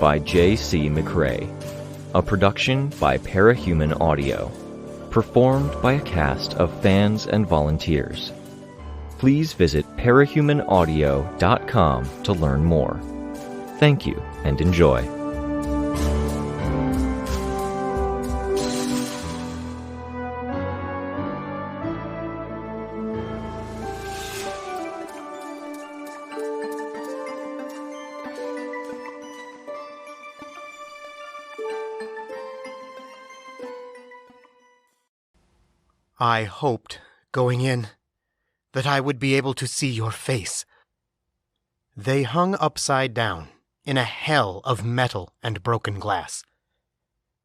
by J.C. McCrae. A production by Parahuman Audio. Performed by a cast of fans and volunteers. Please visit parahumanaudio.com to learn more. Thank you and enjoy. I hoped, going in, that I would be able to see your face. They hung upside down, in a hell of metal and broken glass.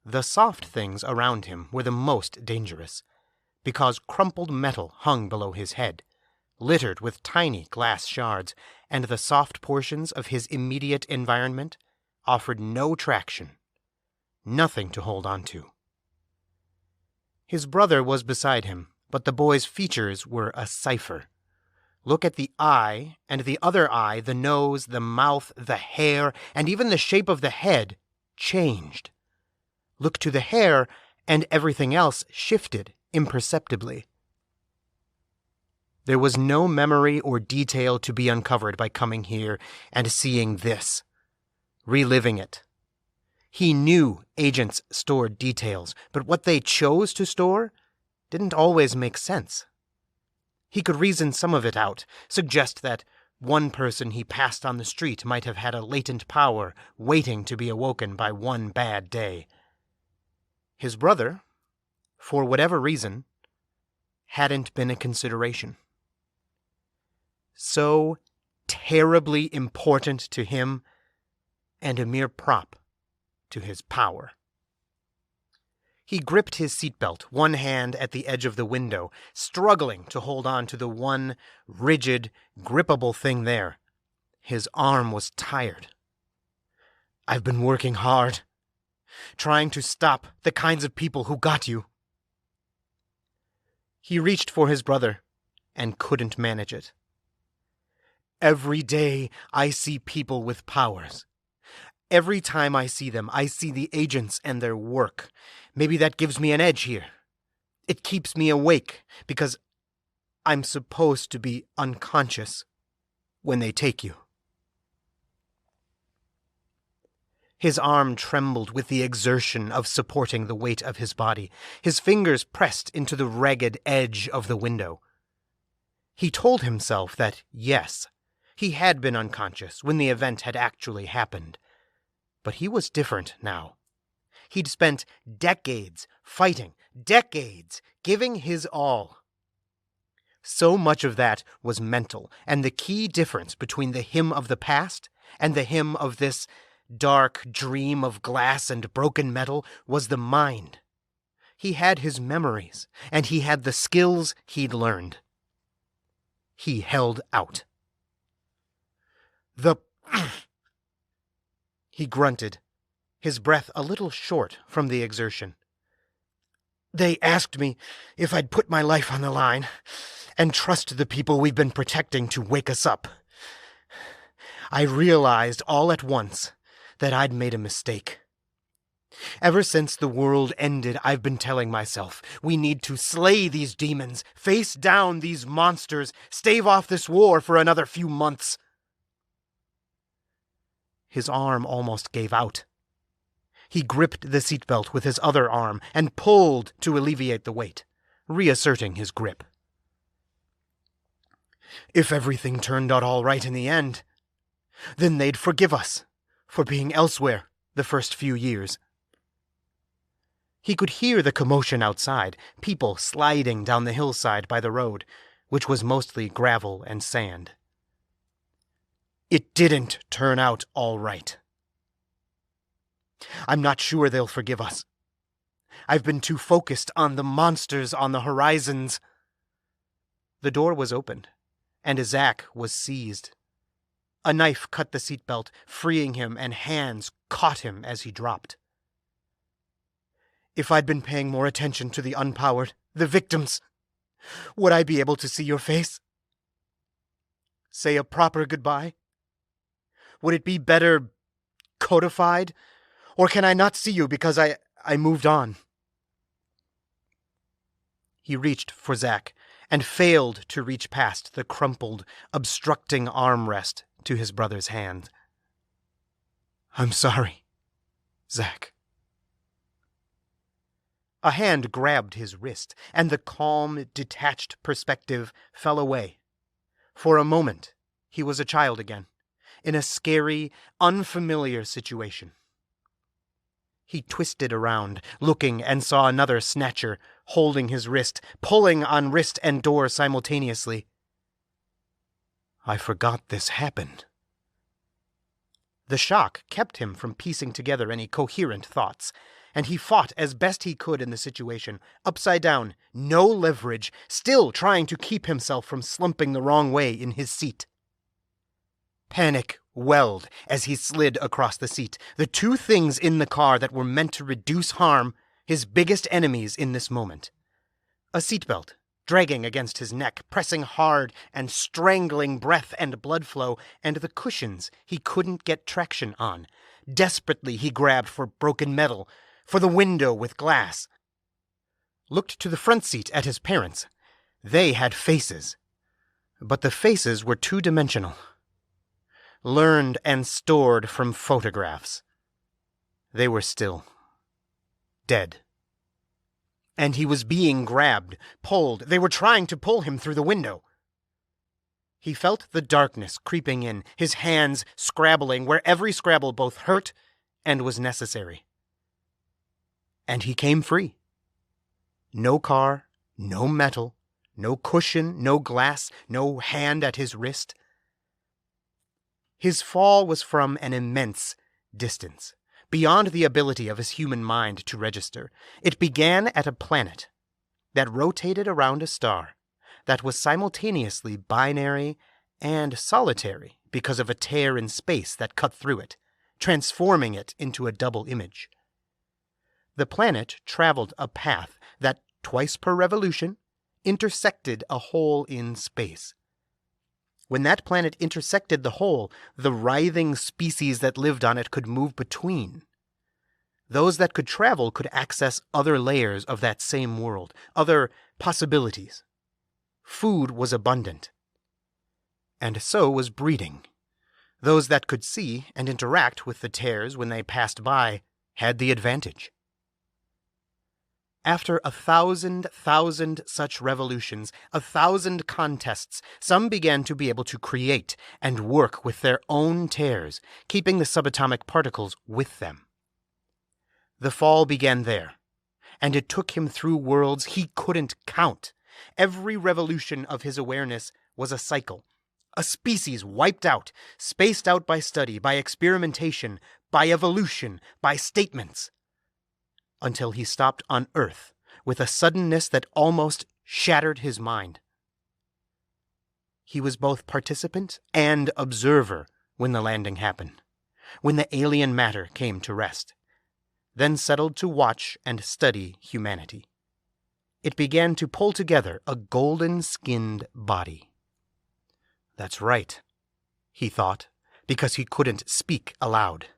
The soft things around him were the most dangerous, because crumpled metal hung below his head, littered with tiny glass shards, and the soft portions of his immediate environment offered no traction, nothing to hold on to. His brother was beside him, but the boy's features were a cipher. Look at the eye, and the other eye, the nose, the mouth, the hair, and even the shape of the head changed. Look to the hair, and everything else shifted imperceptibly. There was no memory or detail to be uncovered by coming here and seeing this, reliving it. He knew agents stored details, but what they chose to store didn't always make sense. He could reason some of it out, suggest that one person he passed on the street might have had a latent power waiting to be awoken by one bad day. His brother, for whatever reason, hadn't been a consideration. So terribly important to him, and a mere prop to his power. He gripped his seatbelt, one hand at the edge of the window, struggling to hold on to the one rigid, grippable thing there. His arm was tired. "I've been working hard, trying to stop the kinds of people who got you." He reached for his brother and couldn't manage it. "Every day I see people with powers. Every time I see them, I see the agents and their work. Maybe that gives me an edge here. It keeps me awake, because I'm supposed to be unconscious when they take you." His arm trembled with the exertion of supporting the weight of his body. His fingers pressed into the ragged edge of the window. He told himself that, yes, he had been unconscious when the event had actually happened. But he was different now. He'd spent decades fighting, decades giving his all. So much of that was mental, and the key difference between the him of the past and the him of this dark dream of glass and broken metal was the mind. He had his memories, and he had the skills he'd learned. He held out. He grunted, his breath a little short from the exertion. "They asked me if I'd put my life on the line and trust the people we've been protecting to wake us up. I realized all at once that I'd made a mistake. Ever since the world ended, I've been telling myself, we need to slay these demons, face down these monsters, stave off this war for another few months." His arm almost gave out. He gripped the seatbelt with his other arm and pulled to alleviate the weight, reasserting his grip. "If everything turned out all right in the end, then they'd forgive us for being elsewhere the first few years." He could hear the commotion outside, people sliding down the hillside by the road, which was mostly gravel and sand. "It didn't turn out all right. I'm not sure they'll forgive us. I've been too focused on the monsters on the horizons." The door was opened, and Isaac was seized. A knife cut the seatbelt, freeing him, and hands caught him as he dropped. "If I'd been paying more attention to the unpowered, the victims, would I be able to see your face? Say a proper goodbye? Would it be better codified? Or can I not see you because I moved on? He reached for Zack and failed to reach past the crumpled, obstructing armrest to his brother's hand. I'm sorry, Zack. A hand grabbed his wrist, and the calm, detached perspective fell away. For a moment, he was a child again, in a scary, unfamiliar situation. He twisted around, looking, and saw another snatcher, holding his wrist, pulling on wrist and door simultaneously. I forgot this happened. The shock kept him from piecing together any coherent thoughts, and he fought as best he could in the situation, upside down, no leverage, still trying to keep himself from slumping the wrong way in his seat. Panic welled as he slid across the seat, the two things in the car that were meant to reduce harm, his biggest enemies in this moment. A seatbelt, dragging against his neck, pressing hard and strangling breath and blood flow, and the cushions he couldn't get traction on. Desperately he grabbed for broken metal, for the window with glass. Looked to the front seat at his parents. They had faces, but the faces were two-dimensional. Learned and stored from photographs. They were still dead. And he was being grabbed, pulled. They were trying to pull him through the window. He felt the darkness creeping in, his hands scrabbling where every scrabble both hurt and was necessary. And he came free. No car, no metal, no cushion, no glass, no hand at his wrist. His fall was from an immense distance, beyond the ability of his human mind to register. It began at a planet that rotated around a star that was simultaneously binary and solitary because of a tear in space that cut through it, transforming it into a double image. The planet traveled a path that, twice per revolution, intersected a hole in space. When that planet intersected the hole, the writhing species that lived on it could move between. Those that could travel could access other layers of that same world, other possibilities. Food was abundant. And so was breeding. Those that could see and interact with the tears when they passed by had the advantage. After 1,000 such revolutions, 1,000 contests, some began to be able to create and work with their own tears, keeping the subatomic particles with them. The fall began there, and it took him through worlds he couldn't count. Every revolution of his awareness was a cycle, a species wiped out, spaced out by study, by experimentation, by evolution, by statements, until he stopped on Earth with a suddenness that almost shattered his mind. He was both participant and observer when the landing happened, when the alien matter came to rest, then settled to watch and study humanity. It began to pull together a golden-skinned body. That's right, he thought, because he couldn't speak aloud.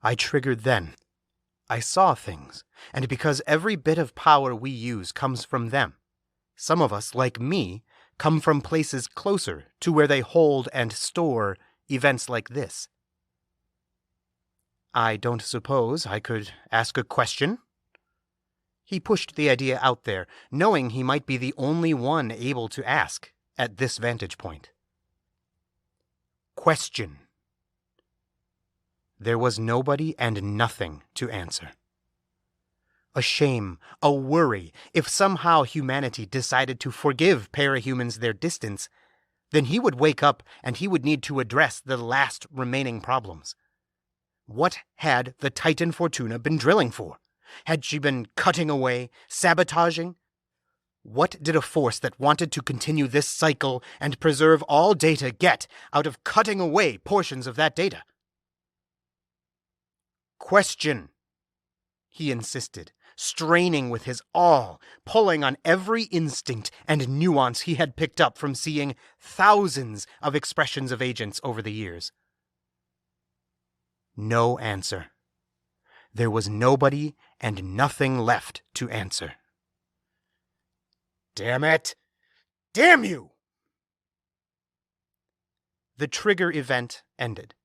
I triggered then. I saw things, and because every bit of power we use comes from them, some of us, like me, come from places closer to where they hold and store events like this. I don't suppose I could ask a question? He pushed the idea out there, knowing he might be the only one able to ask at this vantage point. Question. There was nobody and nothing to answer. A shame, a worry, if somehow humanity decided to forgive parahumans their distance, then he would wake up and he would need to address the last remaining problems. What had the Titan Fortuna been drilling for? Had she been cutting away, sabotaging? What did a force that wanted to continue this cycle and preserve all data get out of cutting away portions of that data? Question, he insisted, straining with his all, pulling on every instinct and nuance he had picked up from seeing thousands of expressions of agents over the years. No answer. There was nobody and nothing left to answer. "Damn it! Damn you!" The trigger event ended,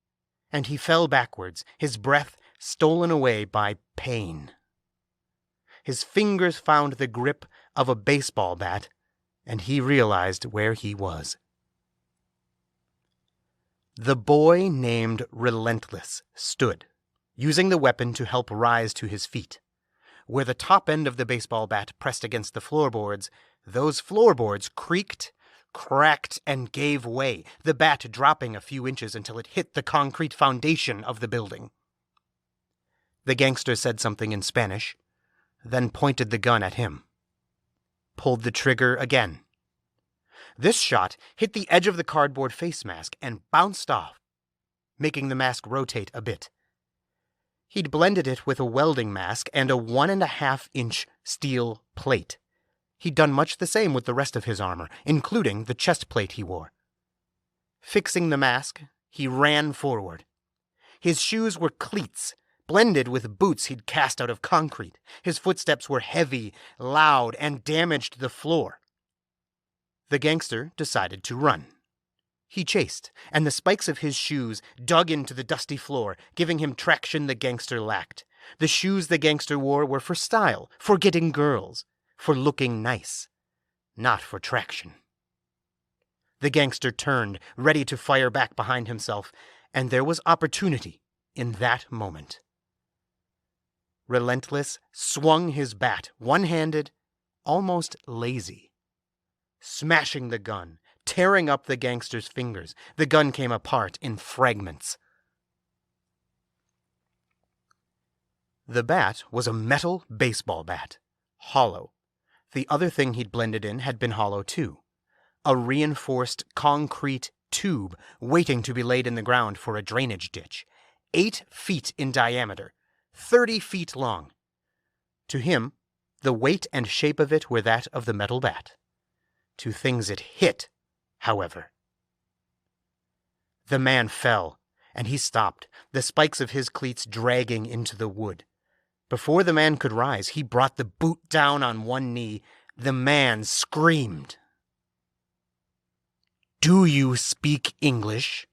and he fell backwards, his breath stolen away by pain. His fingers found the grip of a baseball bat, and he realized where he was. The boy named Relentless stood, using the weapon to help rise to his feet. Where the top end of the baseball bat pressed against the floorboards, those floorboards creaked, cracked, and gave way, the bat dropping a few inches until it hit the concrete foundation of the building. The gangster said something in Spanish, then pointed the gun at him. Pulled the trigger again. This shot hit the edge of the cardboard face mask and bounced off, making the mask rotate a bit. He'd blended it with a welding mask and a 1.5-inch steel plate. He'd done much the same with the rest of his armor, including the chest plate he wore. Fixing the mask, he ran forward. His shoes were cleats, blended with boots he'd cast out of concrete. His footsteps were heavy, loud, and damaged the floor. The gangster decided to run. He chased, and the spikes of his shoes dug into the dusty floor, giving him traction the gangster lacked. The shoes the gangster wore were for style, for getting girls, for looking nice, not for traction. The gangster turned, ready to fire back behind himself, and there was opportunity in that moment. Relentless swung his bat, one-handed, almost lazy, smashing the gun, tearing up the gangster's fingers. The gun came apart in fragments. The bat was a metal baseball bat, hollow. The other thing he'd blended in had been hollow too. A reinforced concrete tube waiting to be laid in the ground for a drainage ditch, 8 feet in diameter, 30 feet long. To him, the weight and shape of it were that of the metal bat. To things it hit, however. The man fell, and he stopped, the spikes of his cleats dragging into the wood. Before the man could rise, he brought the boot down on one knee. The man screamed. "Do you speak English?"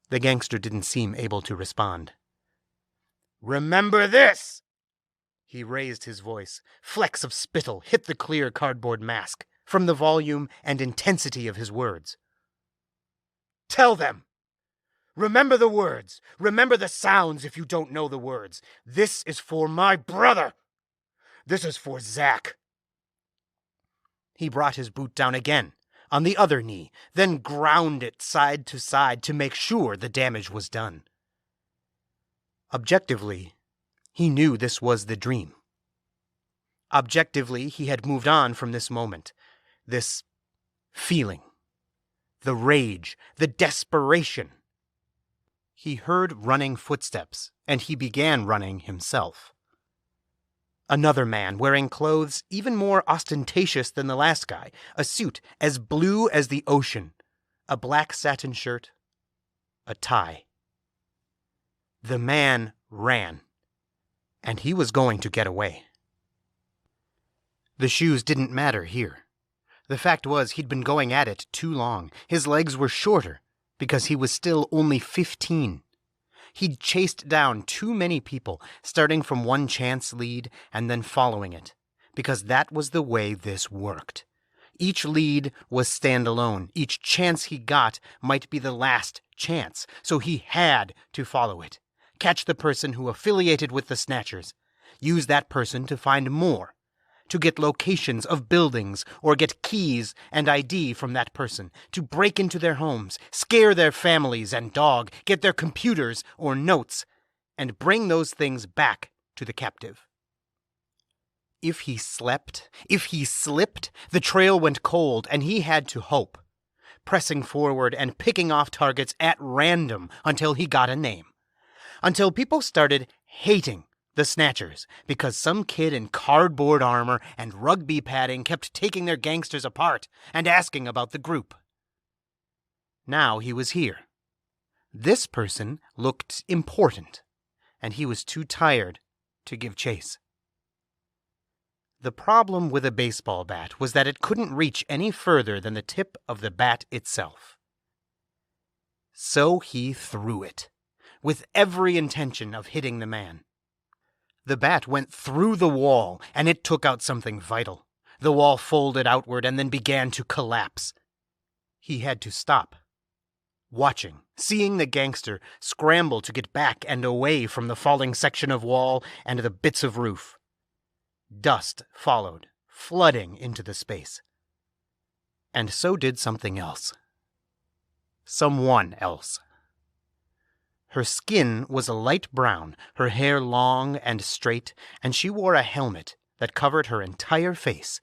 The gangster didn't seem able to respond. "Remember this!" He raised his voice. Flecks of spittle hit the clear cardboard mask from the volume and intensity of his words. "Tell them! Remember the words. Remember the sounds if you don't know the words. This is for my brother. This is for Zach." He brought his boot down again, on the other knee, then ground it side to side to make sure the damage was done. Objectively, he knew this was the dream. Objectively, he had moved on from this moment, this feeling, the rage, the desperation. He heard running footsteps, and he began running himself. Another man, wearing clothes even more ostentatious than the last guy, a suit as blue as the ocean, a black satin shirt, a tie. The man ran, and he was going to get away. The shoes didn't matter here. The fact was he'd been going at it too long. His legs were shorter, because he was still only 15. He'd chased down too many people, starting from one chance lead and then following it, because that was the way this worked. Each lead was standalone. Each chance he got might be the last chance, so he had to follow it. Catch the person who affiliated with the Snatchers. Use that person to find more. To get locations of buildings or get keys and ID from that person, to break into their homes, scare their families and dog, get their computers or notes, and bring those things back to the captive. If he slept, if he slipped, the trail went cold and he had to hope, pressing forward and picking off targets at random until he got a name, until people started hating the Snatchers, because some kid in cardboard armor and rugby padding kept taking their gangsters apart and asking about the group. Now he was here. This person looked important, and he was too tired to give chase. The problem with a baseball bat was that it couldn't reach any further than the tip of the bat itself. So he threw it, with every intention of hitting the man. The bat went through the wall, and it took out something vital. The wall folded outward and then began to collapse. He had to stop, watching, seeing the gangster scramble to get back and away from the falling section of wall and the bits of roof. Dust followed, flooding into the space. And so did something else. Someone else. Her skin was a light brown, her hair long and straight, and she wore a helmet that covered her entire face.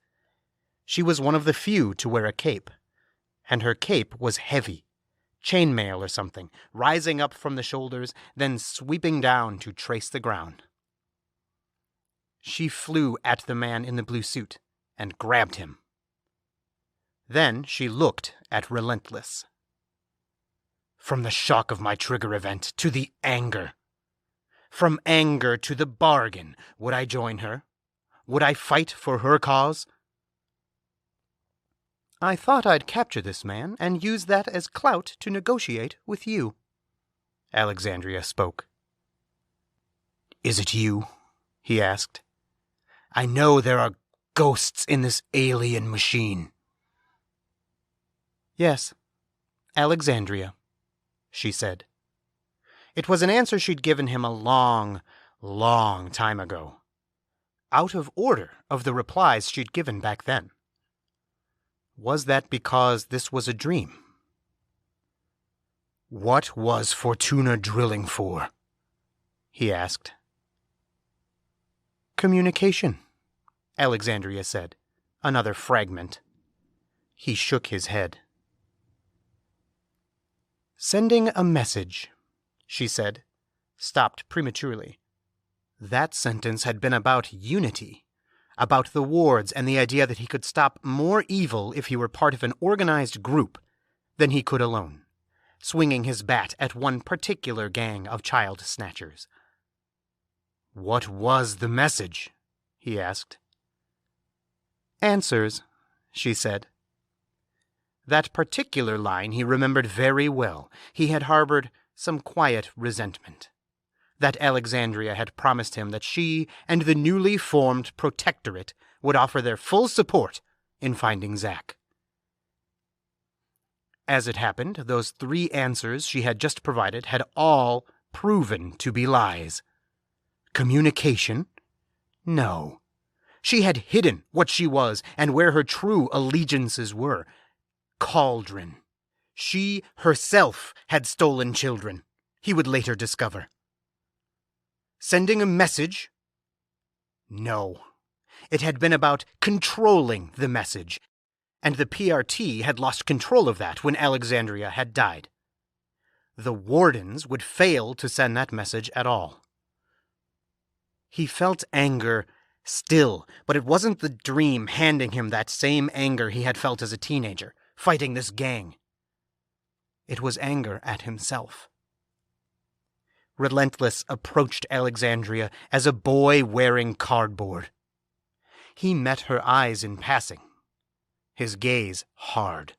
She was one of the few to wear a cape, and her cape was heavy, chainmail or something, rising up from the shoulders, then sweeping down to trace the ground. She flew at the man in the blue suit and grabbed him. Then she looked at Relentless. From the shock of my trigger event to the anger. From anger to the bargain. Would I join her? Would I fight for her cause? I thought I'd capture this man and use that as clout to negotiate with you. Alexandria spoke. Is it you? He asked. I know there are ghosts in this alien machine. Yes, Alexandria, she said. It was an answer she'd given him a long, long time ago, out of order of the replies she'd given back then. Was that because this was a dream? What was Fortuna drilling for? He asked. Communication, Alexandria said, another fragment. He shook his head. Sending a message, she said, stopped prematurely. That sentence had been about unity, about the wards and the idea that he could stop more evil if he were part of an organized group than he could alone, swinging his bat at one particular gang of child snatchers. What was the message? He asked. Answers, she said. That particular line he remembered very well. He had harbored some quiet resentment. That Alexandria had promised him that she and the newly formed protectorate would offer their full support in finding Zack. As it happened, those 3 answers she had just provided had all proven to be lies. Communication? No. She had hidden what she was and where her true allegiances were. Cauldron. She herself had stolen children, he would later discover. Sending a message? No. It had been about controlling the message, and the PRT had lost control of that when Alexandria had died. The wardens would fail to send that message at all. He felt anger still, but it wasn't the dream handing him that same anger he had felt as a teenager, fighting this gang. It was anger at himself. Relentless approached Alexandria as a boy wearing cardboard. He met her eyes in passing, his gaze hard.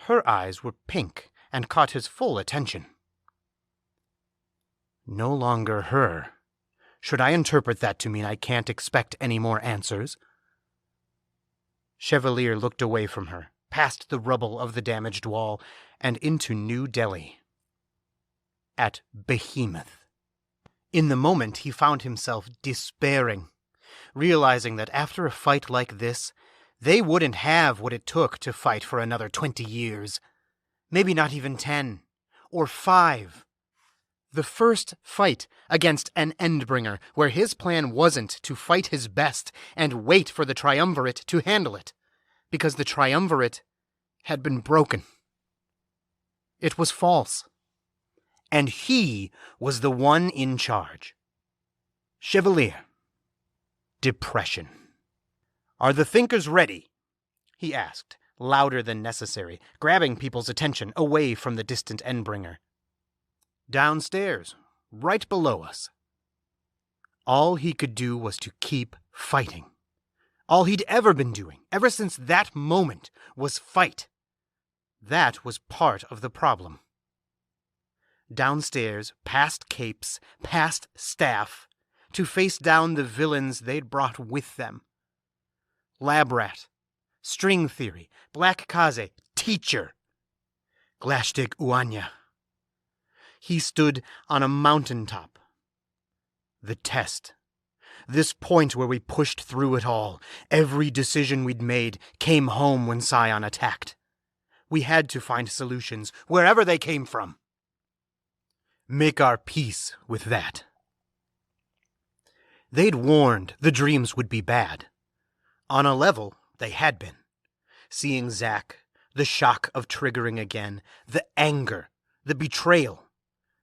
Her eyes were pink and caught his full attention. No longer her. Should I interpret that to mean I can't expect any more answers? Chevalier looked away from her, past the rubble of the damaged wall, and into New Delhi. At Behemoth. In the moment he found himself despairing, realizing that after a fight like this, they wouldn't have what it took to fight for another 20 years. Maybe not even 10, or 5. The first fight against an Endbringer, where his plan wasn't to fight his best and wait for the Triumvirate to handle it, because the Triumvirate had been broken. It was false. And he was the one in charge. Chevalier. Depression. Are the thinkers ready? He asked, louder than necessary, grabbing people's attention away from the distant Endbringer. Downstairs, right below us. All he could do was to keep fighting. All he'd ever been doing, ever since that moment, was fight. That was part of the problem. Downstairs, past capes, past staff, to face down the villains they'd brought with them. Lab rat, string theory, black kaze, teacher, Glashtig Uanya. He stood on a mountaintop. The test. This point where we pushed through it all. Every decision we'd made came home when Scion attacked. We had to find solutions, wherever they came from. Make our peace with that. They'd warned the dreams would be bad. On a level, they had been. Seeing Zack, the shock of triggering again, the anger, the betrayal,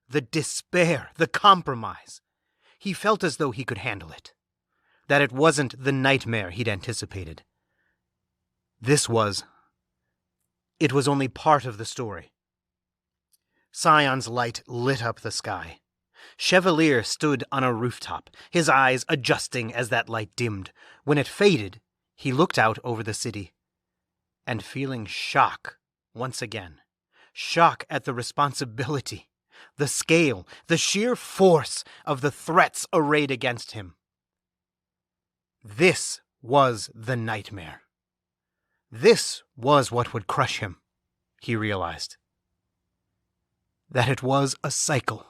the despair, the compromise. He felt as though he could handle it. That it wasn't the nightmare he'd anticipated. It was only part of the story. Scion's light lit up the sky. Chevalier stood on a rooftop, his eyes adjusting as that light dimmed. When it faded, he looked out over the city. And feeling shock once again. Shock at the responsibility, the scale, the sheer force of the threats arrayed against him. This was the nightmare. This was what would crush him, he realized. That it was a cycle.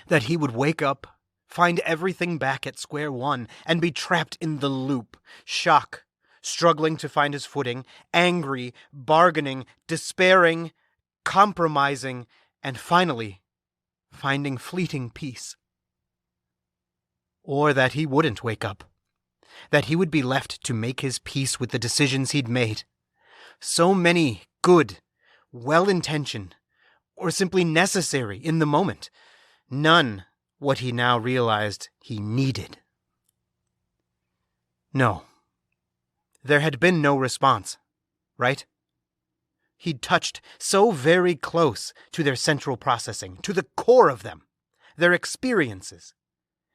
That he would wake up, find everything back at square one, and be trapped in the loop. Shock, struggling to find his footing, angry, bargaining, despairing, compromising, and finally, finding fleeting peace. Or that he wouldn't wake up. That he would be left to make his peace with the decisions he'd made. So many good, well-intentioned, or simply necessary in the moment. None what he now realized he needed. No. There had been no response, right? He'd touched so very close to their central processing, to the core of them, their experiences.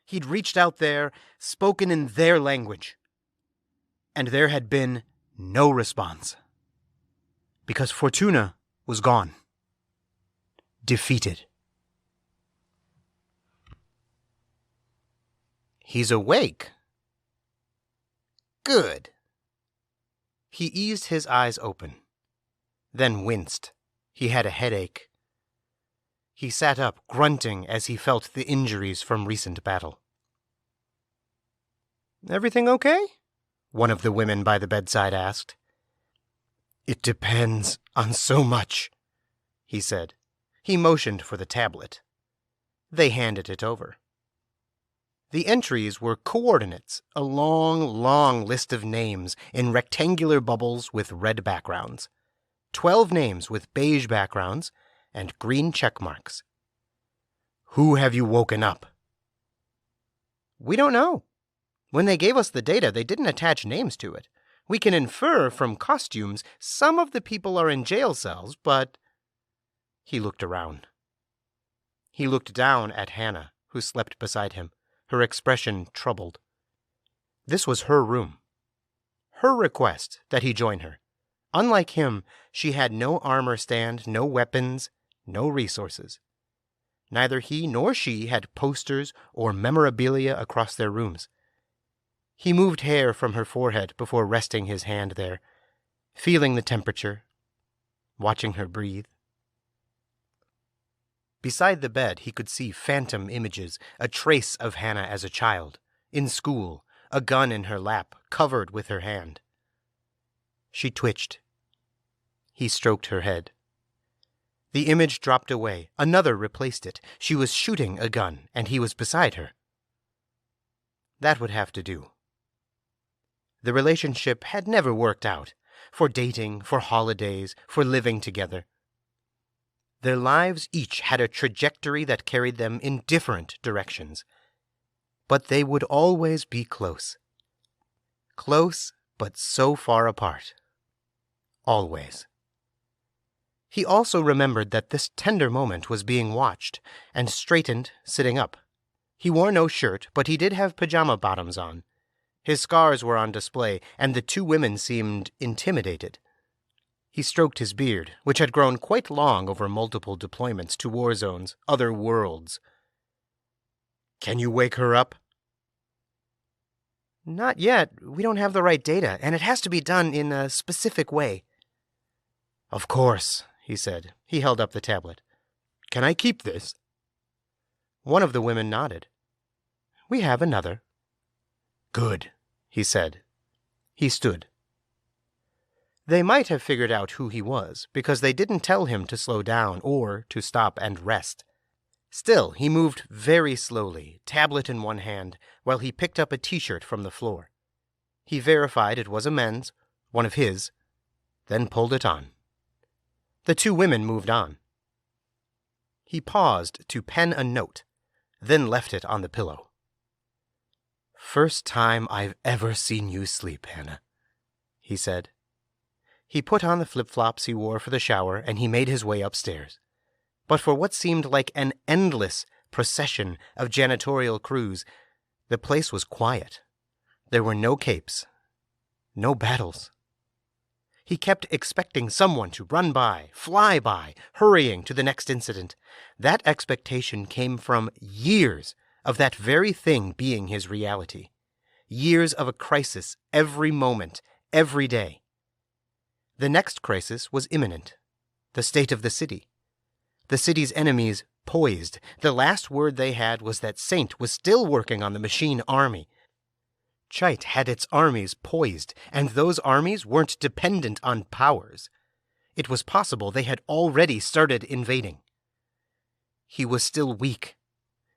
He'd reached out there, spoken in their language. And there had been no response. Because Fortuna was gone. Defeated. He's awake. Good. He eased his eyes open, then winced. He had a headache. He sat up, grunting as he felt the injuries from recent battle. "Everything okay?" one of the women by the bedside asked. "It depends on so much," he said. He motioned for the tablet. They handed it over. The entries were coordinates, a long, long list of names in rectangular bubbles with red backgrounds. 12 names with beige backgrounds and green check marks. "Who have you woken up?" "We don't know. When they gave us the data, they didn't attach names to it. We can infer from costumes some of the people are in jail cells, but..." He looked around. He looked down at Hannah, who slept beside him, her expression troubled. This was her room. Her request that he join her. Unlike him, she had no armor stand, no weapons, no resources. Neither he nor she had posters or memorabilia across their rooms. He moved hair from her forehead before resting his hand there, feeling the temperature, watching her breathe. Beside the bed, he could see phantom images, a trace of Hannah as a child, in school, a gun in her lap, covered with her hand. She twitched. He stroked her head. The image dropped away. Another replaced it. She was shooting a gun, and he was beside her. That would have to do. The relationship had never worked out, for dating, for holidays, for living together. Their lives each had a trajectory that carried them in different directions. But they would always be close. Close but so far apart. Always. He also remembered that this tender moment was being watched, and straightened, sitting up. He wore no shirt, but he did have pajama bottoms on. His scars were on display, and the two women seemed intimidated. He stroked his beard, which had grown quite long over multiple deployments to war zones, other worlds. "Can you wake her up?" "Not yet. We don't have the right data, and it has to be done in a specific way." "Of course," he said. He held up the tablet. "Can I keep this?" One of the women nodded. "We have another." "Good," he said. He stood. They might have figured out who he was, because they didn't tell him to slow down or to stop and rest. Still, he moved very slowly, tablet in one hand, while he picked up a t-shirt from the floor. He verified it was a men's, one of his, then pulled it on. The two women moved on. He paused to pen a note, then left it on the pillow. "First time I've ever seen you sleep, Hannah," he said. He put on the flip-flops he wore for the shower, and he made his way upstairs. But for what seemed like an endless procession of janitorial crews, the place was quiet. There were no capes, no battles. He kept expecting someone to run by, fly by, hurrying to the next incident. That expectation came from years of that very thing being his reality. Years of a crisis every moment, every day. The next crisis was imminent. The state of the city. The city's enemies poised. The last word they had was that Saint was still working on the machine army. Chite had its armies poised, and those armies weren't dependent on powers. It was possible they had already started invading. He was still weak,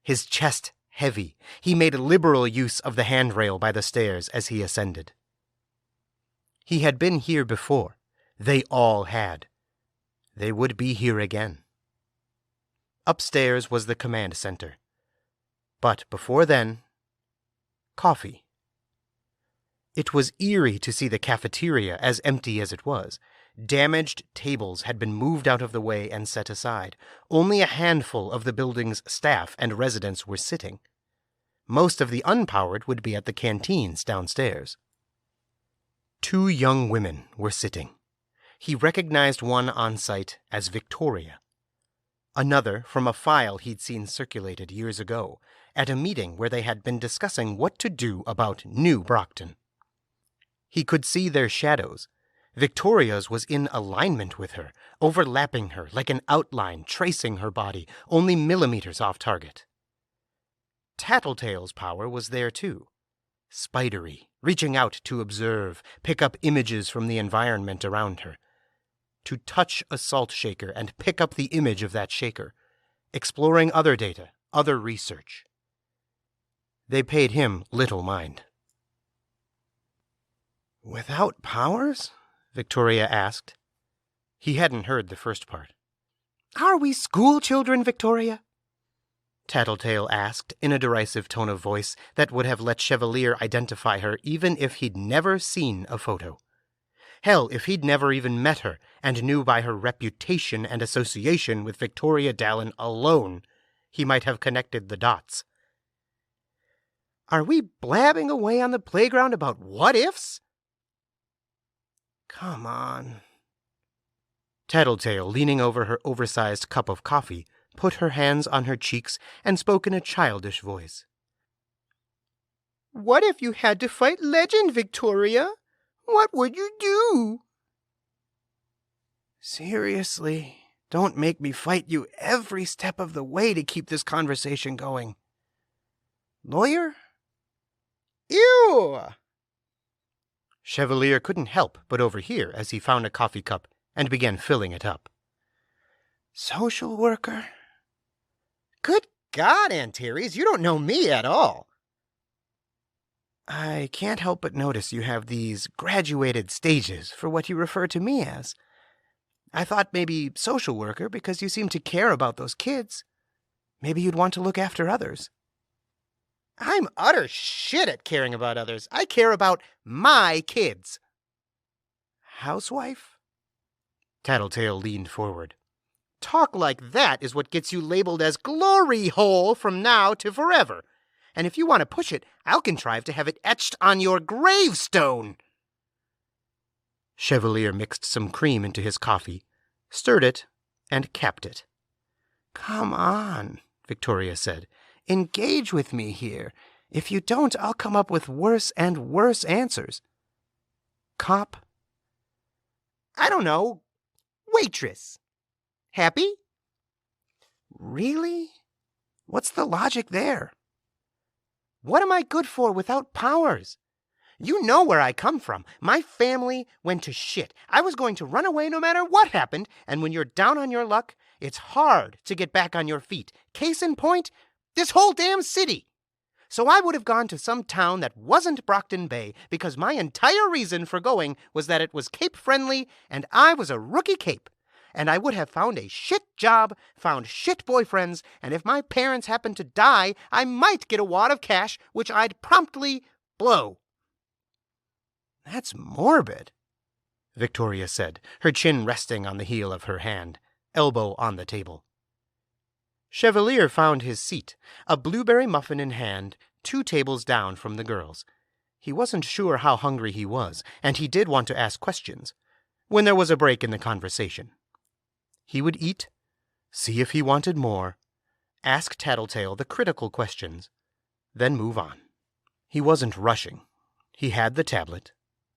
his chest heavy. He made liberal use of the handrail by the stairs as he ascended. He had been here before. They all had. They would be here again. Upstairs was the command center. But before then, coffee. It was eerie to see the cafeteria as empty as it was. Damaged tables had been moved out of the way and set aside. Only a handful of the building's staff and residents were sitting. Most of the unpowered would be at the canteens downstairs. Two young women were sitting. He recognized one on sight as Victoria. Another from a file he'd seen circulated years ago, at a meeting where they had been discussing what to do about New Brockton. He could see their shadows. Victoria's was in alignment with her, overlapping her like an outline tracing her body, only millimeters off target. Tattletale's power was there too. Spidery, reaching out to observe, pick up images from the environment around her. To touch a salt shaker and pick up the image of that shaker, exploring other data, other research. They paid him little mind. "Without powers?" Victoria asked. He hadn't heard the first part. "Are we school children, Victoria?" Tattletale asked in a derisive tone of voice that would have let Chevalier identify her even if he'd never seen a photo. Hell, if he'd never even met her and knew by her reputation and association with Victoria Dallin alone, he might have connected the dots. "Are we blabbing away on the playground about what-ifs?" "Come on." Tattletale, leaning over her oversized cup of coffee, put her hands on her cheeks and spoke in a childish voice. "What if you had to fight Legend, Victoria? What would you do?" "Seriously, don't make me fight you every step of the way to keep this conversation going. Lawyer?" "Ew!" Chevalier couldn't help but overhear as he found a coffee cup and began filling it up. "Social worker?" "Good God, Antares, you don't know me at all." "I can't help but notice you have these graduated stages for what you refer to me as. I thought maybe social worker because you seem to care about those kids. Maybe you'd want to look after others." I'm utter shit at caring about others. I care about my kids. Housewife? Tattletale leaned forward. Talk like that is what gets you labeled as glory hole from now to forever. And if you want to push it, I'll contrive to have it etched on your gravestone. Chevalier mixed some cream into his coffee, stirred it, and capped it. Come on, Victoria said. Engage with me here. If you don't, I'll come up with worse and worse answers. Cop? I don't know. Waitress. Happy? Really? What's the logic there? What am I good for without powers? You know where I come from. My family went to shit. I was going to run away no matter what happened, and when you're down on your luck, it's hard to get back on your feet. Case in point, this whole damn city. So I would have gone to some town that wasn't Brockton Bay because my entire reason for going was that it was Cape-friendly and I was a rookie Cape. And I would have found a shit job, found shit boyfriends, and if my parents happened to die, I might get a wad of cash, which I'd promptly blow. That's morbid, Victoria said, her chin resting on the heel of her hand, elbow on the table. Chevalier found his seat, a blueberry muffin in hand, 2 tables down from the girls. He wasn't sure how hungry he was, and he did want to ask questions, when there was a break in the conversation. He would eat, see if he wanted more, ask Tattletale the critical questions, then move on. He wasn't rushing. He had the tablet.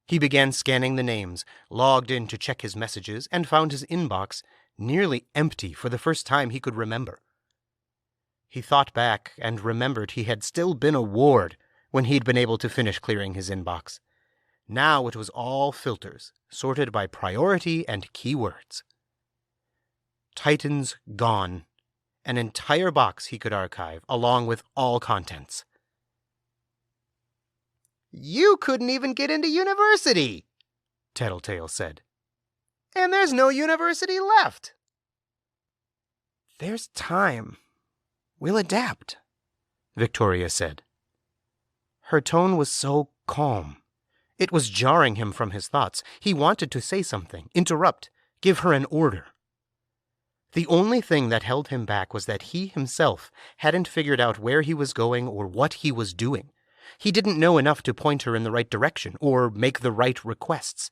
He began scanning the names, logged in to check his messages, and found his inbox nearly empty for the first time he could remember. He thought back and remembered he had still been a ward when he'd been able to finish clearing his inbox. Now it was all filters, sorted by priority and keywords. Titans gone. An entire box he could archive, along with all contents. You couldn't even get into university, Tattletale said. And there's no university left. There's time. We'll adapt, Victoria said. Her tone was so calm. It was jarring him from his thoughts. He wanted to say something, interrupt, give her an order. The only thing that held him back was that he himself hadn't figured out where he was going or what he was doing. He didn't know enough to point her in the right direction or make the right requests.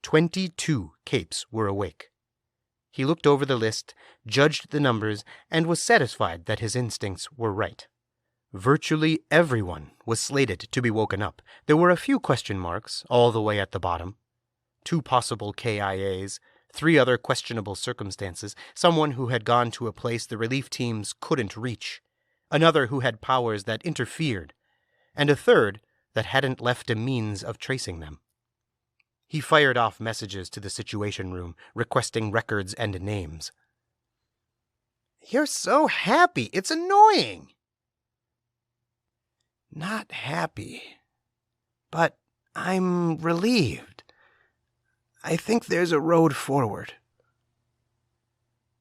22 capes were awake. He looked over the list, judged the numbers, and was satisfied that his instincts were right. Virtually everyone was slated to be woken up. There were a few question marks all the way at the bottom. 2 possible KIAs, 3 other questionable circumstances, someone who had gone to a place the relief teams couldn't reach, another who had powers that interfered, and a third that hadn't left a means of tracing them. He fired off messages to the Situation Room, requesting records and names. You're so happy, it's annoying. Not happy, but I'm relieved. I think there's a road forward.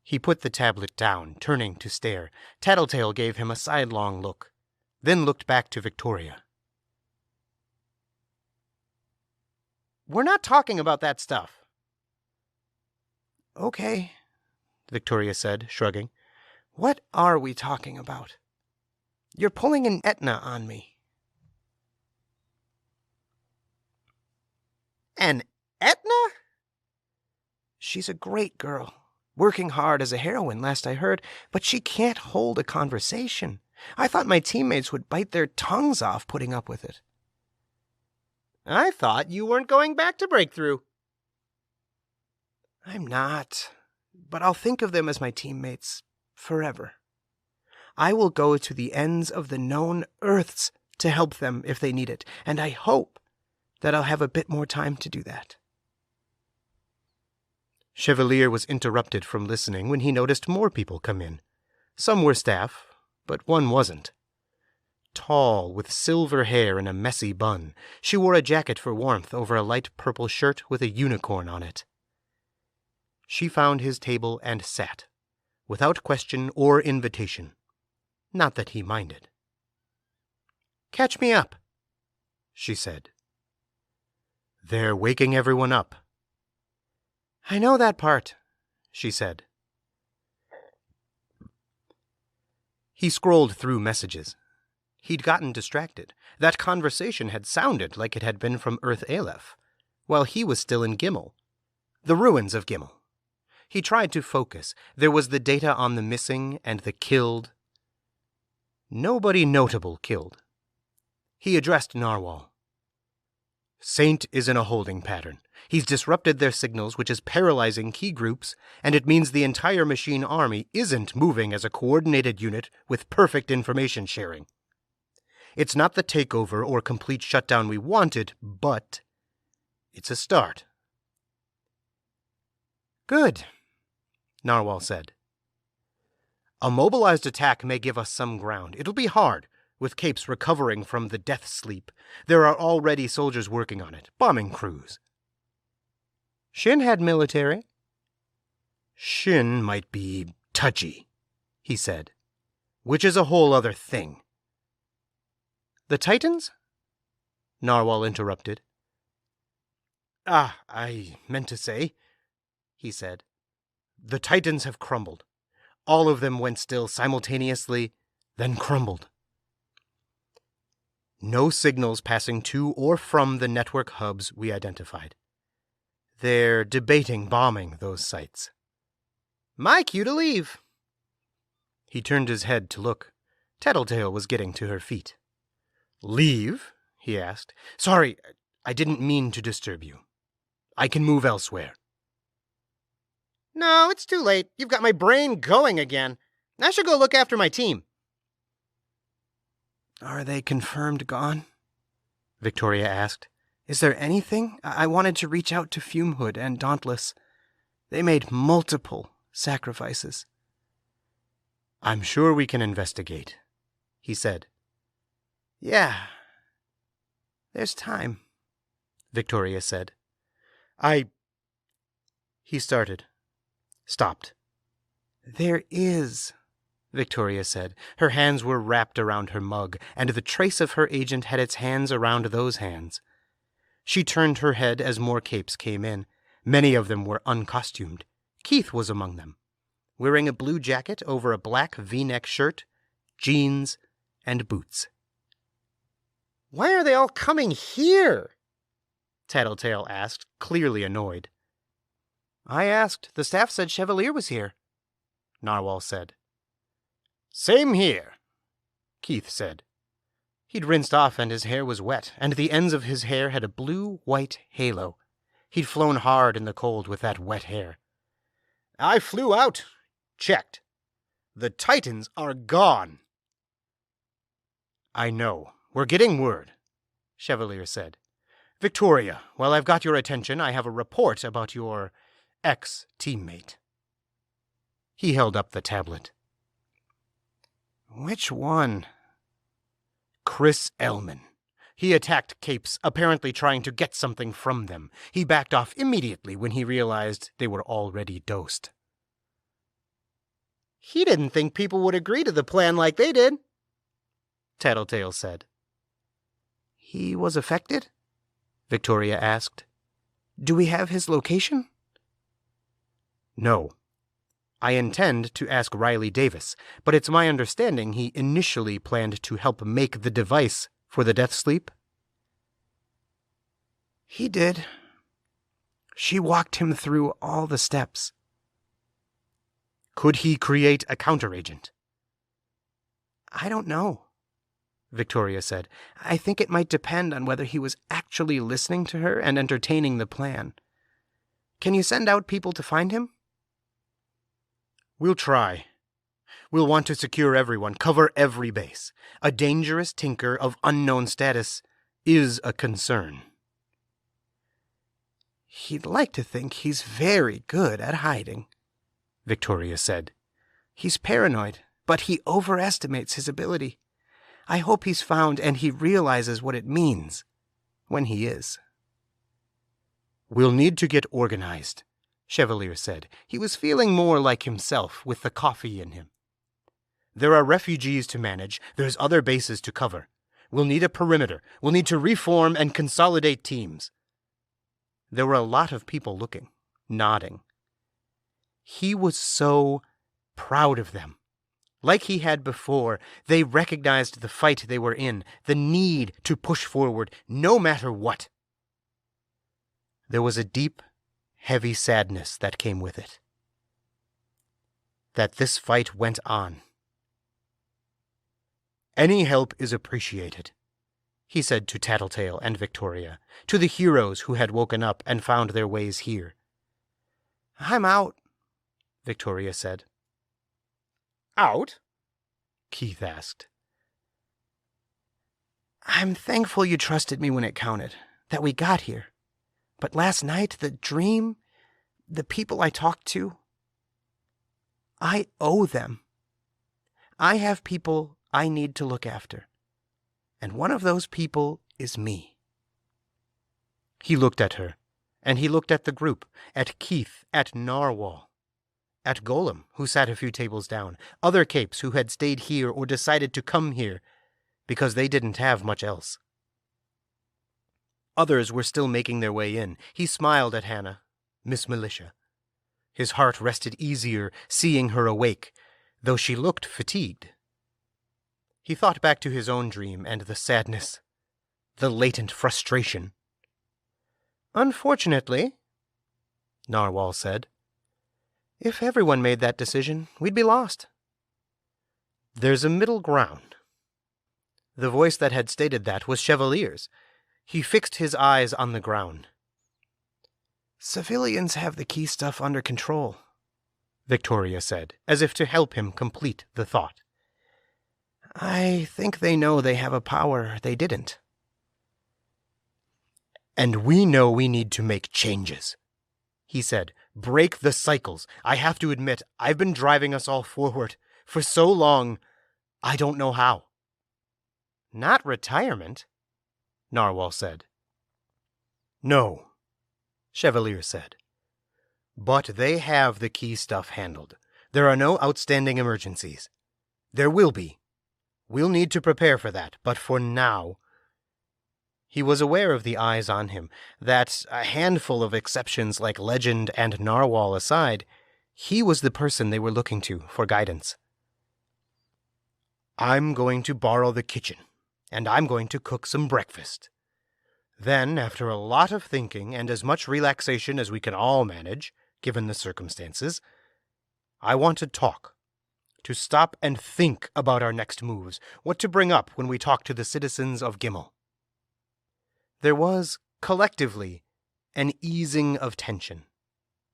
He put the tablet down, turning to stare. Tattletale gave him a sidelong look, then looked back to Victoria. We're not talking about that stuff. Okay, Victoria said, shrugging. What are we talking about? You're pulling an Etna on me. An Etna? She's a great girl, working hard as a heroine, last I heard, but she can't hold a conversation. I thought my teammates would bite their tongues off putting up with it. I thought you weren't going back to Breakthrough. I'm not, but I'll think of them as my teammates forever. I will go to the ends of the known Earths to help them if they need it, and I hope that I'll have a bit more time to do that. Chevalier was interrupted from listening when he noticed more people come in. Some were staff, but one wasn't. Tall, with silver hair in a messy bun, she wore a jacket for warmth over a light purple shirt with a unicorn on it. She found his table and sat, without question or invitation. Not that he minded. Catch me up, she said. They're waking everyone up. I know that part, she said. He scrolled through messages. He'd gotten distracted. That conversation had sounded like it had been from Earth Aleph, while he was still in Gimel. The ruins of Gimel. He tried to focus. There was the data on the missing and the killed. Nobody notable killed. He addressed Narwhal. Saint is in a holding pattern. He's disrupted their signals, which is paralyzing key groups, and it means the entire machine army isn't moving as a coordinated unit with perfect information sharing. It's not the takeover or complete shutdown we wanted, but it's a start. Good, Narwhal said. A mobilized attack may give us some ground. It'll be hard, with Capes recovering from the death sleep. There are already soldiers working on it, bombing crews. Shin had military. Shin might be touchy, he said, which is a whole other thing. The Titans? Narwhal interrupted. I meant to say, he said, the Titans have crumbled. All of them went still simultaneously, then crumbled. No signals passing to or from the network hubs we identified. They're debating bombing those sites. My cue to leave. He turned his head to look. Tattletale was getting to her feet. Leave? He asked. Sorry, I didn't mean to disturb you. I can move elsewhere. No, it's too late. You've got my brain going again. I should go look after my team. Are they confirmed gone? Victoria asked. Is there anything? I wanted to reach out to Fumehood and Dauntless. They made multiple sacrifices. I'm sure we can investigate, he said. Yeah. There's time, Victoria said. He started. Stopped. There is, Victoria said. Her hands were wrapped around her mug, and the trace of her agent had its hands around those hands. She turned her head as more Capes came in. Many of them were uncostumed. Keith was among them, wearing a blue jacket over a black V-neck shirt, jeans, and boots. Why are they all coming here? Tattletale asked, clearly annoyed. I asked. The staff said Chevalier was here, Narwhal said. Same here, Keith said. He'd rinsed off and his hair was wet, and the ends of his hair had a blue-white halo. He'd flown hard in the cold with that wet hair. I flew out. Checked. The Titans are gone. I know. We're getting word, Chevalier said. Victoria, while I've got your attention, I have a report about your ex-teammate. He held up the tablet. Which one? Chris Ellman. He attacked Capes, apparently trying to get something from them. He backed off immediately when he realized they were already dosed. He didn't think people would agree to the plan like they did, Tattletale said. He was affected? Victoria asked. Do we have his location? No. I intend to ask Riley Davis, but it's my understanding he initially planned to help make the device for the death sleep. He did. She walked him through all the steps. Could he create a counteragent? I don't know, Victoria said. I think it might depend on whether he was actually listening to her and entertaining the plan. Can you send out people to find him? We'll try. We'll want to secure everyone, cover every base. A dangerous tinker of unknown status is a concern. He'd like to think he's very good at hiding, Victoria said. He's paranoid, but he overestimates his ability. I hope he's found and he realizes what it means when he is. We'll need to get organized, Chevalier said. He was feeling more like himself with the coffee in him. There are refugees to manage. There's other bases to cover. We'll need a perimeter. We'll need to reform and consolidate teams. There were a lot of people looking, nodding. He was so proud of them. Like he had before, they recognized the fight they were in, the need to push forward, no matter what. There was a deep, heavy sadness that came with it. That this fight went on. "Any help is appreciated," he said to Tattletale and Victoria, to the heroes who had woken up and found their ways here. "I'm out," Victoria said. "Out?" Keith asked. "I'm thankful you trusted me when it counted, that we got here. But last night, the dream, the people I talked to, I owe them. I have people I need to look after, and one of those people is me." He looked at her, and he looked at the group, at Keith, at Narwhal, at Golem, who sat a few tables down, other capes who had stayed here or decided to come here because they didn't have much else. Others were still making their way in. He smiled at Hannah, Miss Militia. His heart rested easier seeing her awake, though she looked fatigued. He thought back to his own dream and the sadness, the latent frustration. "Unfortunately," Narwhal said, "if everyone made that decision, we'd be lost. There's a middle ground." The voice that had stated that was Chevalier's. He fixed his eyes on the ground. "Civilians have the key stuff under control," Victoria said, as if to help him complete the thought. "I think they know they have a power they didn't." "And we know we need to make changes," he said. "Break the cycles. I have to admit, I've been driving us all forward for so long, I don't know how." "Not retirement," Narwhal said. "No," Chevalier said. "But they have the key stuff handled. There are no outstanding emergencies. There will be. We'll need to prepare for that, but for now..." He was aware of the eyes on him, that, a handful of exceptions like Legend and Narwhal aside, he was the person they were looking to for guidance. "I'm going to borrow the kitchen, and I'm going to cook some breakfast. Then, after a lot of thinking and as much relaxation as we can all manage, given the circumstances, I want to talk. To stop and think about our next moves, what to bring up when we talk to the citizens of Gimel." There was, collectively, an easing of tension.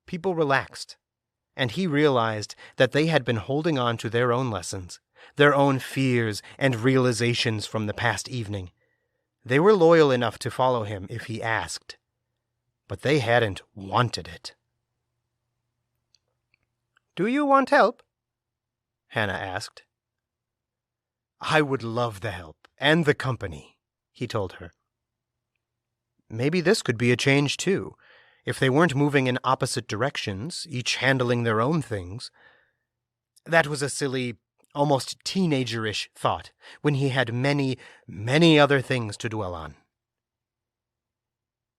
People relaxed, and he realized that they had been holding on to their own lessons, their own fears and realizations from the past evening. They were loyal enough to follow him if he asked, but they hadn't wanted it. "Do you want help?" Hannah asked. "I would love the help, and the company," he told her. Maybe this could be a change, too, if they weren't moving in opposite directions, each handling their own things. That was a silly, almost teenager-ish thought, when he had many, many other things to dwell on.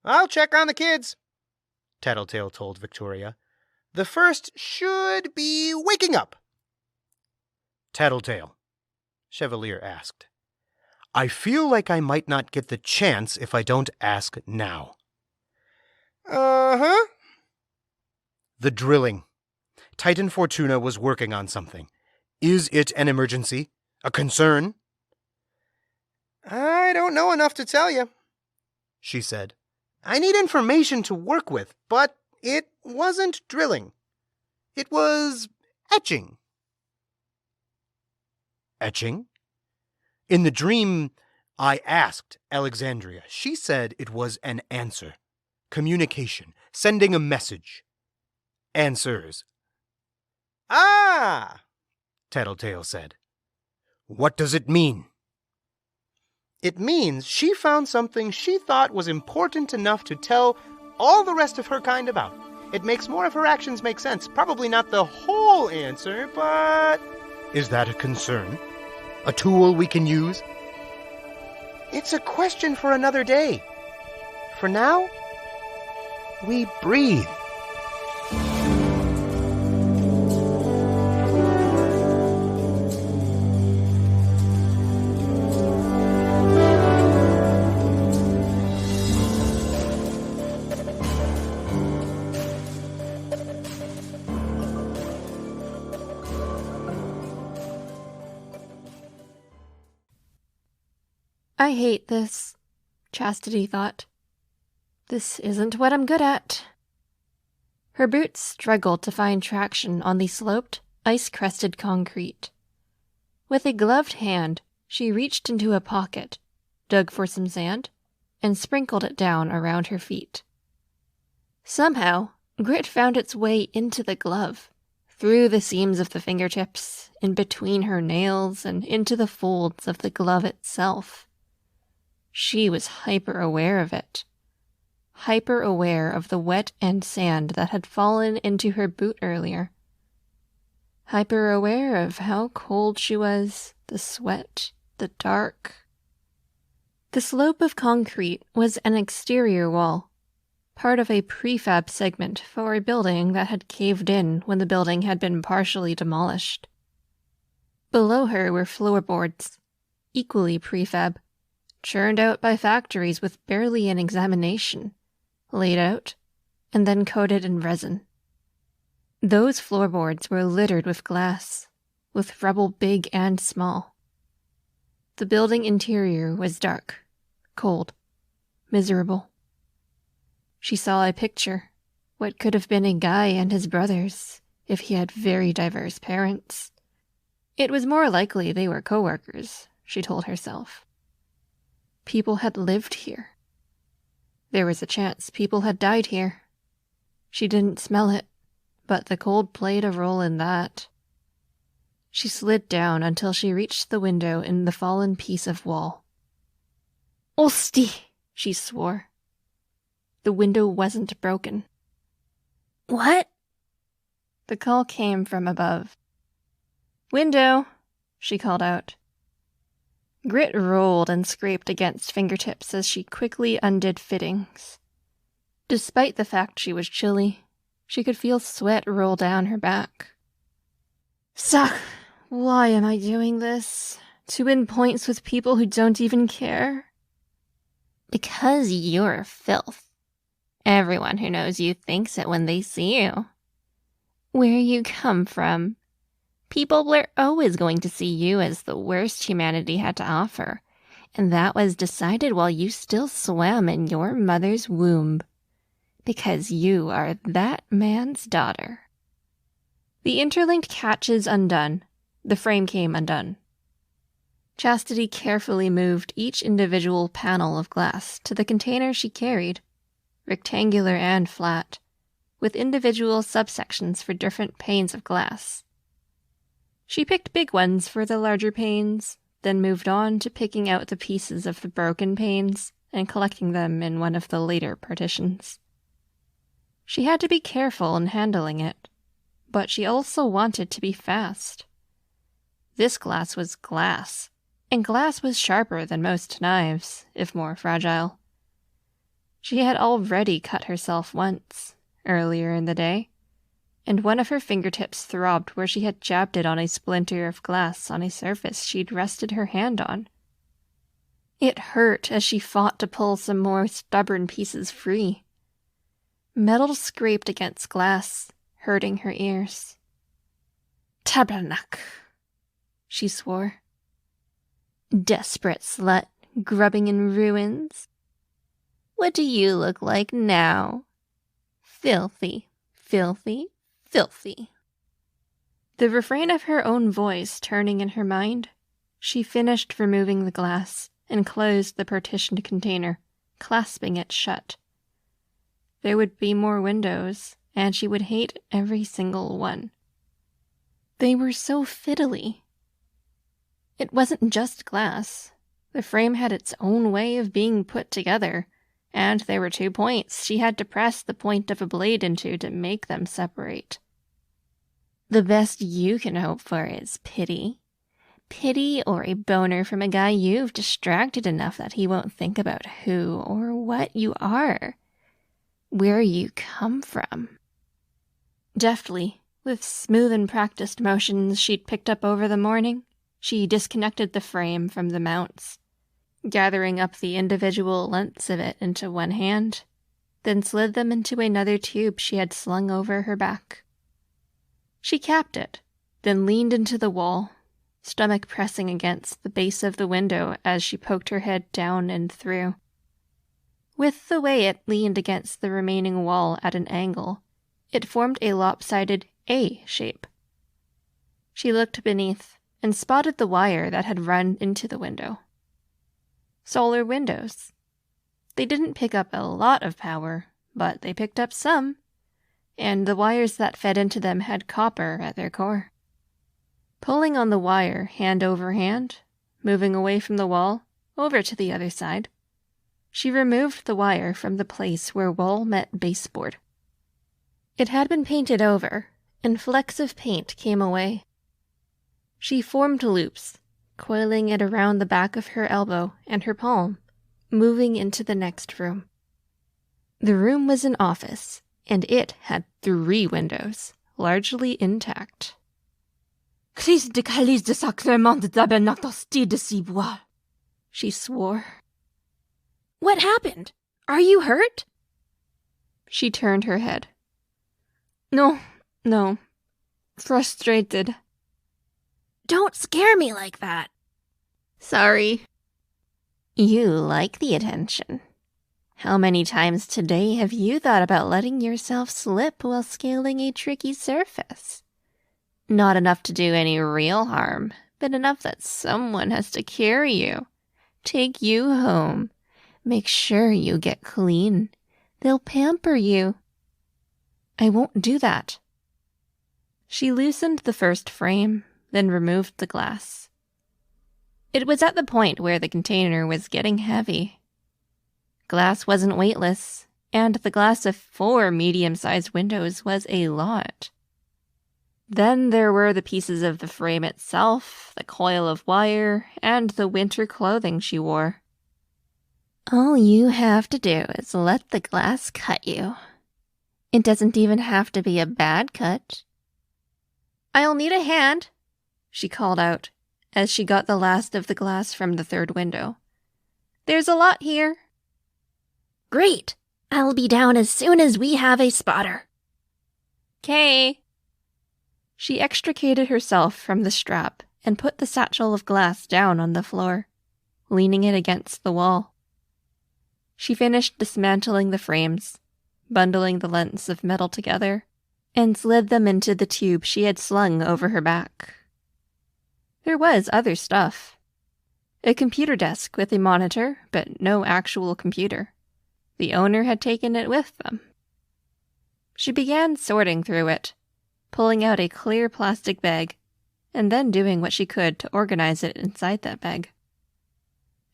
"I'll check on the kids," Tattletale told Victoria. "The first should be waking up." "Tattletale," Chevalier asked, "I feel like I might not get the chance if I don't ask now." "Uh-huh." "The drilling. Titan Fortuna was working on something. Is it an emergency? A concern?" "I don't know enough to tell you," she said. "I need information to work with, but it wasn't drilling. It was etching." "Etching? In the dream, I asked Alexandria. She said it was an answer. Communication. Sending a message. Answers." "Ah!" Tattletale said. "What does it mean?" "It means she found something she thought was important enough to tell all the rest of her kind about. It makes more of her actions make sense. Probably not the whole answer, but..." "Is that a concern? A tool we can use?" It's a question for another day. For now, we breathe. I hate this, Chastity thought. This isn't what I'm good at. Her boots struggled to find traction on the sloped, ice-crusted concrete. With a gloved hand, she reached into a pocket, dug for some sand, and sprinkled it down around her feet. Somehow, grit found its way into the glove, through the seams of the fingertips, in between her nails, and into the folds of the glove itself. She was hyper-aware of it. Hyper-aware of the wet and sand that had fallen into her boot earlier. Hyper-aware of how cold she was, the sweat, the dark. The slope of concrete was an exterior wall, part of a prefab segment for a building that had caved in when the building had been partially demolished. Below her were floorboards, equally prefab, churned out by factories with barely an examination, laid out, and then coated in resin. Those floorboards were littered with glass, with rubble big and small. The building interior was dark, cold, miserable. She saw a picture, what could have been a guy and his brothers, if he had very diverse parents. It was more likely they were co-workers, she told herself. People had lived here. There was a chance people had died here. She didn't smell it, but the cold played a role in that. She slid down until she reached the window in the fallen piece of wall. "Osti!" she swore. The window wasn't broken. "What?" The call came from above. "Window," she called out. Grit rolled and scraped against fingertips as she quickly undid fittings. Despite the fact she was chilly, she could feel sweat roll down her back. "Suck! Why am I doing this? To win points with people who don't even care?" "Because you're filth. Everyone who knows you thinks it when they see you. Where you come from. People were always going to see you as the worst humanity had to offer, and that was decided while you still swam in your mother's womb. Because you are that man's daughter." The interlinked catches undone, the frame came undone. Chastity carefully moved each individual panel of glass to the container she carried, rectangular and flat, with individual subsections for different panes of glass. She picked big ones for the larger panes, then moved on to picking out the pieces of the broken panes and collecting them in one of the later partitions. She had to be careful in handling it, but she also wanted to be fast. This glass was glass, and glass was sharper than most knives, if more fragile. She had already cut herself once, earlier in the day, and one of her fingertips throbbed where she had jabbed it on a splinter of glass on a surface she'd rested her hand on. It hurt as she fought to pull some more stubborn pieces free. Metal scraped against glass, hurting her ears. "Tabernacle," she swore. "Desperate slut, grubbing in ruins. What do you look like now? Filthy, filthy, filthy." The refrain of her own voice turning in her mind, she finished removing the glass and closed the partitioned container, clasping it shut. There would be more windows, and she would hate every single one. They were so fiddly. It wasn't just glass. The frame had its own way of being put together, and there were 2 points she had to press the point of a blade into to make them separate. The best you can hope for is pity. pity or a boner from a guy you've distracted enough that he won't think about who or what you are, where you come from. Deftly, with smooth and practiced motions she'd picked up over the morning, she disconnected the frame from the mounts, gathering up the individual lengths of it into one hand, then slid them into another tube she had slung over her back. She capped it, then leaned into the wall, stomach pressing against the base of the window as she poked her head down and through. With the way it leaned against the remaining wall at an angle, it formed a lopsided A shape. She looked beneath and spotted the wire that had run into the window. Solar windows. They didn't pick up a lot of power, but they picked up some, and the wires that fed into them had copper at their core. Pulling on the wire hand over hand, moving away from the wall, over to the other side, she removed the wire from the place where wall met baseboard. It had been painted over, and flecks of paint came away. She formed loops, coiling it around the back of her elbow and her palm, moving into the next room. The room was an office, and it had 3 windows, largely intact. Christ de calice de sacrement de tabernacle de cibois, she swore. What happened? Are you hurt? She turned her head. No. Frustrated. Don't scare me like that. Sorry. You like the attention. How many times today have you thought about letting yourself slip while scaling a tricky surface? Not enough to do any real harm, but enough that someone has to carry you, take you home, make sure you get clean. They'll pamper you. I won't do that. She loosened the first frame, then removed the glass. It was at the point where the container was getting heavy. Glass wasn't weightless, and the glass of 4 medium-sized windows was a lot. Then there were the pieces of the frame itself, the coil of wire, and the winter clothing she wore. All you have to do is let the glass cut you. It doesn't even have to be a bad cut. I'll need a hand, she called out, as she got the last of the glass from the 3rd window. There's a lot here. Great! I'll be down as soon as we have a spotter. 'Kay. She extricated herself from the strap and put the satchel of glass down on the floor, leaning it against the wall. She finished dismantling the frames, bundling the lengths of metal together, and slid them into the tube she had slung over her back. There was other stuff. A computer desk with a monitor, but no actual computer. The owner had taken it with them. She began sorting through it, pulling out a clear plastic bag, and then doing what she could to organize it inside that bag.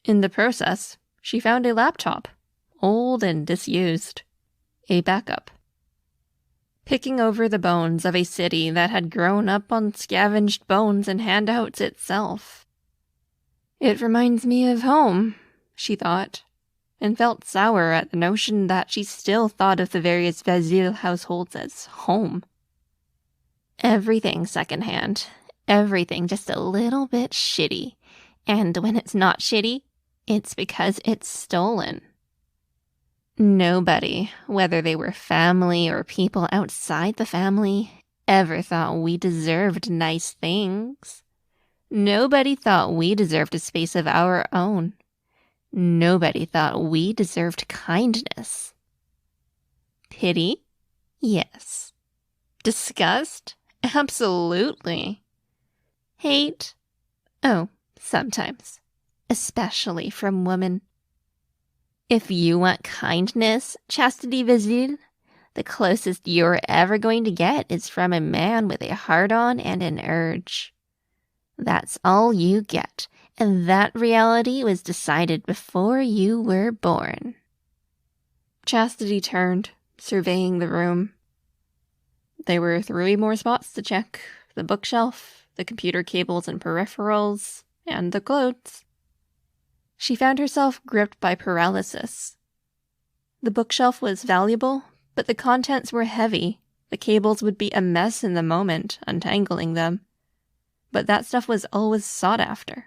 In the process, she found a laptop, old and disused, a backup. Picking over the bones of a city that had grown up on scavenged bones and handouts itself. It reminds me of home, she thought, and felt sour at the notion that she still thought of the various Vasile households as home. Everything secondhand, everything just a little bit shitty, and when it's not shitty, it's because it's stolen. Nobody, whether they were family or people outside the family, ever thought we deserved nice things. Nobody thought we deserved a space of our own. Nobody thought we deserved kindness. Pity? Yes. Disgust? Absolutely. Hate? Oh, sometimes. Especially from women. If you want kindness, Chastity Vasile, the closest you're ever going to get is from a man with a heart-on and an urge. That's all you get, and that reality was decided before you were born. Chastity turned, surveying the room. There were 3 more spots to check: the bookshelf, the computer cables and peripherals, and the clothes. She found herself gripped by paralysis. The bookshelf was valuable, but the contents were heavy. The cables would be a mess in the moment, untangling them. But that stuff was always sought after.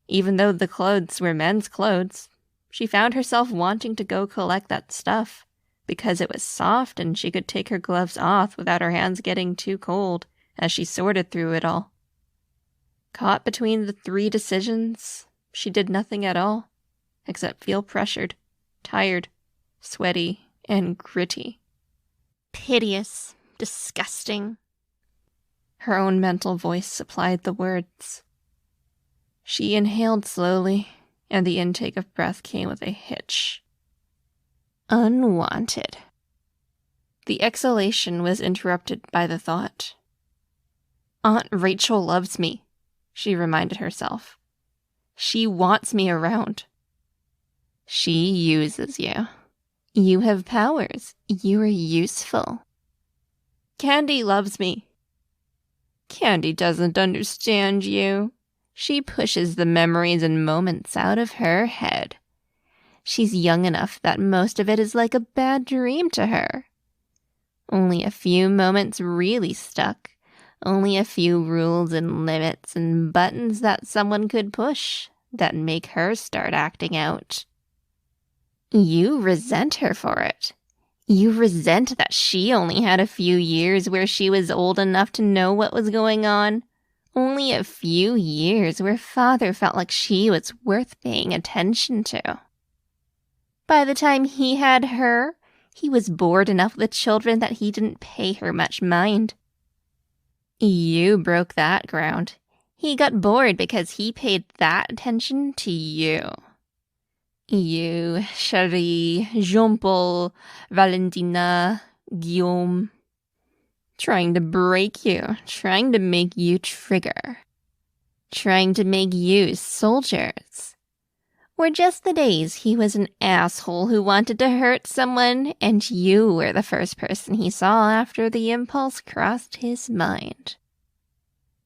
Even though the clothes were men's clothes, she found herself wanting to go collect that stuff, because it was soft and she could take her gloves off without her hands getting too cold as she sorted through it all. Caught between the 3 decisions, she did nothing at all, except feel pressured, tired, sweaty, and gritty. Piteous, disgusting. Her own mental voice supplied the words. She inhaled slowly, and the intake of breath came with a hitch. Unwanted. The exhalation was interrupted by the thought. Aunt Rachel loves me, she reminded herself. She wants me around. She uses you. You have powers. You are useful. Candy loves me. Candy doesn't understand you. She pushes the memories and moments out of her head. She's young enough that most of it is like a bad dream to her. Only a few moments really stuck. Only a few rules and limits and buttons that someone could push that make her start acting out. You resent her for it. You resent that she only had a few years where she was old enough to know what was going on. Only a few years where Father felt like she was worth paying attention to. By the time he had her, he was bored enough with children that he didn't pay her much mind. You broke that ground. He got bored because he paid that attention to you. You, Cherie, Jean-Paul, Valentina, Guillaume. Trying to break you, trying to make you trigger. Trying to make you soldiers. Or just the days he was an asshole who wanted to hurt someone, and you were the first person he saw after the impulse crossed his mind.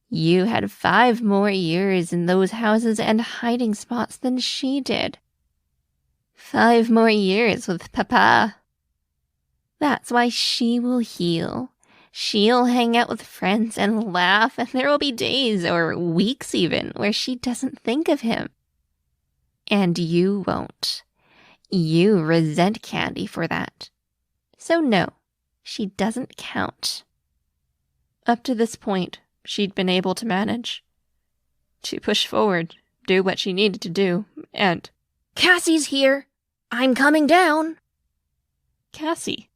You had 5 more years in those houses and hiding spots than she did. 5 more years with Papa. That's why she will heal. She'll hang out with friends and laugh, and there will be days, or weeks even, where she doesn't think of him. And you won't. You resent Candy for that. So no, she doesn't count. Up to this point, she'd been able to manage. To push forward, do what she needed to do, and... Cassie's here! I'm coming down! Cassie,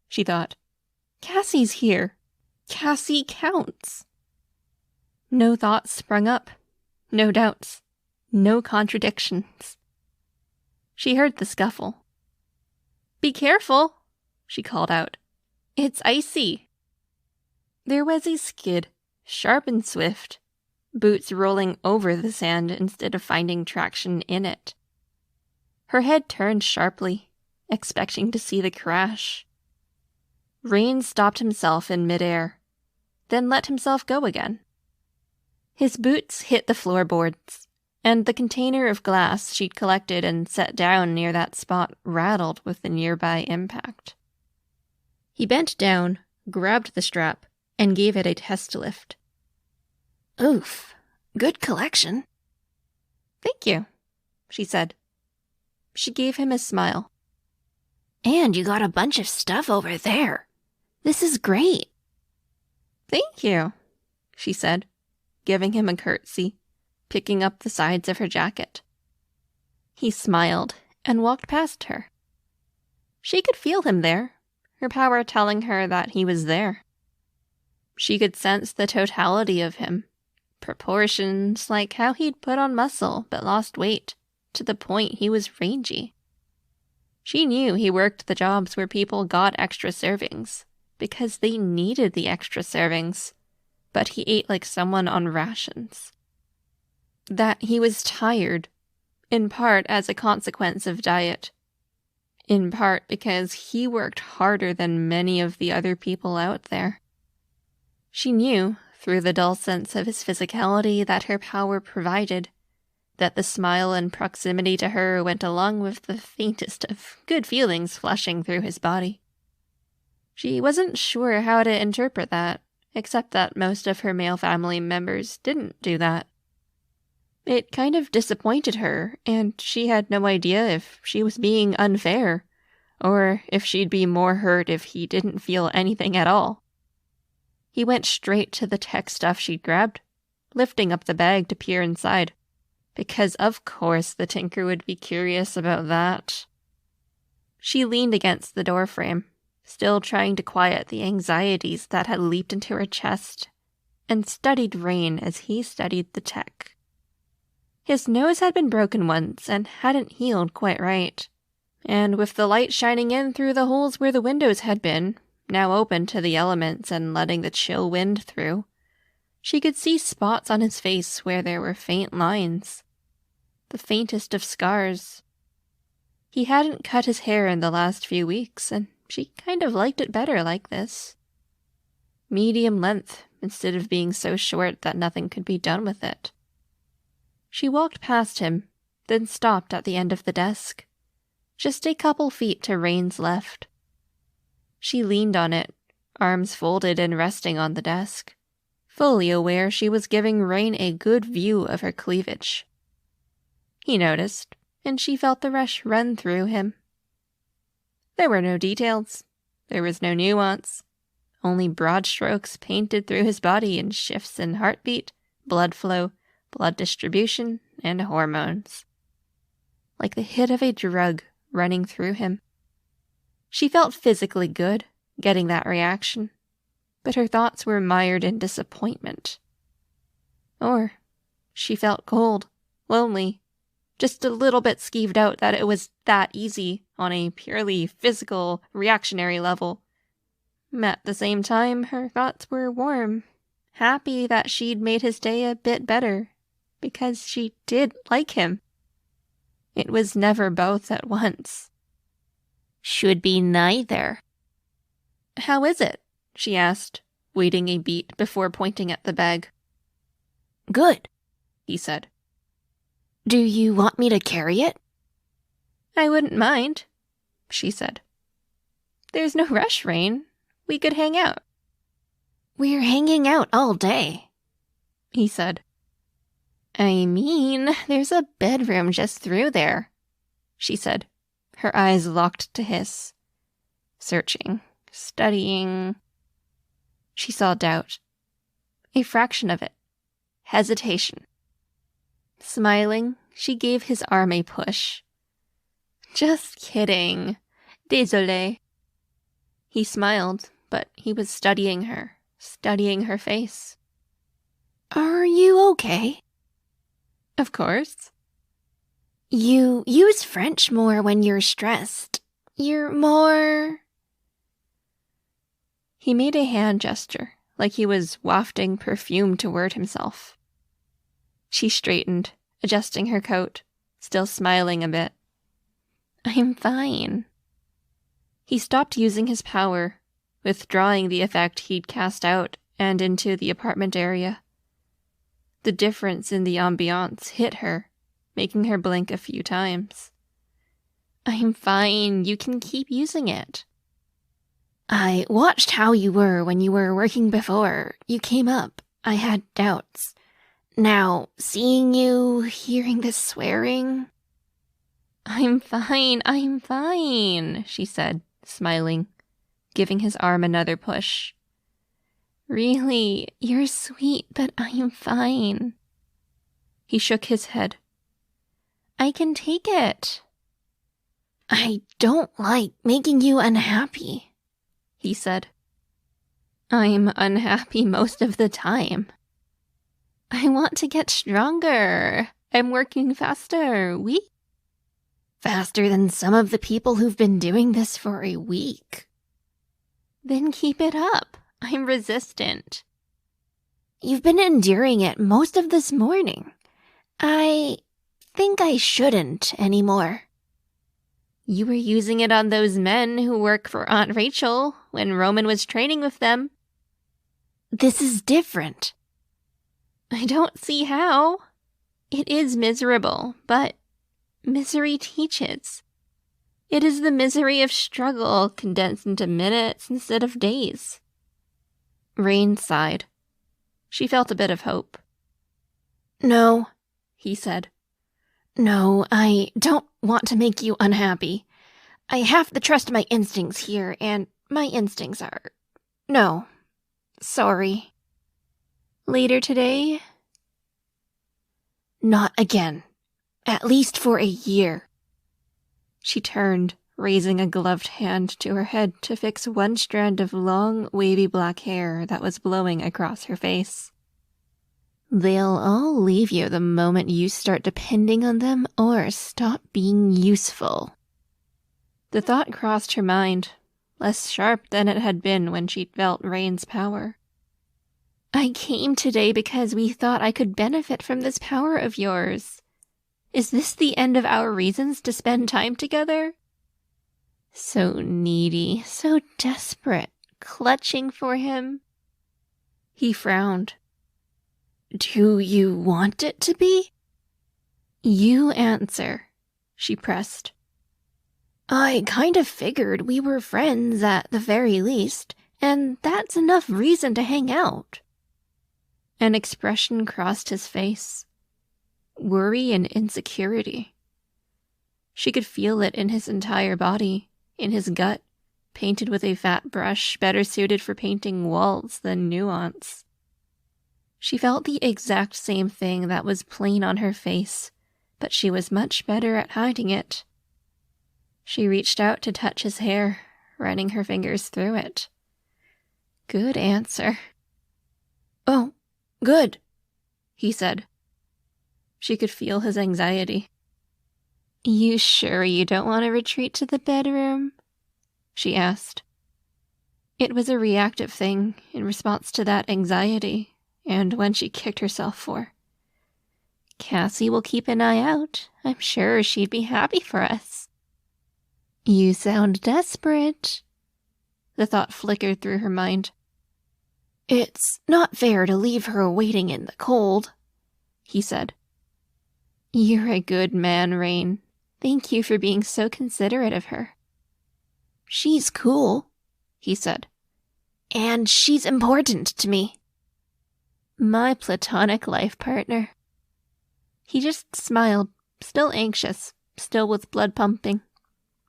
she thought. Cassie's here. Cassie counts. No thoughts sprung up. No doubts. No contradictions. She heard the scuffle. Be careful, she called out. It's icy. There was a skid, sharp and swift, boots rolling over the sand instead of finding traction in it. Her head turned sharply, expecting to see the crash. Rain stopped himself in midair, then let himself go again. His boots hit the floorboards, and the container of glass she'd collected and set down near that spot rattled with the nearby impact. He bent down, grabbed the strap, and gave it a test lift. Oof, good collection. Thank you, she said. She gave him a smile. And you got a bunch of stuff over there. This is great. Thank you, she said, giving him a curtsy, picking up the sides of her jacket. He smiled and walked past her. She could feel him there, her power telling her that he was there. She could sense the totality of him, proportions like how he'd put on muscle but lost weight, to the point he was rangy. She knew he worked the jobs where people got extra servings, because they needed the extra servings, but he ate like someone on rations. That he was tired, in part as a consequence of diet, in part because he worked harder than many of the other people out there. She knew, through the dull sense of his physicality that her power provided, that the smile and proximity to her went along with the faintest of good feelings flashing through his body. She wasn't sure how to interpret that, except that most of her male family members didn't do that. It kind of disappointed her, and she had no idea if she was being unfair, or if she'd be more hurt if he didn't feel anything at all. He went straight to the tech stuff she'd grabbed, lifting up the bag to peer inside, because of course the tinker would be curious about that. She leaned against the doorframe, still trying to quiet the anxieties that had leaped into her chest, and studied Rain as he studied the tech. His nose had been broken once and hadn't healed quite right, and with the light shining in through the holes where the windows had been, now open to the elements and letting the chill wind through, she could see spots on his face where there were faint lines, the faintest of scars. He hadn't cut his hair in the last few weeks, and she kind of liked it better like this. Medium length, instead of being so short that nothing could be done with it. She walked past him, then stopped at the end of the desk, just a couple feet to Rain's left. She leaned on it, arms folded and resting on the desk, fully aware she was giving Rain a good view of her cleavage. He noticed, and she felt the rush run through him. There were no details. There was no nuance. Only broad strokes painted through his body in shifts in heartbeat, blood flow, blood distribution, and hormones. Like the hit of a drug running through him. She felt physically good, getting that reaction, but her thoughts were mired in disappointment. Or she felt cold, lonely, just a little bit skeeved out that it was that easy on a purely physical, reactionary level. At the same time, her thoughts were warm, happy that she'd made his day a bit better, because she did like him. It was never both at once. Should be neither. How is it? She asked, waiting a beat before pointing at the bag. Good, he said. Do you want me to carry it? I wouldn't mind, she said. There's no rush, Rain. We could hang out. We're hanging out all day, he said. I mean, there's a bedroom just through there, she said, her eyes locked to his. Searching, studying. She saw doubt. A fraction of it. Hesitation. Smiling, she gave his arm a push. Just kidding. Désolé. He smiled, but he was studying her face. Are you okay? Of course. You use French more when you're stressed. You're more... He made a hand gesture, like he was wafting perfume toward himself. She straightened, adjusting her coat, still smiling a bit. I'm fine. He stopped using his power, withdrawing the effect he'd cast out and into the apartment area. The difference in the ambiance hit her, making her blink a few times. I'm fine, you can keep using it. I watched how you were when you were working before. You came up. I had doubts. Now, seeing you, hearing the swearing... I'm fine, she said, smiling, giving his arm another push. Really, you're sweet, but I'm fine. He shook his head. I can take it. I don't like making you unhappy, he said. I'm unhappy most of the time. I want to get stronger. I'm working faster. Faster than some of the people who've been doing this for a week. Then keep it up. I'm resistant. You've been enduring it most of this morning. I think I shouldn't anymore. You were using it on those men who work for Aunt Rachel when Roman was training with them. this is different. I don't see how. It is miserable, but misery teaches. It is the misery of struggle condensed into minutes instead of days. Rain sighed. She felt a bit of hope. No, he said. No, I don't want to make you unhappy. I have to trust my instincts here, and my instincts are... No, sorry. Later today? Not again. At least for a year. She turned, raising a gloved hand to her head to fix one strand of long, wavy black hair that was blowing across her face. They'll all leave you the moment you start depending on them or stop being useful. The thought crossed her mind, less sharp than it had been when she felt Rain's power. I came today because we thought I could benefit from this power of yours. Is this the end of our reasons to spend time together? So needy, so desperate, clutching for him. He frowned. Do you want it to be? You answer, she pressed. I kind of figured we were friends at the very least, and that's enough reason to hang out. An expression crossed his face. Worry and insecurity. She could feel it in his entire body, in his gut, painted with a fat brush better suited for painting walls than nuance. She felt the exact same thing that was plain on her face, but she was much better at hiding it. She reached out to touch his hair, running her fingers through it. Good answer. Oh, good, he said. She could feel his anxiety. You sure you don't want to retreat to the bedroom? She asked. It was a reactive thing in response to that anxiety, and one she kicked herself for. Cassie will keep an eye out. I'm sure she'd be happy for us. You sound desperate. The thought flickered through her mind. It's not fair to leave her waiting in the cold, he said. You're a good man, Rain. Thank you for being so considerate of her. She's cool, he said. And she's important to me. My platonic life partner. He just smiled, still anxious, still with blood pumping,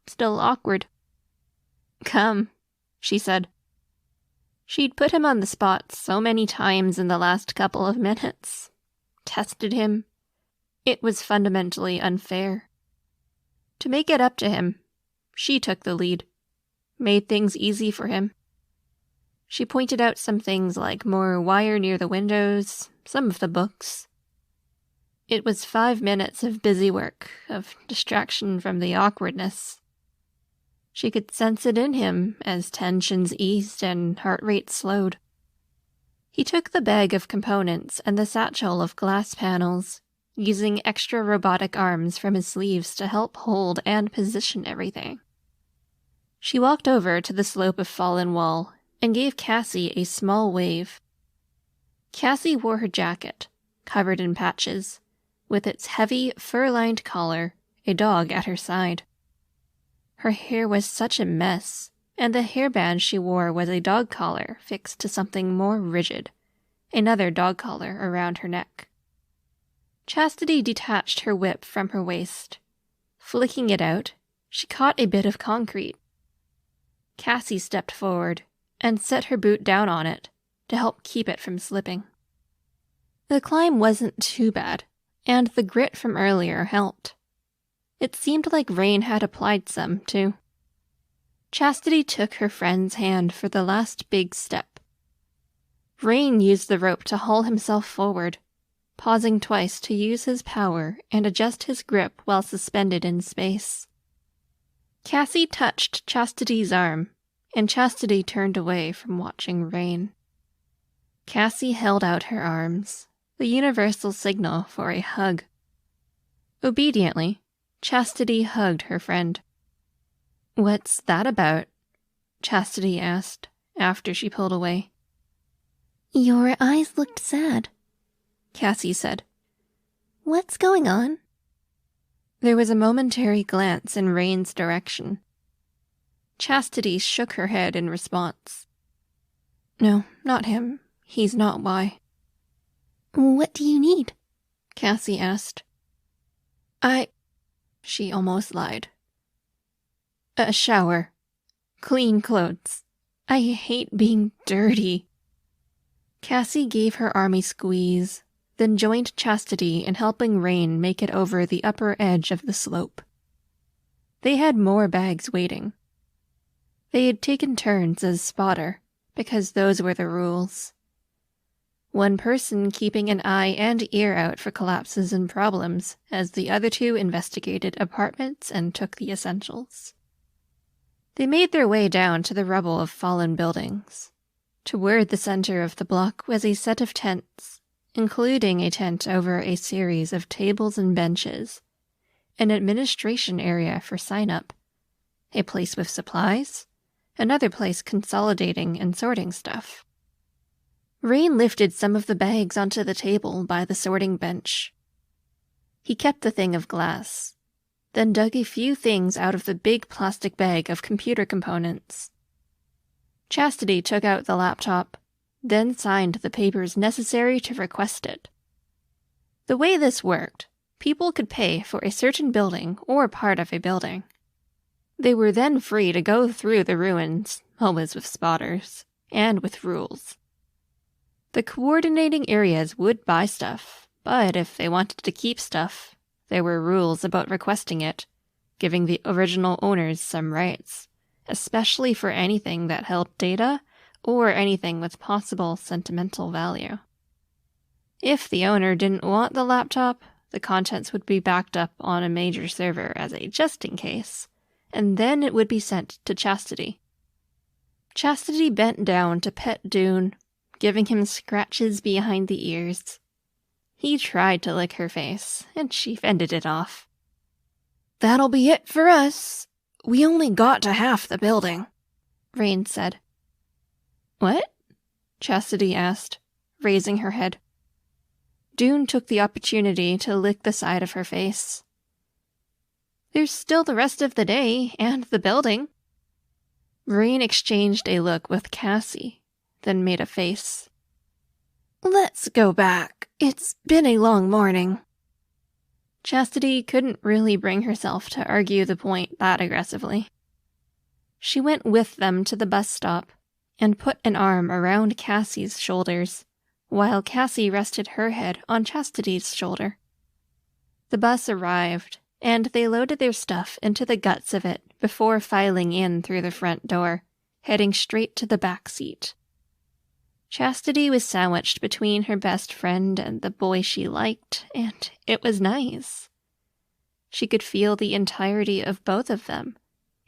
still awkward. Come, she said. She'd put him on the spot so many times in the last couple of minutes. Tested him. It was fundamentally unfair. To make it up to him, she took the lead, made things easy for him. She pointed out some things like more wire near the windows, some of the books. It was 5 minutes of busy work, of distraction from the awkwardness. She could sense it in him as tensions eased and heart rate slowed. He took the bag of components and the satchel of glass panels, using extra robotic arms from his sleeves to help hold and position everything. She walked over to the slope of fallen wall and gave Cassie a small wave. Cassie wore her jacket, covered in patches, with its heavy, fur-lined collar, a dog at her side. Her hair was such a mess, and the hairband she wore was a dog collar fixed to something more rigid, another dog collar around her neck. Chastity detached her whip from her waist. Flicking it out, she caught a bit of concrete. Cassie stepped forward and set her boot down on it to help keep it from slipping. The climb wasn't too bad, and the grit from earlier helped. It seemed like Rain had applied some, too. Chastity took her friend's hand for the last big step. Rain used the rope to haul himself forward, pausing twice to use his power and adjust his grip while suspended in space. Cassie touched Chastity's arm, and Chastity turned away from watching Rain. Cassie held out her arms, the universal signal for a hug. Obediently, Chastity hugged her friend. "What's that about?" Chastity asked, after she pulled away. Your eyes looked sad, Cassie said. What's going on? There was a momentary glance in Rain's direction. Chastity shook her head in response. No, not him. He's not why. What do you need? Cassie asked. She almost lied. A shower. Clean clothes. I hate being dirty. Cassie gave her army squeeze, then joined Chastity in helping Rain make it over the upper edge of the slope. They had more bags waiting. They had taken turns as spotter, because those were the rules. One person keeping an eye and ear out for collapses and problems, as the other two investigated apartments and took the essentials. They made their way down to the rubble of fallen buildings. Toward the center of the block was a set of tents, including a tent over a series of tables and benches, an administration area for sign-up, a place with supplies, another place consolidating and sorting stuff. Rain lifted some of the bags onto the table by the sorting bench. He kept the thing of glass, then dug a few things out of the big plastic bag of computer components. Chastity took out the laptop, then signed the papers necessary to request it. The way this worked, people could pay for a certain building or part of a building. They were then free to go through the ruins, always with spotters, and with rules. The coordinating areas would buy stuff, but if they wanted to keep stuff, there were rules about requesting it, giving the original owners some rights, especially for anything that held data or anything with possible sentimental value. If the owner didn't want the laptop, the contents would be backed up on a major server as a just-in-case, and then it would be sent to Chastity. Chastity bent down to pet Dune, giving him scratches behind the ears. He tried to lick her face, and she fended it off. That'll be it for us. We only got to half the building, Rain said. What? Chastity asked, raising her head. Dune took the opportunity to lick the side of her face. There's still the rest of the day, and the building. Rain exchanged a look with Cassie, then made a face. Let's go back. It's been a long morning. Chastity couldn't really bring herself to argue the point that aggressively. She went with them to the bus stop and put an arm around Cassie's shoulders, while Cassie rested her head on Chastity's shoulder. The bus arrived, and they loaded their stuff into the guts of it before filing in through the front door, heading straight to the back seat. Chastity was sandwiched between her best friend and the boy she liked, and it was nice. She could feel the entirety of both of them,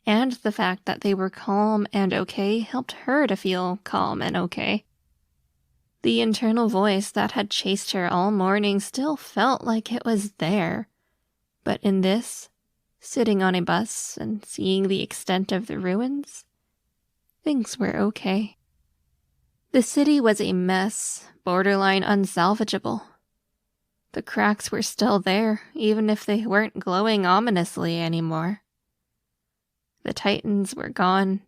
and the fact that they were calm and okay helped her to feel calm and okay. The internal voice that had chased her all morning still felt like it was there, but in this, sitting on a bus and seeing the extent of the ruins, things were okay. The city was a mess, borderline unsalvageable. The cracks were still there, even if they weren't glowing ominously anymore. The Titans were gone.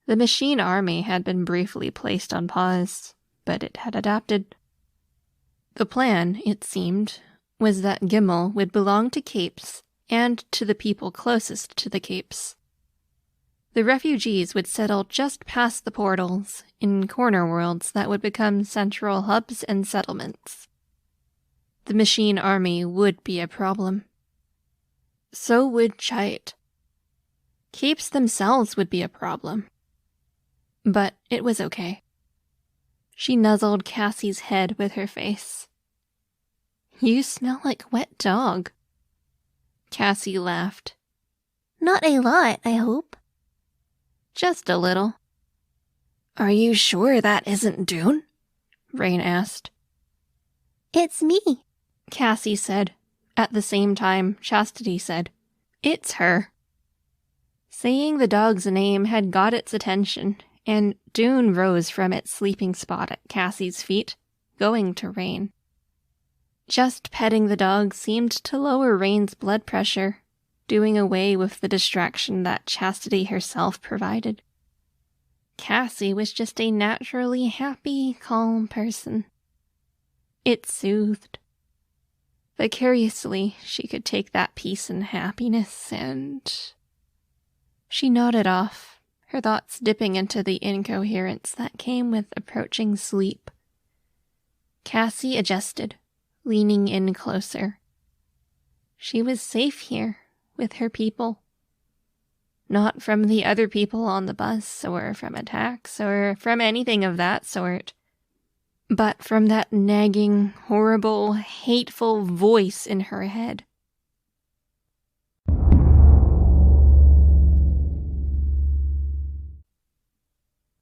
The machine army had been briefly placed on pause, but it had adapted. The plan, it seemed, was that Gimel would belong to Capes and to the people closest to the Capes. The refugees would settle just past the portals, in corner worlds that would become central hubs and settlements. The machine army would be a problem. So would Chait. Capes themselves would be a problem. But it was okay. She nuzzled Cassie's head with her face. You smell like wet dog. Cassie laughed. Not a lot, I hope. Just a little. Are you sure that isn't Dune? Rain asked. It's me, Cassie said. At the same time, Chastity said, It's her. Saying the dog's name had got its attention, and Dune rose from its sleeping spot at Cassie's feet, going to Rain. Just petting the dog seemed to lower Rain's blood pressure, doing away with the distraction that Chastity herself provided. Cassie was just a naturally happy, calm person. It soothed. Vicariously, she could take that peace and happiness, and... She nodded off, her thoughts dipping into the incoherence that came with approaching sleep. Cassie adjusted, leaning in closer. She was safe here, with her people. Not from the other people on the bus, or from attacks, or from anything of that sort, but from that nagging, horrible, hateful voice in her head.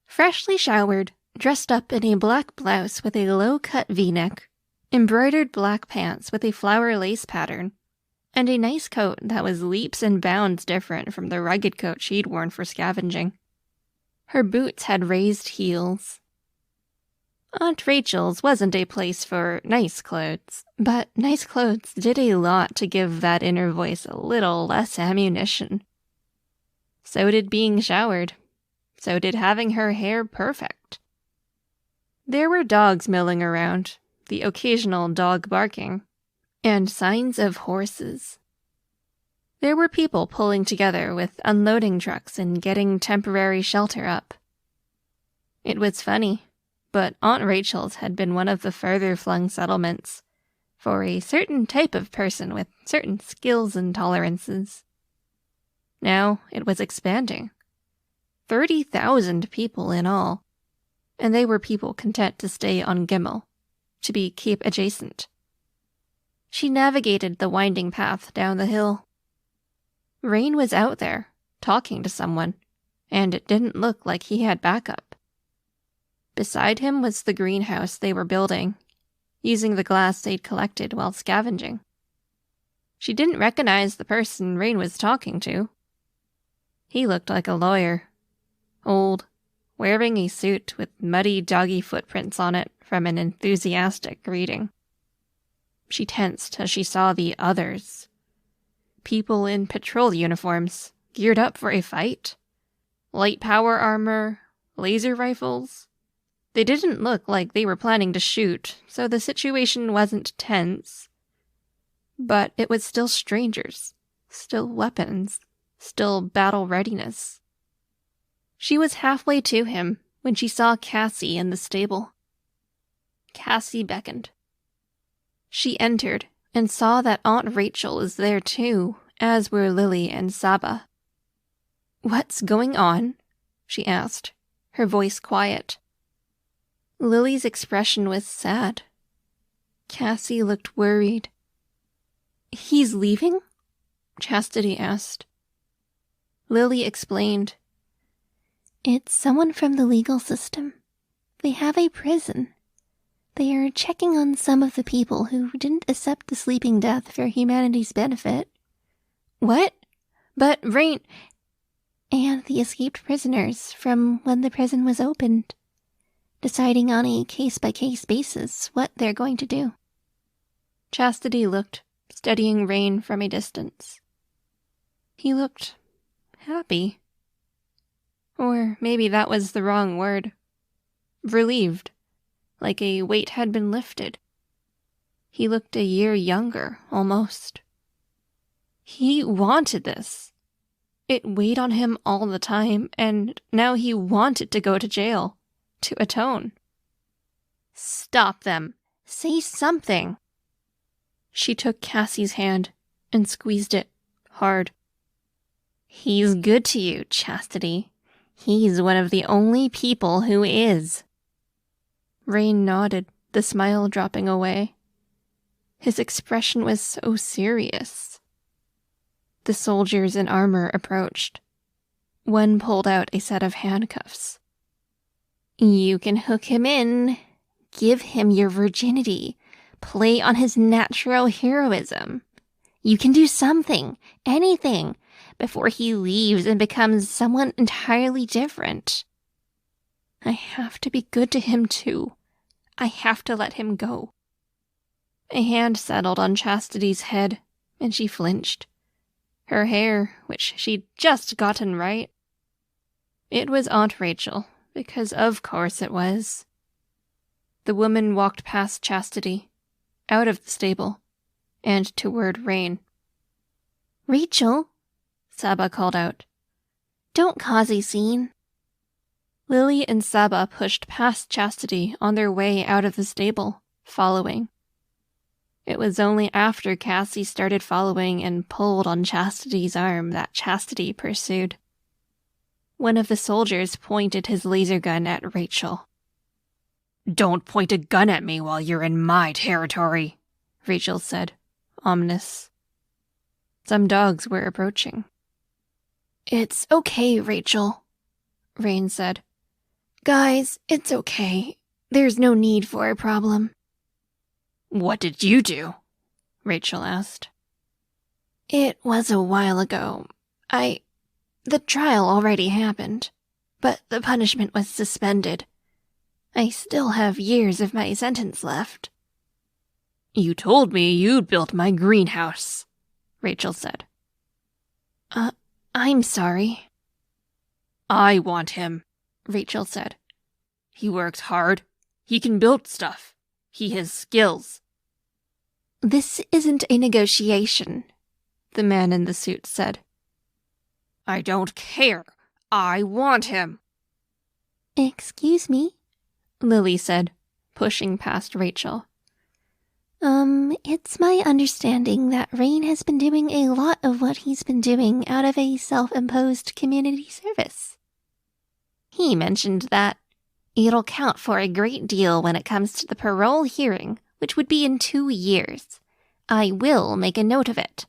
Freshly showered, dressed up in a black blouse with a low-cut V-neck, embroidered black pants with a flower lace pattern, and a nice coat that was leaps and bounds different from the rugged coat she'd worn for scavenging. Her boots had raised heels. Aunt Rachel's wasn't a place for nice clothes, but nice clothes did a lot to give that inner voice a little less ammunition. So did being showered. So did having her hair perfect. There were dogs milling around, the occasional dog barking, and signs of horses. There were people pulling together with unloading trucks and getting temporary shelter up. It was funny, but Aunt Rachel's had been one of the further-flung settlements for a certain type of person with certain skills and tolerances. Now it was expanding. 30,000 people in all, and they were people content to stay on Gimel, to be Cape adjacent. She navigated the winding path down the hill. Rain was out there, talking to someone, and it didn't look like he had backup. Beside him was the greenhouse they were building, using the glass they'd collected while scavenging. She didn't recognize the person Rain was talking to. He looked like a lawyer. Old, wearing a suit with muddy doggy footprints on it from an enthusiastic greeting. She tensed as she saw the others. People in patrol uniforms, geared up for a fight. Light power armor, laser rifles. They didn't look like they were planning to shoot, so the situation wasn't tense. But it was still strangers, still weapons, still battle readiness. She was halfway to him when she saw Cassie in the stable. Cassie beckoned. She entered and saw that Aunt Rachel was there too, as were Lily and Saba. "What's going on?" she asked, her voice quiet. Lily's expression was sad. Cassie looked worried. "He's leaving?" Chastity asked. Lily explained. "It's someone from the legal system. They have a prison. They are checking on some of the people who didn't accept the sleeping death for humanity's benefit." "What? But Rain..." "And the escaped prisoners from when the prison was opened, deciding on a case-by-case basis what they're going to do." Chastity looked, studying Rain from a distance. He looked happy. Or maybe that was the wrong word. Relieved, like a weight had been lifted. He looked a year younger, almost. He wanted this. It weighed on him all the time, and now he wanted to go to jail, to atone. "Stop them! Say something!" She took Cassie's hand and squeezed it hard. "He's good to you, Chastity. He's one of the only people who is." Rain nodded, the smile dropping away. His expression was so serious. The soldiers in armor approached. One pulled out a set of handcuffs. "You can hook him in. Give him your virginity. Play on his natural heroism. You can do something, anything, before he leaves and becomes someone entirely different." I have to be good to him too. I have to let him go. A hand settled on Chastity's head, and she flinched. Her hair, which she'd just gotten right. It was Aunt Rachel, because of course it was. The woman walked past Chastity, out of the stable, and toward Rain. "Rachel," Saba called out. "don't cause a scene." Lily and Saba pushed past Chastity on their way out of the stable, following. It was only after Cassie started following and pulled on Chastity's arm that Chastity pursued. One of the soldiers pointed his laser gun at Rachel. "Don't point a gun at me while you're in my territory," Rachel said, ominous. Some dogs were approaching. "It's okay, Rachel," Rain said. "Guys, it's okay. There's no need for a problem." "What did you do?" Rachel asked. "It was a while ago. The trial already happened, but the punishment was suspended. I still have years of my sentence left." "You told me you'd built my greenhouse," Rachel said. I'm sorry." "I want him," Rachel said. "He works hard. He can build stuff. He has skills." "This isn't a negotiation," the man in the suit said. "I don't care. I want him." "Excuse me?" Lily said, pushing past Rachel. It's my understanding that Rain has been doing a lot of what he's been doing out of a self-imposed community service. He mentioned that it'll count for a great deal when it comes to the parole hearing, which would be in 2 years. I will make a note of it.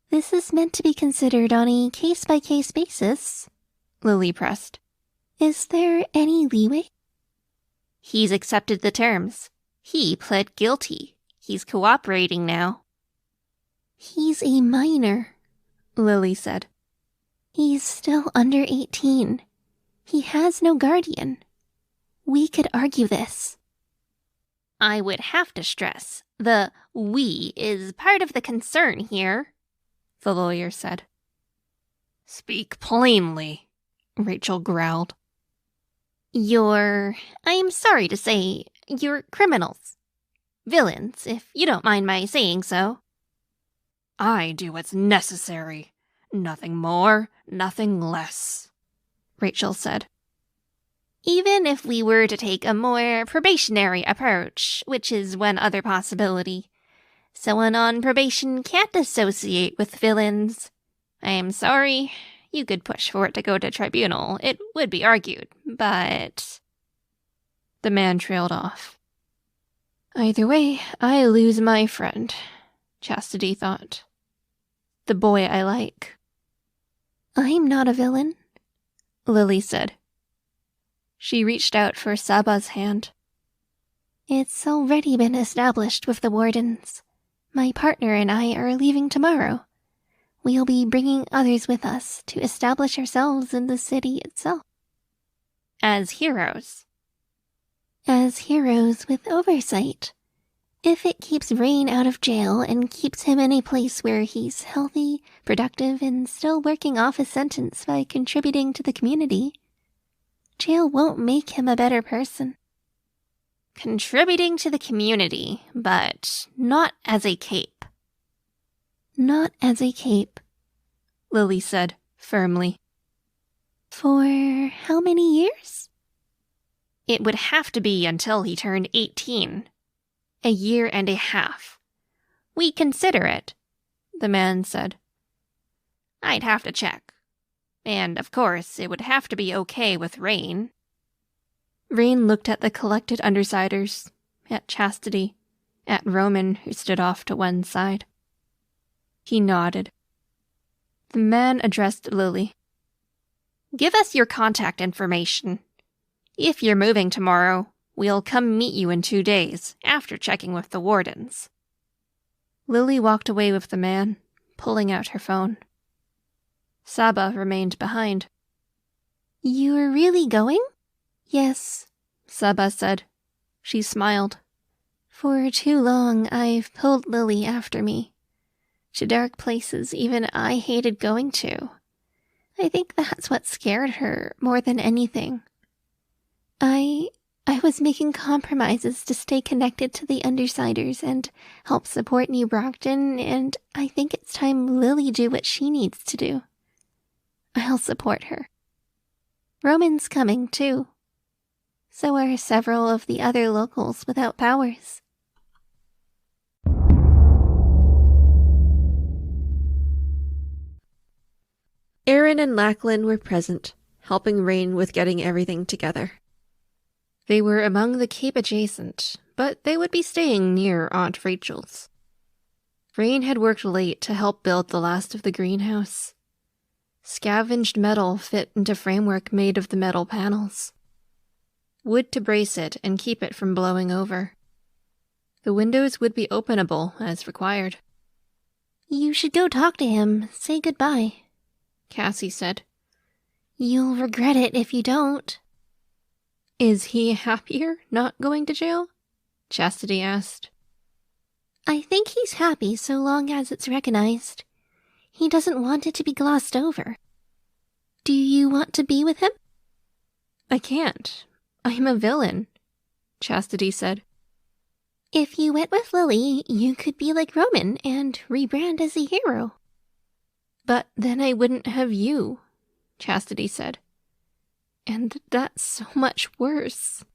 This is meant to be considered on a case-by-case basis, Lily pressed. Is there any leeway? He's accepted the terms. He pled guilty. He's cooperating now. He's a minor, Lily said. He's still under 18. He has no guardian. We could argue this. I would have to stress, the we is part of the concern here, the lawyer said. "Speak plainly," Rachel growled. I'm sorry to say, you're criminals. Villains, if you don't mind my saying so. "I do what's necessary. Nothing more, nothing less," Rachel said. Even if we were to take a more probationary approach, which is one other possibility, someone on probation can't associate with villains. I am sorry. You could push for it to go to tribunal. It would be argued, but... The man trailed off. Either way, I lose my friend, Chastity thought. The boy I like. I'm not a villain, Lily said. She reached out for Saba's hand. It's already been established with the wardens. My partner and I are leaving tomorrow. We'll be bringing others with us to establish ourselves in the city itself. As heroes. As heroes with oversight. If it keeps Rain out of jail and keeps him in a place where he's healthy, productive, and still working off his sentence by contributing to the community, jail won't make him a better person. Contributing to the community, but not as a cape. Not as a cape, Lily said firmly. For how many years? It would have to be until he turned 18. A year and a half. We consider it, the man said. I'd have to check. And, of course, it would have to be okay with Rain. Rain looked at the collected undersiders, at Chastity, at Roman, who stood off to one side. He nodded. The man addressed Lily. Give us your contact information. If you're moving tomorrow, we'll come meet you in 2 days, after checking with the wardens. Lily walked away with the man, pulling out her phone. Saba remained behind. You're really going? Yes, Saba said. She smiled. For too long I've pulled Lily after me. To dark places even I hated going to. I think that's what scared her more than anything. I was making compromises to stay connected to the Undersiders and help support New Brockton, and I think it's time Lily do what she needs to do. I'll support her. Roman's coming, too. So are several of the other locals without powers. Aaron and Lachlan were present, helping Rain with getting everything together. They were among the Cape adjacent, but they would be staying near Aunt Rachel's. Rain had worked late to help build the last of the greenhouse. Scavenged metal fit into framework made of the metal panels. Wood to brace it and keep it from blowing over. The windows would be openable as required. You should go talk to him, say goodbye, Cassie said. You'll regret it if you don't. Is he happier not going to jail? Chastity asked. I think he's happy so long as it's recognized. He doesn't want it to be glossed over. Do you want to be with him? I can't. I'm a villain, Chastity said. If you went with Lily, you could be like Roman and rebrand as a hero. But then I wouldn't have you, Chastity said. And that's so much worse.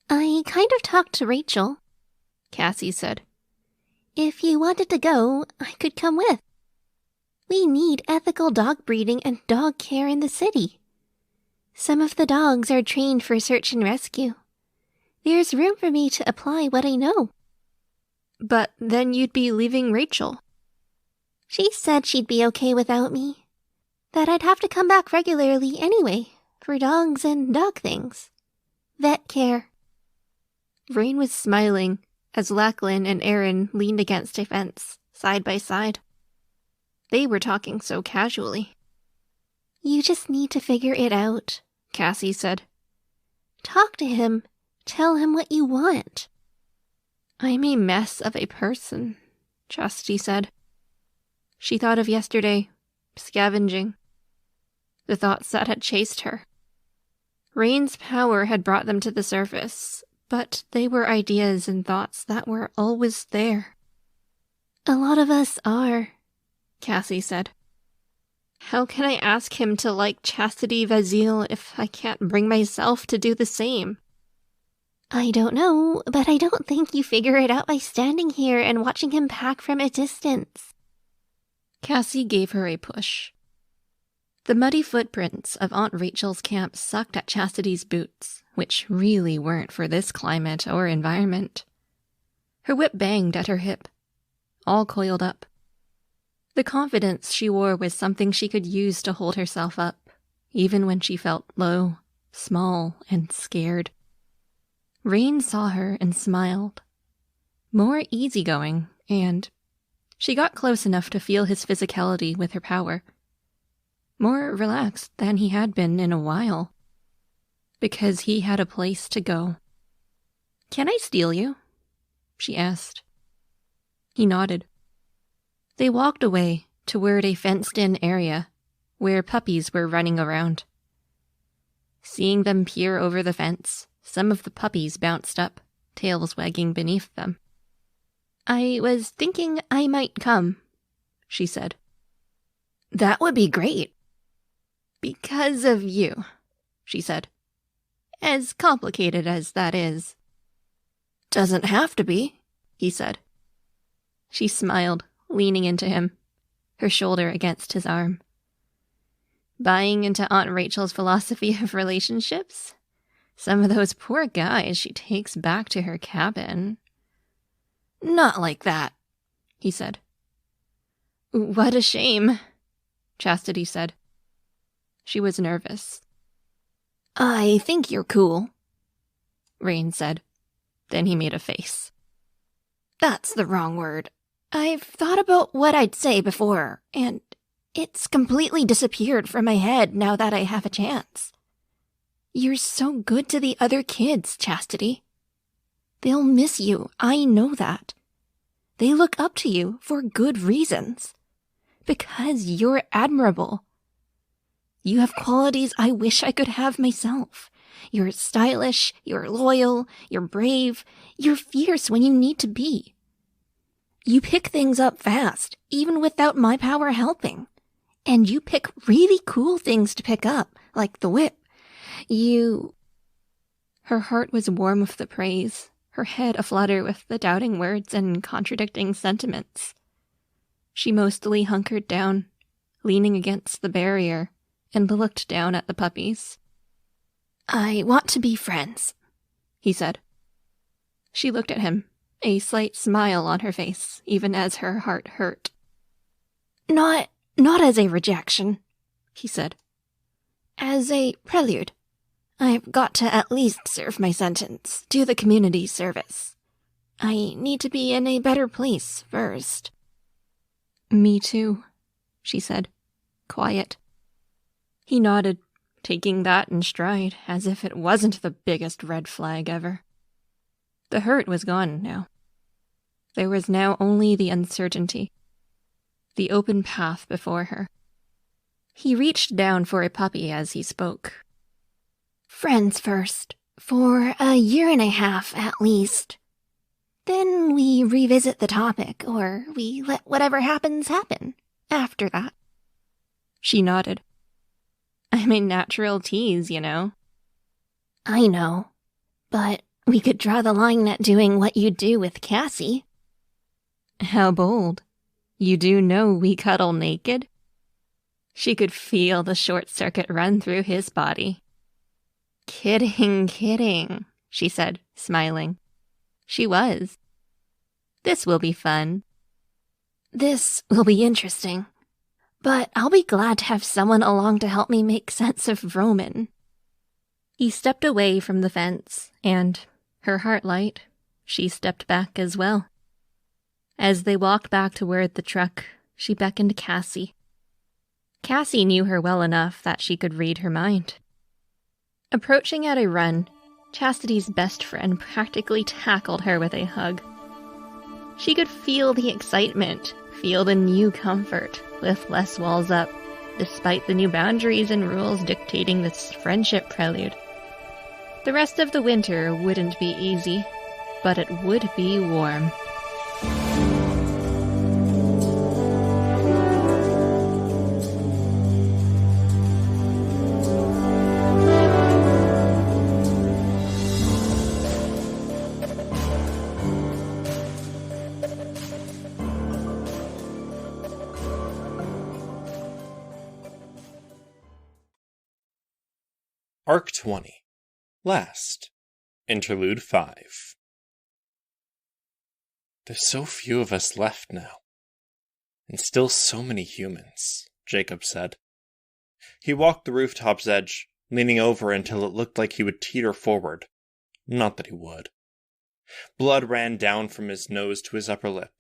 I kind of talked to Rachel, Cassie said. If you wanted to go, I could come with. We need ethical dog breeding and dog care in the city. Some of the dogs are trained for search and rescue. There's room for me to apply what I know. But then you'd be leaving Rachel. She said she'd be okay without me. That I'd have to come back regularly anyway, for dogs and dog things. Vet care. Rain was smiling as Lachlan and Aaron leaned against a fence, side by side. They were talking so casually. You just need to figure it out, Cassie said. Talk to him. Tell him what you want. I'm a mess of a person, Chastity said. She thought of yesterday, scavenging. The thoughts that had chased her. Rain's power had brought them to the surface, but they were ideas and thoughts that were always there. A lot of us are, Cassie said. How can I ask him to like Chastity Vazil if I can't bring myself to do the same? I don't know, but I don't think you figure it out by standing here and watching him pack from a distance. Cassie gave her a push. The muddy footprints of Aunt Rachel's camp sucked at Chastity's boots, which really weren't for this climate or environment. Her whip banged at her hip, all coiled up. The confidence she wore was something she could use to hold herself up, even when she felt low, small, and scared. Rain saw her and smiled. More easygoing, and she got close enough to feel his physicality with her power. More relaxed than he had been in a while. Because he had a place to go. Can I steal you? She asked. He nodded. They walked away toward a fenced-in area where puppies were running around. Seeing them peer over the fence, some of the puppies bounced up, tails wagging beneath them. I was thinking I might come, she said. That would be great. Because of you, she said. As complicated as that is. Doesn't have to be, he said. She smiled, leaning into him, her shoulder against his arm. Buying into Aunt Rachel's philosophy of relationships? Some of those poor guys she takes back to her cabin. Not like that, he said. What a shame, Chastity said. She was nervous. I think you're cool, Rain said. Then he made a face. That's the wrong word. I've thought about what I'd say before, and it's completely disappeared from my head now that I have a chance. You're so good to the other kids, Chastity. They'll miss you, I know that. They look up to you for good reasons. Because you're admirable. You have qualities I wish I could have myself. You're stylish, you're loyal, you're brave, you're fierce when you need to be. You pick things up fast, even without my power helping. And you pick really cool things to pick up, like the whip. Her heart was warm with the praise, her head aflutter with the doubting words and contradicting sentiments. She mostly hunkered down, leaning against the barrier, and looked down at the puppies. I want to be friends, he said. She looked at him, a slight smile on her face, even as her heart hurt. Not as a rejection, he said. As a prelude. I've got to at least serve my sentence, do the community service. I need to be in a better place first. Me too, she said, quiet. He nodded, taking that in stride, as if it wasn't the biggest red flag ever. The hurt was gone now. There was now only the uncertainty, the open path before her. He reached down for a puppy as he spoke. Friends first, for a year and a half at least. Then we revisit the topic, or we let whatever happens happen after that. She nodded. I'm a natural tease, you know. I know, but we could draw the line at doing what you do with Cassie. How bold. You do know we cuddle naked? She could feel the short circuit run through his body. Kidding, she said, smiling. She was. This will be fun. This will be interesting. But I'll be glad to have someone along to help me make sense of Roman. He stepped away from the fence, and, her heart light, she stepped back as well. As they walked back toward the truck, she beckoned Cassie. Cassie knew her well enough that she could read her mind. Approaching at a run, Chastity's best friend practically tackled her with a hug. She could feel the excitement, feel the new comfort, with less walls up, despite the new boundaries and rules dictating this friendship prelude. The rest of the winter wouldn't be easy, but it would be warm. Arc 20. Last. Interlude 5. There's so few of us left now. And still so many humans, Jacob said. He walked the rooftop's edge, leaning over until it looked like he would teeter forward. Not that he would. Blood ran down from his nose to his upper lip,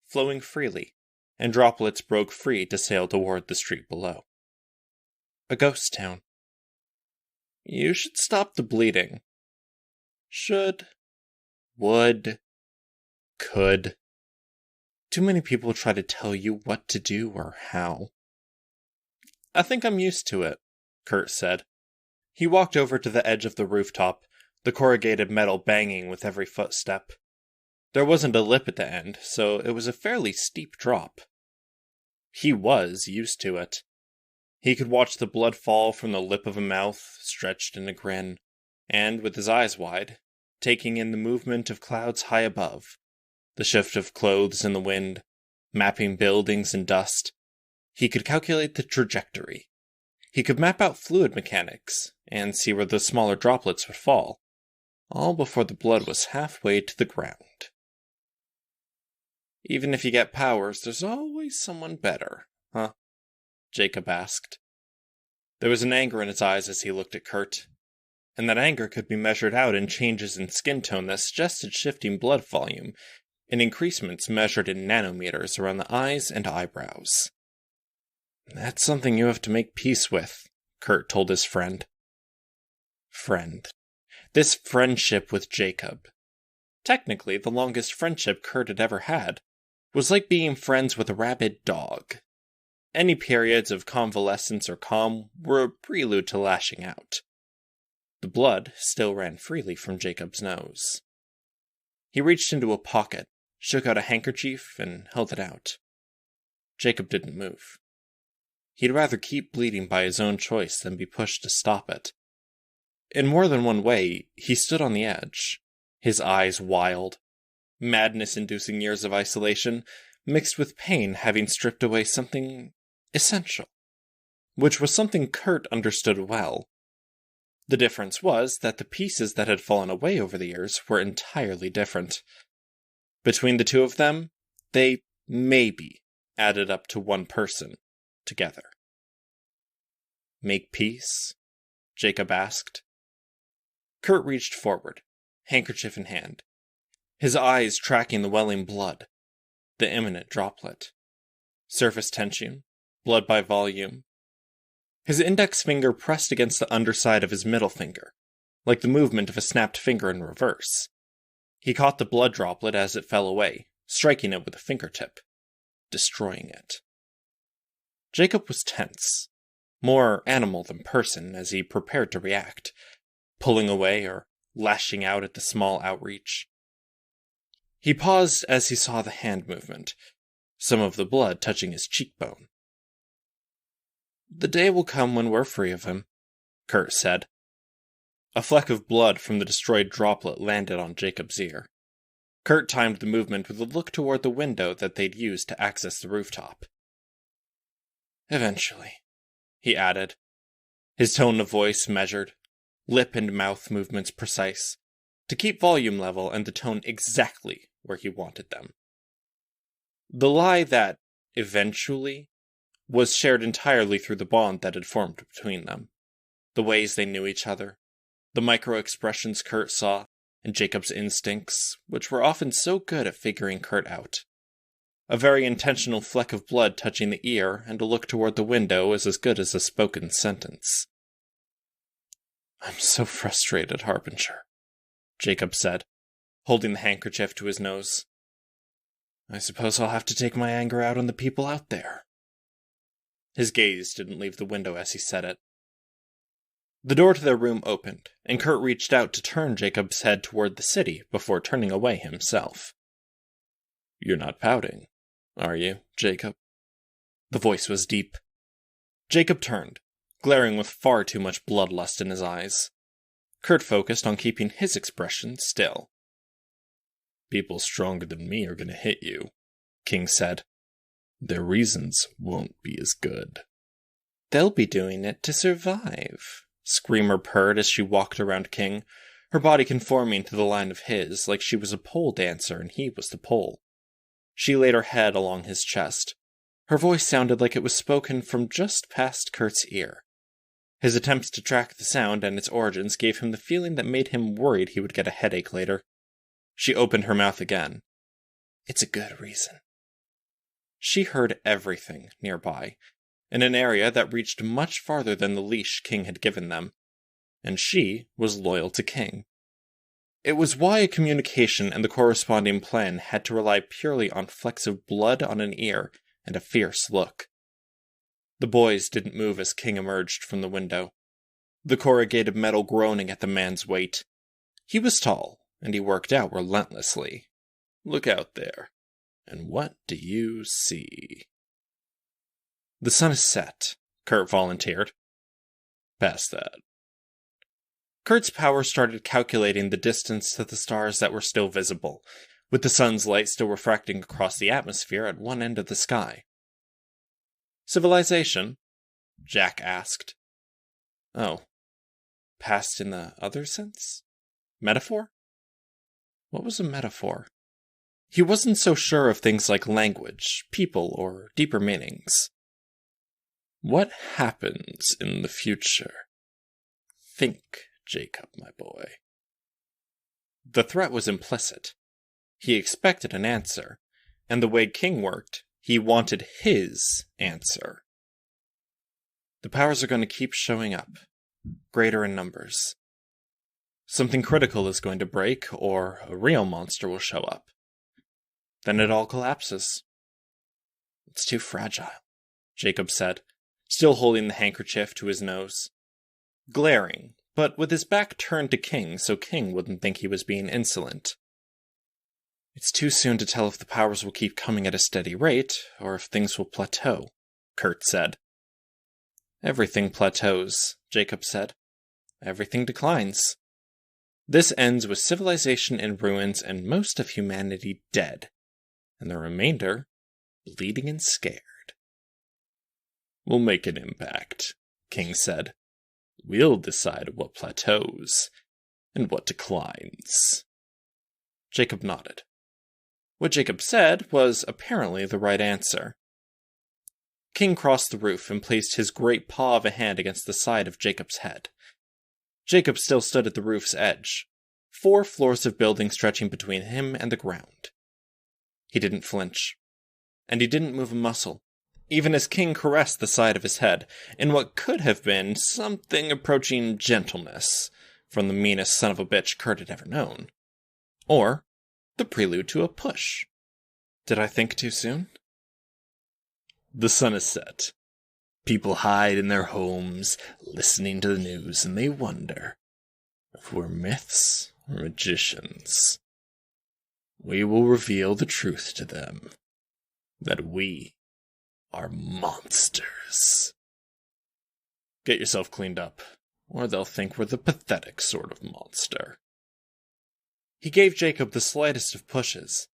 flowing freely, and droplets broke free to sail toward the street below. A ghost town. You should stop the bleeding. Should. Would. Could. Too many people try to tell you what to do or how. I think I'm used to it, Kurt said. He walked over to the edge of the rooftop, the corrugated metal banging with every footstep. There wasn't a lip at the end, so it was a fairly steep drop. He was used to it. He could watch the blood fall from the lip of a mouth stretched in a grin, and, with his eyes wide, taking in the movement of clouds high above, the shift of clothes in the wind, mapping buildings and dust. He could calculate the trajectory. He could map out fluid mechanics, and see where the smaller droplets would fall, all before the blood was halfway to the ground. Even if you get powers, there's always someone better, huh? Jacob asked. There was an anger in his eyes as he looked at Kurt, and that anger could be measured out in changes in skin tone that suggested shifting blood volume, in increasements measured in nanometers around the eyes and eyebrows. That's something you have to make peace with, Kurt told his friend. friend. This friendship with Jacob, technically the longest friendship Kurt had ever had, was like being friends with a rabid dog. Any periods of convalescence or calm were a prelude to lashing out. The blood still ran freely from Jacob's nose. He reached into a pocket, shook out a handkerchief, and held it out. Jacob didn't move. He'd rather keep bleeding by his own choice than be pushed to stop it. In more than one way, he stood on the edge, his eyes wild, madness-inducing years of isolation, mixed with pain having stripped away something essential, which was something Kurt understood well. The difference was that the pieces that had fallen away over the years were entirely different. Between the two of them, they maybe added up to one person together. "Make peace?" Jacob asked. Kurt reached forward, handkerchief in hand, his eyes tracking the welling blood, the imminent droplet. Surface tension, blood by volume. His index finger pressed against the underside of his middle finger, like the movement of a snapped finger in reverse. He caught the blood droplet as it fell away, striking it with a fingertip, destroying it. Jacob was tense, more animal than person, as he prepared to react, pulling away or lashing out at the small outreach. He paused as he saw the hand movement, some of the blood touching his cheekbone. "The day will come when we're free of him," Kurt said. A fleck of blood from the destroyed droplet landed on Jacob's ear. Kurt timed the movement with a look toward the window that they'd used to access the rooftop. "Eventually," he added, his tone of voice measured, lip and mouth movements precise, to keep volume level and the tone exactly where he wanted them. The lie that, eventually, was shared entirely through the bond that had formed between them, the ways they knew each other, the micro-expressions Kurt saw, and Jacob's instincts, which were often so good at figuring Kurt out. A very intentional fleck of blood touching the ear and a look toward the window is as good as a spoken sentence. "I'm so frustrated, Harbinger," Jacob said, holding the handkerchief to his nose. "I suppose I'll have to take my anger out on the people out there." His gaze didn't leave the window as he said it. The door to their room opened, and Kurt reached out to turn Jacob's head toward the city before turning away himself. "You're not pouting, are you, Jacob?" The voice was deep. Jacob turned, glaring with far too much bloodlust in his eyes. Kurt focused on keeping his expression still. "People stronger than me are going to hit you," King said. "Their reasons won't be as good." "They'll be doing it to survive," Screamer purred as she walked around King, her body conforming to the line of his, like she was a pole dancer and he was the pole. She laid her head along his chest. Her voice sounded like it was spoken from just past Kurt's ear. His attempts to track the sound and its origins gave him the feeling that made him worried he would get a headache later. She opened her mouth again. "It's a good reason." She heard everything nearby, in an area that reached much farther than the leash King had given them, and she was loyal to King. It was why a communication and the corresponding plan had to rely purely on flecks of blood on an ear and a fierce look. The boys didn't move as King emerged from the window, the corrugated metal groaning at the man's weight. He was tall, and he worked out relentlessly. "Look out there, and what do you see?" "The sun is set," Kurt volunteered. "Past that." Kurt's power started calculating the distance to the stars that were still visible, with the sun's light still refracting across the atmosphere at one end of the sky. "Civilization?" Jack asked. "Oh. Past in the other sense? Metaphor?" What was a metaphor? He wasn't so sure of things like language, people, or deeper meanings. "What happens in the future? Think, Jacob, my boy." The threat was implicit. He expected an answer, and the way King worked, he wanted his answer. "The powers are going to keep showing up, greater in numbers. Something critical is going to break, or a real monster will show up. Then it all collapses. It's too fragile, Jacob said, still holding the handkerchief to his nose. Glaring, but with his back turned to King so King wouldn't think he was being insolent. It's too soon to tell if the powers will keep coming at a steady rate, or if things will plateau, Kurt said. Everything plateaus, Jacob said. Everything declines. This ends with civilization in ruins and most of humanity dead, and the remainder bleeding and scared. We'll make an impact, King said. We'll decide what plateaus and what declines. Jacob nodded. What Jacob said was apparently the right answer. King crossed the roof and placed his great paw of a hand against the side of Jacob's head. Jacob still stood at the roof's edge, 4 floors of building stretching between him and the ground. He didn't flinch, and he didn't move a muscle, even as King caressed the side of his head in what could have been something approaching gentleness from the meanest son of a bitch Kurt had ever known. Or the prelude to a push. Did I think too soon? The sun has set. People hide in their homes, listening to the news, and they wonder if we're myths or magicians. We will reveal the truth to them, that we are monsters. Get yourself cleaned up, or they'll think we're the pathetic sort of monster. He gave Jacob the slightest of pushes,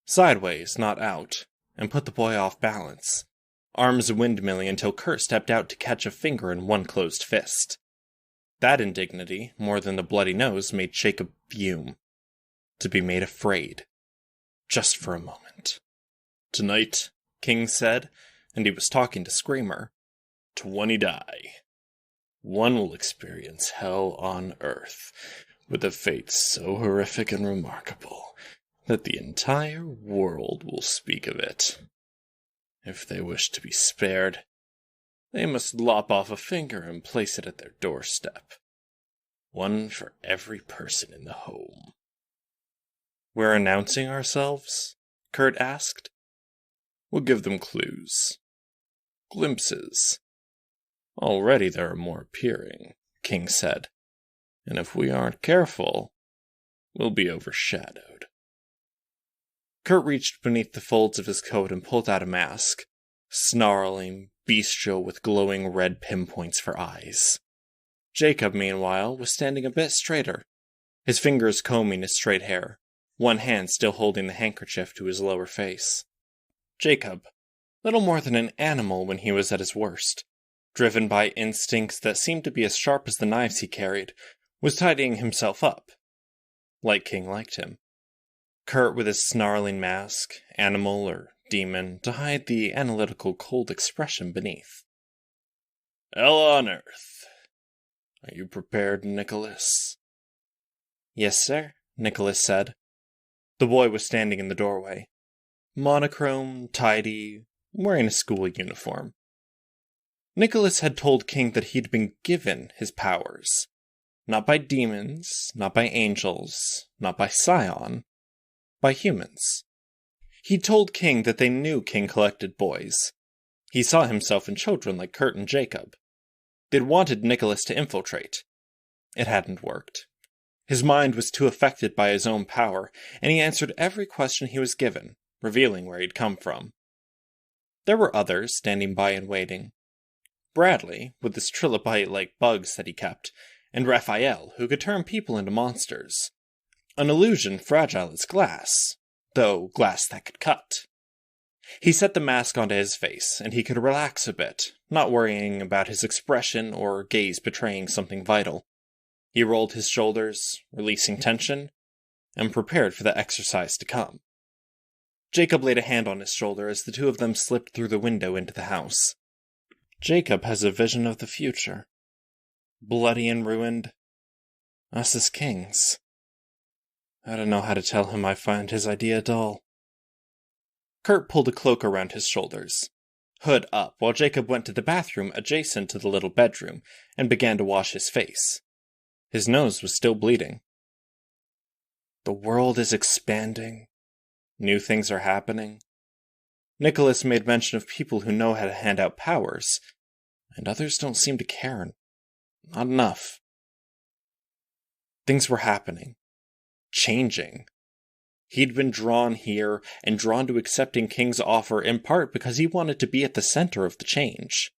sideways, not out, and put the boy off balance, arms windmilling until Kurt stepped out to catch a finger in one closed fist. That indignity, more than the bloody nose, made Jacob fume. To be made afraid. Just for a moment. Tonight, King said, and he was talking to Screamer, 20 die. One will experience hell on earth, with a fate so horrific and remarkable that the entire world will speak of it. If they wish to be spared, they must lop off a finger and place it at their doorstep. One for every person in the home. We're announcing ourselves? Kurt asked. We'll give them clues. Glimpses. Already there are more appearing, King said. And if we aren't careful, we'll be overshadowed. Kurt reached beneath the folds of his coat and pulled out a mask, snarling, bestial with glowing red pinpoints for eyes. Jacob, meanwhile, was standing a bit straighter, his fingers combing his straight hair, one hand still holding the handkerchief to his lower face. Jacob, little more than an animal when he was at his worst, driven by instincts that seemed to be as sharp as the knives he carried, was tidying himself up. Like King liked him. Kurt with his snarling mask, animal or demon, to hide the analytical cold expression beneath. Hell on earth. Are you prepared, Nicholas? Yes, sir, Nicholas said. The boy was standing in the doorway. Monochrome, tidy, wearing a school uniform. Nicholas had told King that he'd been given his powers. Not by demons, not by angels, not by Scion, by humans. He told King that they knew King collected boys. He saw himself in children like Kurt and Jacob. They'd wanted Nicholas to infiltrate. It hadn't worked. His mind was too affected by his own power, and he answered every question he was given, revealing where he'd come from. There were others standing by and waiting. Bradley, with his trilobite-like bugs that he kept, and Raphael, who could turn people into monsters. An illusion fragile as glass, though glass that could cut. He set the mask onto his face, and he could relax a bit, not worrying about his expression or gaze betraying something vital. He rolled his shoulders, releasing tension, and prepared for the exercise to come. Jacob laid a hand on his shoulder as the two of them slipped through the window into the house. Jacob has a vision of the future. Bloody and ruined. Us as kings. I don't know how to tell him I find his idea dull. Kurt pulled a cloak around his shoulders, hood up, while Jacob went to the bathroom adjacent to the little bedroom and began to wash his face. His nose was still bleeding. The world is expanding. New things are happening. Nicholas made mention of people who know how to hand out powers, and others don't seem to care. Not enough. Things were happening. Changing. He'd been drawn here and drawn to accepting King's offer in part because he wanted to be at the center of the change.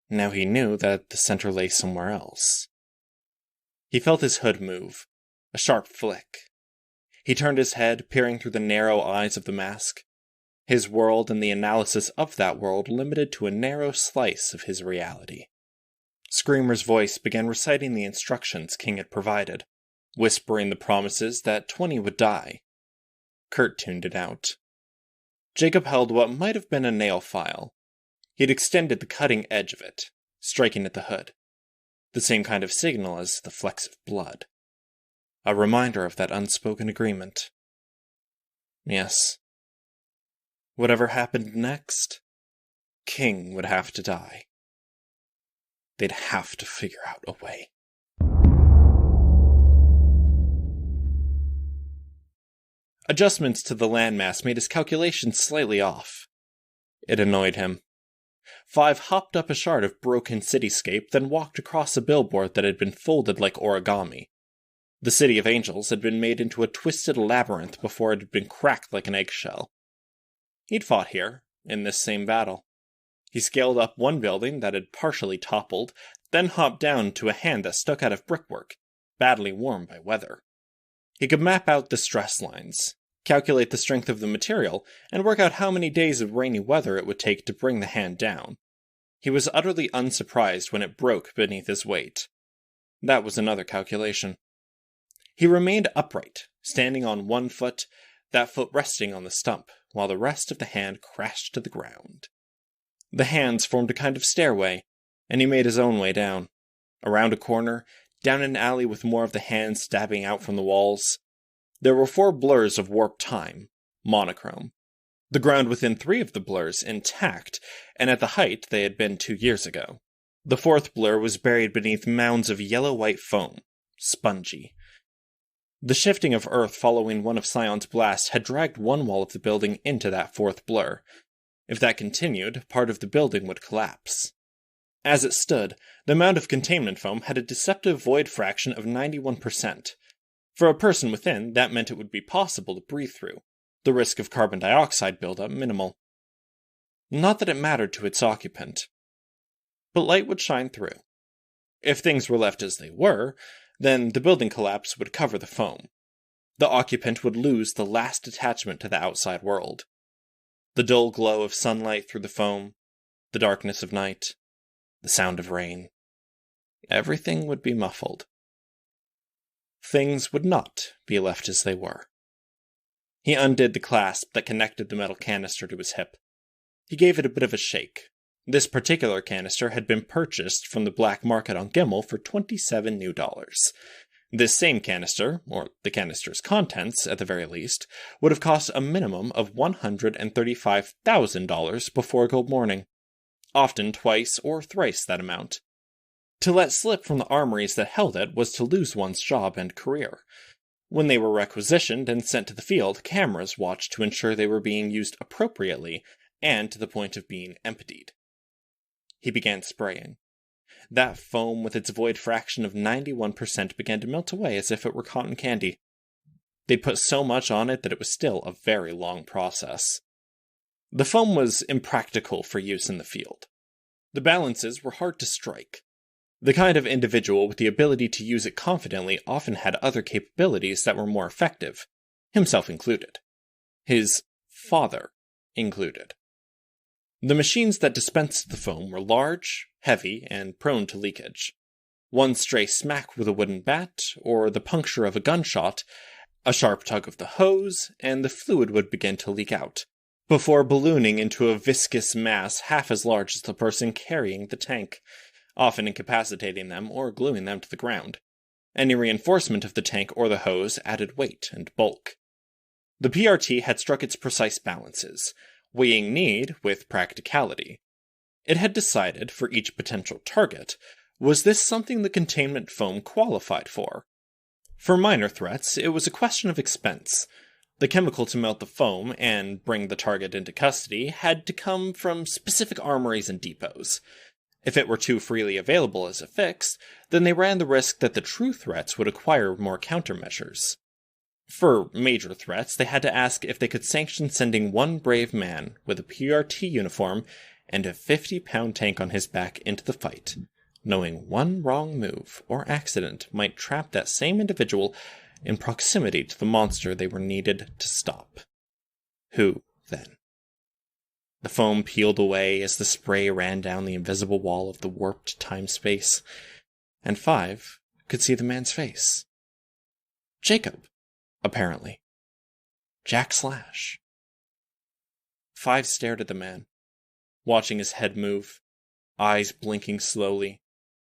Now he knew that the center lay somewhere else. He felt his hood move, a sharp flick. He turned his head, peering through the narrow eyes of the mask. His world and the analysis of that world limited to a narrow slice of his reality. Screamer's voice began reciting the instructions King had provided, whispering the promises that 20 would die. Kurt tuned it out. Jacob held what might have been a nail file. He had extended the cutting edge of it, striking at the hood. The same kind of signal as the flecks of blood. A reminder of that unspoken agreement. Yes. Whatever happened next, King would have to die. They'd have to figure out a way. Adjustments to the landmass made his calculations slightly off. It annoyed him. 5 hopped up a shard of broken cityscape, then walked across a billboard that had been folded like origami. The City of Angels had been made into a twisted labyrinth before it had been cracked like an eggshell. He'd fought here, in this same battle. He scaled up one building that had partially toppled, then hopped down to a hand that stuck out of brickwork, badly worn by weather. He could map out the stress lines, calculate the strength of the material, and work out how many days of rainy weather it would take to bring the hand down. He was utterly unsurprised when it broke beneath his weight. That was another calculation. He remained upright, standing on one foot, that foot resting on the stump, while the rest of the hand crashed to the ground. The hands formed a kind of stairway, and he made his own way down. Around a corner, down an alley with more of the hands stabbing out from the walls. There were 4 blurs of warped time, monochrome. The ground within 3 of the blurs intact, and at the height they had been 2 years ago. The 4th blur was buried beneath mounds of yellow-white foam, spongy. The shifting of Earth following one of Scion's blasts had dragged one wall of the building into that 4th blur. If that continued, part of the building would collapse. As it stood, the mound of containment foam had a deceptive void fraction of 91%. For a person within, that meant it would be possible to breathe through, the risk of carbon dioxide buildup minimal. Not that it mattered to its occupant. But light would shine through. If things were left as they were, then the building collapse would cover the foam. The occupant would lose the last attachment to the outside world. The dull glow of sunlight through the foam, the darkness of night, the sound of rain. Everything would be muffled. Things would not be left as they were. He undid the clasp that connected the metal canister to his hip. He gave it a bit of a shake. This particular canister had been purchased from the black market on Gimel for $27 new. This same canister, or the canister's contents at the very least, would have cost a minimum of $135,000 before gold morning, often twice or thrice that amount. To let slip from the armories that held it was to lose one's job and career. When they were requisitioned and sent to the field, cameras watched to ensure they were being used appropriately and to the point of being emptied. He began spraying. That foam with its void fraction of 91% began to melt away as if it were cotton candy. They'd put so much on it that it was still a very long process. The foam was impractical for use in the field. The balances were hard to strike. The kind of individual with the ability to use it confidently often had other capabilities that were more effective, himself included. His father included. The machines that dispensed the foam were large, heavy, and prone to leakage. One stray smack with a wooden bat, or the puncture of a gunshot, a sharp tug of the hose, and the fluid would begin to leak out, before ballooning into a viscous mass half as large as the person carrying the tank, often incapacitating them or gluing them to the ground. Any reinforcement of the tank or the hose added weight and bulk. The PRT had struck its precise balances, weighing need with practicality. It had decided, for each potential target, was this something the containment foam qualified for? For minor threats, it was a question of expense. The chemical to melt the foam and bring the target into custody had to come from specific armories and depots. If it were too freely available as a fix, then they ran the risk that the true threats would acquire more countermeasures. For major threats, they had to ask if they could sanction sending one brave man with a PRT uniform and a 50-pound tank on his back into the fight, knowing one wrong move or accident might trap that same individual in proximity to the monster they were needed to stop. Who, then? The foam peeled away as the spray ran down the invisible wall of the warped time-space, and Five could see the man's face. Jacob, apparently. Jack Slash. Five stared at the man, watching his head move, eyes blinking slowly,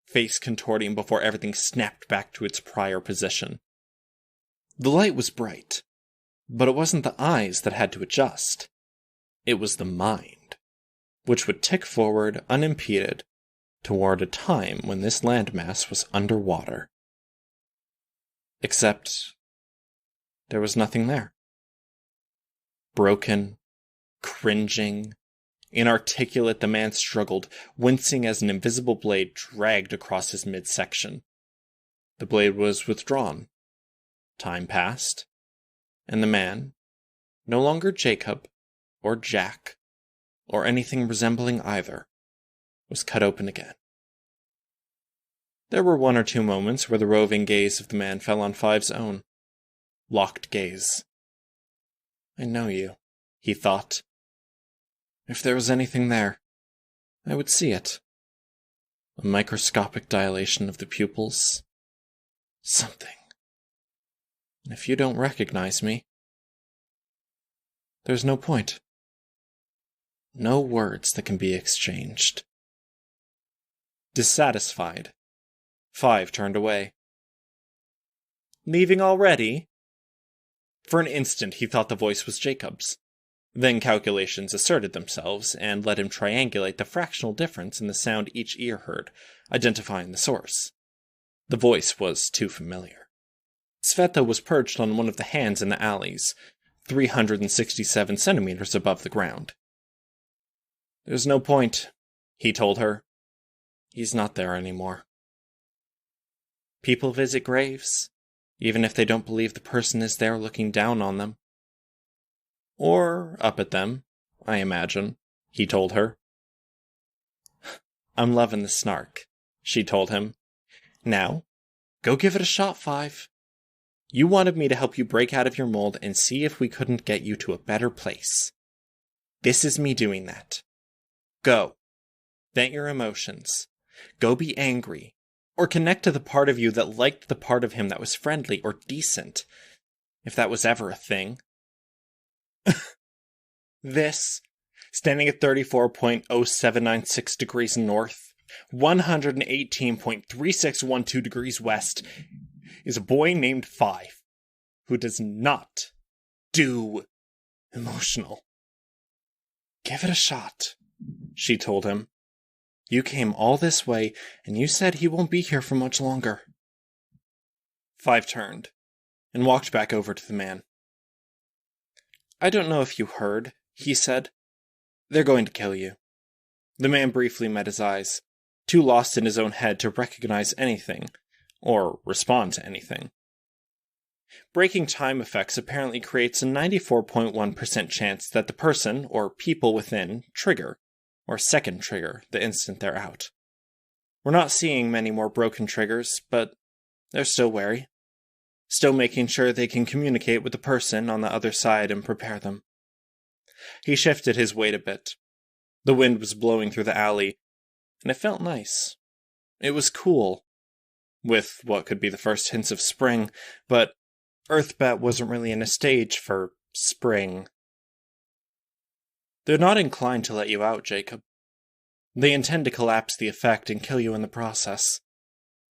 face contorting before everything snapped back to its prior position. The light was bright, but it wasn't the eyes that had to adjust. It was the mind, which would tick forward unimpeded toward a time when this landmass was underwater. Except there was nothing there. Broken, cringing, inarticulate, the man struggled, wincing as an invisible blade dragged across his midsection. The blade was withdrawn. Time passed, and the man, no longer Jacob, or Jack, or anything resembling either, was cut open again. There were one or two moments where the roving gaze of the man fell on Five's own. Locked gaze. I know you, he thought. If there was anything there, I would see it. A microscopic dilation of the pupils. Something. And if you don't recognize me, there's no point. No words that can be exchanged. Dissatisfied, Five turned away. Leaving already? For an instant he thought the voice was Jacob's. Then calculations asserted themselves and let him triangulate the fractional difference in the sound each ear heard, identifying the source. The voice was too familiar. Sveta was perched on one of the hands in the alleys, 367 centimeters above the ground. There's no point, he told her. He's not there anymore. People visit graves, even if they don't believe the person is there looking down on them. Or up at them, I imagine, he told her. I'm loving the snark, she told him. Now, go give it a shot, Five. You wanted me to help you break out of your mold and see if we couldn't get you to a better place. This is me doing that. Go. Vent your emotions. Go be angry. Or connect to the part of you that liked the part of him that was friendly or decent. If that was ever a thing. This, standing at 34.0796 degrees north, 118.3612 degrees west, is a boy named Five, who does not do emotional. Give it a shot, she told him. You came all this way, and you said he won't be here for much longer. Five turned, and walked back over to the man. I don't know if you heard, he said. They're going to kill you. The man briefly met his eyes, too lost in his own head to recognize anything, or respond to anything. Breaking time effects apparently creates a 94.1% chance that the person, or people within, trigger, or second trigger, the instant they're out. We're not seeing many more broken triggers, but they're still wary. Still making sure they can communicate with the person on the other side and prepare them. He shifted his weight a bit. The wind was blowing through the alley, and it felt nice. It was cool, with what could be the first hints of spring, but Earthbat wasn't really in a stage for spring. They're not inclined to let you out, Jacob. They intend to collapse the effect and kill you in the process.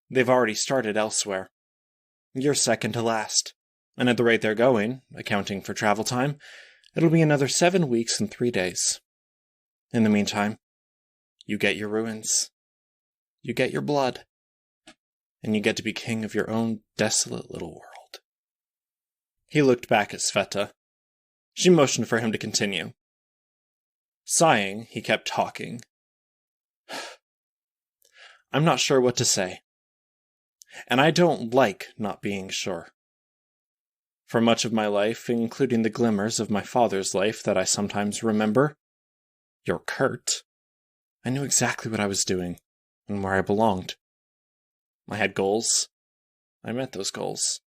They've already started elsewhere. You're second to last, and at the rate they're going, accounting for travel time, it'll be another 7 weeks and 3 days. In the meantime, you get your ruins. You get your blood. and you get to be king of your own desolate little world. He looked back at Sveta. She motioned for him to continue. Sighing, he kept talking. I'm not sure what to say. And I don't like not being sure. For much of my life, including the glimmers of my father's life that I sometimes remember, you're Kurt, I knew exactly what I was doing and where I belonged. I had goals. I met those goals.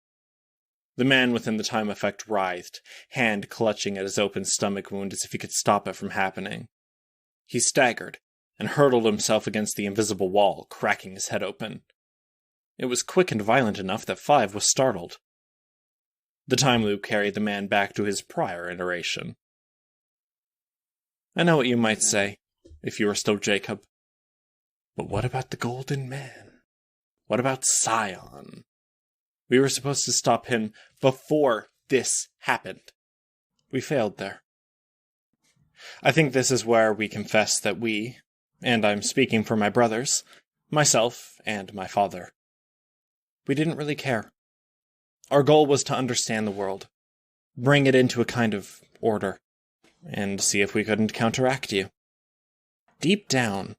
The man within the time effect writhed, hand clutching at his open stomach wound as if he could stop it from happening. He staggered and hurled himself against the invisible wall, cracking his head open. It was quick and violent enough that Five was startled. The time loop carried the man back to his prior iteration. I know what you might say, if you were still Jacob. But what about the Golden Man? What about Scion? We were supposed to stop him before this happened. We failed there. I think this is where we confess that we, and I'm speaking for my brothers, myself and my father, we didn't really care. Our goal was to understand the world, bring it into a kind of order, and see if we couldn't counteract you. Deep down,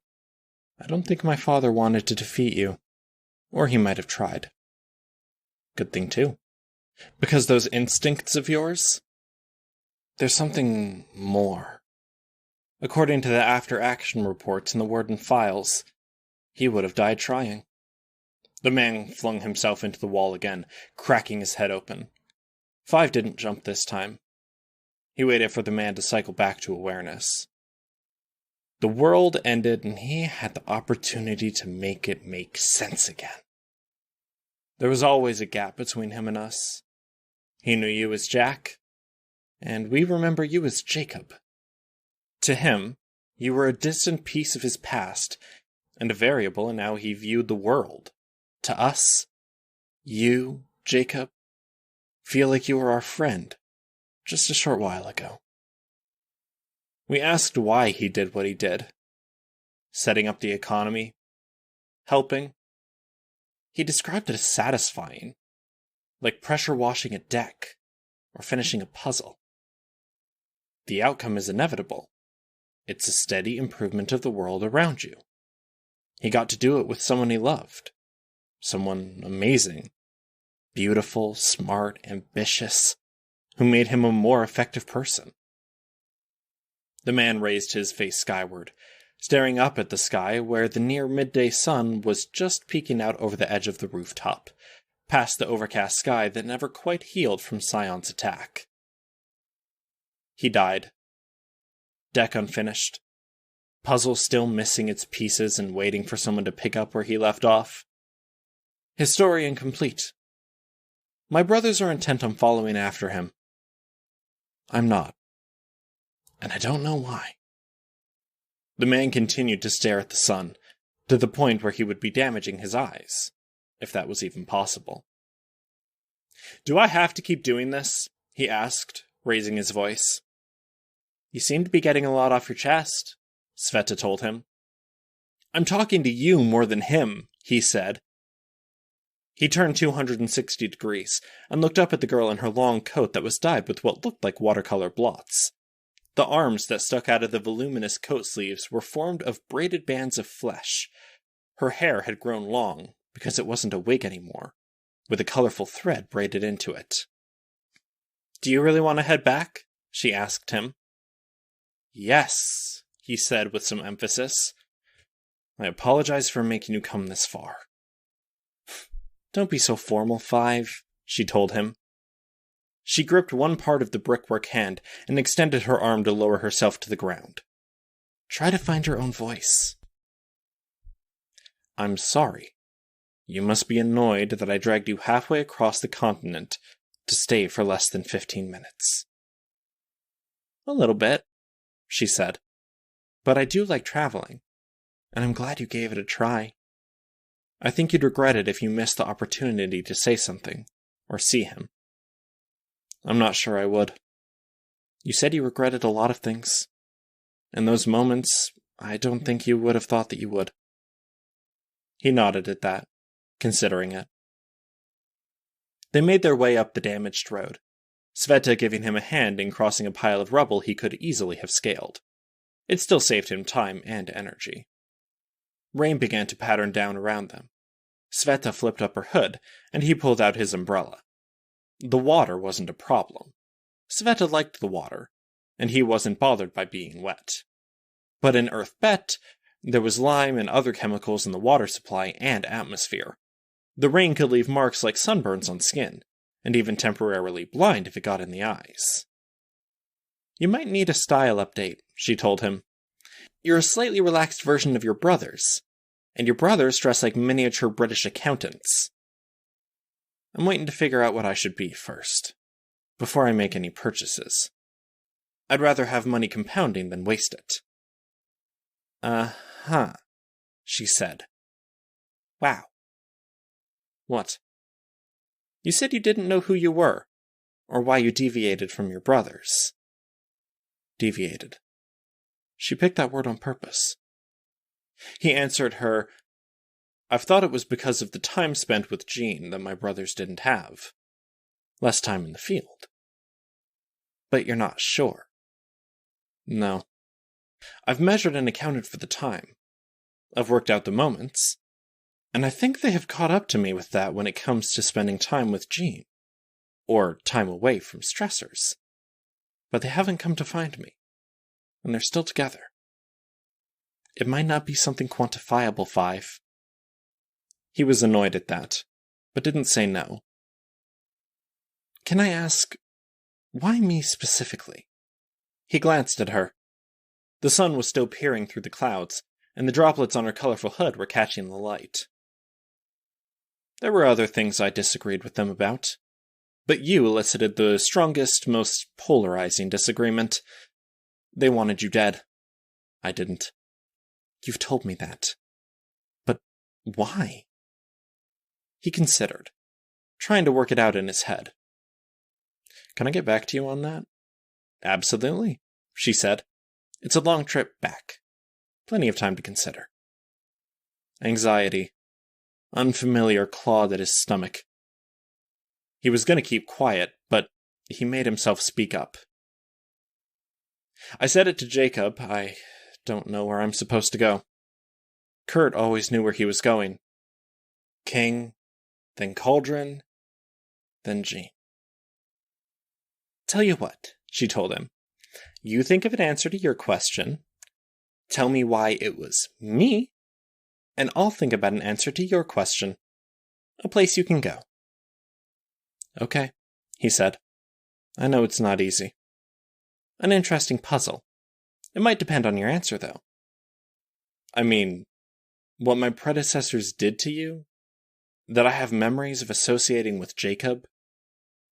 I don't think my father wanted to defeat you, or he might have tried. Good thing, too. Because those instincts of yours, there's something more. According to the after-action reports in the Warden files, he would have died trying. The man flung himself into the wall again, cracking his head open. Five didn't jump this time. He waited for the man to cycle back to awareness. The world ended, and he had the opportunity to make it make sense again. There was always a gap between him and us. He knew you as Jack, and we remember you as Jacob. To him, you were a distant piece of his past, and a variable in how he viewed the world. To us, you, Jacob, feel like you were our friend, just a short while ago. We asked why he did what he did. Setting up the economy, helping. He described it as satisfying, like pressure washing a deck, or finishing a puzzle. The outcome is inevitable. It's a steady improvement of the world around you. He got to do it with someone he loved. Someone amazing, beautiful, smart, ambitious, who made him a more effective person. The man raised his face skyward, staring up at the sky where the near midday sun was just peeking out over the edge of the rooftop, past the overcast sky that never quite healed from Scion's attack. He died. Deck unfinished. Puzzle still missing its pieces and waiting for someone to pick up where he left off. His story incomplete. My brothers are intent on following after him. I'm not. And I don't know why. The man continued to stare at the sun, to the point where he would be damaging his eyes, if that was even possible. Do I have to keep doing this? He asked, raising his voice. You seem to be getting a lot off your chest, Sveta told him. I'm talking to you more than him, he said. He turned 260 degrees and looked up at the girl in her long coat that was dyed with what looked like watercolor blots. The arms that stuck out of the voluminous coat sleeves were formed of braided bands of flesh. Her hair had grown long, because it wasn't a wig anymore, with a colorful thread braided into it. Do you really want to head back? She asked him. Yes, he said with some emphasis. I apologize for making you come this far. Don't be so formal, Five, she told him. She gripped one part of the brickwork hand and extended her arm to lower herself to the ground. Try to find your own voice. I'm sorry. You must be annoyed that I dragged you halfway across the continent to stay for less than 15 minutes. A little bit, she said. But I do like traveling, and I'm glad you gave it a try. I think you'd regret it if you missed the opportunity to say something, or see him. I'm not sure I would. You said you regretted a lot of things. In those moments, I don't think you would have thought that you would. He nodded at that, considering it. They made their way up the damaged road, Sveta giving him a hand in crossing a pile of rubble he could easily have scaled. It still saved him time and energy. Rain began to pattern down around them. Sveta flipped up her hood, and he pulled out his umbrella. The water wasn't a problem. Sveta liked the water, and he wasn't bothered by being wet. But in Earth Bet, there was lime and other chemicals in the water supply and atmosphere. The rain could leave marks like sunburns on skin, and even temporarily blind if it got in the eyes. "You might need a style update," she told him. "You're a slightly relaxed version of your brothers, and your brothers dress like miniature British accountants. I'm waiting to figure out what I should be first, before I make any purchases. I'd rather have money compounding than waste it." "Uh-huh," she said. "Wow." "What?" "You said you didn't know who you were, or why you deviated from your brothers." Deviated. She picked that word on purpose. He answered her, "I've thought it was because of the time spent with Jean that my brothers didn't have. Less time in the field." "But you're not sure." "No. I've measured and accounted for the time. I've worked out the moments, and I think they have caught up to me with that when it comes to spending time with Jean, or time away from stressors. But they haven't come to find me, and they're still together. It might not be something quantifiable, Five." He was annoyed at that, but didn't say no. "Can I ask, why me specifically?" He glanced at her. The sun was still peering through the clouds, and the droplets on her colorful hood were catching the light. "There were other things I disagreed with them about, but you elicited the strongest, most polarizing disagreement. They wanted you dead. I didn't. You've told me that. But why?" He considered, trying to work it out in his head. "Can I get back to you on that?" "Absolutely," she said. "It's a long trip back. Plenty of time to consider." Anxiety. Unfamiliar clawed at his stomach. He was going to keep quiet, but he made himself speak up. "I said it to Jacob. I don't know where I'm supposed to go. Kurt always knew where he was going. King, then Cauldron, then Jean." "Tell you what," she told him. "You think of an answer to your question. Tell me why it was me, and I'll think about an answer to your question. A place you can go." "Okay," he said. "I know it's not easy. An interesting puzzle. It might depend on your answer, though. I mean, what my predecessors did to you, that I have memories of associating with Jacob,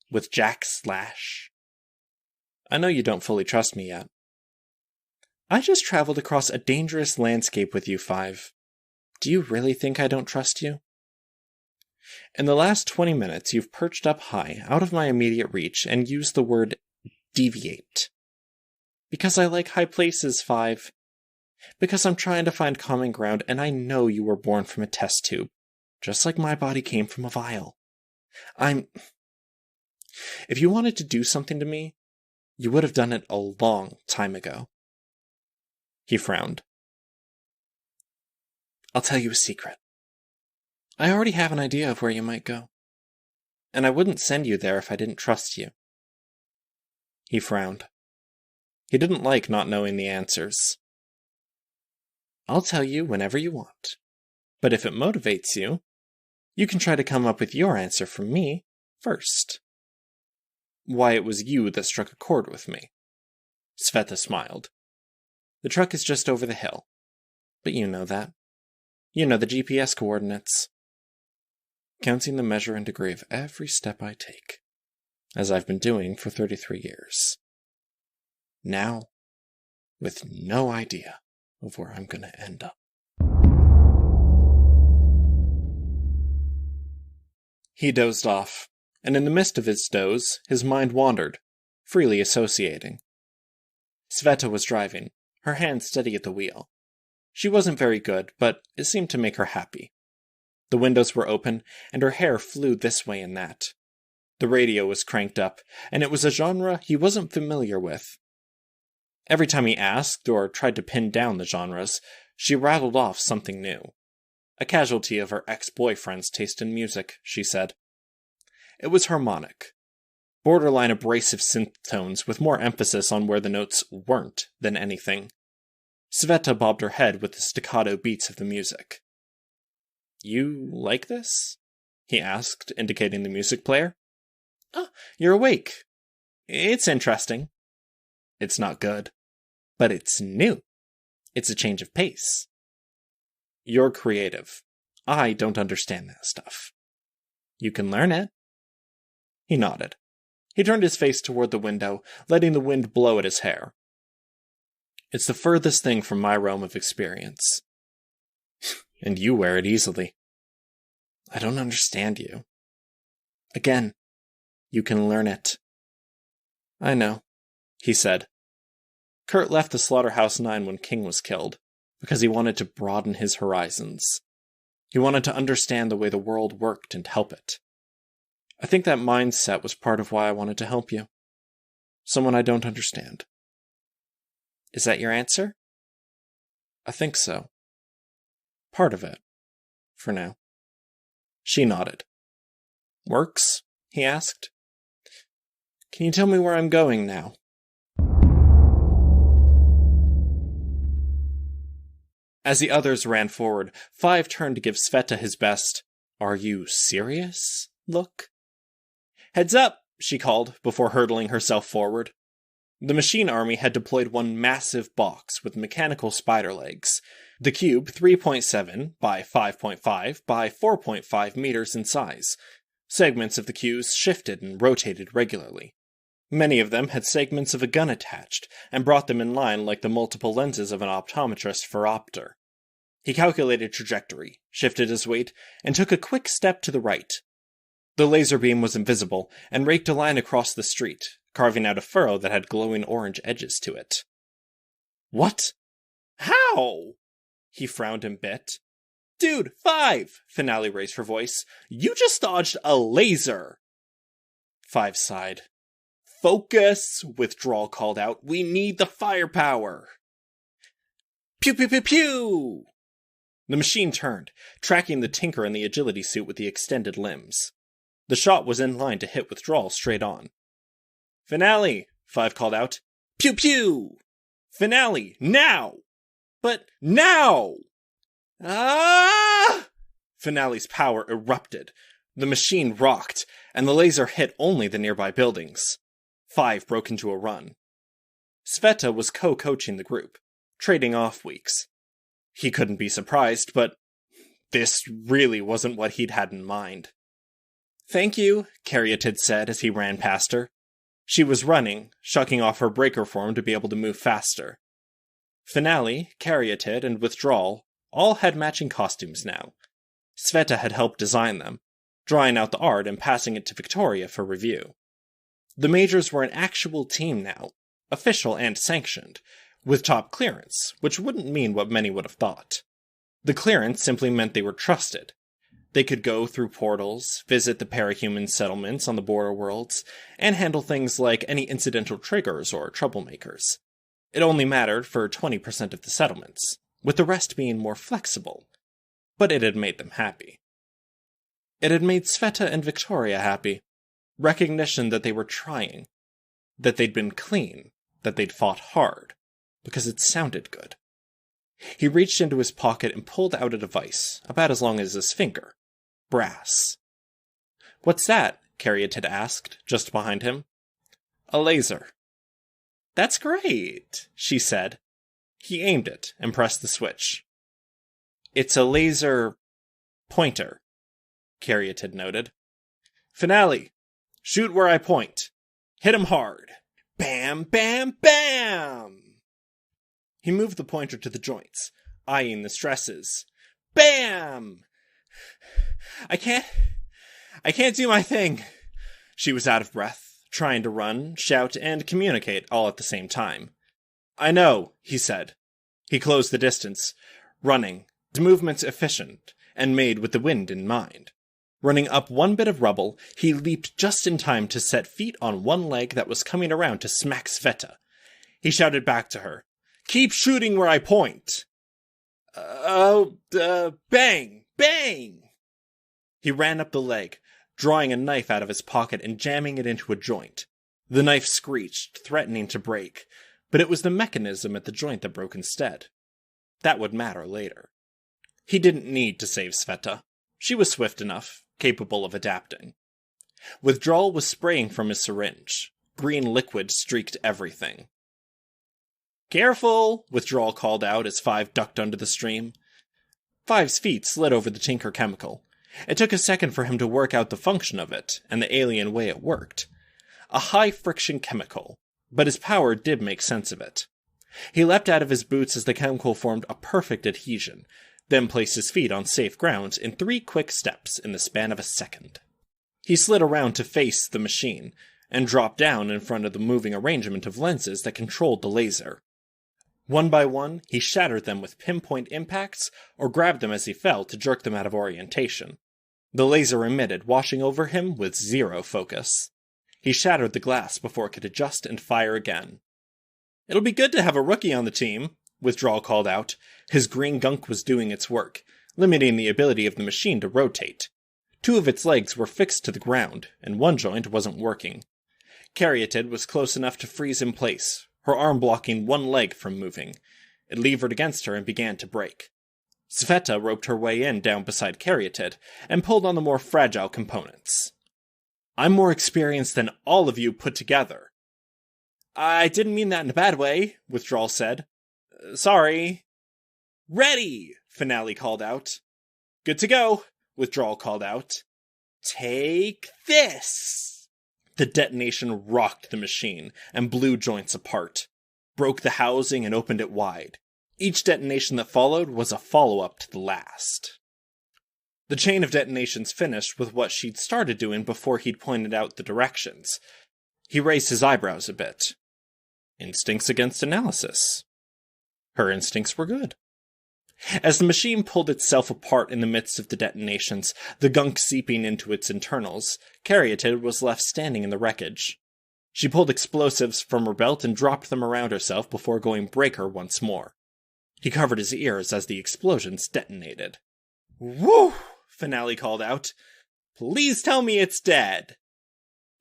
with Jack Slash. I know you don't fully trust me yet. I just traveled across a dangerous landscape with you, Five. Do you really think I don't trust you? In the last 20 minutes, you've perched up high, out of my immediate reach, and used the word deviate. Because I like high places, Five. Because I'm trying to find common ground, and I know you were born from a test tube, just like my body came from a vial. If you wanted to do something to me, you would have done it a long time ago." He frowned. "I'll tell you a secret. I already have an idea of where you might go, and I wouldn't send you there if I didn't trust you." He frowned. He didn't like not knowing the answers. "I'll tell you whenever you want, but if it motivates you, you can try to come up with your answer from me first." "Why it was you that struck a chord with me." Sveta smiled. "The truck is just over the hill, but you know that. You know the GPS coordinates." "Counting the measure and degree of every step I take, as I've been doing for 33 years. Now, with no idea of where I'm going to end up." He dozed off, and in the midst of his doze, his mind wandered, freely associating. Sveta was driving, her hand steady at the wheel. She wasn't very good, but it seemed to make her happy. The windows were open, and her hair flew this way and that. The radio was cranked up, and it was a genre he wasn't familiar with. Every time he asked or tried to pin down the genres, she rattled off something new. A casualty of her ex-boyfriend's taste in music, she said. It was harmonic. Borderline abrasive synth tones with more emphasis on where the notes weren't than anything. Sveta bobbed her head with the staccato beats of the music. You like this? He asked, indicating the music player. Oh, you're awake. It's interesting. It's not good. But it's new. It's a change of pace. You're creative. I don't understand that stuff. You can learn it. He nodded. He turned his face toward the window, letting the wind blow at his hair. It's the furthest thing from my realm of experience. And you wear it easily. I don't understand you. Again, you can learn it. I know, he said. Kurt left the Slaughterhouse 9 when King was killed, because he wanted to broaden his horizons. He wanted to understand the way the world worked and help it. I think that mindset was part of why I wanted to help you. Someone I don't understand. Is that your answer? I think so. Part of it. For now. She nodded. Works? He asked. Can you tell me where I'm going now? As the others ran forward, Five turned to give Sveta his best, "Are you serious?" look. Heads up, she called, before hurtling herself forward. The machine army had deployed one massive box with mechanical spider legs. The cube 3.7 by 5.5 by 4.5 meters in size. Segments of the cubes shifted and rotated regularly. Many of them had segments of a gun attached, and brought them in line like the multiple lenses of an optometrist phoropter. He calculated trajectory, shifted his weight, and took a quick step to the right. The laser beam was invisible, and raked a line across the street, carving out a furrow that had glowing orange edges to it. What? How? He frowned and bit. Dude, Five! Finale raised her voice. You just dodged a laser! Five sighed. Focus! Withdrawal called out. We need the firepower! Pew pew pew pew! The machine turned, tracking the tinker in the agility suit with the extended limbs. The shot was in line to hit Withdrawal straight on. Finale! Five called out. Pew pew! Finale! Now! But now! Ah! Finale's power erupted. The machine rocked, and the laser hit only the nearby buildings. Five broke into a run. Sveta was co-coaching the group, trading off weeks. He couldn't be surprised, but this really wasn't what he'd had in mind. Thank you, Caryatid said as he ran past her. She was running, shucking off her breaker form to be able to move faster. Finale, Caryatid, and Withdrawal all had matching costumes now. Sveta had helped design them, drawing out the art and passing it to Victoria for review. The Majors were an actual team now, official and sanctioned, with top clearance, which wouldn't mean what many would have thought. The clearance simply meant they were trusted. They could go through portals, visit the parahuman settlements on the border worlds, and handle things like any incidental triggers or troublemakers. It only mattered for 20% of the settlements, with the rest being more flexible. But it had made them happy. It had made Sveta and Victoria happy. Recognition that they were trying, that they'd been clean, that they'd fought hard, because it sounded good. He reached into his pocket and pulled out a device, about as long as his finger. Brass. What's that? Caryatid asked, just behind him. A laser. That's great, she said. He aimed it and pressed the switch. It's a laser pointer, Caryatid noted. Finale. Shoot where I point. Hit him hard. Bam, bam, bam! He moved the pointer to the joints, eyeing the stresses. Bam! I can't do my thing. She was out of breath, trying to run, shout, and communicate all at the same time. I know, he said. He closed the distance, running, his movements efficient, and made with the wind in mind. Running up one bit of rubble, he leaped just in time to set feet on one leg that was coming around to smack Sveta. He shouted back to her, "Keep shooting where I point!" Bang! Bang! He ran up the leg, drawing a knife out of his pocket and jamming it into a joint. The knife screeched, threatening to break, but it was the mechanism at the joint that broke instead. That would matter later. He didn't need to save Sveta. She was swift enough, capable of adapting. Withdrawal was spraying from his syringe. Green liquid streaked everything. "Careful!" Withdrawal called out as Five ducked under the stream. Five's feet slid over the Tinker chemical. It took a second for him to work out the function of it, and the alien way it worked. A high-friction chemical, but his power did make sense of it. He leapt out of his boots as the chemical formed a perfect adhesion, then placed his feet on safe ground in 3 quick steps in the span of a second. He slid around to face the machine, and dropped down in front of the moving arrangement of lenses that controlled the laser. One by one, he shattered them with pinpoint impacts, or grabbed them as he fell to jerk them out of orientation. The laser emitted, washing over him with 0 focus. He shattered the glass before it could adjust and fire again. "It'll be good to have a rookie on the team," Withdrawal called out. His green gunk was doing its work, limiting the ability of the machine to rotate. 2 of its legs were fixed to the ground, and one joint wasn't working. Caryatid was close enough to freeze in place, her arm blocking one leg from moving. It levered against her and began to break. Sveta roped her way in down beside Caryatid, and pulled on the more fragile components. "I'm more experienced than all of you put together." "I didn't mean that in a bad way," Withdrawal said. "Sorry." "Ready!" Finale called out. "Good to go," Withdrawal called out. "Take this!" The detonation rocked the machine and blew joints apart, broke the housing and opened it wide. Each detonation that followed was a follow-up to the last. The chain of detonations finished with what she'd started doing before he'd pointed out the directions. He raised his eyebrows a bit. Instincts against analysis. Her instincts were good. As the machine pulled itself apart in the midst of the detonations, the gunk seeping into its internals, Caryatid was left standing in the wreckage. She pulled explosives from her belt and dropped them around herself before going breaker once more. He covered his ears as the explosions detonated. "Woo!" Finale called out. "Please tell me it's dead."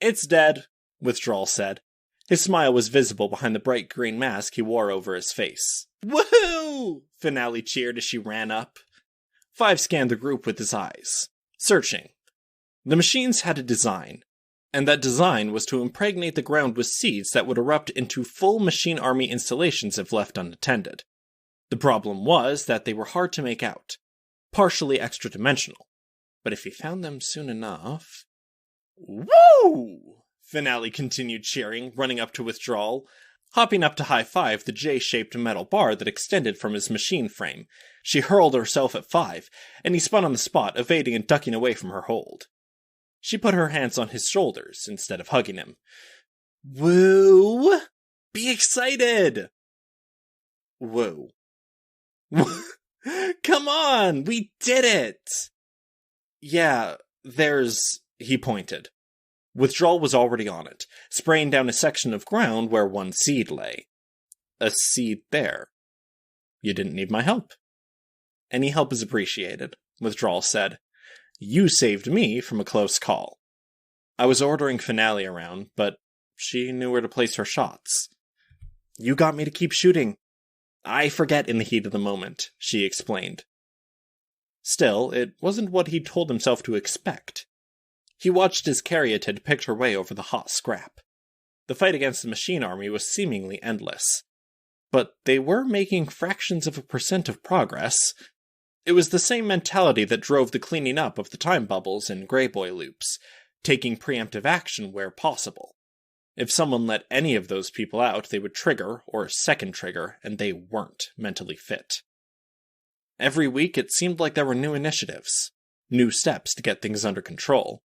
"It's dead," Withdrawal said. His smile was visible behind the bright green mask he wore over his face. "Woohoo!" Finale cheered as she ran up. Five scanned the group with his eyes, searching. The machines had a design, and that design was to impregnate the ground with seeds that would erupt into full machine army installations if left unattended. The problem was that they were hard to make out, partially extra-dimensional, but if he found them soon enough... "Woo!" Finale continued cheering, running up to Withdrawal. Hopping up to high-five the J-shaped metal bar that extended from his machine frame, she hurled herself at Five, and he spun on the spot, evading and ducking away from her hold. She put her hands on his shoulders instead of hugging him. "Woo! Be excited!" "Woo. Come on, we did it!" "Yeah, there's..." he pointed. Withdrawal was already on it, spraying down a section of ground where one seed lay. A seed there. "You didn't need my help." "Any help is appreciated," Withdrawal said. "You saved me from a close call." "I was ordering Finale around, but she knew where to place her shots." "You got me to keep shooting." "I forget in the heat of the moment," she explained. Still, it wasn't what he'd told himself to expect. He watched as Caryatid picked her way over the hot scrap. The fight against the machine army was seemingly endless. But they were making fractions of a % of progress. It was the same mentality that drove the cleaning up of the time bubbles and Grey Boy loops, taking preemptive action where possible. If someone let any of those people out, they would trigger, or second trigger, and they weren't mentally fit. Every week it seemed like there were new initiatives, new steps to get things under control.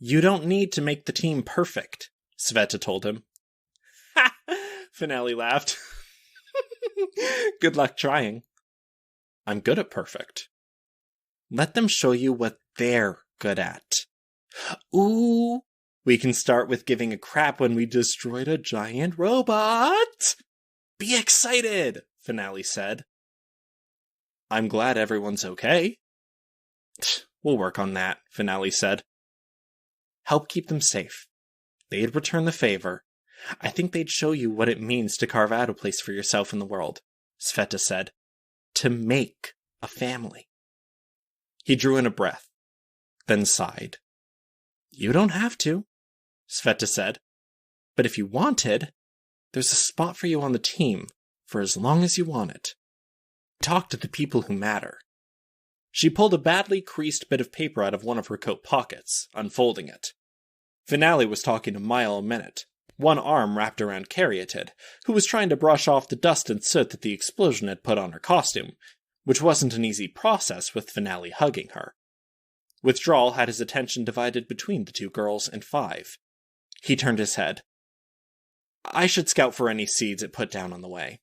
"You don't need to make the team perfect," Sveta told him. "Ha!" Finale laughed. "Good luck trying." "I'm good at perfect." Let them show you what they're good at. Ooh, we can start with giving a crap when we destroyed a giant robot. Be excited, Finale said. I'm glad everyone's okay. We'll work on that, Finale said. Help keep them safe. They'd return the favor. I think they'd show you what it means to carve out a place for yourself in the world, Sveta said. To make a family. He drew in a breath, then sighed. You don't have to, Sveta said. But if you wanted, there's a spot for you on the team for as long as you want it. Talk to the people who matter. She pulled a badly creased bit of paper out of one of her coat pockets, unfolding it. Finale was talking a mile a minute, one arm wrapped around Caryatid, who was trying to brush off the dust and soot that the explosion had put on her costume, which wasn't an easy process with Finale hugging her. Withdrawal had his attention divided between the two girls and Five. He turned his head. I should scout for any seeds it put down on the way.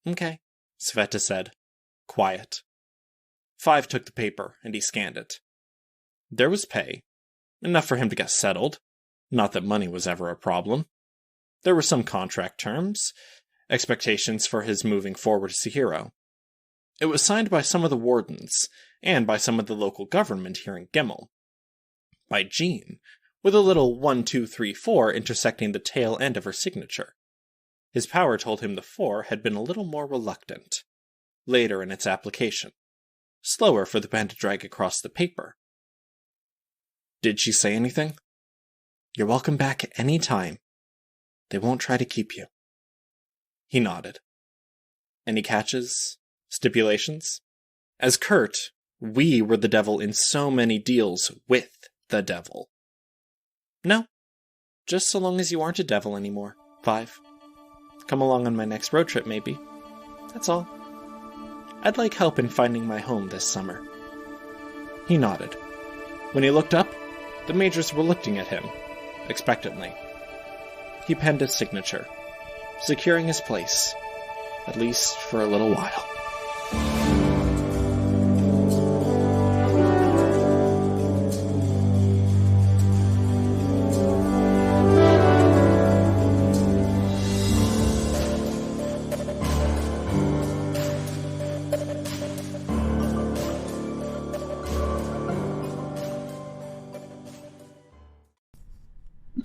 Okay, Sveta said. Quiet. Five took the paper, and he scanned it. There was pay. Enough for him to get settled. Not that money was ever a problem. There were some contract terms, expectations for his moving forward as a hero. It was signed by some of the wardens, and by some of the local government here in Gimel. By Jean, with a little 1, 2, 3, 4 intersecting the tail end of her signature. His power told him the 4 had been a little more reluctant, later in its application, slower for the pen to drag across the paper. Did she say anything? You're welcome back any time. They won't try to keep you. He nodded. Any catches? Stipulations? As Kurt, we were the devil in so many deals with the devil. No. Just so long as you aren't a devil anymore, Five. Come along on my next road trip, maybe. That's all. I'd like help in finding my home this summer. He nodded. When he looked up, the majors were looking at him, expectantly. He penned his signature, securing his place, at least for a little while.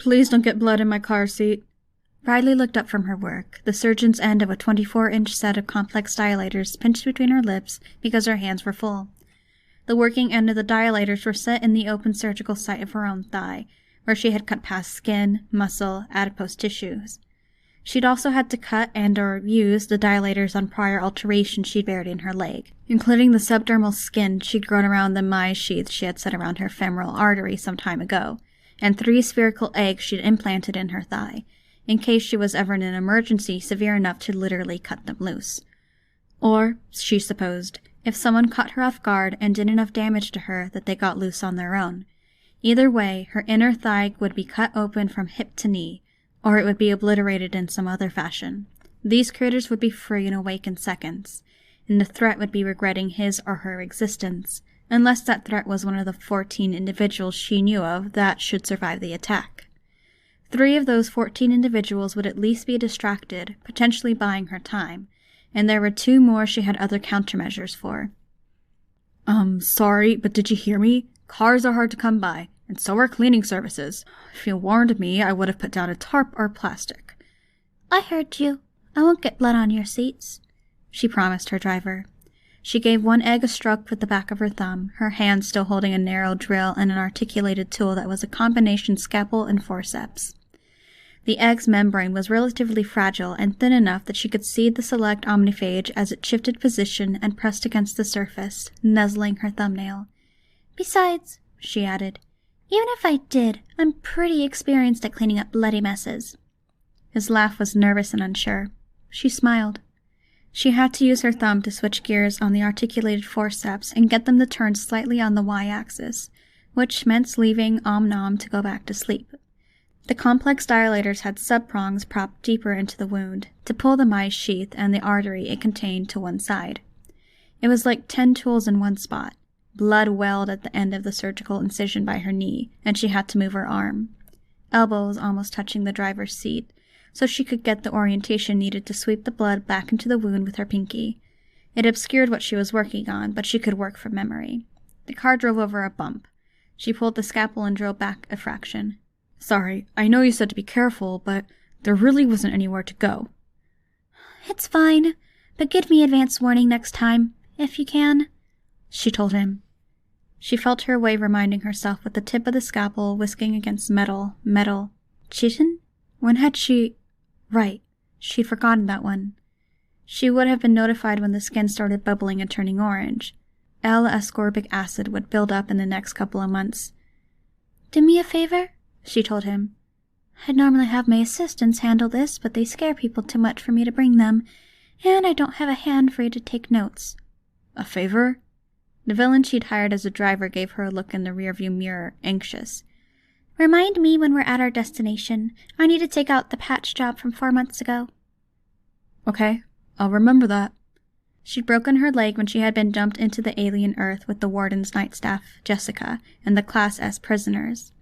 Please don't get blood in my car seat. Riley looked up from her work, the surgeon's end of a 24-inch set of complex dilators pinched between her lips because her hands were full. The working end of the dilators were set in the open surgical site of her own thigh, where she had cut past skin, muscle, adipose tissues. She'd also had to cut and or use the dilators on prior alterations she'd buried in her leg, including the subdermal skin she'd grown around the maize sheath she had set around her femoral artery some time ago, and 3 spherical eggs she'd implanted in her thigh, in case she was ever in an emergency severe enough to literally cut them loose. Or, she supposed, if someone caught her off guard and did enough damage to her that they got loose on their own. Either way, her inner thigh would be cut open from hip to knee, or it would be obliterated in some other fashion. These critters would be free and awake in seconds, and the threat would be regretting his or her existence, unless that threat was one of the 14 individuals she knew of that should survive the attack. 3 of those 14 individuals would at least be distracted, potentially buying her time, and there were 2 more she had other countermeasures for. Sorry, but did you hear me? Cars are hard to come by, and so are cleaning services. If you warned me, I would have put down a tarp or plastic. I heard you. I won't get blood on your seats, she promised her driver. She gave one egg a stroke with the back of her thumb, her hand still holding a narrow drill and an articulated tool that was a combination scalpel and forceps. The egg's membrane was relatively fragile and thin enough that she could see the select omniphage as it shifted position and pressed against the surface, nuzzling her thumbnail. Besides, she added, even if I did, I'm pretty experienced at cleaning up bloody messes. His laugh was nervous and unsure. She smiled. She had to use her thumb to switch gears on the articulated forceps and get them to turn slightly on the y-axis, which meant leaving Om-Nom to go back to sleep. The complex dilators had sub-prongs propped deeper into the wound, to pull the maize sheath and the artery it contained to one side. It was like 10 tools in one spot, Blood welled at the end of the surgical incision by her knee, and she had to move her arm. Elbow was almost touching the driver's seat, so she could get the orientation needed to sweep the blood back into the wound with her pinky. It obscured what she was working on, but she could work from memory. The car drove over a bump. She pulled the scalpel and drove back a fraction. "Sorry, I know you said to be careful, but there really wasn't anywhere to go." "It's fine, but give me advance warning next time, if you can," she told him. She felt her way reminding herself with the tip of the scalpel whisking against metal. Chitin? When had she... Right, she'd forgotten that one. She would have been notified when the skin started bubbling and turning orange. L-ascorbic acid would build up in the next couple of months. "Do me a favor," she told him. "I'd normally have my assistants handle this, but they scare people too much for me to bring them, and I don't have a hand free to take notes." "A favor?" The villain she'd hired as a driver gave her a look in the rearview mirror, anxious. "Remind me when we're at our destination. I need to take out the patch job from 4 months ago." "Okay, I'll remember that." She'd broken her leg when she had been dumped into the alien Earth with the warden's night staff, Jessica, and the Class S prisoners.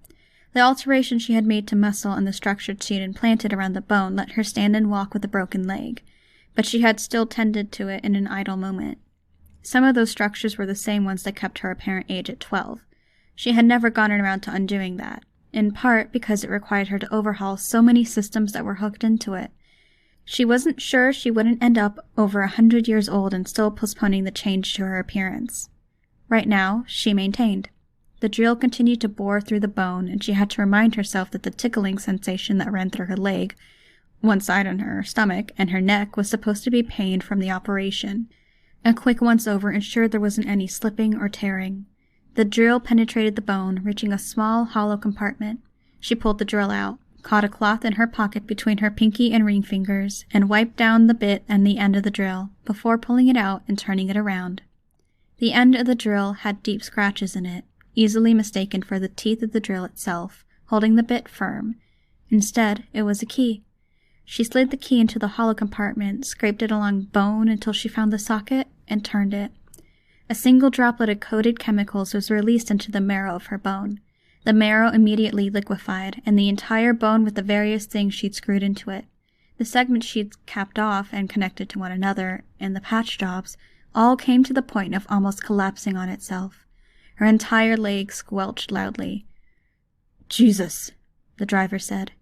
The alteration she had made to muscle and the structure she had implanted around the bone let her stand and walk with a broken leg, but she had still tended to it in an idle moment. Some of those structures were the same ones that kept her apparent age at 12. She had never gotten around to undoing that, in part because it required her to overhaul so many systems that were hooked into it. She wasn't sure she wouldn't end up over 100 years old and still postponing the change to her appearance. Right now, she maintained. The drill continued to bore through the bone, and she had to remind herself that the tickling sensation that ran through her leg, one side on her stomach, and her neck was supposed to be pain from the operation. A quick once-over ensured there wasn't any slipping or tearing. The drill penetrated the bone, reaching a small, hollow compartment. She pulled the drill out, caught a cloth in her pocket between her pinky and ring fingers, and wiped down the bit and the end of the drill, before pulling it out and turning it around. The end of the drill had deep scratches in it, easily mistaken for the teeth of the drill itself, holding the bit firm. Instead, it was a key. She slid the key into the hollow compartment, scraped it along bone until she found the socket, and turned it. A single droplet of coated chemicals was released into the marrow of her bone. The marrow immediately liquefied, and the entire bone with the various things she'd screwed into it, the segments she'd capped off and connected to one another, and the patch jobs, all came to the point of almost collapsing on itself. Her entire leg squelched loudly. "Jesus," the driver said.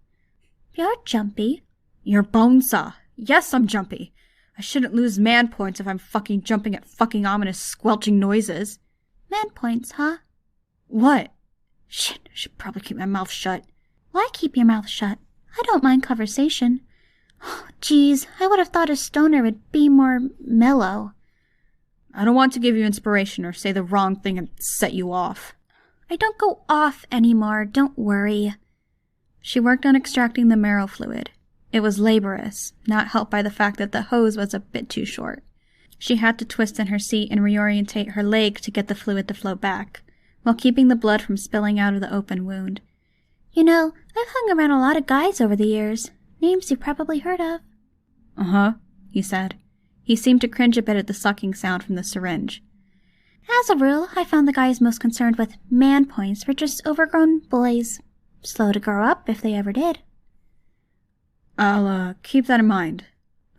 "You're jumpy." "Your bonesaw. Yes, I'm jumpy. I shouldn't lose man points if I'm fucking jumping at fucking ominous squelching noises." "Man points, huh?" "What? Shit, I should probably keep my mouth shut." "Why keep your mouth shut? I don't mind conversation." "Geez, I would have thought a stoner would be more mellow." "I don't want to give you inspiration or say the wrong thing and set you off." "I don't go off anymore, don't worry." She worked on extracting the marrow fluid. It was laborious, not helped by the fact that the hose was a bit too short. She had to twist in her seat and reorientate her leg to get the fluid to flow back, while keeping the blood from spilling out of the open wound. "You know, I've hung around a lot of guys over the years. Names you've probably heard of." "Uh-huh," he said. He seemed to cringe a bit at the sucking sound from the syringe. "As a rule, I found the guys most concerned with man points were just overgrown boys. Slow to grow up, if they ever did." "I'll, keep that in mind.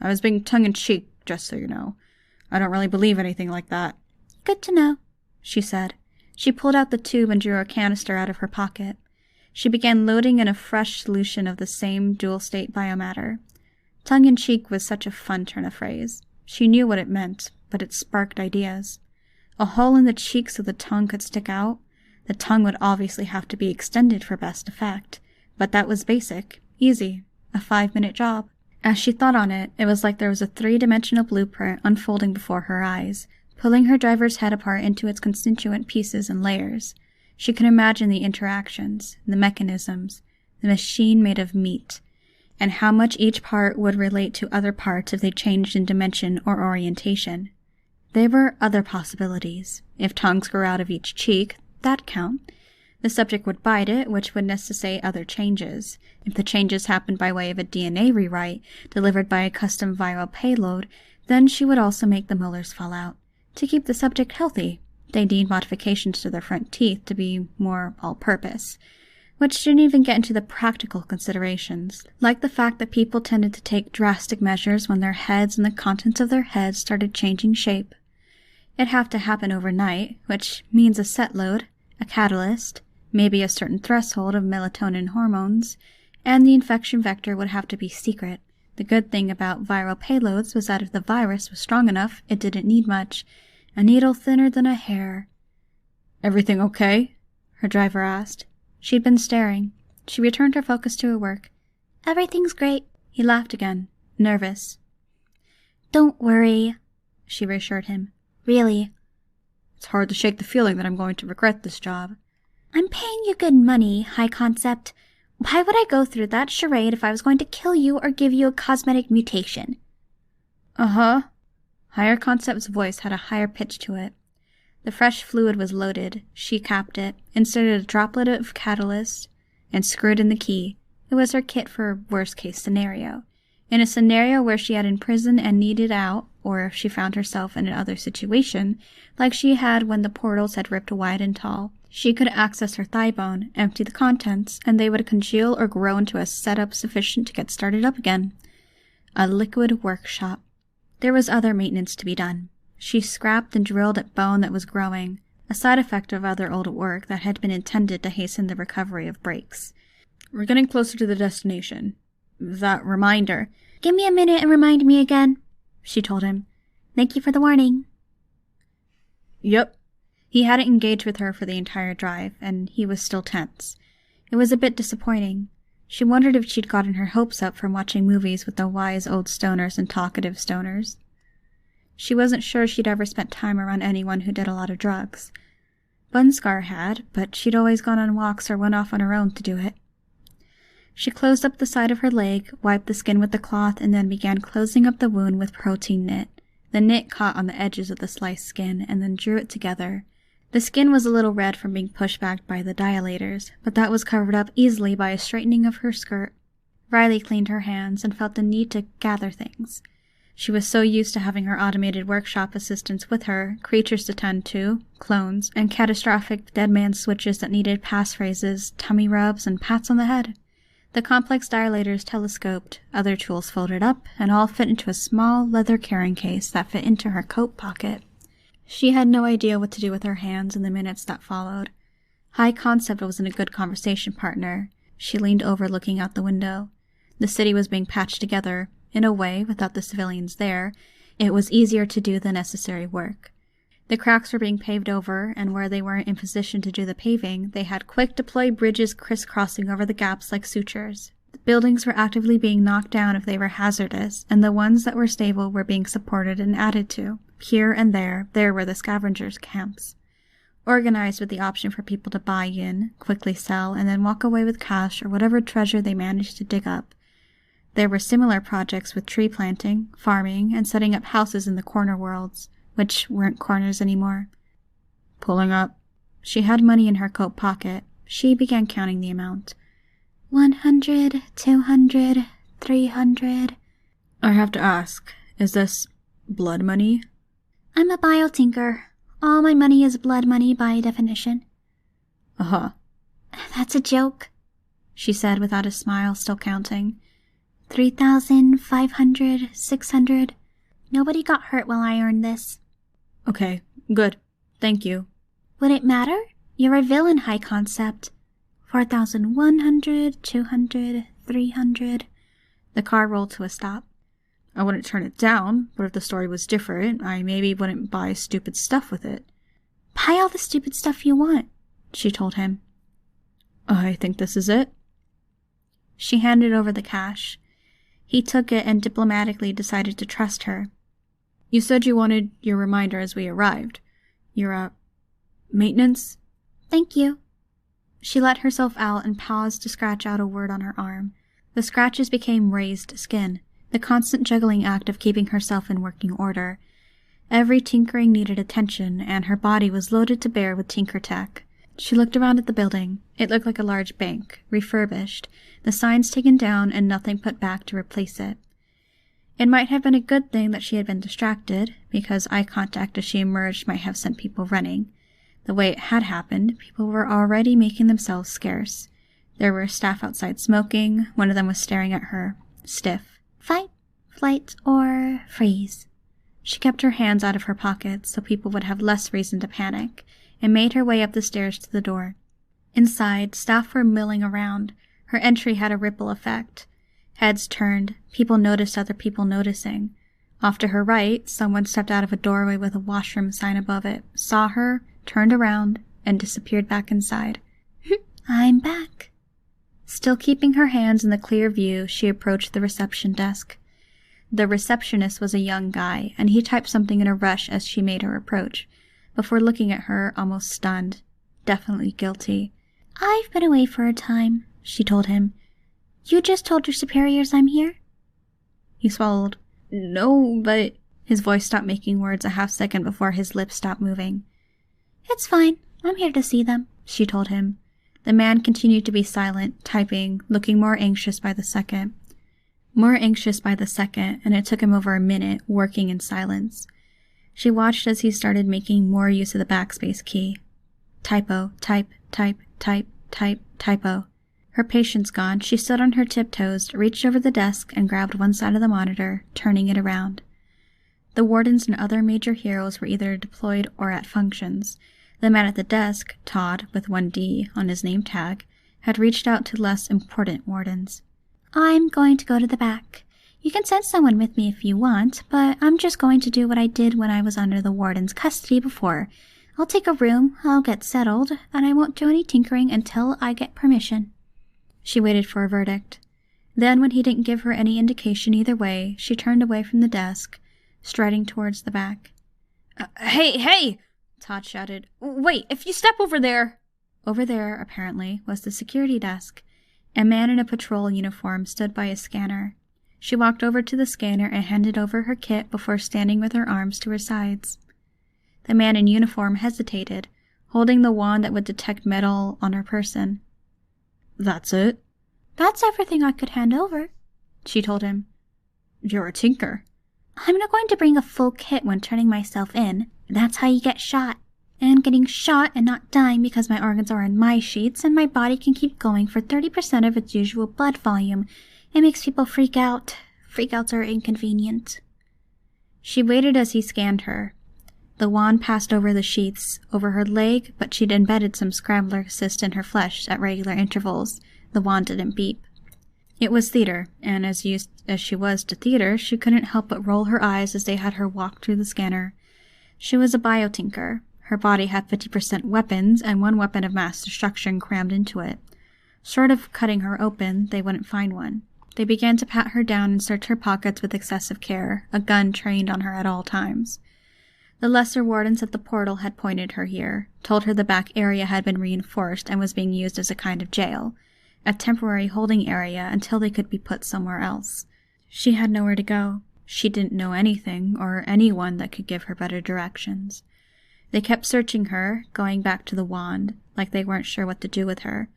I was being tongue-in-cheek, just so you know. I don't really believe anything like that." "Good to know," she said. She pulled out the tube and drew a canister out of her pocket. She began loading in a fresh solution of the same dual-state biomatter. Tongue-in-cheek was such a fun turn of phrase. She knew what it meant, but it sparked ideas. A hole in the cheek so the tongue could stick out. The tongue would obviously have to be extended for best effect, but that was basic, easy, a 5-minute job. As she thought on it, it was like there was a 3-dimensional blueprint unfolding before her eyes, pulling her driver's head apart into its constituent pieces and layers. She could imagine the interactions, the mechanisms, the machine made of meat, and how much each part would relate to other parts if they changed in dimension or orientation. There were other possibilities. If tongues grew out of each cheek, that'd count. The subject would bite it, which would necessitate other changes. If the changes happened by way of a DNA rewrite, delivered by a custom viral payload, then she would also make the molars fall out, to keep the subject healthy, They need modifications to their front teeth to be more all-purpose, which didn't even get into the practical considerations, like the fact that people tended to take drastic measures when their heads and the contents of their heads started changing shape. It'd have to happen overnight, which means a set load, a catalyst, maybe a certain threshold of melatonin hormones, and the infection vector would have to be secret. The good thing about viral payloads was that if the virus was strong enough, it didn't need much. A needle thinner than a hair. "Everything okay?" her driver asked. She'd been staring. She returned her focus to her work. "Everything's great." He laughed again, nervous. "Don't worry," she reassured him. "Really. It's hard to shake the feeling that I'm going to regret this job." I'm paying you good money, High Concept. Why would I go through that charade if I was going to kill you or give you a cosmetic mutation?" "Uh-huh." Higher Concept's voice had a higher pitch to it. The fresh fluid was loaded. She capped it, inserted a droplet of catalyst, and screwed in the key. It was her kit for a worst-case scenario. In a scenario where she had imprisoned and needed out, or if she found herself in another situation, like she had when the portals had ripped wide and tall, she could access her thigh bone, empty the contents, and they would congeal or grow into a setup sufficient to get started up again. A liquid workshop. There was other maintenance to be done. She scrapped and drilled at bone that was growing, a side effect of other old work that had been intended to hasten the recovery of breaks. "We're getting closer to the destination. That reminder—" "Give me a minute and remind me again," she told him. "Thank you for the warning." Yep. He hadn't engaged with her for the entire drive, and he was still tense. It was a bit disappointing. She wondered if she'd gotten her hopes up from watching movies with the wise old stoners and talkative stoners. She wasn't sure she'd ever spent time around anyone who did a lot of drugs. Bunscar had, but she'd always gone on walks or went off on her own to do it. She closed up the side of her leg, wiped the skin with the cloth, and then began closing up the wound with protein knit. The knit caught on the edges of the sliced skin and then drew it together. The skin was a little red from being pushed back by the dilators, but that was covered up easily by a straightening of her skirt. Riley cleaned her hands and felt the need to gather things. She was so used to having her automated workshop assistants with her, creatures to tend to, clones, and catastrophic dead man switches that needed passphrases, tummy rubs, and pats on the head. The complex dilators telescoped, other tools folded up, and all fit into a small leather carrying case that fit into her coat pocket. She had no idea what to do with her hands in the minutes that followed. High Concept wasn't a good conversation partner. She leaned over looking out the window. The city was being patched together. In a way, without the civilians there, it was easier to do the necessary work. The cracks were being paved over, and where they weren't in position to do the paving, they had quick-deploy bridges crisscrossing over the gaps like sutures. The buildings were actively being knocked down if they were hazardous, and the ones that were stable were being supported and added to. Here and there were the scavengers' camps. Organized with the option for people to buy in, quickly sell, and then walk away with cash or whatever treasure they managed to dig up. There were similar projects with tree planting, farming, and setting up houses in the corner worlds, which weren't corners anymore. Pulling up. She had money in her coat pocket. She began counting the amount. 100, 200, 300. I have to ask, is this blood money? I'm a biotinker. All my money is blood money by definition. Uh-huh. That's a joke, she said without a smile, still counting. 3,000, 500, 600. Nobody got hurt while I earned this. Okay, good. Thank you. Would it matter? You're a villain, High Concept. 4,100, 200, 300. The car rolled to a stop. I wouldn't turn it down, but if the story was different, I maybe wouldn't buy stupid stuff with it. Buy all the stupid stuff you want, she told him. I think this is it. She handed over the cash. He took it and diplomatically decided to trust her. You said you wanted your reminder as we arrived. Your, maintenance? Thank you. She let herself out and paused to scratch out a word on her arm. The scratches became raised skin, the constant juggling act of keeping herself in working order. Every tinkering needed attention, and her body was loaded to bear with tinker tech. She looked around at the building. It looked like a large bank, refurbished, the signs taken down and nothing put back to replace it. It might have been a good thing that she had been distracted, because eye contact as she emerged might have sent people running. The way it had happened, people were already making themselves scarce. There were staff outside smoking. One of them was staring at her, stiff. Fight, flight, or freeze. She kept her hands out of her pockets so people would have less reason to panic, and made her way up the stairs to the door. Inside, staff were milling around. Her entry had a ripple effect. Heads turned. People noticed other people noticing. Off to her right, someone stepped out of a doorway with a washroom sign above it, saw her, turned around, and disappeared back inside. I'm back. Still keeping her hands in the clear view, she approached the reception desk. The receptionist was a young guy, and he typed something in a rush as she made her approach, before looking at her, almost stunned. Definitely guilty. I've been away for a time, she told him. You just told your superiors I'm here? He swallowed. No, but... His voice stopped making words a half-second before his lips stopped moving. It's fine. I'm here to see them, she told him. The man continued to be silent, typing, looking more anxious by the second. And it took him over a minute, working in silence. She watched as he started making more use of the backspace key. Typo, type, type, type, type, typo. Her patience gone, she stood on her tiptoes, reached over the desk, and grabbed one side of the monitor, turning it around. The wardens and other major heroes were either deployed or at functions. The man at the desk, Todd, with 1D on his name tag, had reached out to less important wardens. I'm going to go to the back. You can send someone with me if you want, but I'm just going to do what I did when I was under the warden's custody before. I'll take a room, I'll get settled, and I won't do any tinkering until I get permission. She waited for a verdict. Then, when he didn't give her any indication either way, she turned away from the desk, striding towards the back. Hey! Todd shouted. Wait, if you step over there... Over there, apparently, was the security desk. A man in a patrol uniform stood by a scanner. She walked over to the scanner and handed over her kit before standing with her arms to her sides. The man in uniform hesitated, holding the wand that would detect metal on her person. That's it? That's everything I could hand over, she told him. You're a tinker. I'm not going to bring a full kit when turning myself in. That's how you get shot. And getting shot and not dying because my organs are in my sheets and my body can keep going for 30% of its usual blood volume. It makes people freak out. Freakouts are inconvenient. She waited as he scanned her. The wand passed over the sheaths, over her leg, but she'd embedded some scrambler cyst in her flesh at regular intervals. The wand didn't beep. It was theater, and as used as she was to theater, she couldn't help but roll her eyes as they had her walk through the scanner. She was a biotinker. Her body had 50% weapons and one weapon of mass destruction crammed into it. Short of cutting her open, they wouldn't find one. They began to pat her down and search her pockets with excessive care, a gun trained on her at all times. The lesser wardens at the portal had pointed her here, told her the back area had been reinforced and was being used as a kind of jail, a temporary holding area until they could be put somewhere else. She had nowhere to go. She didn't know anything or anyone that could give her better directions. They kept searching her, going back to the wand, like they weren't sure what to do with her.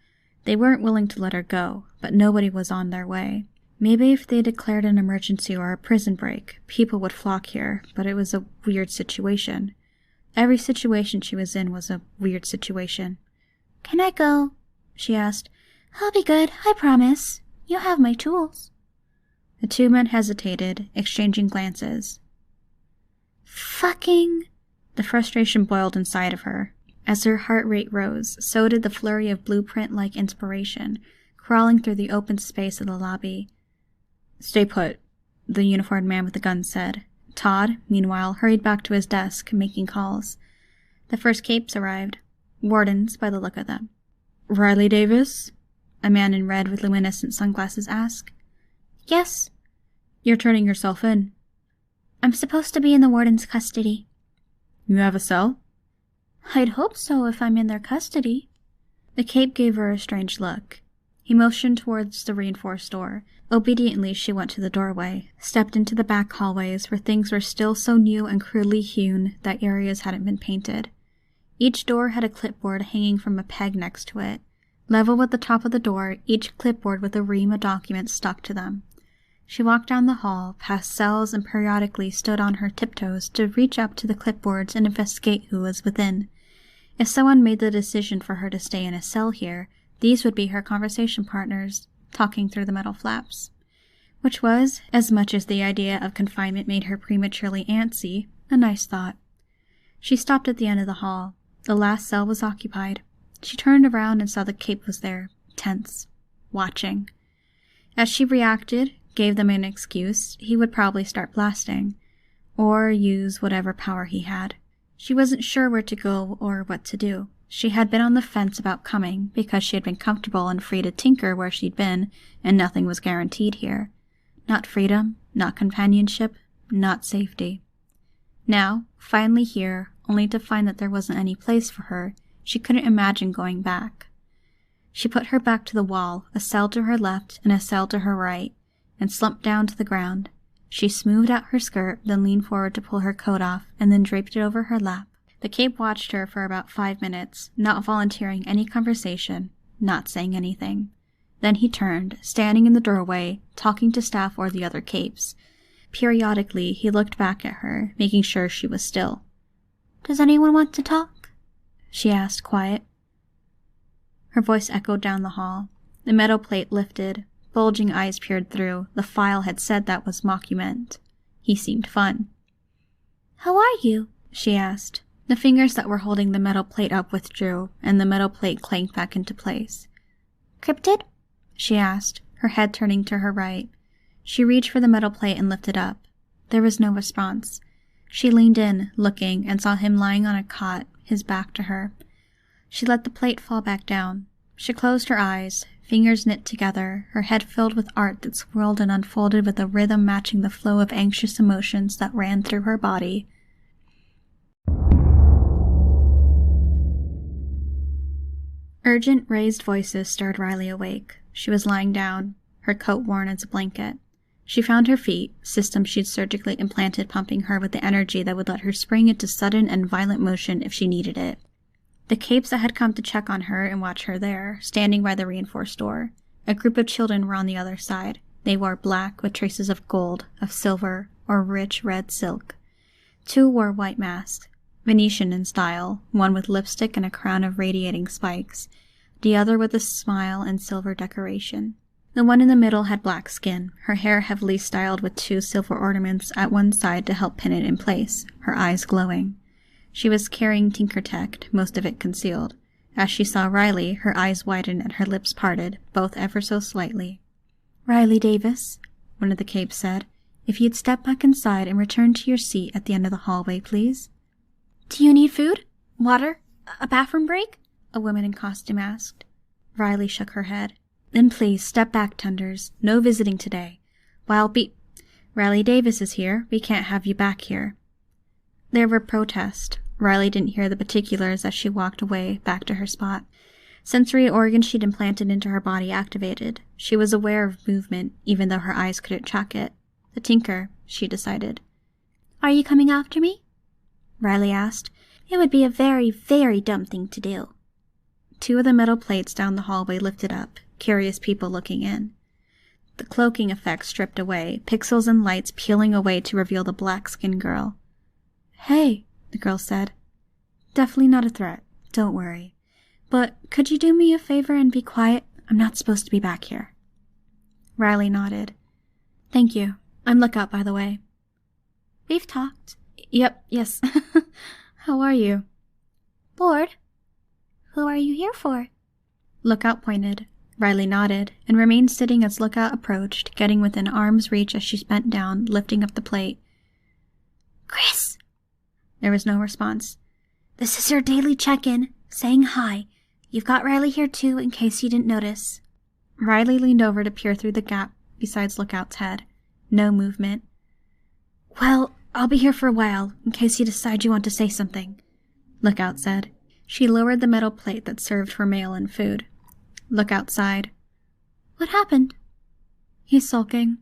They weren't willing to let her go, but nobody was on their way. Maybe if they declared an emergency or a prison break, people would flock here, but it was a weird situation. Every situation she was in was a weird situation. Can I go? She asked. I'll be good, I promise. You'll have my tools. The two men hesitated, exchanging glances. Fucking... The frustration boiled inside of her. As her heart rate rose, so did the flurry of blueprint-like inspiration, crawling through the open space of the lobby. Stay put, the uniformed man with the gun said. Todd, meanwhile, hurried back to his desk, making calls. The first capes arrived. Wardens, by the look of them. Riley Davis? A man in red with luminescent sunglasses asked. Yes. You're turning yourself in. I'm supposed to be in the warden's custody. You have a cell? I'd hope so if I'm in their custody. The cape gave her a strange look. He motioned towards the reinforced door. Obediently, she went to the doorway, stepped into the back hallways where things were still so new and crudely hewn that areas hadn't been painted. Each door had a clipboard hanging from a peg next to it. Level with the top of the door, each clipboard with a ream of documents stuck to them. She walked down the hall, past cells, and periodically stood on her tiptoes to reach up to the clipboards and investigate who was within. If someone made the decision for her to stay in a cell here, these would be her conversation partners, talking through the metal flaps. Which was, as much as the idea of confinement made her prematurely antsy, a nice thought. She stopped at the end of the hall. The last cell was occupied. She turned around and saw the Cape was there, tense, watching. As she reacted, gave them an excuse, he would probably start blasting, or use whatever power he had. She wasn't sure where to go or what to do. She had been on the fence about coming because she had been comfortable and free to tinker where she'd been, and nothing was guaranteed here. Not freedom, not companionship, not safety. Now, finally here, only to find that there wasn't any place for her, she couldn't imagine going back. She put her back to the wall, a cell to her left and a cell to her right, and slumped down to the ground. She smoothed out her skirt, then leaned forward to pull her coat off, and then draped it over her lap. The Cape watched her for about 5 minutes, not volunteering any conversation, not saying anything. Then he turned, standing in the doorway, talking to staff or the other Capes. Periodically, he looked back at her, making sure she was still. "Does anyone want to talk?" she asked, quiet. Her voice echoed down the hall. The metal plate lifted. Bulging eyes peered through. The file had said that was mockument. He seemed fun. "How are you?" she asked. The fingers that were holding the metal plate up withdrew, and the metal plate clanked back into place. "Cryptid?" she asked, her head turning to her right. She reached for the metal plate and lifted up. There was no response. She leaned in, looking, and saw him lying on a cot, his back to her. She let the plate fall back down. She closed her eyes, fingers knit together, her head filled with art that swirled and unfolded with a rhythm matching the flow of anxious emotions that ran through her body. Urgent, raised voices stirred Riley awake. She was lying down, her coat worn as a blanket. She found her feet, systems she'd surgically implanted pumping her with the energy that would let her spring into sudden and violent motion if she needed it. The Capes that had come to check on her and watch her there, standing by the reinforced door. A group of children were on the other side. They wore black with traces of gold, of silver, or rich red silk. 2 wore white masks, Venetian in style, one with lipstick and a crown of radiating spikes, the other with a smile and silver decoration. The one in the middle had black skin, her hair heavily styled with 2 silver ornaments at one side to help pin it in place, her eyes glowing. She was carrying Tinkertech, most of it concealed. As she saw Riley, her eyes widened and her lips parted, both ever so slightly. "Riley Davis," one of the Capes said, "if you'd step back inside and return to your seat at the end of the hallway, please." "Do you need food? Water? A bathroom break?" a woman in costume asked. Riley shook her head. "Then please, step back, Tunders. No visiting today. While Riley Davis is here, we can't have you back here." There were protests. Riley didn't hear the particulars as she walked away, back to her spot. Sensory organs she'd implanted into her body activated. She was aware of movement, even though her eyes couldn't track it. The Tinker, she decided. "Are you coming after me?" Riley asked. "It would be a very, very dumb thing to do." 2 of the metal plates down the hallway lifted up, curious people looking in. The cloaking effect stripped away, pixels and lights peeling away to reveal the black-skinned girl. "Hey," the girl said. "Definitely not a threat. Don't worry. But could you do me a favor and be quiet? I'm not supposed to be back here." Riley nodded. "Thank you. I'm Lookout, by the way." "We've talked." Yes. How are you?" "Bored." "Who are you here for?" Lookout pointed. Riley nodded, and remained sitting as Lookout approached, getting within arm's reach as she bent down, lifting up the plate. "Chris!" There was no response. "This is your daily check-in, saying hi. You've got Riley here too, in case you didn't notice." Riley leaned over to peer through the gap beside Lookout's head. No movement. "Well, I'll be here for a while, in case you decide you want to say something," Lookout said. She lowered the metal plate that served for mail and food. Lookout sighed. "What happened?" "He's sulking.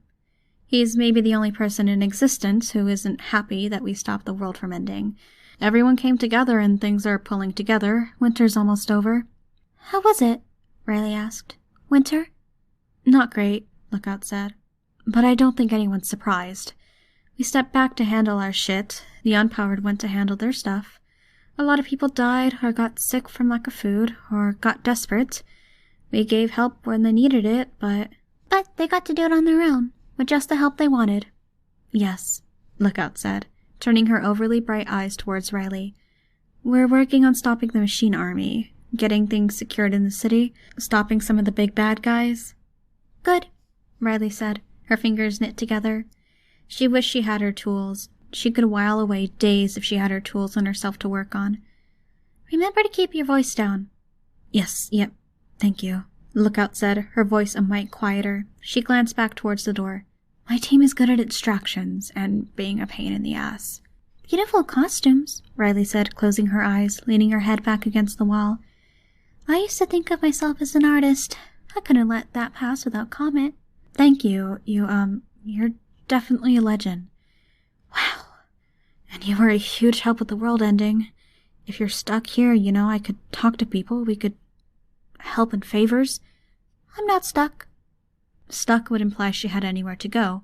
He's maybe the only person in existence who isn't happy that we stopped the world from ending. Everyone came together and things are pulling together. Winter's almost over." "How was it?" Riley asked. "Winter?" "Not great," Lookout said. "But I don't think anyone's surprised. We stepped back to handle our shit. The unpowered went to handle their stuff. A lot of people died or got sick from lack of food or got desperate. We gave help when they needed it, but they got to do it on their own, with just the help they wanted. Yes, Lookout said, turning her overly bright eyes towards Riley. We're working on stopping the machine army, getting things secured in the city, stopping some of the big bad guys. Good, Riley said, her fingers knit together. She wished she had her tools. She could while away days if she had her tools and herself to work on. Remember to keep your voice down. Yes, yep, thank you, Lookout said, her voice a mite quieter. She glanced back towards the door. My team is good at distractions and being a pain in the ass. Beautiful costumes, Riley said, closing her eyes, leaning her head back against the wall. I used to think of myself as an artist. I couldn't let that pass without comment. Thank you. You're definitely a legend. Wow. And you were a huge help with the world ending. If you're stuck here, I could talk to people. We could help in favors. I'm not stuck. Stuck would imply she had anywhere to go.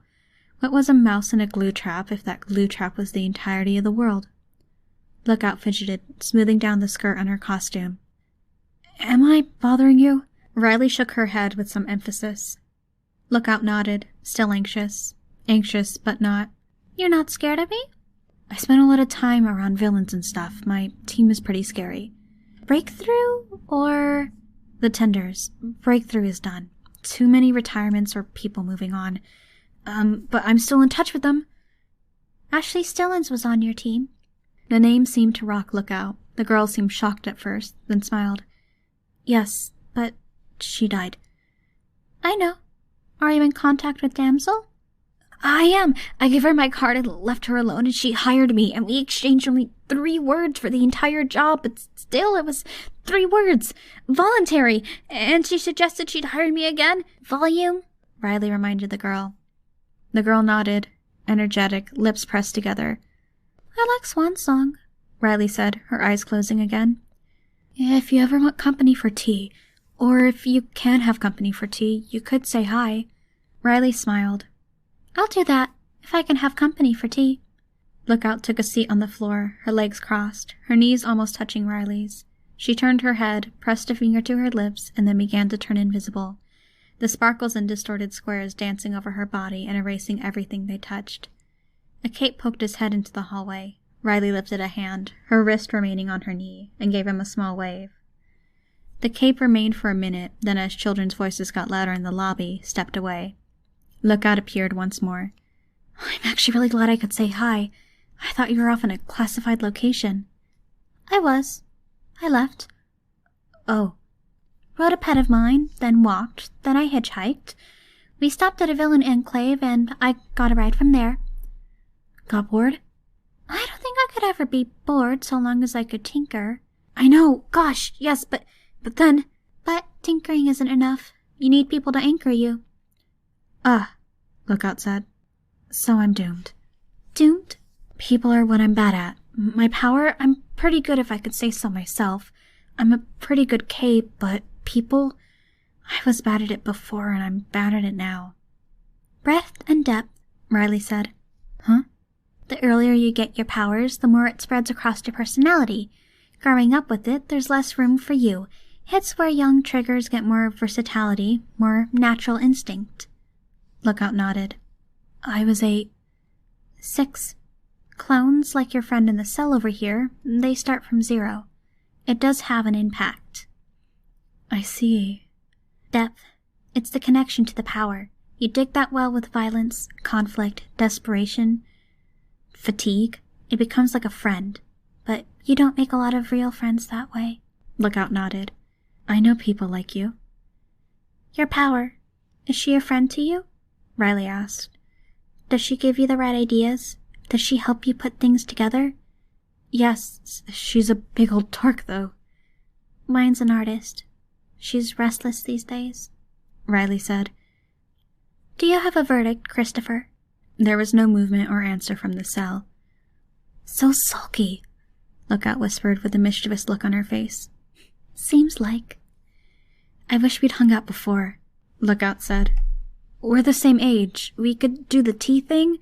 What was a mouse in a glue trap if that glue trap was the entirety of the world? Lookout fidgeted, smoothing down the skirt on her costume. Am I bothering you? Riley shook her head with some emphasis. Lookout nodded, still anxious. Anxious, but not. You're not scared of me? I spent a lot of time around villains and stuff. My team is pretty scary. Breakthrough or... The tenders. Breakthrough is done. Too many retirements or people moving on. But I'm still in touch with them. Ashley Stillins was on your team. The name seemed to rock Lookout. The girl seemed shocked at first, then smiled. Yes, but she died. I know. Are you in contact with Damsel? I am. I gave her my card and left her alone, and she hired me, and we exchanged only 3 words for the entire job, but still it was 3 words. Voluntary. And she suggested she'd hire me again. Volume? Riley reminded the girl. The girl nodded, energetic, lips pressed together. I like Swan Song, Riley said, her eyes closing again. If you ever want company for tea, or if you can have company for tea, you could say hi. Riley smiled. I'll do that, if I can have company for tea. Lookout took a seat on the floor, her legs crossed, her knees almost touching Riley's. She turned her head, pressed a finger to her lips, and then began to turn invisible, the sparkles and distorted squares dancing over her body and erasing everything they touched. A cape poked his head into the hallway. Riley lifted a hand, her wrist remaining on her knee, and gave him a small wave. The cape remained for a minute, then as children's voices got louder in the lobby, stepped away. Lookout appeared once more. I'm actually really glad I could say hi. I thought you were off in a classified location. I was. I left. Oh. Rode a pet of mine, then walked, then I hitchhiked. We stopped at a villain enclave, and I got a ride from there. Got bored? I don't think I could ever be bored so long as I could tinker. I know, gosh, yes, but then... But tinkering isn't enough. You need people to anchor you. Lookout said. So I'm doomed. Doomed? People are what I'm bad at. My power, I'm pretty good if I could say so myself. I'm a pretty good cape, but people... I was bad at it before, and I'm bad at it now. Breadth and depth, Riley said. Huh? The earlier you get your powers, the more it spreads across your personality. Growing up with it, there's less room for you. It's where young triggers get more versatility, more natural instinct. Lookout nodded. I was 6. Clones, like your friend in the cell over here, they start from 0. It does have an impact. I see. Depth. It's the connection to the power. You dig that well with violence, conflict, desperation, fatigue. It becomes like a friend. But you don't make a lot of real friends that way. Lookout nodded. I know people like you. Your power. Is she a friend to you? Riley asked. Does she give you the right ideas? Does she help you put things together? Yes, she's a big old dork, though. Mine's an artist. She's restless these days, Riley said. Do you have a verdict, Christopher? There was no movement or answer from the cell. So sulky, Lookout whispered with a mischievous look on her face. Seems like. I wish we'd hung out before, Lookout said. We're the same age. We could do the tea thing.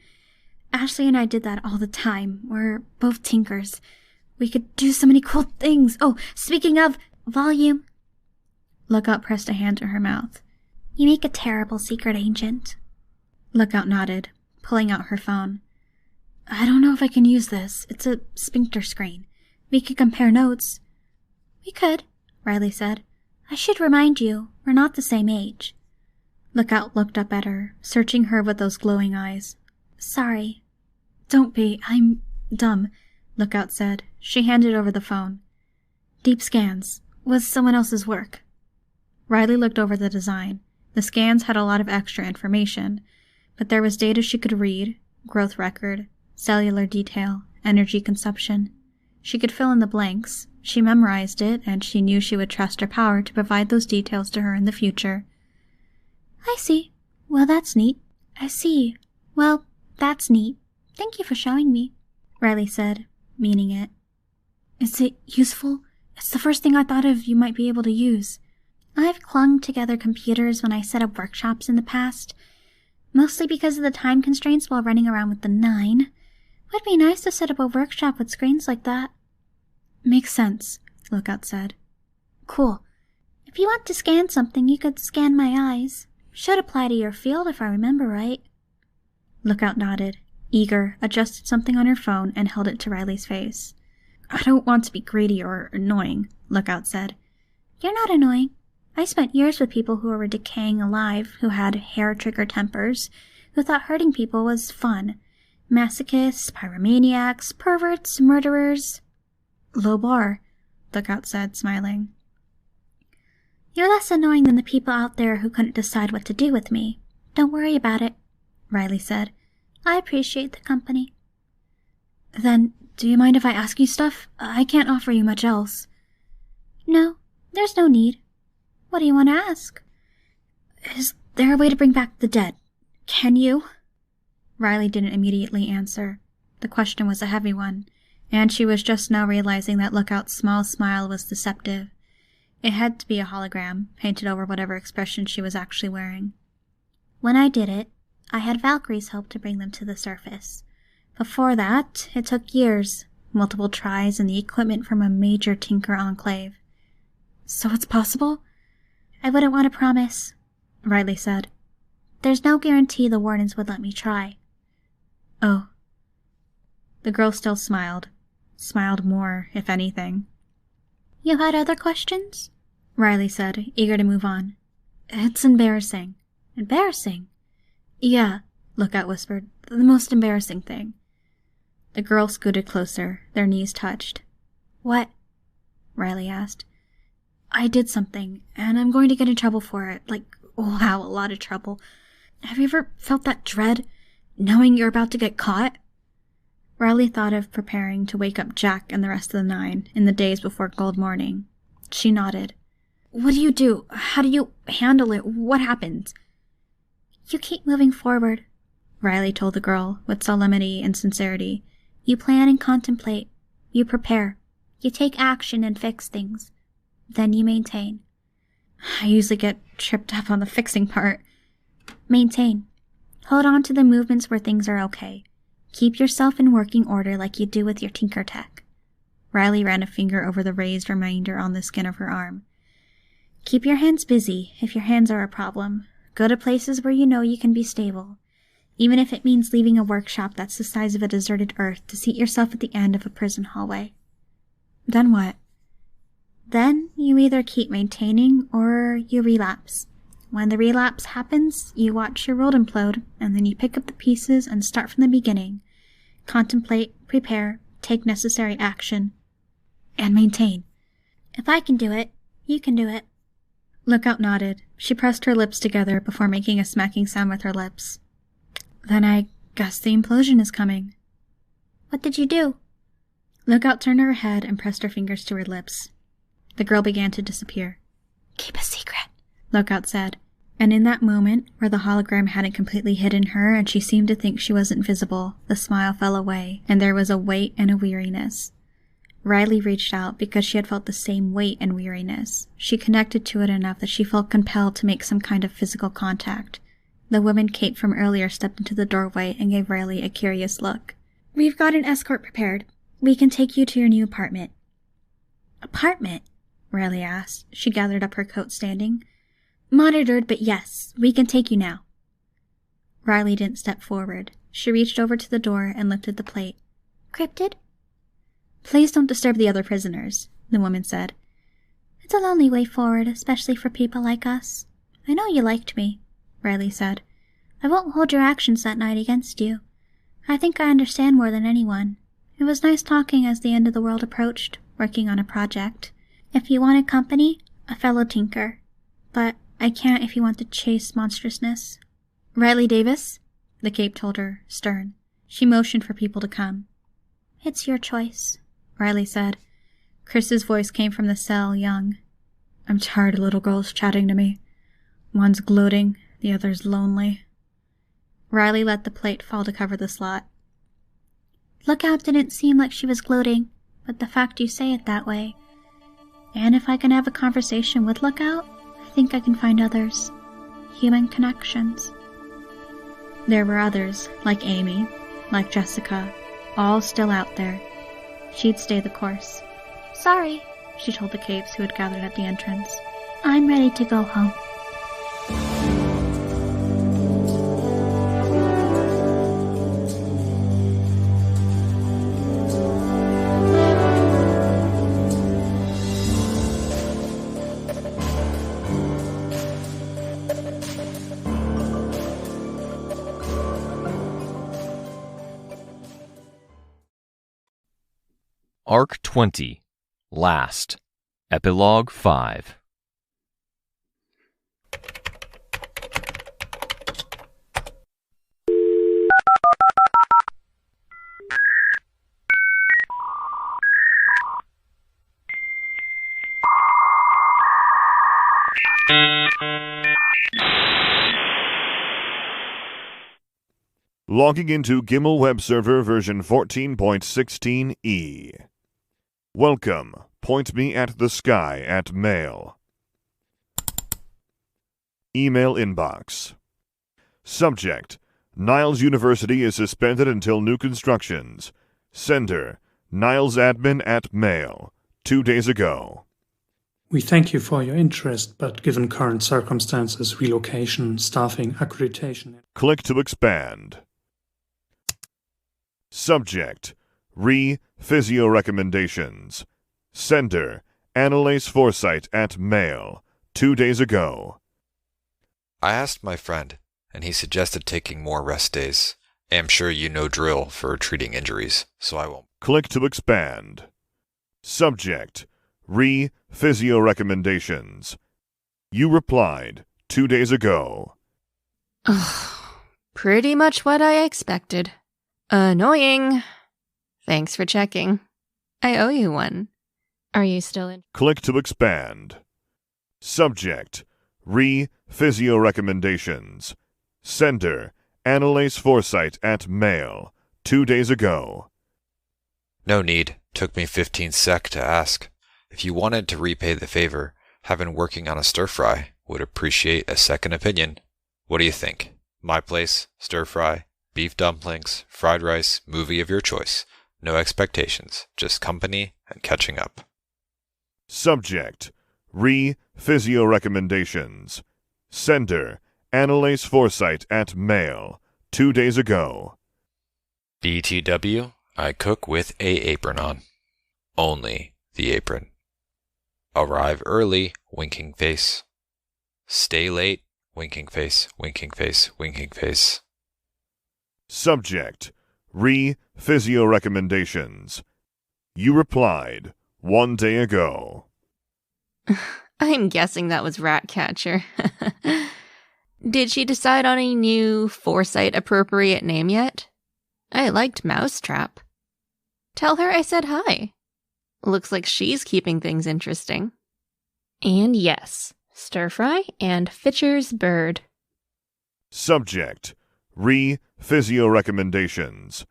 Ashley and I did that all the time. We're both tinkers. We could do so many cool things. Oh, speaking of volume. Lookout pressed a hand to her mouth. You make a terrible secret agent. Lookout nodded, pulling out her phone. I don't know if I can use this. It's a sphincter screen. We could compare notes. We could, Riley said. I should remind you, we're not the same age. Lookout looked up at her, searching her with those glowing eyes. Sorry. Don't be. I'm dumb, Lookout said. She handed over the phone. Deep scans. Was someone else's work. Riley looked over the design. The scans had a lot of extra information, but there was data she could read, growth record, cellular detail, energy consumption. She could fill in the blanks. She memorized it, and she knew she would trust her power to provide those details to her in the future. I see. Well, that's neat. I see. Well, that's neat. Thank you for showing me, Riley said, meaning it. Is it useful? It's the first thing I thought of you might be able to use. I've clung together computers when I set up workshops in the past, mostly because of the time constraints while running around with the 9. Would be nice to set up a workshop with screens like that. Makes sense, Lookout said. Cool. If you want to scan something, you could scan my eyes. Should apply to your field if I remember right. Lookout nodded, eager, adjusted something on her phone, and held it to Riley's face. I don't want to be greedy or annoying, Lookout said. You're not annoying. I spent years with people who were decaying alive, who had hair-trigger tempers, who thought hurting people was fun. Masochists, pyromaniacs, perverts, murderers. Low bar, Lookout said, smiling. You're less annoying than the people out there who couldn't decide what to do with me. Don't worry about it, Riley said. I appreciate the company. Then, do you mind if I ask you stuff? I can't offer you much else. No, there's no need. What do you want to ask? Is there a way to bring back the dead? Can you? Riley didn't immediately answer. The question was a heavy one, and she was just now realizing that Lookout's small smile was deceptive. It had to be a hologram, painted over whatever expression she was actually wearing. When I did it, I had Valkyrie's help to bring them to the surface. Before that, it took years, multiple tries, and the equipment from a major Tinker enclave. So it's possible? I wouldn't want to promise, Riley said. There's no guarantee the Wardens would let me try. Oh. The girl still smiled. Smiled more, if anything. You had other questions? Riley said, eager to move on. It's embarrassing. Embarrassing? Yeah, Lookout whispered. The most embarrassing thing. The girl scooted closer. Their knees touched. What? Riley asked. I did something, and I'm going to get in trouble for it. Like, wow, a lot of trouble. Have you ever felt that dread, knowing you're about to get caught? Riley thought of preparing to wake up Jack and the rest of the 9 in the days before Gold Morning. She nodded. What do you do? How do you handle it? What happens? You keep moving forward, Riley told the girl with solemnity and sincerity. You plan and contemplate. You prepare. You take action and fix things. Then you maintain. I usually get tripped up on the fixing part. Maintain. Hold on to the movements where things are okay. Keep yourself in working order like you do with your Tinker Tech. Riley ran a finger over the raised reminder on the skin of her arm. Keep your hands busy if your hands are a problem. Go to places where you know you can be stable. Even if it means leaving a workshop that's the size of a deserted earth to seat yourself at the end of a prison hallway. Then what? Then you either keep maintaining or you relapse. When the relapse happens, you watch your world implode, and then you pick up the pieces and start from the beginning. Contemplate, prepare, take necessary action, and maintain. If I can do it, you can do it. Lookout nodded. She pressed her lips together before making a smacking sound with her lips. Then I guess the implosion is coming. What did you do? Lookout turned her head and pressed her fingers to her lips. The girl began to disappear. Keep a secret, Lookout said. And in that moment, where the hologram hadn't completely hidden her and she seemed to think she wasn't visible, the smile fell away, and there was a weight and a weariness. Riley reached out because she had felt the same weight and weariness. She connected to it enough that she felt compelled to make some kind of physical contact. The woman Kate from earlier stepped into the doorway and gave Riley a curious look. We've got an escort prepared. We can take you to your new apartment. Apartment? Riley asked. She gathered up her coat, standing. Monitored, but yes, we can take you now. Riley didn't step forward. She reached over to the door and lifted the plate. Cryptid? Please don't disturb the other prisoners, the woman said. It's a lonely way forward, especially for people like us. I know you liked me, Riley said. I won't hold your actions that night against you. I think I understand more than anyone. It was nice talking as the end of the world approached, working on a project. If you wanted company, a fellow tinker. But I can't if you want to chase monstrousness. Riley Davis? The cape told her, stern. She motioned for people to come. It's your choice, Riley said. Chris's voice came from the cell, young. I'm tired of little girls chatting to me. One's gloating, the other's lonely. Riley let the plate fall to cover the slot. Lookout didn't seem like she was gloating, but the fact you say it that way. And if I can have a conversation with Lookout, I think I can find others. Human connections. There were others, like Amy, like Jessica, all still out there. She'd stay the course. Sorry, she told the capes who had gathered at the entrance. I'm ready to go home. Arc 20. Last. Epilogue 5. Logging into Gimel web server version 14.16e. Welcome. Point me at the sky at mail. Email inbox. Subject: Niles University is suspended until new constructions. Sender: Niles admin at mail. 2 days ago. We thank you for your interest, but given current circumstances, relocation, staffing, accreditation. Click to expand. Subject: Physio recommendations. Sender: Annalise Forsythe at mail. 2 days ago. I asked my friend, and he suggested taking more rest days. I am sure you know drill for treating injuries, so I won't. Click to expand. Subject: Physio recommendations. You replied 2 days ago. Pretty much what I expected. Annoying. Thanks for checking. I owe you one. Are you still in? Click to expand. Subject: Physio recommendations. Sender: Annalise Forsythe at mail. 2 days ago. No need. Took me 15 sec to ask. If you wanted to repay the favor, have been working on a stir-fry. Would appreciate a second opinion. What do you think? My place, stir-fry, beef dumplings, fried rice, movie of your choice. No expectations, just company and catching up. Subject: Physio recommendations. Sender: Annalise Forsythe at mail. 2 days ago. BTW, I cook with a apron on. Only the apron. Arrive early, winking face. Stay late, winking face, winking face, winking face. Subject: Physio recommendations. You replied 1 day ago. I'm guessing that was Ratcatcher. Did she decide on a new Foresight-appropriate name yet? I liked Mousetrap. Tell her I said hi. Looks like she's keeping things interesting. And yes, stir-fry and Fitcher's bird. Subject: Physio recommendations.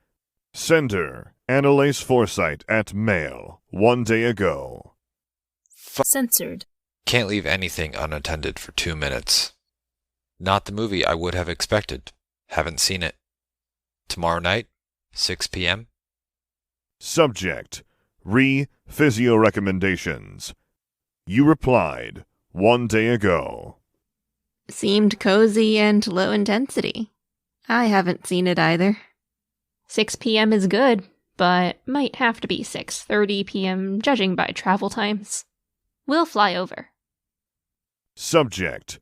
Sender: Annalise Forsythe at mail. 1 day ago. Censored. Can't leave anything unattended for 2 minutes. Not the movie I would have expected. Haven't seen it. Tomorrow night, 6 p.m. Subject: Physio recommendations. You replied 1 day ago. Seemed cozy and low intensity. I haven't seen it either. 6 p.m. is good, but might have to be 6:30 p.m. judging by travel times. We'll fly over. Subject: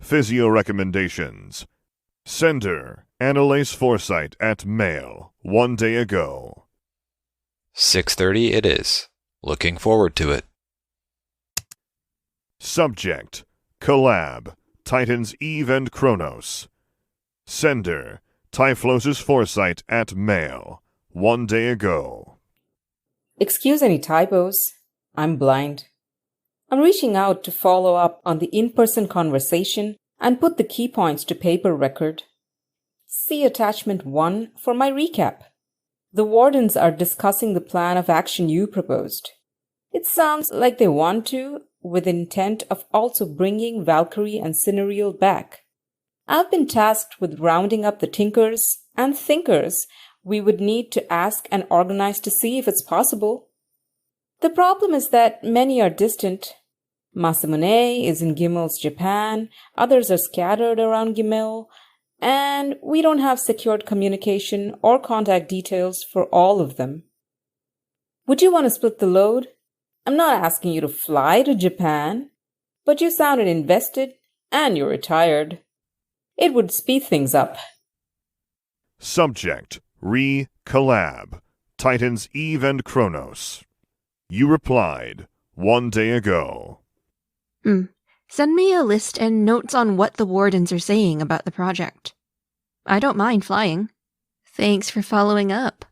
Physio recommendations. Sender: Annalise Forsythe at Mail 1 day ago. 6:30 it is. Looking forward to it. Subject: Collab, Titans Eve and Kronos. Sender: Typhlosis Foresight at Mail 1 day ago. Excuse any typos. I'm blind. I'm reaching out to follow up on the in-person conversation and put the key points to paper record. See attachment 1 for my recap. The wardens are discussing the plan of action you proposed. It sounds like they want to, with intent of also bringing Valkyrie and Cinereal back. I've been tasked with rounding up the tinkers and thinkers we would need to ask and organize to see if it's possible. The problem is that many are distant. Masamune is in Gimmel's Japan, others are scattered around Gimmel, and we don't have secured communication or contact details for all of them. Would you want to split the load? I'm not asking you to fly to Japan, but you sounded invested and you're retired. It would speed things up. Subject: Collab, Titans Eve and Kronos. You replied 1 day ago. Send me a list and notes on what the wardens are saying about the project. I don't mind flying. Thanks for following up.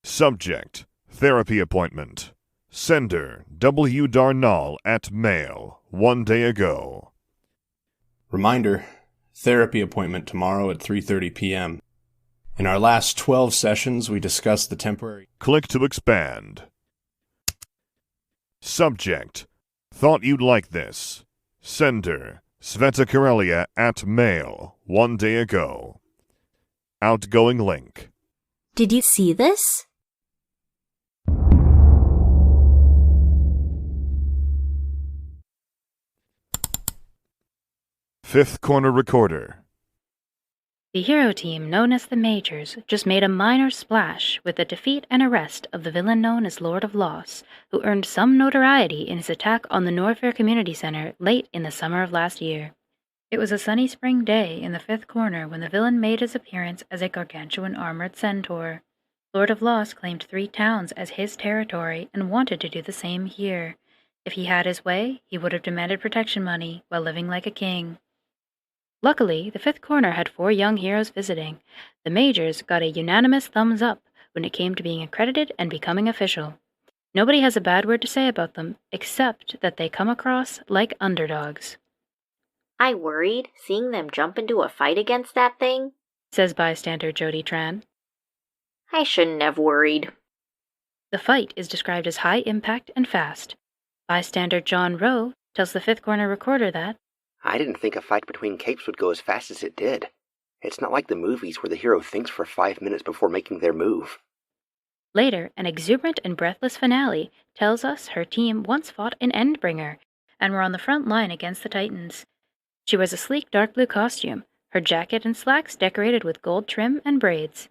Subject: Therapy appointment. Sender: W. Darnall at Mail 1 day ago. Reminder: therapy appointment tomorrow at 3:30 p.m. In our last 12 sessions, we discussed the temporary... Click to expand. Subject: Thought you'd like this. Sender: Sveta Karelia at Mail 1 day ago. Outgoing link. Did you see this? Fifth Corner Recorder. The hero team, known as the Majors, just made a minor splash with the defeat and arrest of the villain known as Lord of Loss, who earned some notoriety in his attack on the Norfair Community Center late in the summer of last year. It was a sunny spring day in the Fifth Corner when the villain made his appearance as a gargantuan armored centaur. Lord of Loss claimed 3 towns as his territory and wanted to do the same here. If he had his way, he would have demanded protection money while living like a king. Luckily, the Fifth Corner had 4 young heroes visiting. The Majors got a unanimous thumbs up when it came to being accredited and becoming official. Nobody has a bad word to say about them, except that they come across like underdogs. I worried seeing them jump into a fight against that thing, says bystander Jody Tran. I shouldn't have worried. The fight is described as high impact and fast. Bystander John Rowe tells the Fifth Corner Recorder that, I didn't think a fight between capes would go as fast as it did. It's not like the movies where the hero thinks for 5 minutes before making their move. Later, an exuberant and breathless finale tells us her team once fought an Endbringer and were on the front line against the Titans. She wears a sleek dark blue costume, her jacket and slacks decorated with gold trim and braids.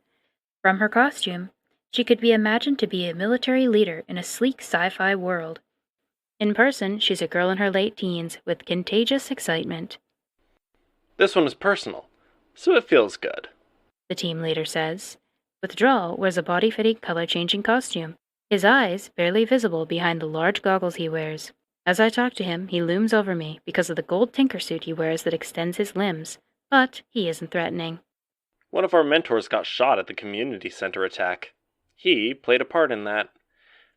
From her costume, she could be imagined to be a military leader in a sleek sci-fi world. In person, she's a girl in her late teens with contagious excitement. This one is personal, so it feels good, the team leader says. Withdrawal wears a body-fitting, color-changing costume, his eyes barely visible behind the large goggles he wears. As I talk to him, he looms over me because of the gold tinker suit he wears that extends his limbs, but he isn't threatening. One of our mentors got shot at the community center attack. He played a part in that.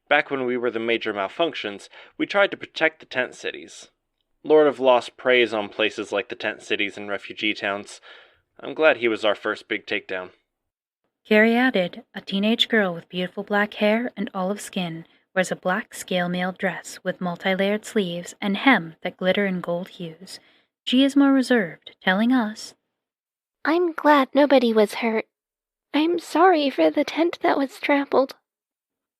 Back when we were the major malfunctions, we tried to protect the tent cities. Lord of Loss preys on places like the tent cities and refugee towns. I'm glad he was our first big takedown. Carrie added, a teenage girl with beautiful black hair and olive skin, wears a black scale mail dress with multi-layered sleeves and hem that glitter in gold hues. She is more reserved, telling us, I'm glad nobody was hurt. I'm sorry for the tent that was trampled.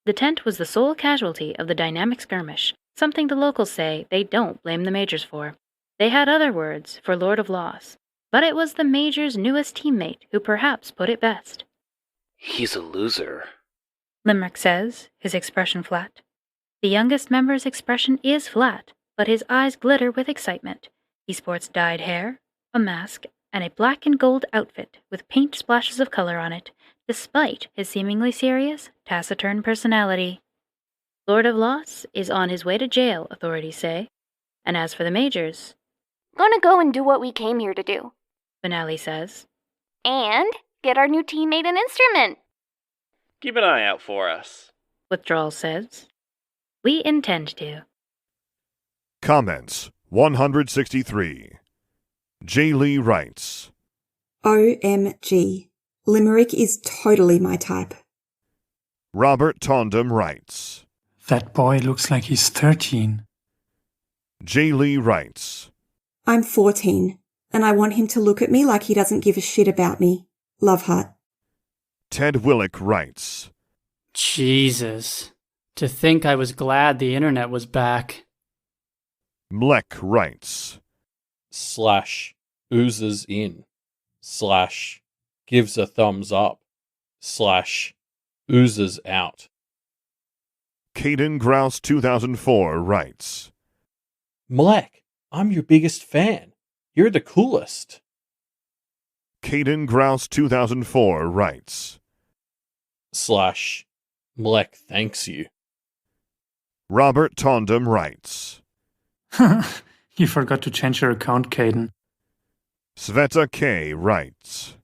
The tent was the sole casualty of the dynamic skirmish, something the locals say they don't blame the Majors for. They had other words for Lord of Loss, but it was the Major's newest teammate who perhaps put it best. He's a loser, Limerick says, his expression flat. The youngest member's expression is flat, but his eyes glitter with excitement. He sports dyed hair, a mask, and a black and gold outfit with paint splashes of color on it, despite his seemingly serious, taciturn personality. Lord of Loss is on his way to jail, authorities say. And as for the Majors, gonna go and do what we came here to do, Finale says. And get our new teammate an instrument. Keep an eye out for us, Withdrawal says. We intend to. Comments 163. J. Lee writes, OMG. Limerick is totally my type. Robert Tondam writes, That boy looks like he's 13. J. Lee writes, I'm 14, and I want him to look at me like he doesn't give a shit about me. Love heart. Ted Willick writes, Jesus. To think I was glad the internet was back. Mlek writes, / oozes in / gives a thumbs up / oozes out. Caden Grouse 2004 writes, Mlek, I'm your biggest fan. You're the coolest. Caden Grouse 2004 writes, / Mlek thanks you. Robert Tondam writes, You forgot to change your account, Caden. Sveta K writes,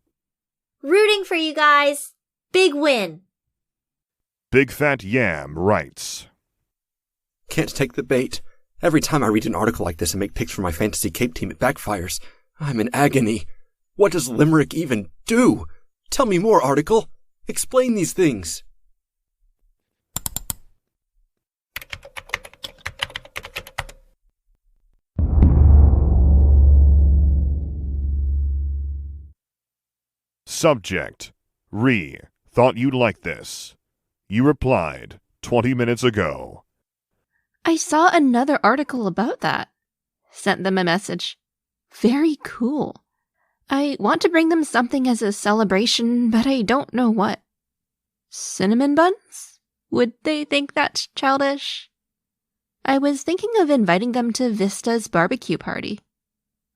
Rooting for you guys. Big win. Big Fat Yam writes, Can't take the bait. Every time I read an article like this and make picks for my fantasy cape team, it backfires. I'm in agony. What does Limerick even do? Tell me more, article. Explain these things. Subject, thought you'd like this. You replied 20 minutes ago. I saw another article about that. Sent them a message. Very cool. I want to bring them something as a celebration, but I don't know what. Cinnamon buns? Would they think that's childish? I was thinking of inviting them to Vista's barbecue party.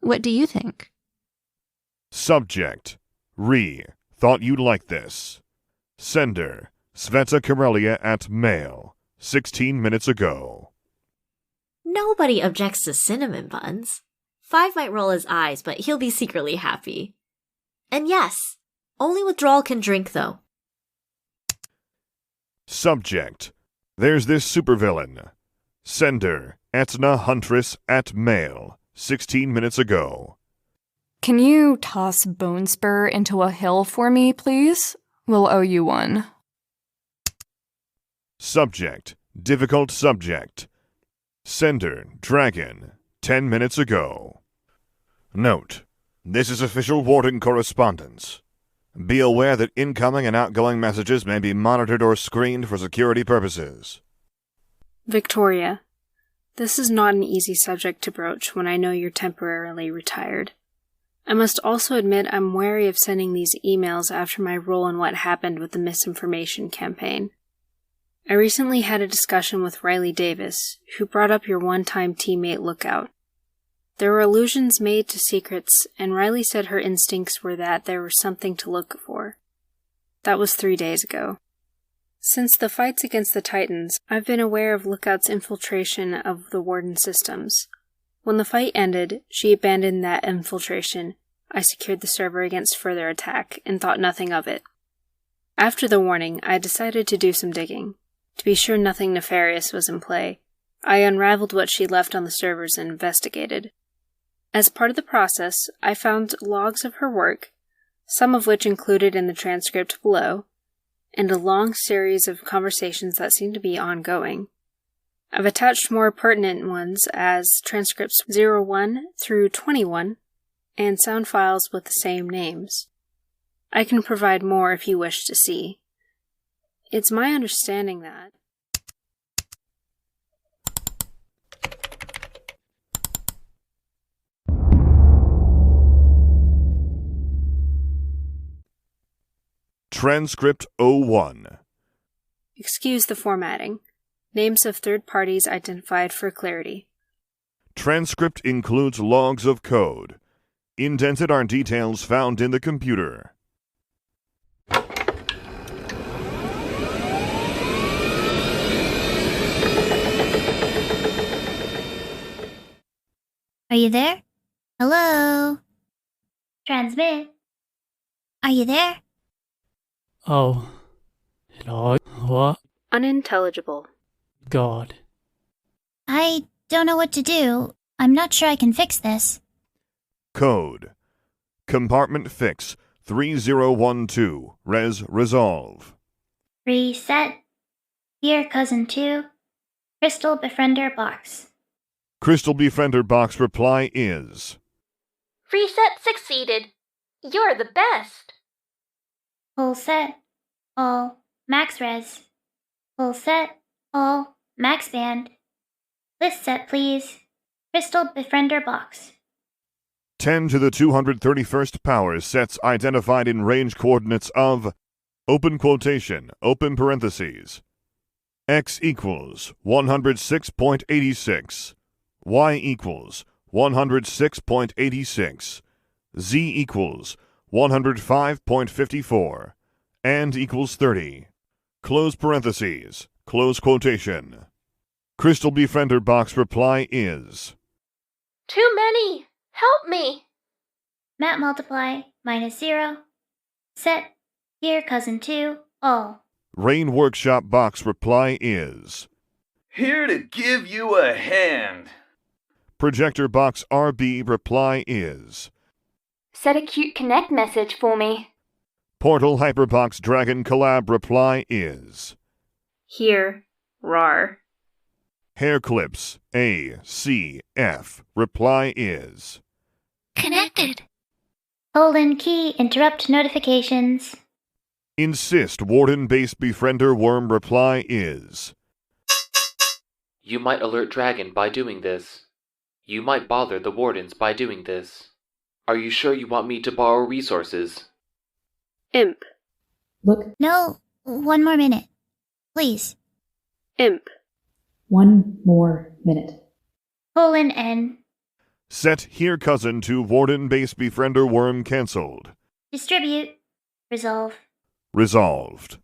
What do you think? Subject, thought you'd like this. Sender, Sveta Karelia at Mail, 16 minutes ago. Nobody objects to cinnamon buns. 5 might roll his eyes, but he'll be secretly happy. And yes, only Withdrawal can drink, though. Subject, there's this supervillain. Sender, Etna Huntress at Mail, 16 minutes ago. Can you toss Bonespur into a hill for me, please? We'll owe you one. Subject, difficult subject. Sender, Dragon, 10 minutes ago. Note, this is official Warden correspondence. Be aware that incoming and outgoing messages may be monitored or screened for security purposes. Victoria, this is not an easy subject to broach when I know you're temporarily retired. I must also admit I'm wary of sending these emails after my role in what happened with the misinformation campaign. I recently had a discussion with Riley Davis, who brought up your one-time teammate Lookout. There were allusions made to secrets, and Riley said her instincts were that there was something to look for. That was 3 days ago. Since the fights against the Titans, I've been aware of Lookout's infiltration of the Warden systems. When the fight ended, she abandoned that infiltration. I secured the server against further attack, and thought nothing of it. After the warning, I decided to do some digging. To be sure nothing nefarious was in play, I unraveled what she left on the servers and investigated. As part of the process, I found logs of her work, some of which included in the transcript below, and a long series of conversations that seem to be ongoing. I've attached more pertinent ones as transcripts 01 through 21 and sound files with the same names. I can provide more if you wish to see. It's my understanding that... Transcript 01. Excuse the formatting. Names of third parties identified for clarity. Transcript includes logs of code. Indented are details found in the computer. Are you there? Hello? Transmit. Are you there? Oh. Hello? What? Unintelligible. God. I don't know what to do. I'm not sure I can fix this. Code. Compartment fix 3012. Resolve. Reset. Here, Cousin 2. Crystal Befriender Box. Crystal Befriender box reply is... Reset succeeded. You're the best. Full set. All max res. Full set. All max band. List set, please. Crystal Befriender Box. 10 to the 231st power sets identified in range coordinates of... Open quotation, open parentheses. X equals 106.86. Y equals 106.86. Z equals 105.54. And equals 30. Close parentheses. Close quotation. Crystal Befriender box reply is... Too many. Help me. Mat multiply -0. Set. Here, Cousin 2. All. Rain Workshop box reply is... Here to give you a hand. Projector box RB reply is... Set a cute connect message for me. Portal Hyperbox Dragon collab reply is... Here. Rar. Hair Clips ACF reply is... Connected. Hold in key interrupt notifications. Insist Warden Base Befriender Worm reply is... You might alert Dragon by doing this. You might bother the Wardens by doing this. Are you sure you want me to borrow resources? Imp. Look. No, one more minute. Please. Imp. 1 more minute. N. Set Here Cousin to Warden Base Befriender Worm cancelled. Distribute. Resolve. Resolved.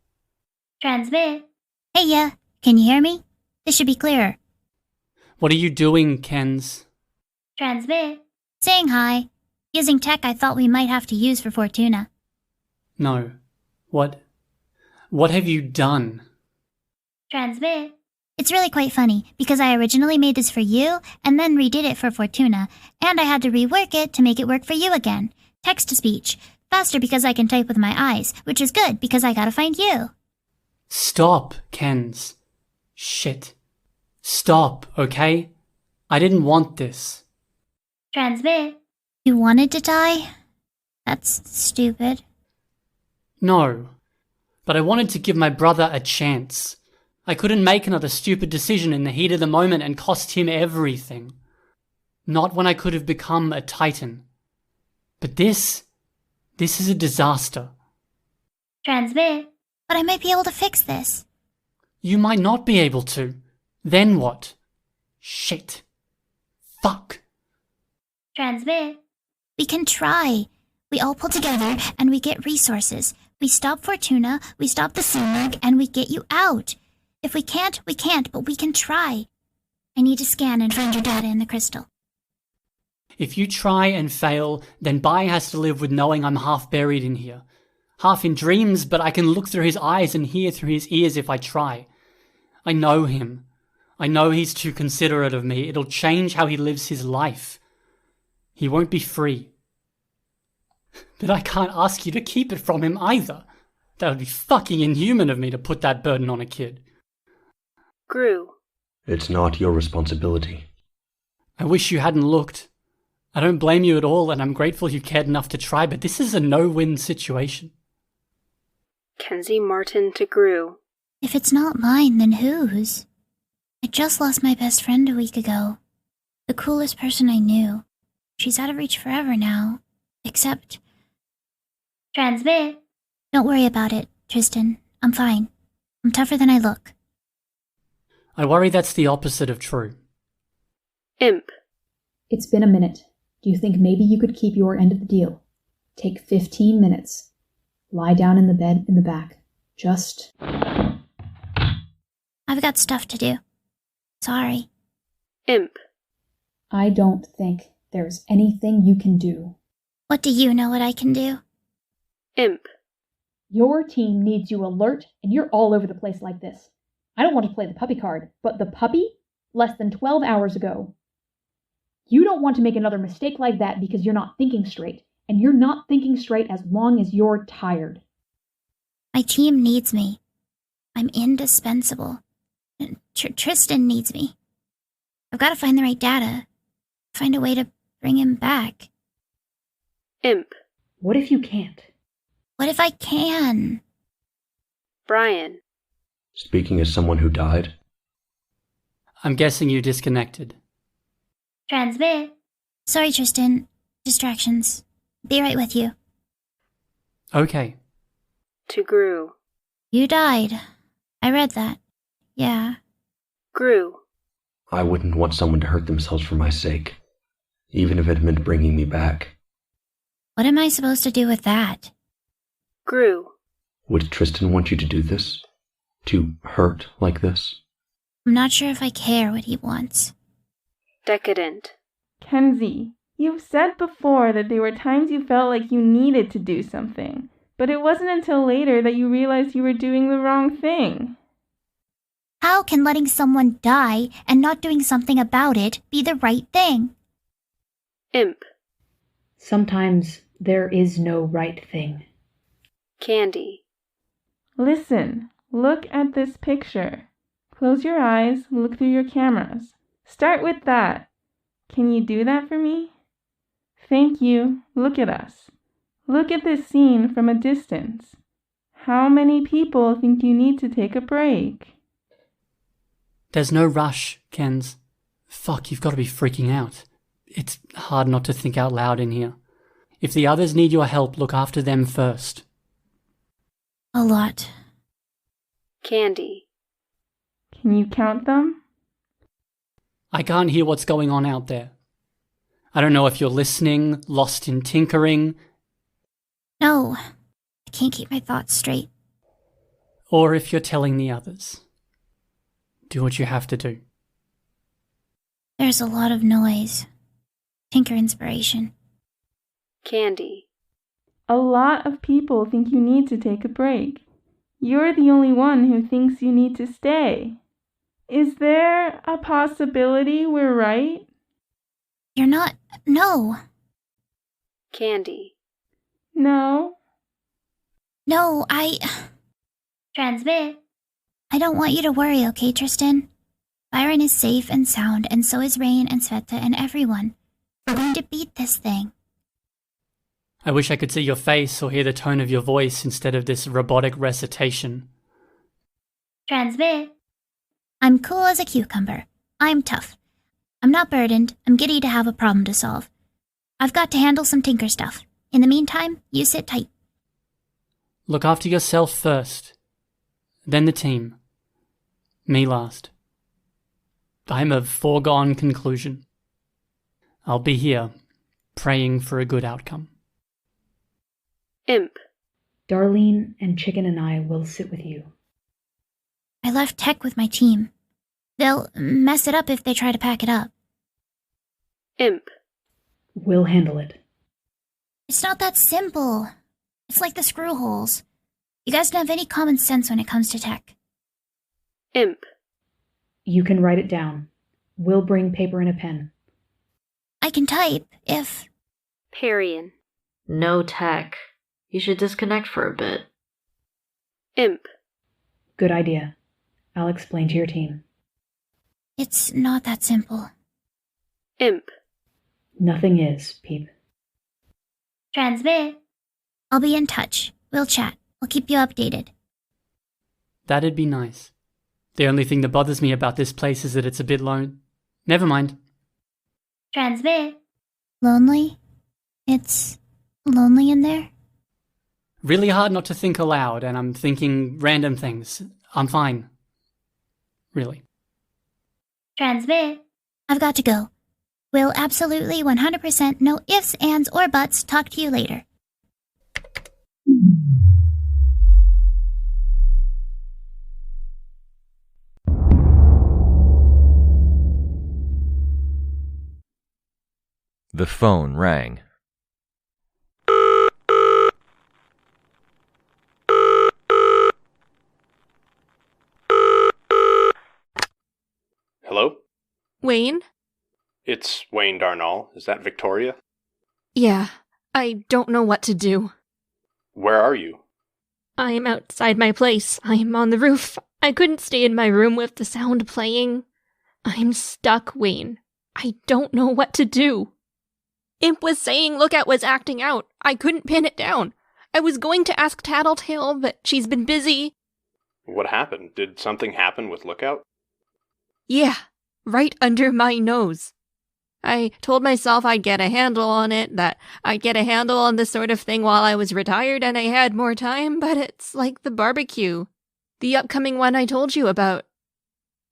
Transmit. Hey, yeah. Can you hear me? This should be clearer. What are you doing, Kens? Transmit. Saying hi. Using tech I thought we might have to use for Fortuna. No. What have you done? Transmit. It's really quite funny, because I originally made this for you, and then redid it for Fortuna, and I had to rework it to make it work for you again. Text-to-speech. Faster because I can type with my eyes, which is good because I gotta find you. Stop, Kens. Shit. Stop, okay? I didn't want this. Transmit. You wanted to die? That's stupid. No. But I wanted to give my brother a chance. I couldn't make another stupid decision in the heat of the moment and cost him everything. Not when I could have become a Titan. But this is a disaster. Transmit. But I might be able to fix this. You might not be able to. Then what? Shit. Fuck. Transmit. We can try. We all pull together and we get resources. We stop Fortuna, we stop the Simurg, and we get you out. If we can't, we can't, but we can try. I need to scan and find your data in the crystal. If you try and fail, then Bai has to live with knowing I'm half buried in here. Half in dreams, but I can look through his eyes and hear through his ears if I try. I know him. I know he's too considerate of me. It'll change how he lives his life. He won't be free. But I can't ask you to keep it from him either. That would be fucking inhuman of me to put that burden on a kid. Gru. It's not your responsibility. I wish you hadn't looked. I don't blame you at all, and I'm grateful you cared enough to try, but this is a no-win situation. Kenzie Martin to Gru. If it's not mine, then whose? I just lost my best friend a week ago. The coolest person I knew. She's out of reach forever now. Except... Transmit. Don't worry about it, Tristan. I'm fine. I'm tougher than I look. I worry that's the opposite of true. Imp. It's been a minute. Do you think maybe you could keep your end of the deal? Take 15 minutes. Lie down in the bed in the back. Just... I've got stuff to do. Sorry. Imp. I don't think there's anything you can do. What do you know what I can do? Imp. Your team needs you alert, and you're all over the place like this. I don't want to play the puppy card, but the puppy? Less than 12 hours ago. You don't want to make another mistake like that because you're not thinking straight, and you're not thinking straight as long as you're tired. My team needs me. I'm indispensable. Tristan needs me. I've got to find the right data. Find a way to bring him back. Imp. What if you can't? What if I can? Brian. Speaking as someone who died. I'm guessing you disconnected. Transmit. Sorry, Tristan. Distractions. Be right with you. Okay. To Gru. You died. I read that. Yeah. Gru. I wouldn't want someone to hurt themselves for my sake, even if it meant bringing me back. What am I supposed to do with that? Gru. Would Tristan want you to do this? To hurt like this? I'm not sure if I care what he wants. Decadent. Kenzie, you've said before that there were times you felt like you needed to do something, but it wasn't until later that you realized you were doing the wrong thing. How can letting someone die and not doing something about it be the right thing? Imp. Sometimes there is no right thing. Candy. Listen, look at this picture. Close your eyes, look through your cameras. Start with that. Can you do that for me? Thank you. Look at us. Look at this scene from a distance. How many people think you need to take a break? There's no rush, Kens. Fuck, you've got to be freaking out. It's hard not to think out loud in here. If the others need your help, look after them first. A lot. Candy. Can you count them? I can't hear what's going on out there. I don't know if you're listening, lost in tinkering. No, I can't keep my thoughts straight. Or if you're telling the others. Do what you have to do. There's a lot of noise. Tinker inspiration. Candy. A lot of people think you need to take a break. You're the only one who thinks you need to stay. Is there a possibility we're right? You're not... No. Candy. No. No, Transmit. I don't want you to worry, okay, Tristan? Byron is safe and sound, and so is Rain and Sveta and everyone. We're going to beat this thing. I wish I could see your face or hear the tone of your voice instead of this robotic recitation. Transmit. I'm cool as a cucumber. I'm tough. I'm not burdened. I'm giddy to have a problem to solve. I've got to handle some tinker stuff. In the meantime, you sit tight. Look after yourself first. Then the team. Me last. I'm a foregone conclusion. I'll be here, praying for a good outcome. Imp. Darlene and Chicken and I will sit with you. I left tech with my team. They'll mess it up if they try to pack it up. Imp. We'll handle it. It's not that simple. It's like the screw holes. You guys don't have any common sense when it comes to tech. Imp. You can write it down. We'll bring paper and a pen. I can type, if... Parian. No tech. You should disconnect for a bit. Imp. Good idea. I'll explain to your team. It's not that simple. Imp. Nothing is, Peep. Transmit. I'll be in touch. We'll chat. I'll keep you updated. That'd be nice. The only thing that bothers me about this place is that it's a bit lone. Never mind. Transmit. Lonely? It's lonely in there? Really hard not to think aloud, and I'm thinking random things. I'm fine. Really. Transmit. I've got to go. Will absolutely 100% no ifs, ands, or buts talk to you later. The phone rang. Hello? Wayne? It's Wayne Darnall. Is that Victoria? Yeah, I don't know what to do. Where are you? I'm outside my place. I'm on the roof. I couldn't stay in my room with the sound playing. I'm stuck, Wayne. I don't know what to do. Imp was saying Lookout was acting out. I couldn't pin it down. I was going to ask Tattletale, but she's been busy. What happened? Did something happen with Lookout? Yeah, right under my nose. I told myself I'd get a handle on it, that I'd get a handle on this sort of thing while I was retired and I had more time, but it's like the barbecue. The upcoming one I told you about.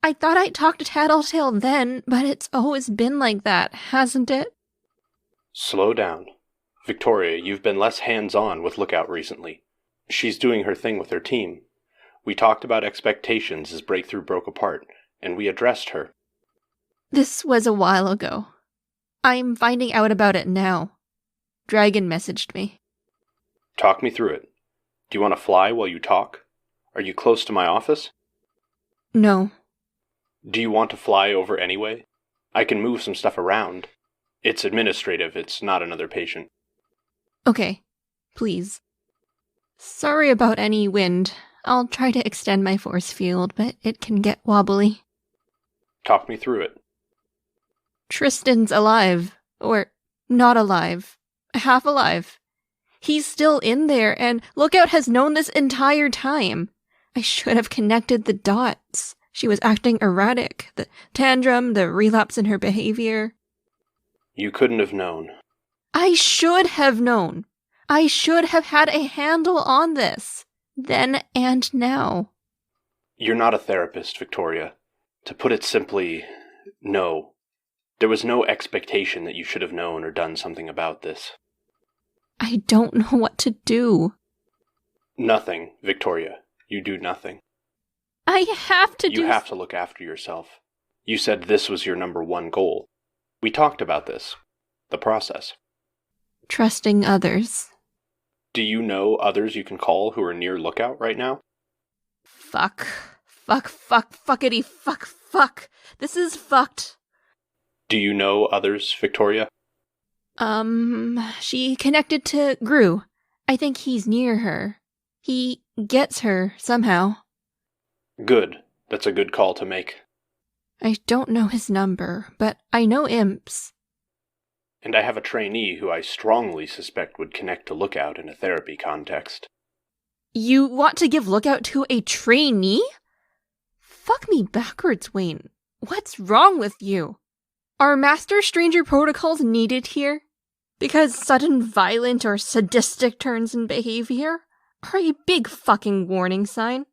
I thought I'd talk to Tattletale then, but it's always been like that, hasn't it? Slow down. Victoria, you've been less hands-on with Lookout recently. She's doing her thing with her team. We talked about expectations as Breakthrough broke apart, and we addressed her. This was a while ago. I'm finding out about it now. Dragon messaged me. Talk me through it. Do you want to fly while you talk? Are you close to my office? No. Do you want to fly over anyway? I can move some stuff around. It's administrative, it's not another patient. Okay, please. Sorry about any wind. I'll try to extend my force field, but it can get wobbly. Talk me through it. Tristan's alive. Or not alive. Half alive. He's still in there, and Lookout has known this entire time. I should have connected the dots. She was acting erratic. The tantrum, the relapse in her behavior. You couldn't have known. I should have known. I should have had a handle on this. Then and now. You're not a therapist, Victoria. To put it simply, no. There was no expectation that you should have known or done something about this. I don't know what to do. Nothing, Victoria. You do nothing. I have to do... You have to look after yourself. You said this was your number one goal. We talked about this. The process. Trusting others. Do you know others you can call who are near Lookout right now? Fuck. Fuckity, fuck. This is fucked. Do you know others, Victoria? She connected to Gru. I think he's near her. He gets her, somehow. Good. That's a good call to make. I don't know his number, but I know Imp's. And I have a trainee who I strongly suspect would connect to Lookout in a therapy context. You want to give Lookout to a trainee? Fuck me backwards, Wayne. What's wrong with you? Are Master Stranger protocols needed here? Because sudden violent or sadistic turns in behavior are a big fucking warning sign.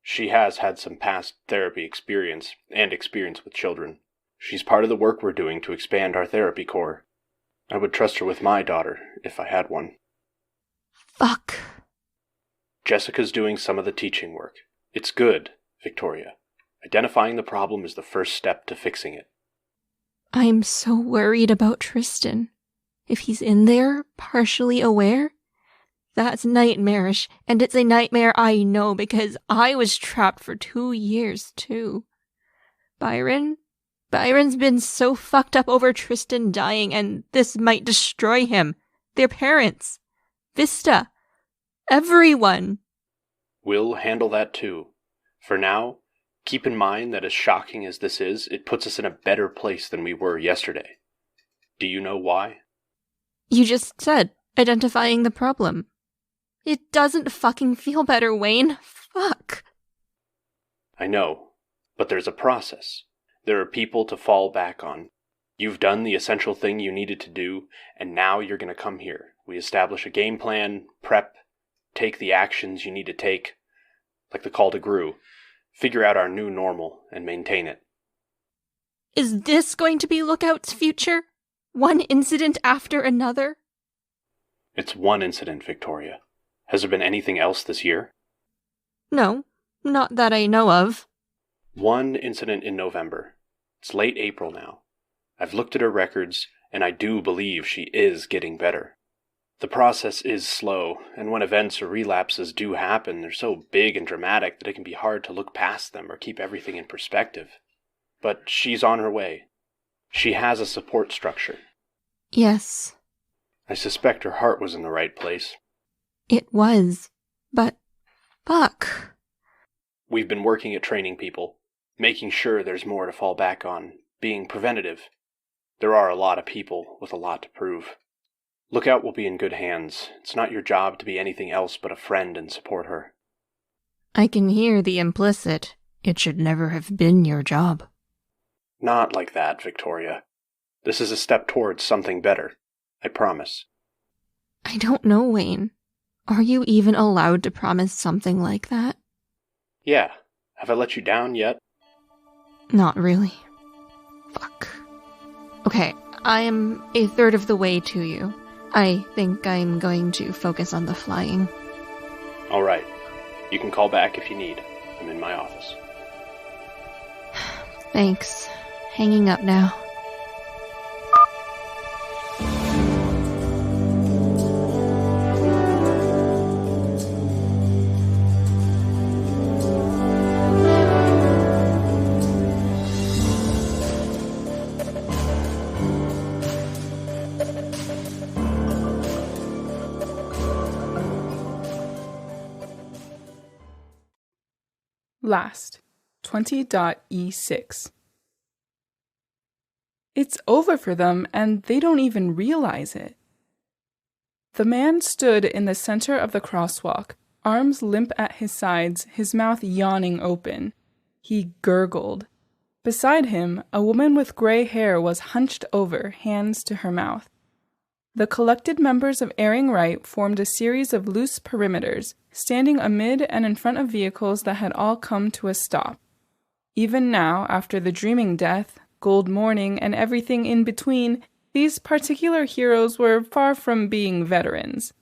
She has had some past therapy experience, and experience with children. She's part of the work we're doing to expand our therapy core. I would trust her with my daughter, if I had one. Fuck. Jessica's doing some of the teaching work. It's good, Victoria. Identifying the problem is the first step to fixing it. I'm so worried about Tristan. If he's in there, partially aware, that's nightmarish, and it's a nightmare I know because I was trapped for 2 years, too. Byron's been so fucked up over Tristan dying, and this might destroy him. Their parents. Vista. Everyone. We'll handle that too. For now, keep in mind that as shocking as this is, it puts us in a better place than we were yesterday. Do you know why? You just said identifying the problem. It doesn't fucking feel better, Wayne. Fuck. I know, but there's a process. There are people to fall back on. You've done the essential thing you needed to do, and now you're going to come here. We establish a game plan, prep, take the actions you need to take, like the call to Gru, figure out our new normal, and maintain it. Is this going to be Lookout's future? One incident after another? It's one incident, Victoria. Has there been anything else this year? No, not that I know of. One incident in November. It's late April now. I've looked at her records, and I do believe she is getting better. The process is slow, and when events or relapses do happen, they're so big and dramatic that it can be hard to look past them or keep everything in perspective. But she's on her way. She has a support structure. Yes. I suspect her heart was in the right place. It was. But, fuck. We've been working at training people, making sure there's more to fall back on, being preventative. There are a lot of people with a lot to prove. Lookout will be in good hands. It's not your job to be anything else but a friend and support her. I can hear the implicit. It should never have been your job. Not like that, Victoria. This is a step towards something better. I promise. I don't know, Wayne. Are you even allowed to promise something like that? Yeah. Have I let you down yet? Not really. Fuck. Okay, I am a third of the way to you. I think I'm going to focus on the flying. All right. You can call back if you need. I'm in my office. Thanks. Hanging up now. Last, 20.E6. It's over for them, and they don't even realize it. The man stood in the center of the crosswalk, arms limp at his sides, his mouth yawning open. He gurgled. Beside him, a woman with gray hair was hunched over, hands to her mouth. The collected members of Erring Right formed a series of loose perimeters, standing amid and in front of vehicles that had all come to a stop. Even now, after the Dreaming Death, Gold Morning, and everything in between, these particular heroes were far from being veterans.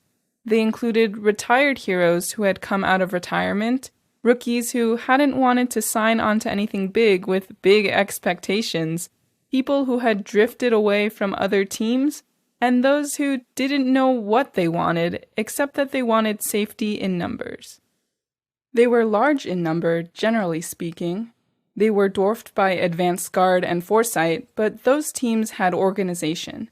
They included retired heroes who had come out of retirement, rookies who hadn't wanted to sign on to anything big with big expectations, people who had drifted away from other teams, and those who didn't know what they wanted, except that they wanted safety in numbers. They were large in number, generally speaking. They were dwarfed by Advanced Guard and Foresight, but those teams had organization.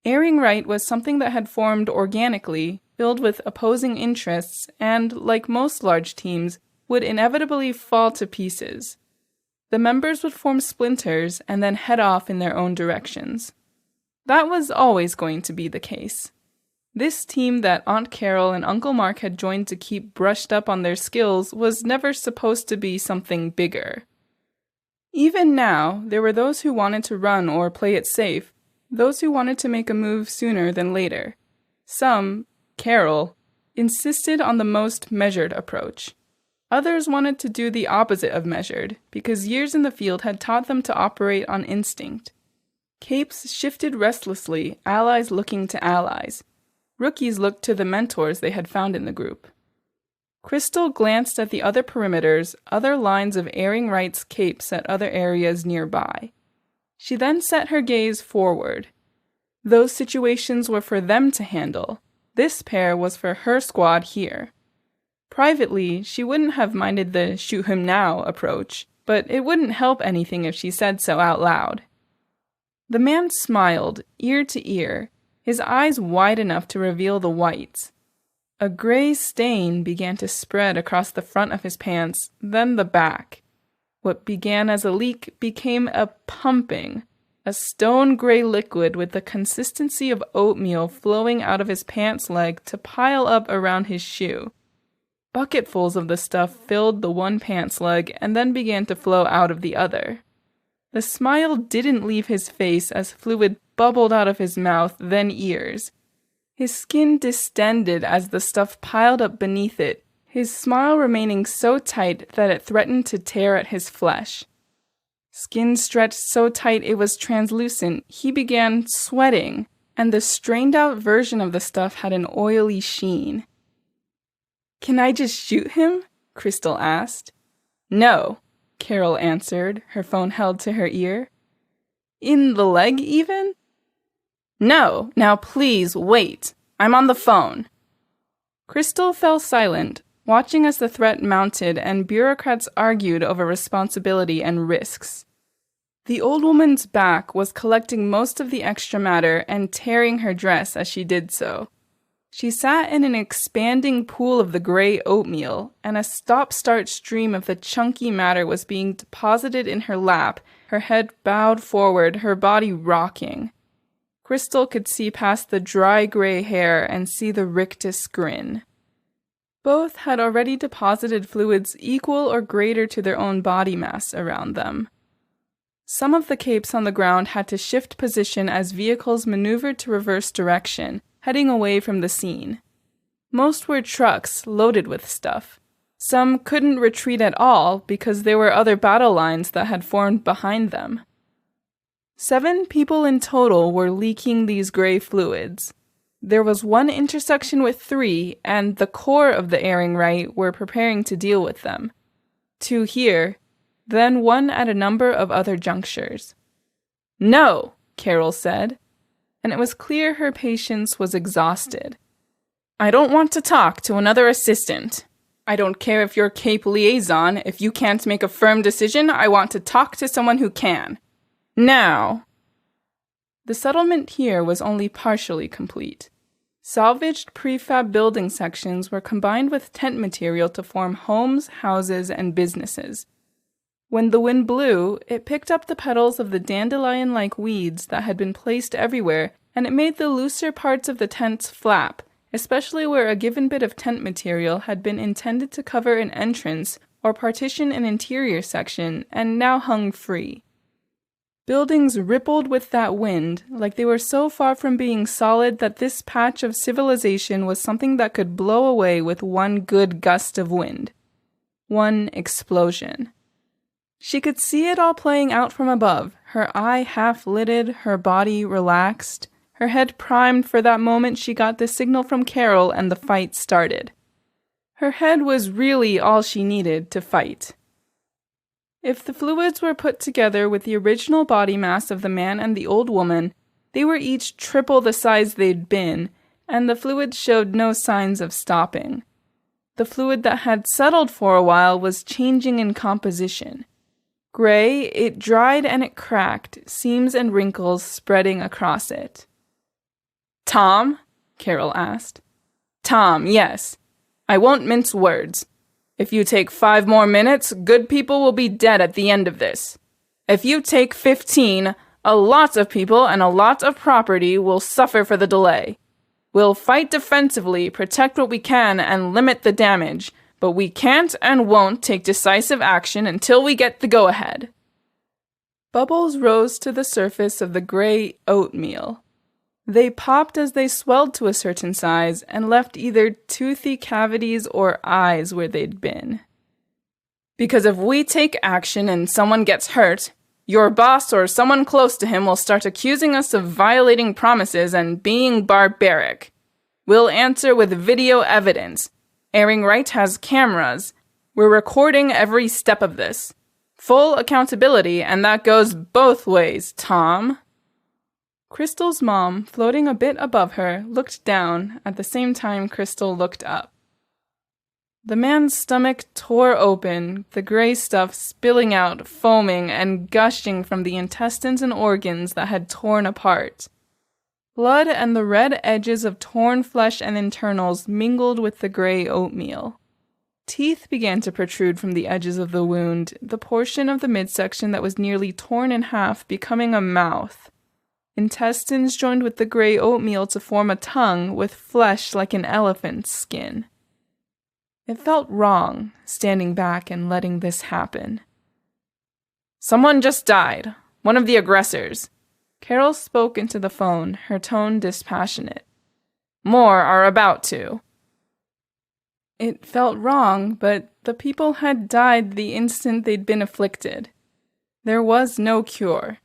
Erring Right was something that had formed organically, filled with opposing interests, and, like most large teams, would inevitably fall to pieces. The members would form splinters and then head off in their own directions. That was always going to be the case. This team that Aunt Carol and Uncle Mark had joined to keep brushed up on their skills was never supposed to be something bigger. Even now, there were those who wanted to run or play it safe, those who wanted to make a move sooner than later. Some, Carol, insisted on the most measured approach. Others wanted to do the opposite of measured, because years in the field had taught them to operate on instinct. Capes shifted restlessly, allies looking to allies. Rookies looked to the mentors they had found in the group. Crystal glanced at the other perimeters, other lines of Erring Right's capes at other areas nearby. She then set her gaze forward. Those situations were for them to handle. This pair was for her squad here. Privately, she wouldn't have minded the shoot him now approach, but it wouldn't help anything if she said so out loud. The man smiled, ear to ear, his eyes wide enough to reveal the whites. A gray stain began to spread across the front of his pants, then the back. What began as a leak became a pumping. a stone-gray liquid with the consistency of oatmeal flowing out of his pants leg to pile up around his shoe. Bucketfuls of the stuff filled the one pants leg and then began to flow out of the other. The smile didn't leave his face as fluid bubbled out of his mouth, then ears. His skin distended as the stuff piled up beneath it, his smile remaining so tight that it threatened to tear at his flesh. Skin stretched so tight it was translucent, he began sweating, and the strained-out version of the stuff had an oily sheen. "Can I just shoot him?" Crystal asked. "No," Carol answered, her phone held to her ear. "In the leg, even?" "No, now please, wait. I'm on the phone." Crystal fell silent, watching as the threat mounted and bureaucrats argued over responsibility and risks. The old woman's back was collecting most of the extra matter and tearing her dress as she did so. She sat in an expanding pool of the gray oatmeal, and a stop-start stream of the chunky matter was being deposited in her lap, her head bowed forward, her body rocking. Crystal could see past the dry gray hair and see the rictus grin. Both had already deposited fluids equal or greater to their own body mass around them. Some of the capes on the ground had to shift position as vehicles maneuvered to reverse direction, heading away from the scene. Most were trucks loaded with stuff. Some couldn't retreat at all because there were other battle lines that had formed behind them. 7 people in total were leaking these gray fluids. There was one intersection with 3, and the core of the airing right were preparing to deal with them. 2 here, then 1 at a number of other junctures. "No," Carol said, and it was clear her patience was exhausted. "I don't want to talk to another assistant. I don't care if you're Cape liaison. If you can't make a firm decision, I want to talk to someone who can. Now." The settlement here was only partially complete. Salvaged prefab building sections were combined with tent material to form homes, houses, and businesses. When the wind blew, it picked up the petals of the dandelion-like weeds that had been placed everywhere, and it made the looser parts of the tents flap, especially where a given bit of tent material had been intended to cover an entrance or partition an interior section and now hung free. Buildings rippled with that wind, like they were so far from being solid that this patch of civilization was something that could blow away with one good gust of wind. One explosion. She could see it all playing out from above, her eye half-lidded, her body relaxed, her head primed for that moment she got the signal from Carol and the fight started. Her head was really all she needed to fight. If the fluids were put together with the original body mass of the man and the old woman, they were each triple the size they'd been, and the fluid showed no signs of stopping. The fluid that had settled for a while was changing in composition. Gray, it dried and it cracked, seams and wrinkles spreading across it. "Tom?" Carol asked. "Tom, yes. I won't mince words. If you take 5 more minutes, good people will be dead at the end of this. If you take 15, a lot of people and a lot of property will suffer for the delay. We'll fight defensively, protect what we can, and limit the damage, but we can't and won't take decisive action until we get the go-ahead." Bubbles rose to the surface of the gray oatmeal. They popped as they swelled to a certain size and left either toothy cavities or eyes where they'd been. "Because if we take action and someone gets hurt, your boss or someone close to him will start accusing us of violating promises and being barbaric. We'll answer with video evidence. Airing Right has cameras. We're recording every step of this. Full accountability, and that goes both ways, Tom." Crystal's mom, floating a bit above her, looked down, at the same time Crystal looked up. The man's stomach tore open, the gray stuff spilling out, foaming, and gushing from the intestines and organs that had torn apart. Blood and the red edges of torn flesh and internals mingled with the gray oatmeal. Teeth began to protrude from the edges of the wound, the portion of the midsection that was nearly torn in half becoming a mouth. Intestines joined with the gray oatmeal to form a tongue with flesh like an elephant's skin. It felt wrong, standing back and letting this happen. "Someone just died. One of the aggressors." Carol spoke into the phone, her tone dispassionate. "More are about to." It felt wrong, but the people had died the instant they'd been afflicted. There was no cure.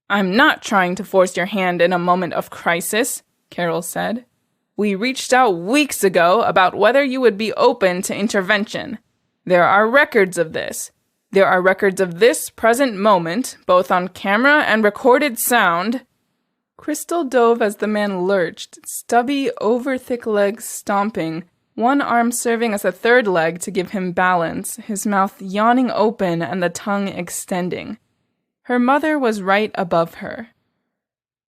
"I'm not trying to force your hand in a moment of crisis," Carol said. "We reached out weeks ago about whether you would be open to intervention. There are records of this. There are records of this present moment, both on camera and recorded sound." Crystal dove as the man lurched, stubby, over-thick legs stomping, one arm serving as a third leg to give him balance, his mouth yawning open and the tongue extending. Her mother was right above her.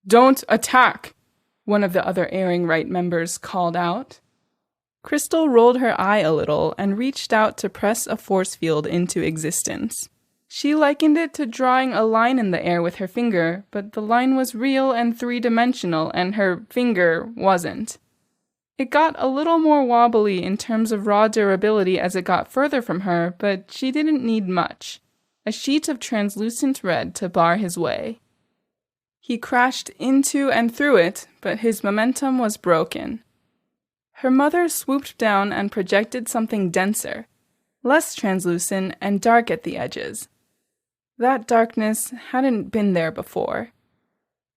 "Don't attack!" one of the other Erring Right members called out. Crystal rolled her eye a little and reached out to press a force field into existence. She likened it to drawing a line in the air with her finger, but the line was real and three-dimensional, and her finger wasn't. It got a little more wobbly in terms of raw durability as it got further from her, but she didn't need much. A sheet of translucent red to bar his way. He crashed into and through it, but his momentum was broken. Her mother swooped down and projected something denser, less translucent and dark at the edges. That darkness hadn't been there before.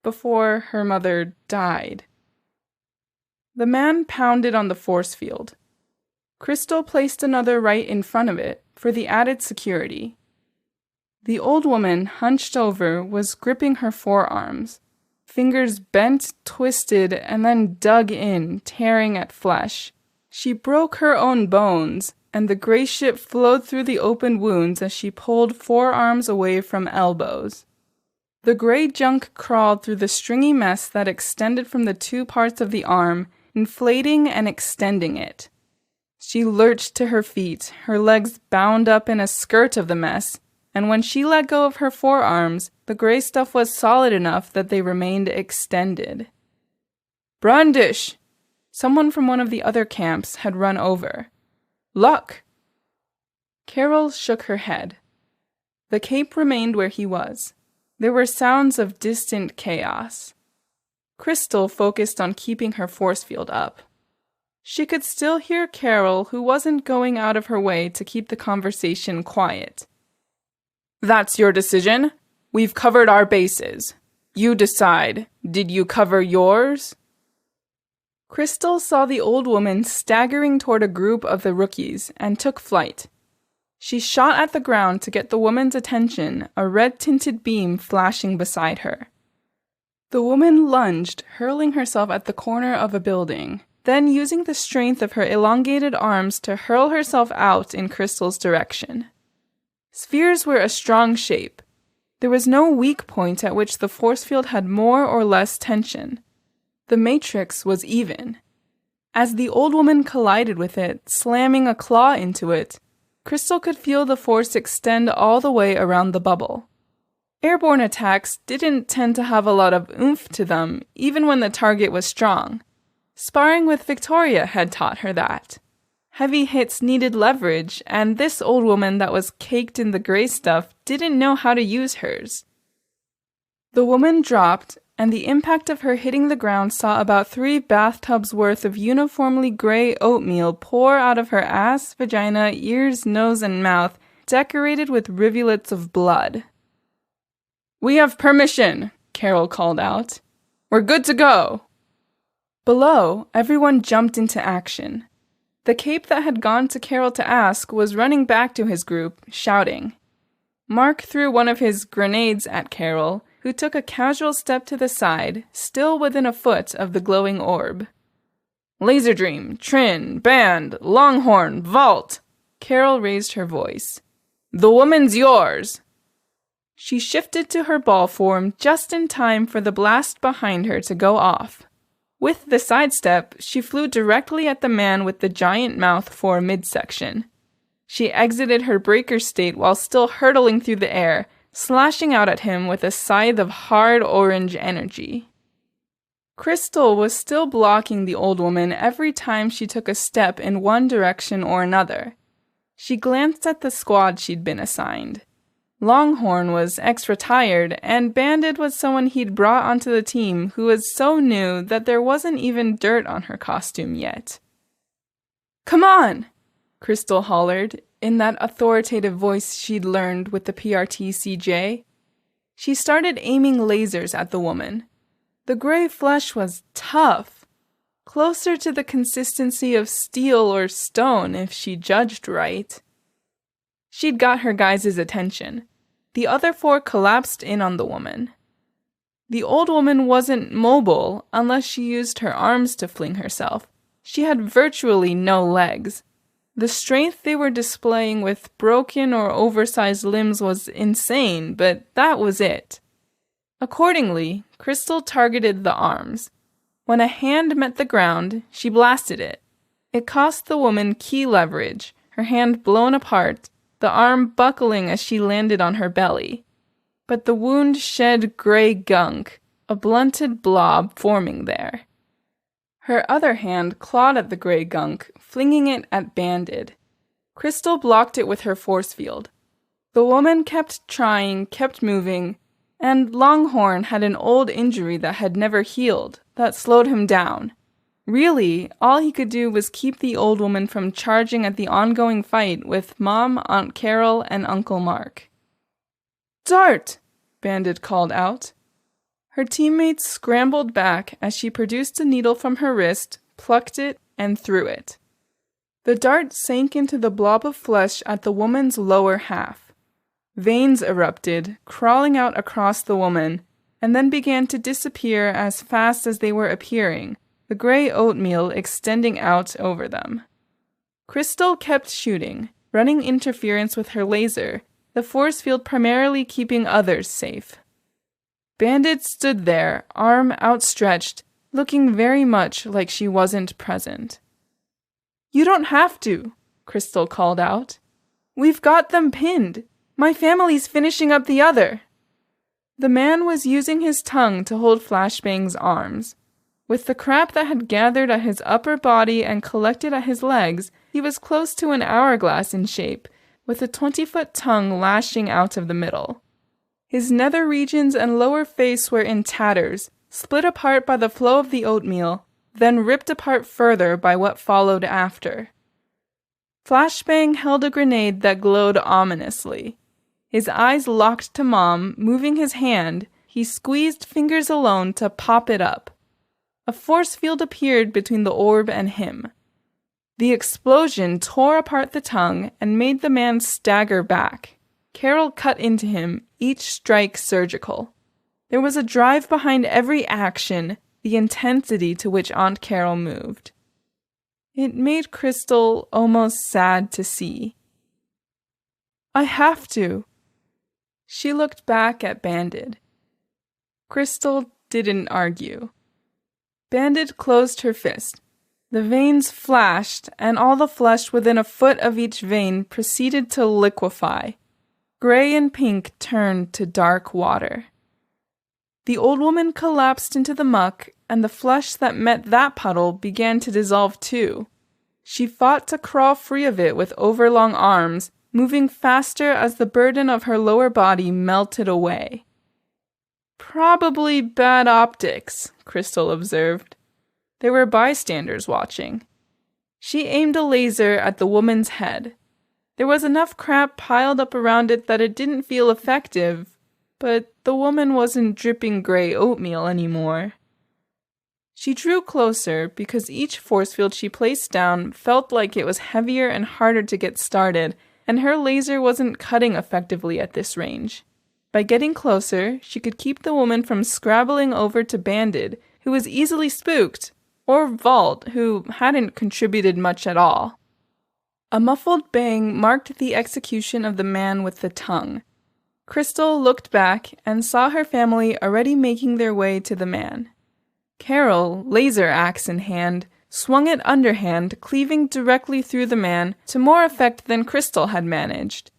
Before her mother died. The man pounded on the force field. Crystal placed another right in front of it for the added security. The old woman, hunched over, was gripping her forearms. Fingers bent, twisted, and then dug in, tearing at flesh. She broke her own bones, and the gray shit flowed through the open wounds as she pulled forearms away from elbows. The gray junk crawled through the stringy mess that extended from the two parts of the arm, inflating and extending it. She lurched to her feet, her legs bound up in a skirt of the mess, and when she let go of her forearms, the gray stuff was solid enough that they remained extended. "Brandish!" Someone from one of the other camps had run over. "Luck!" Carol shook her head. The cape remained where he was. There were sounds of distant chaos. Crystal focused on keeping her force field up. She could still hear Carol, who wasn't going out of her way to keep the conversation quiet. "That's your decision. We've covered our bases. You decide. Did you cover yours?" Crystal saw the old woman staggering toward a group of the rookies and took flight. She shot at the ground to get the woman's attention, a red-tinted beam flashing beside her. The woman lunged, hurling herself at the corner of a building, then using the strength of her elongated arms to hurl herself out in Crystal's direction. Spheres were a strong shape. There was no weak point at which the force field had more or less tension. The matrix was even. As the old woman collided with it, slamming a claw into it, Crystal could feel the force extend all the way around the bubble. Airborne attacks didn't tend to have a lot of oomph to them, even when the target was strong. Sparring with Victoria had taught her that. Heavy hits needed leverage, and this old woman that was caked in the gray stuff didn't know how to use hers. The woman dropped, and the impact of her hitting the ground saw about 3 bathtubs worth of uniformly gray oatmeal pour out of her ass, vagina, ears, nose, and mouth, decorated with rivulets of blood. "We have permission," Carol called out. "We're good to go." Below, everyone jumped into action. The cape that had gone to Carol to ask was running back to his group, shouting. Mark threw one of his grenades at Carol, who took a casual step to the side, still within a foot of the glowing orb. "Laserdream, Trin, Band, Longhorn, Vault!" Carol raised her voice. "The woman's yours!" She shifted to her ball form just in time for the blast behind her to go off. With the sidestep, she flew directly at the man with the giant mouth for a midsection. She exited her breaker state while still hurtling through the air, slashing out at him with a scythe of hard orange energy. Crystal was still blocking the old woman every time she took a step in one direction or another. She glanced at the squad she'd been assigned. Longhorn was ex-retired, and Bandit was someone he'd brought onto the team who was so new that there wasn't even dirt on her costume yet. "Come on!" Crystal hollered, in that authoritative voice she'd learned with the PRT CJ. She started aiming lasers at the woman. The gray flesh was tough, closer to the consistency of steel or stone if she judged right. She'd got her guys' attention. The other four collapsed in on the woman. The old woman wasn't mobile unless she used her arms to fling herself. She had virtually no legs. The strength they were displaying with broken or oversized limbs was insane, but that was it. Accordingly, Crystal targeted the arms. When a hand met the ground, she blasted it. It cost the woman key leverage, her hand blown apart, the arm buckling as she landed on her belly. But the wound shed gray gunk, a blunted blob forming there. Her other hand clawed at the gray gunk, flinging it at Bandit. Crystal blocked it with her force field. The woman kept trying, kept moving, and Longhorn had an old injury that had never healed, that slowed him down. Really, all he could do was keep the old woman from charging at the ongoing fight with Mom, Aunt Carol, and Uncle Mark. "Dart!" Bandit called out. Her teammates scrambled back as she produced a needle from her wrist, plucked it, and threw it. The dart sank into the blob of flesh at the woman's lower half. Veins erupted, crawling out across the woman, and then began to disappear as fast as they were appearing, the gray oatmeal extending out over them. Crystal kept shooting, running interference with her laser, the force field primarily keeping others safe. Bandit stood there, arm outstretched, looking very much like she wasn't present. "You don't have to," Crystal called out. "We've got them pinned. My family's finishing up the other." The man was using his tongue to hold Flashbang's arms. With the crap that had gathered at his upper body and collected at his legs, he was close to an hourglass in shape, with a 20-foot tongue lashing out of the middle. His nether regions and lower face were in tatters, split apart by the flow of the oatmeal, then ripped apart further by what followed after. Flashbang held a grenade that glowed ominously. His eyes locked to Mom, moving his hand, he squeezed fingers alone to pop it up. A force field appeared between the orb and him. The explosion tore apart the tongue and made the man stagger back. Carol cut into him, each strike surgical. There was a drive behind every action, the intensity to which Aunt Carol moved. It made Crystal almost sad to see. "I have to." She looked back at Bandit. Crystal didn't argue. Bandit closed her fist. The veins flashed, and all the flesh within a foot of each vein proceeded to liquefy. Gray and pink turned to dark water. The old woman collapsed into the muck, and the flesh that met that puddle began to dissolve too. She fought to crawl free of it with overlong arms, moving faster as the burden of her lower body melted away. "Probably bad optics," Crystal observed. There were bystanders watching. She aimed a laser at the woman's head. There was enough crap piled up around it that it didn't feel effective, but the woman wasn't dripping gray oatmeal anymore. She drew closer because each force field she placed down felt like it was heavier and harder to get started, and her laser wasn't cutting effectively at this range. By getting closer, she could keep the woman from scrabbling over to Bandit, who was easily spooked, or Vault, who hadn't contributed much at all. A muffled bang marked the execution of the man with the tongue. Crystal looked back and saw her family already making their way to the man. Carol, laser axe in hand, swung it underhand, cleaving directly through the man to more effect than Crystal had managed.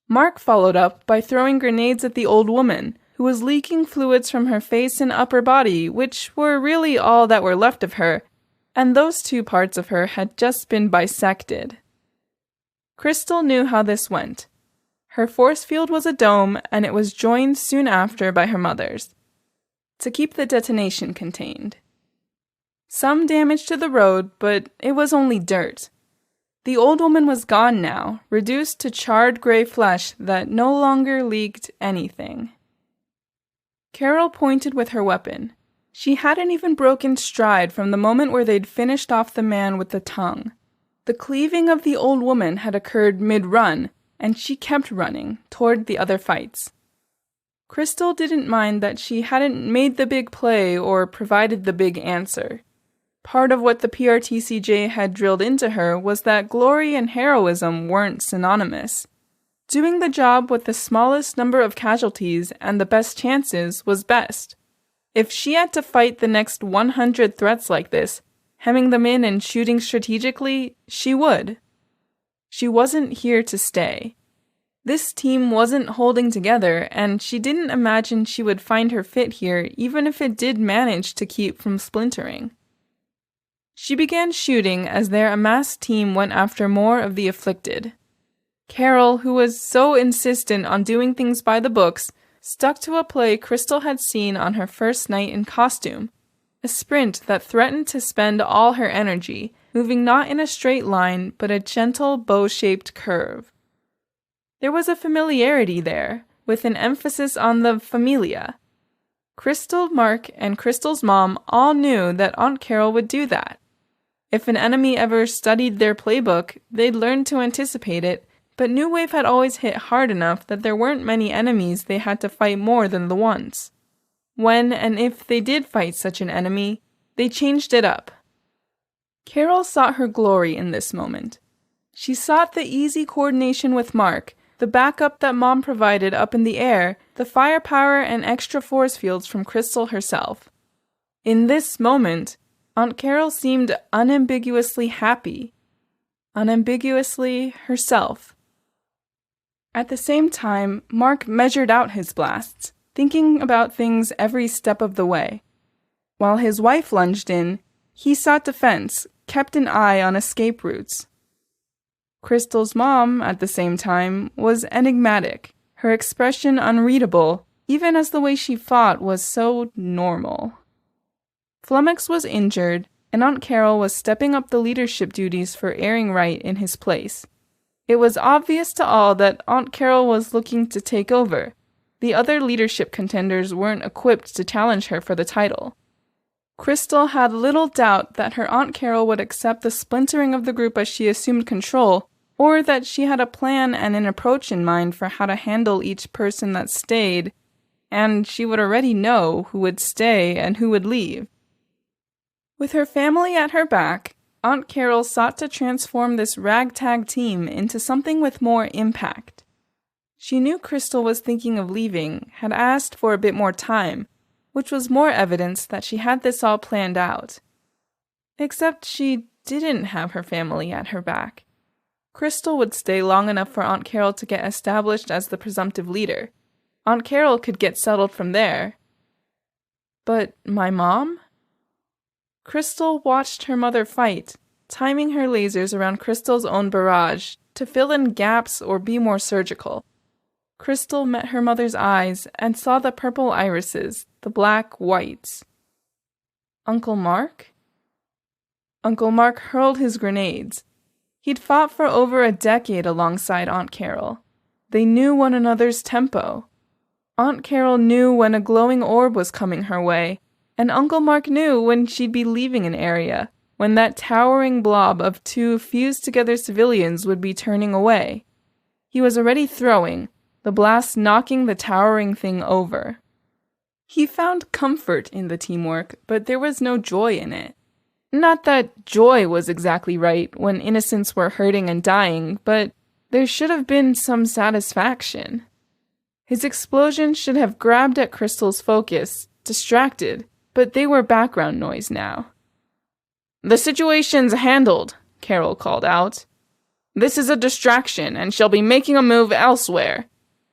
Mark followed up by throwing grenades at the old woman, who was leaking fluids from her face and upper body, which were really all that were left of her, and those two parts of her had just been bisected. Crystal knew how this went. Her force field was a dome, and it was joined soon after by her mother's, to keep the detonation contained. Some damage to the road, but it was only dirt. The old woman was gone now, reduced to charred gray flesh that no longer leaked anything. Carol pointed with her weapon. She hadn't even broken stride from the moment where they'd finished off the man with the tongue. The cleaving of the old woman had occurred mid-run, and she kept running toward the other fights. Crystal didn't mind that she hadn't made the big play or provided the big answer. Part of what the PRTCJ had drilled into her was that glory and heroism weren't synonymous. Doing the job with the smallest number of casualties and the best chances was best. If she had to fight the next 100 threats like this, hemming them in and shooting strategically, she would. She wasn't here to stay. This team wasn't holding together, and she didn't imagine she would find her fit here even if it did manage to keep from splintering. She began shooting as their amassed team went after more of the afflicted. Carol, who was so insistent on doing things by the books, stuck to a play Crystal had seen on her first night in costume, a sprint that threatened to spend all her energy, moving not in a straight line but a gentle bow-shaped curve. There was a familiarity there, with an emphasis on the familia. Crystal, Mark, and Crystal's mom all knew that Aunt Carol would do that. If an enemy ever studied their playbook, they'd learn to anticipate it, but New Wave had always hit hard enough that there weren't many enemies they had to fight more than the once. When and if they did fight such an enemy, they changed it up. Carol sought her glory in this moment. She sought the easy coordination with Mark, the backup that Mom provided up in the air, the firepower and extra force fields from Crystal herself. In this moment, Aunt Carol seemed unambiguously happy. Unambiguously herself. At the same time, Mark measured out his blasts, thinking about things every step of the way. While his wife lunged in, he sought defense, kept an eye on escape routes. Crystal's mom, at the same time, was enigmatic, her expression unreadable, even as the way she fought was so normal. Flummox was injured, and Aunt Carol was stepping up the leadership duties for Airing Wright in his place. It was obvious to all that Aunt Carol was looking to take over. The other leadership contenders weren't equipped to challenge her for the title. Crystal had little doubt that her Aunt Carol would accept the splintering of the group as she assumed control, or that she had a plan and an approach in mind for how to handle each person that stayed, and she would already know who would stay and who would leave. With her family at her back, Aunt Carol sought to transform this ragtag team into something with more impact. She knew Crystal was thinking of leaving, had asked for a bit more time, which was more evidence that she had this all planned out. Except she didn't have her family at her back. Crystal would stay long enough for Aunt Carol to get established as the presumptive leader. Aunt Carol could get settled from there. But my mom? Crystal watched her mother fight, timing her lasers around Crystal's own barrage to fill in gaps or be more surgical. Crystal met her mother's eyes and saw the purple irises, the black whites. Uncle Mark? Uncle Mark hurled his grenades. He'd fought for over a decade alongside Aunt Carol. They knew one another's tempo. Aunt Carol knew when a glowing orb was coming her way, and Uncle Mark knew when she'd be leaving an area, when that towering blob of two fused-together civilians would be turning away. He was already throwing, the blast knocking the towering thing over. He found comfort in the teamwork, but there was no joy in it. Not that joy was exactly right when innocents were hurting and dying, but there should have been some satisfaction. His explosion should have grabbed at Crystal's focus, distracted, but they were background noise now. "The situation's handled," Carol called out. "This is a distraction, and she'll be making a move elsewhere.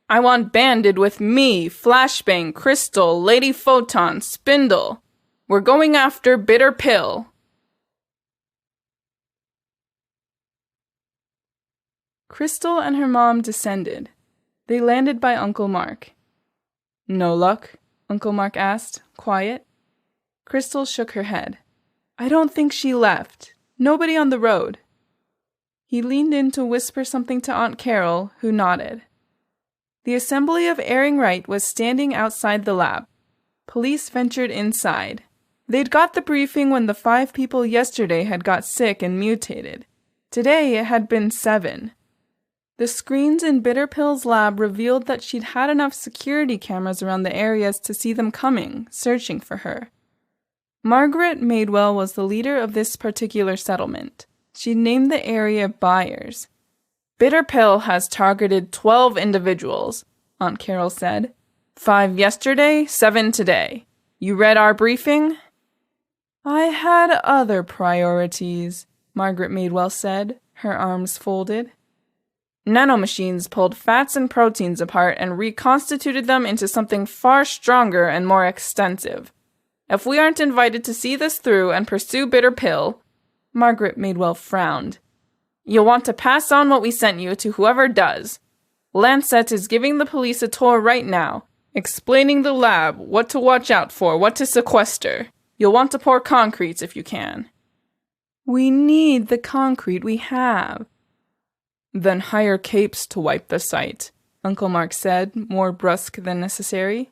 I want banded with me, Flashbang, Crystal, Lady Photon, Spindle. We're going after Bitter Pill." Crystal and her mom descended. They landed by Uncle Mark. "No luck?" Uncle Mark asked, quiet. Crystal shook her head. "I don't think she left. Nobody on the road." He leaned in to whisper something to Aunt Carol, who nodded. The assembly of Erring Right was standing outside the lab. Police ventured inside. They'd got the briefing when the 5 people yesterday had got sick and mutated. Today it had been 7. The screens in Bitter Pill's lab revealed that she'd had enough security cameras around the areas to see them coming, searching for her. Margaret Madewell was the leader of this particular settlement. She'd named the area Byers. "Bitter Pill has targeted 12 individuals," Aunt Carol said. 5 yesterday, 7 today. You read our briefing? "I had other priorities," Margaret Madewell said, her arms folded. "Nanomachines pulled fats and proteins apart and reconstituted them into something far stronger and more extensive. If we aren't invited to see this through and pursue Bitter Pill," Margaret Madewell frowned, "you'll want to pass on what we sent you to whoever does. Lancet is giving the police a tour right now, explaining the lab, what to watch out for, what to sequester. You'll want to pour concrete if you can." "We need the concrete we have." "Then hire capes to wipe the site," Uncle Mark said, more brusque than necessary.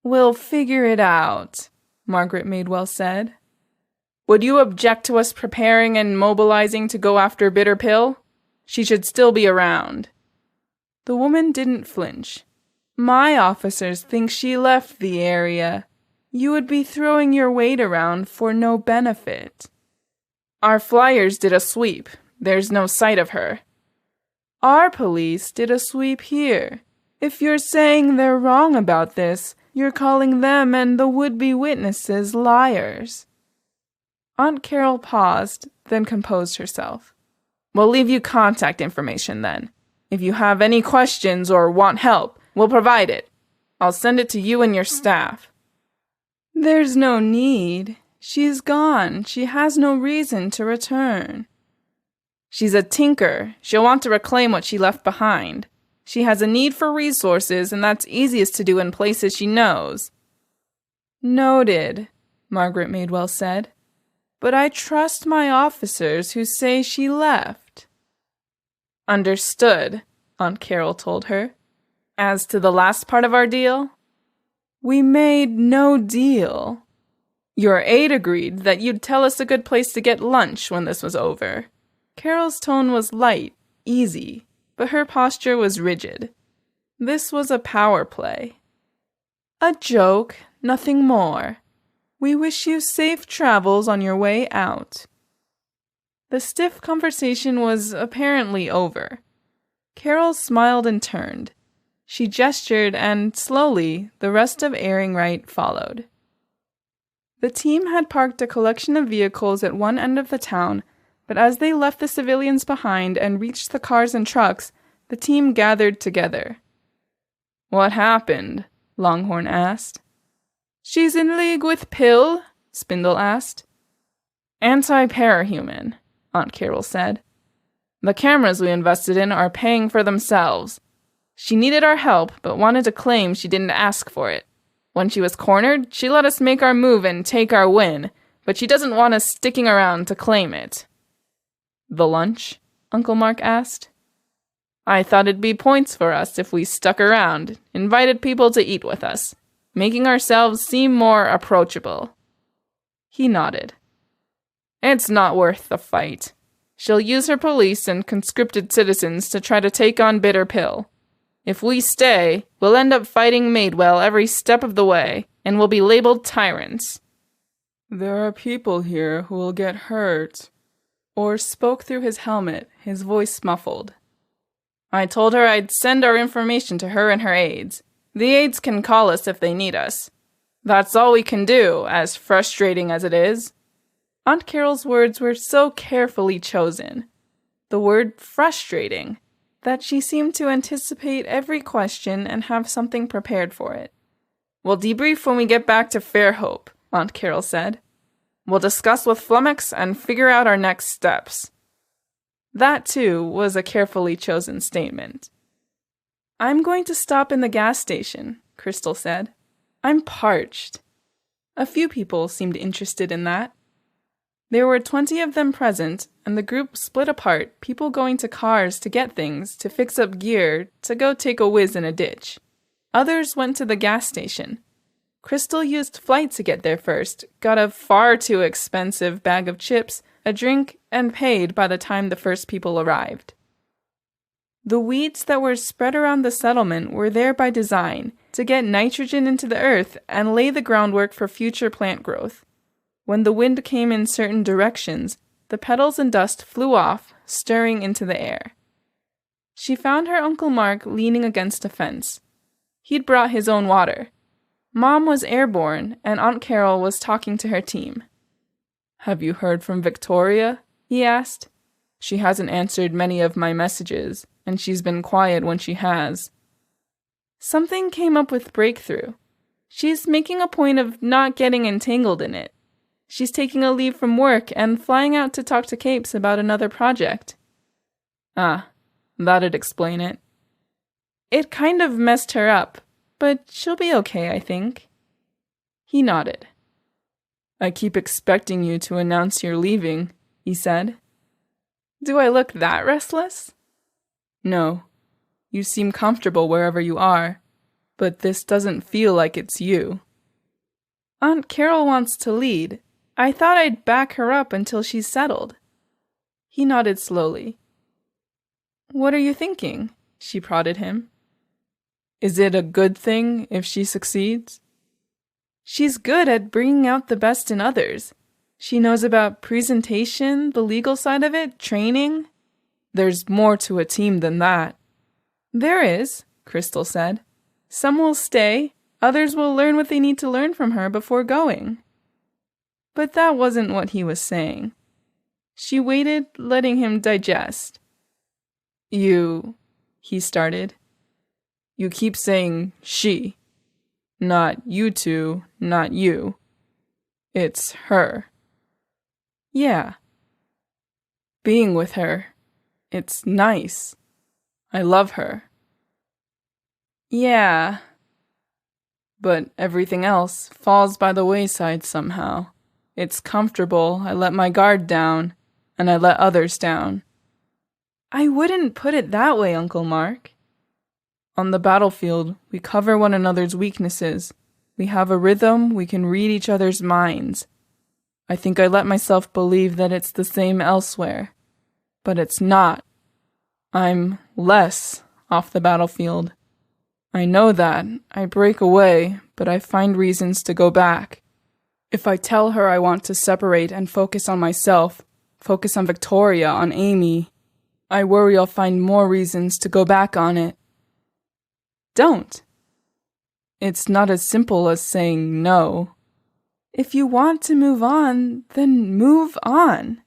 "We'll figure it out," Margaret Madewell said. "Would you object to us preparing and mobilizing to go after Bitter Pill? She should still be around." The woman didn't flinch. "My officers think she left the area. You would be throwing your weight around for no benefit." "Our flyers did a sweep. There's no sight of her." "Our police did a sweep here. If you're saying they're wrong about this, you're calling them and the would-be witnesses liars." Aunt Carol paused, then composed herself. "We'll leave you contact information then. If you have any questions or want help, we'll provide it. I'll send it to you and your staff." "There's no need. She's gone. She has no reason to return." "She's a tinker. She'll want to reclaim what she left behind. She has a need for resources, and that's easiest to do in places she knows." "Noted," Margaret Madewell said. "But I trust my officers who say she left." "Understood," Aunt Carol told her. "As to the last part of our deal?" "We made no deal." "Your aide agreed that you'd tell us a good place to get lunch when this was over." Carol's tone was light, easy, but her posture was rigid. This was a power play. "A joke, nothing more. We wish you safe travels on your way out." The stiff conversation was apparently over. Carol smiled and turned. She gestured, and slowly, the rest of Erring Right followed. The team had parked a collection of vehicles at one end of the town, but as they left the civilians behind and reached the cars and trucks, the team gathered together. "What happened?" Longhorn asked. "She's in league with Pill?" Spindle asked. "Anti-parahuman," Aunt Carol said. "The cameras we invested in are paying for themselves. She needed our help, but wanted to claim she didn't ask for it. When she was cornered, she let us make our move and take our win, but she doesn't want us sticking around to claim it." "The lunch?" Uncle Mark asked. "I thought it'd be points for us if we stuck around, invited people to eat with us, making ourselves seem more approachable." He nodded. "It's not worth the fight. She'll use her police and conscripted citizens to try to take on Bitter Pill. If we stay, we'll end up fighting Madewell every step of the way, and we'll be labeled tyrants." "There are people here who will get hurt." Orr spoke through his helmet, his voice muffled. "I told her I'd send our information to her and her aides. The aides can call us if they need us. That's all we can do, as frustrating as it is." Aunt Carol's words were so carefully chosen. The word frustrating, that she seemed to anticipate every question and have something prepared for it. "We'll debrief when we get back to Fairhope," Aunt Carol said. "We'll discuss with Flummox and figure out our next steps." That, too, was a carefully chosen statement. "I'm going to stop in the gas station," Crystal said. "I'm parched." A few people seemed interested in that. There were 20 of them present, and the group split apart, people going to cars to get things, to fix up gear, to go take a whiz in a ditch. Others went to the gas station. Crystal used flight to get there first, got a far too expensive bag of chips, a drink, and paid by the time the first people arrived. The weeds that were spread around the settlement were there by design, to get nitrogen into the earth and lay the groundwork for future plant growth. When the wind came in certain directions, the petals and dust flew off, stirring into the air. She found her Uncle Mark leaning against a fence. He'd brought his own water. Mom was airborne, and Aunt Carol was talking to her team. "Have you heard from Victoria?" he asked. "She hasn't answered many of my messages, and she's been quiet when she has." Something came up with Breakthrough. She's making a point of not getting entangled in it. She's taking a leave from work and flying out to talk to Capes about another project. Ah, that'd explain it. It kind of messed her up, but she'll be okay, I think. He nodded. "I keep expecting you to announce you're leaving," he said. "Do I look that restless?" "No. You seem comfortable wherever you are, but this doesn't feel like it's you." "Aunt Carol wants to lead. I thought I'd back her up until she's settled." He nodded slowly. "What are you thinking?" she prodded him. "Is it a good thing if she succeeds?" "She's good at bringing out the best in others. She knows about presentation, the legal side of it, training. There's more to a team than that." "There is," Crystal said. "Some will stay, others will learn what they need to learn from her before going." But that wasn't what he was saying. She waited, letting him digest. He started. "You keep saying she. Not you two, not you. It's her." "Yeah." "Being with her. It's nice. I love her." "Yeah." "But everything else falls by the wayside somehow. It's comfortable, I let my guard down, and I let others down." "I wouldn't put it that way, Uncle Mark." "On the battlefield, we cover one another's weaknesses. We have a rhythm, we can read each other's minds. I think I let myself believe that it's the same elsewhere. But it's not. I'm less off the battlefield. I know that. I break away, but I find reasons to go back. If I tell her I want to separate and focus on myself, focus on Victoria, on Amy, I worry I'll find more reasons to go back on it." "Don't." "It's not as simple as saying no. If you want to move on, then move on.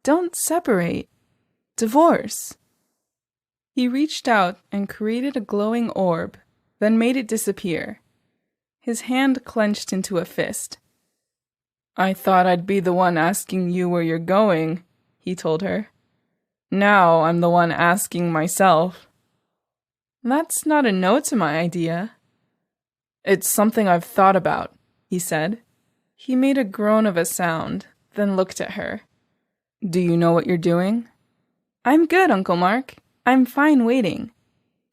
Don't separate. Divorce." He reached out and created a glowing orb, then made it disappear. His hand clenched into a fist. "I thought I'd be the one asking you where you're going," he told her. "Now I'm the one asking myself." "That's not a no to my idea." "It's something I've thought about," he said. He made a groan of a sound, then looked at her. "Do you know what you're doing?" "I'm good, Uncle Mark. I'm fine waiting.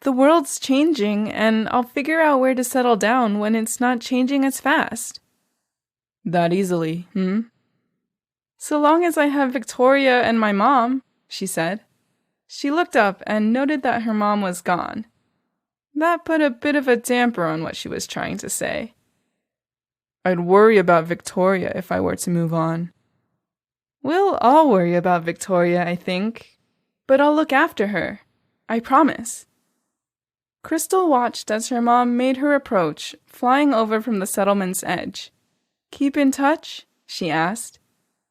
The world's changing, and I'll figure out where to settle down when it's not changing as fast." "That easily, "So long as I have Victoria and my mom," she said. She looked up and noted that her mom was gone. That put a bit of a damper on what she was trying to say. "I'd worry about Victoria if I were to move on." "We'll all worry about Victoria, I think. But I'll look after her. I promise." Crystal watched as her mom made her approach, flying over from the settlement's edge. "Keep in touch?" she asked.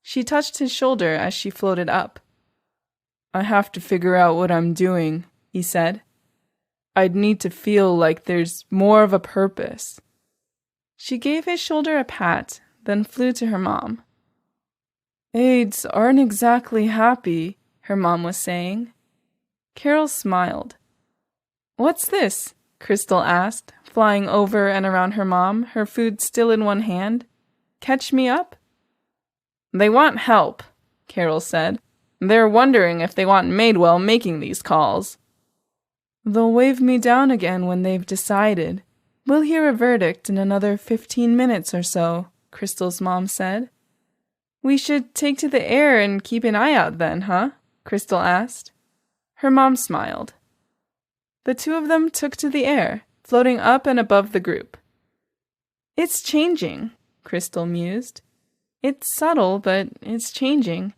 She touched his shoulder as she floated up. "I have to figure out what I'm doing," he said. "I'd need to feel like there's more of a purpose." She gave his shoulder a pat, then flew to her mom. "Aides aren't exactly happy," her mom was saying. Carol smiled. "What's this?" Crystal asked, flying over and around her mom, her food still in one hand. "Catch me up?" "They want help," Carol said. "They're wondering if they want Madewell making these calls." "They'll wave me down again when they've decided. We'll hear a verdict in another 15 minutes or so," Crystal's mom said. "We should take to the air and keep an eye out then, huh?" Crystal asked. Her mom smiled. The two of them took to the air, floating up and above the group. "It's changing," Crystal mused. "It's subtle, but it's changing."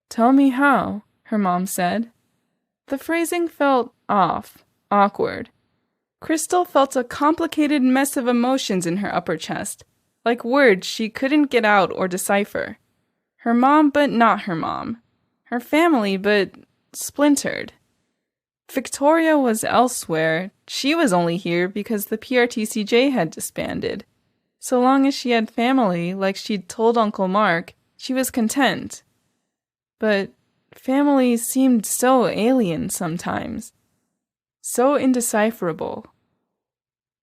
"Tell me how," her mom said. The phrasing felt off, awkward. Crystal felt a complicated mess of emotions in her upper chest, like words she couldn't get out or decipher. Her mom, but not her mom. Her family, but splintered. Victoria was elsewhere. She was only here because the PRTCJ had disbanded. So long as she had family, like she'd told Uncle Mark, she was content. But family seemed so alien sometimes. So indecipherable.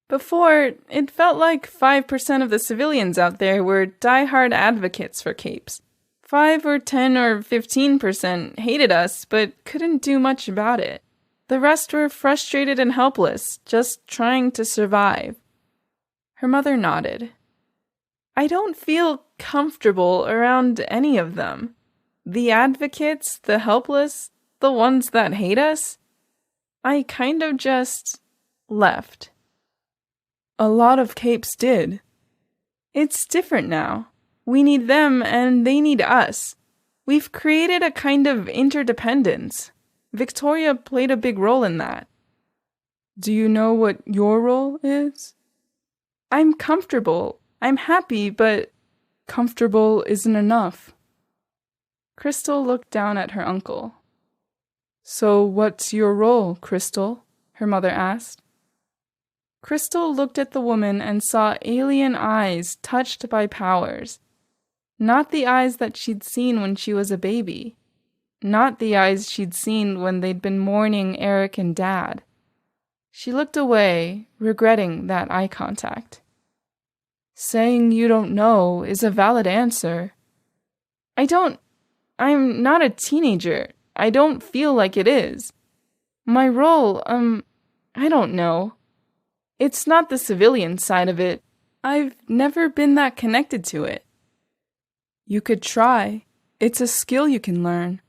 Before, it felt like 5% of the civilians out there were die-hard advocates for capes. 5 or 10 or 15% hated us, but couldn't do much about it. The rest were frustrated and helpless, just trying to survive. Her mother nodded. "I don't feel comfortable around any of them. The advocates, the helpless, the ones that hate us. I kind of just left." "A lot of capes did." "It's different now. We need them and they need us. We've created a kind of interdependence. Victoria played a big role in that." "Do you know what your role is?" "I'm comfortable. I'm happy, but comfortable isn't enough." Crystal looked down at her uncle. "So what's your role, Crystal?" her mother asked. Crystal looked at the woman and saw alien eyes touched by powers. Not the eyes that she'd seen when she was a baby. Not the eyes she'd seen when they'd been mourning Eric and Dad. She looked away, regretting that eye contact. "Saying you don't know is a valid answer." I'm not a teenager. I don't feel like it is. My role, I don't know. It's not the civilian side of it. I've never been that connected to it." "You could try. It's a skill you can learn."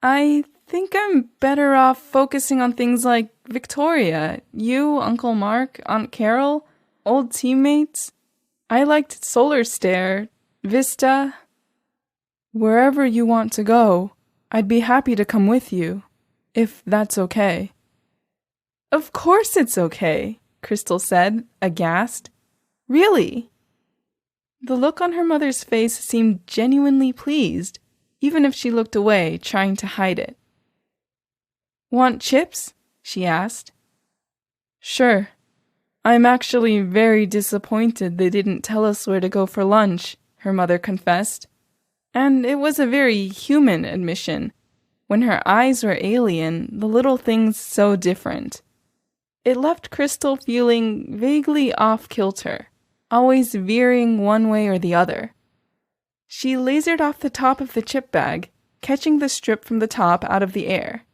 "I think I'm better off focusing on things like Victoria, you, Uncle Mark, Aunt Carol, old teammates. I liked Solar Stare, Vista." "Wherever you want to go, I'd be happy to come with you, if that's okay." "Of course it's okay," Crystal said, aghast. "Really?" The look on her mother's face seemed genuinely pleased, even if she looked away, trying to hide it. "Want chips?" she asked. "Sure. I'm actually very disappointed they didn't tell us where to go for lunch," her mother confessed. And it was a very human admission. When her eyes were alien, the little things so different. It left Crystal feeling vaguely off-kilter, always veering one way or the other. She lasered off the top of the chip bag, catching the strip from the top out of the air.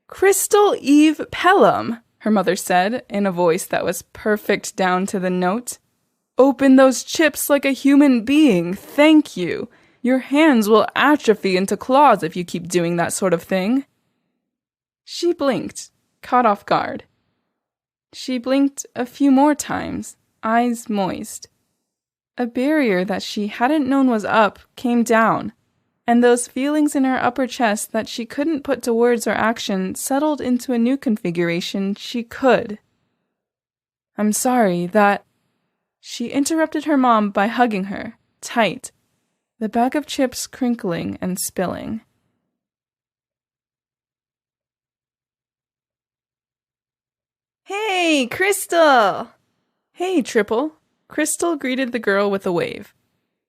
"Crystal Eve Pelham," her mother said, in a voice that was perfect down to the note. "Open those chips like a human being, thank you. Your hands will atrophy into claws if you keep doing that sort of thing." She blinked, caught off guard. She blinked a few more times, eyes moist. A barrier that she hadn't known was up came down, and those feelings in her upper chest that she couldn't put to words or action settled into a new configuration she could. I'm sorry that... She interrupted her mom by hugging her, tight, the bag of chips crinkling and spilling. Hey, Crystal! Hey, Triple. Crystal greeted the girl with a wave.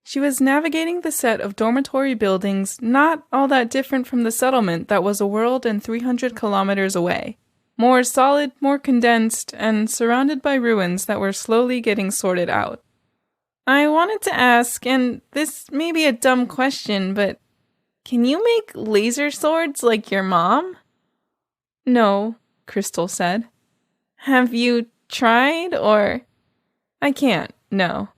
She was navigating the set of dormitory buildings not all that different from the settlement that was a world and 300 kilometers away. More solid, more condensed, and surrounded by ruins that were slowly getting sorted out. I wanted to ask, and this may be a dumb question, but can you make laser swords like your mom? No, Crystal said. Have you tried, or... I can't, no.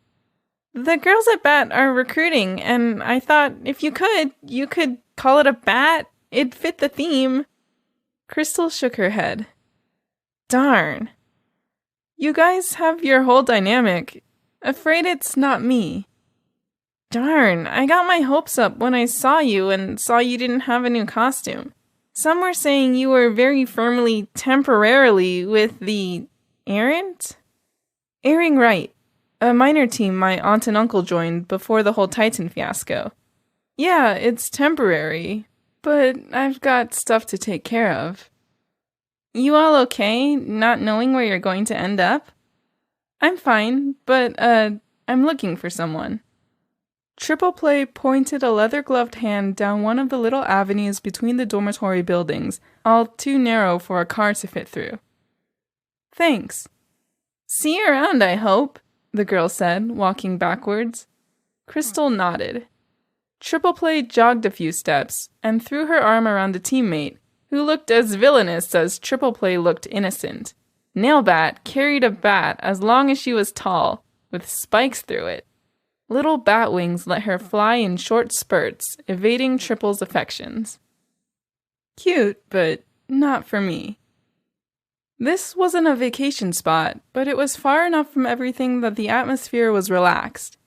The girls at BAT are recruiting, and I thought if you could call it a BAT. It'd fit the theme. Crystal shook her head. Darn. You guys have your whole dynamic. Afraid it's not me. Darn, I got my hopes up when I saw you and saw you didn't have a new costume. Some were saying you were very firmly, temporarily, with the... Errant? Airing Right. A minor team my aunt and uncle joined before the whole Titan fiasco. Yeah, it's temporary, but I've got stuff to take care of. You all okay, not knowing where you're going to end up? I'm fine, but, I'm looking for someone. Triple Play pointed a leather-gloved hand down one of the little avenues between the dormitory buildings, all too narrow for a car to fit through. Thanks. See you around, I hope, the girl said, walking backwards. Crystal nodded. Triple Play jogged a few steps and threw her arm around a teammate, who looked as villainous as Triple Play looked innocent. Nailbat carried a bat as long as she was tall, with spikes through it. Little bat wings let her fly in short spurts, evading Triple's affections. Cute, but not for me. This wasn't a vacation spot, but it was far enough from everything that the atmosphere was relaxed.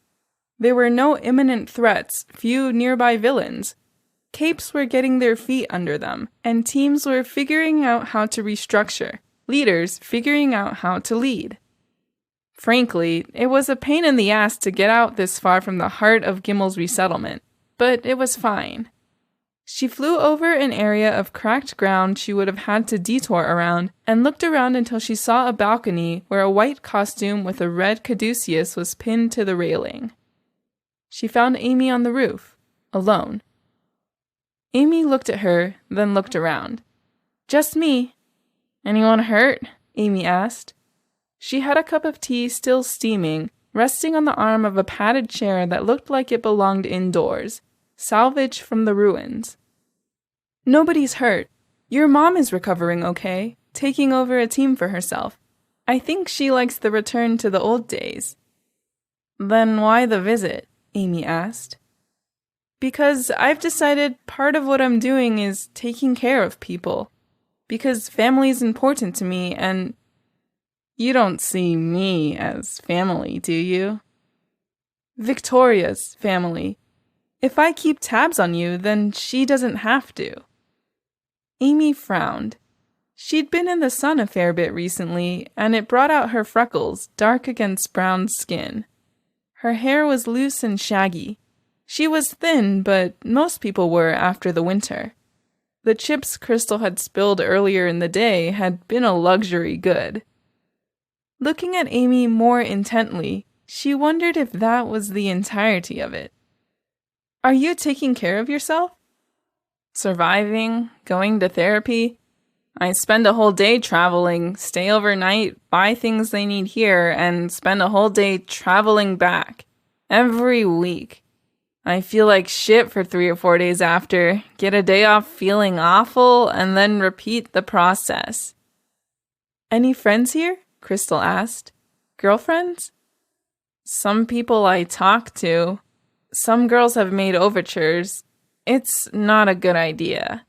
There were no imminent threats, few nearby villains. Capes were getting their feet under them, and teams were figuring out how to restructure, leaders figuring out how to lead. Frankly, it was a pain in the ass to get out this far from the heart of Gimmel's resettlement, but it was fine. She flew over an area of cracked ground she would have had to detour around, and looked around until she saw a balcony where a white costume with a red caduceus was pinned to the railing. She found Amy on the roof, alone. Amy looked at her, then looked around. Just me. Anyone hurt? Amy asked. She had a cup of tea still steaming, resting on the arm of a padded chair that looked like it belonged indoors, salvage from the ruins. Nobody's hurt. Your mom is recovering okay, taking over a team for herself. I think she likes the return to the old days. Then why the visit? Amy asked. Because I've decided part of what I'm doing is taking care of people. Because family is important to me, and you don't see me as family, do you? Victoria's family. If I keep tabs on you, then she doesn't have to. Amy frowned. She'd been in the sun a fair bit recently, and it brought out her freckles, dark against brown skin. Her hair was loose and shaggy. She was thin, but most people were after the winter. The chips Crystal had spilled earlier in the day had been a luxury good. Looking at Amy more intently, she wondered if that was the entirety of it. Are you taking care of yourself? Surviving, going to therapy. I spend a whole day traveling, stay overnight, buy things they need here, and spend a whole day traveling back. Every week. I feel like shit for 3 or 4 days after, get a day off feeling awful, and then repeat the process. Any friends here? Crystal asked. Girlfriends? Some people I talk to. Some girls have made overtures. It's not a good idea.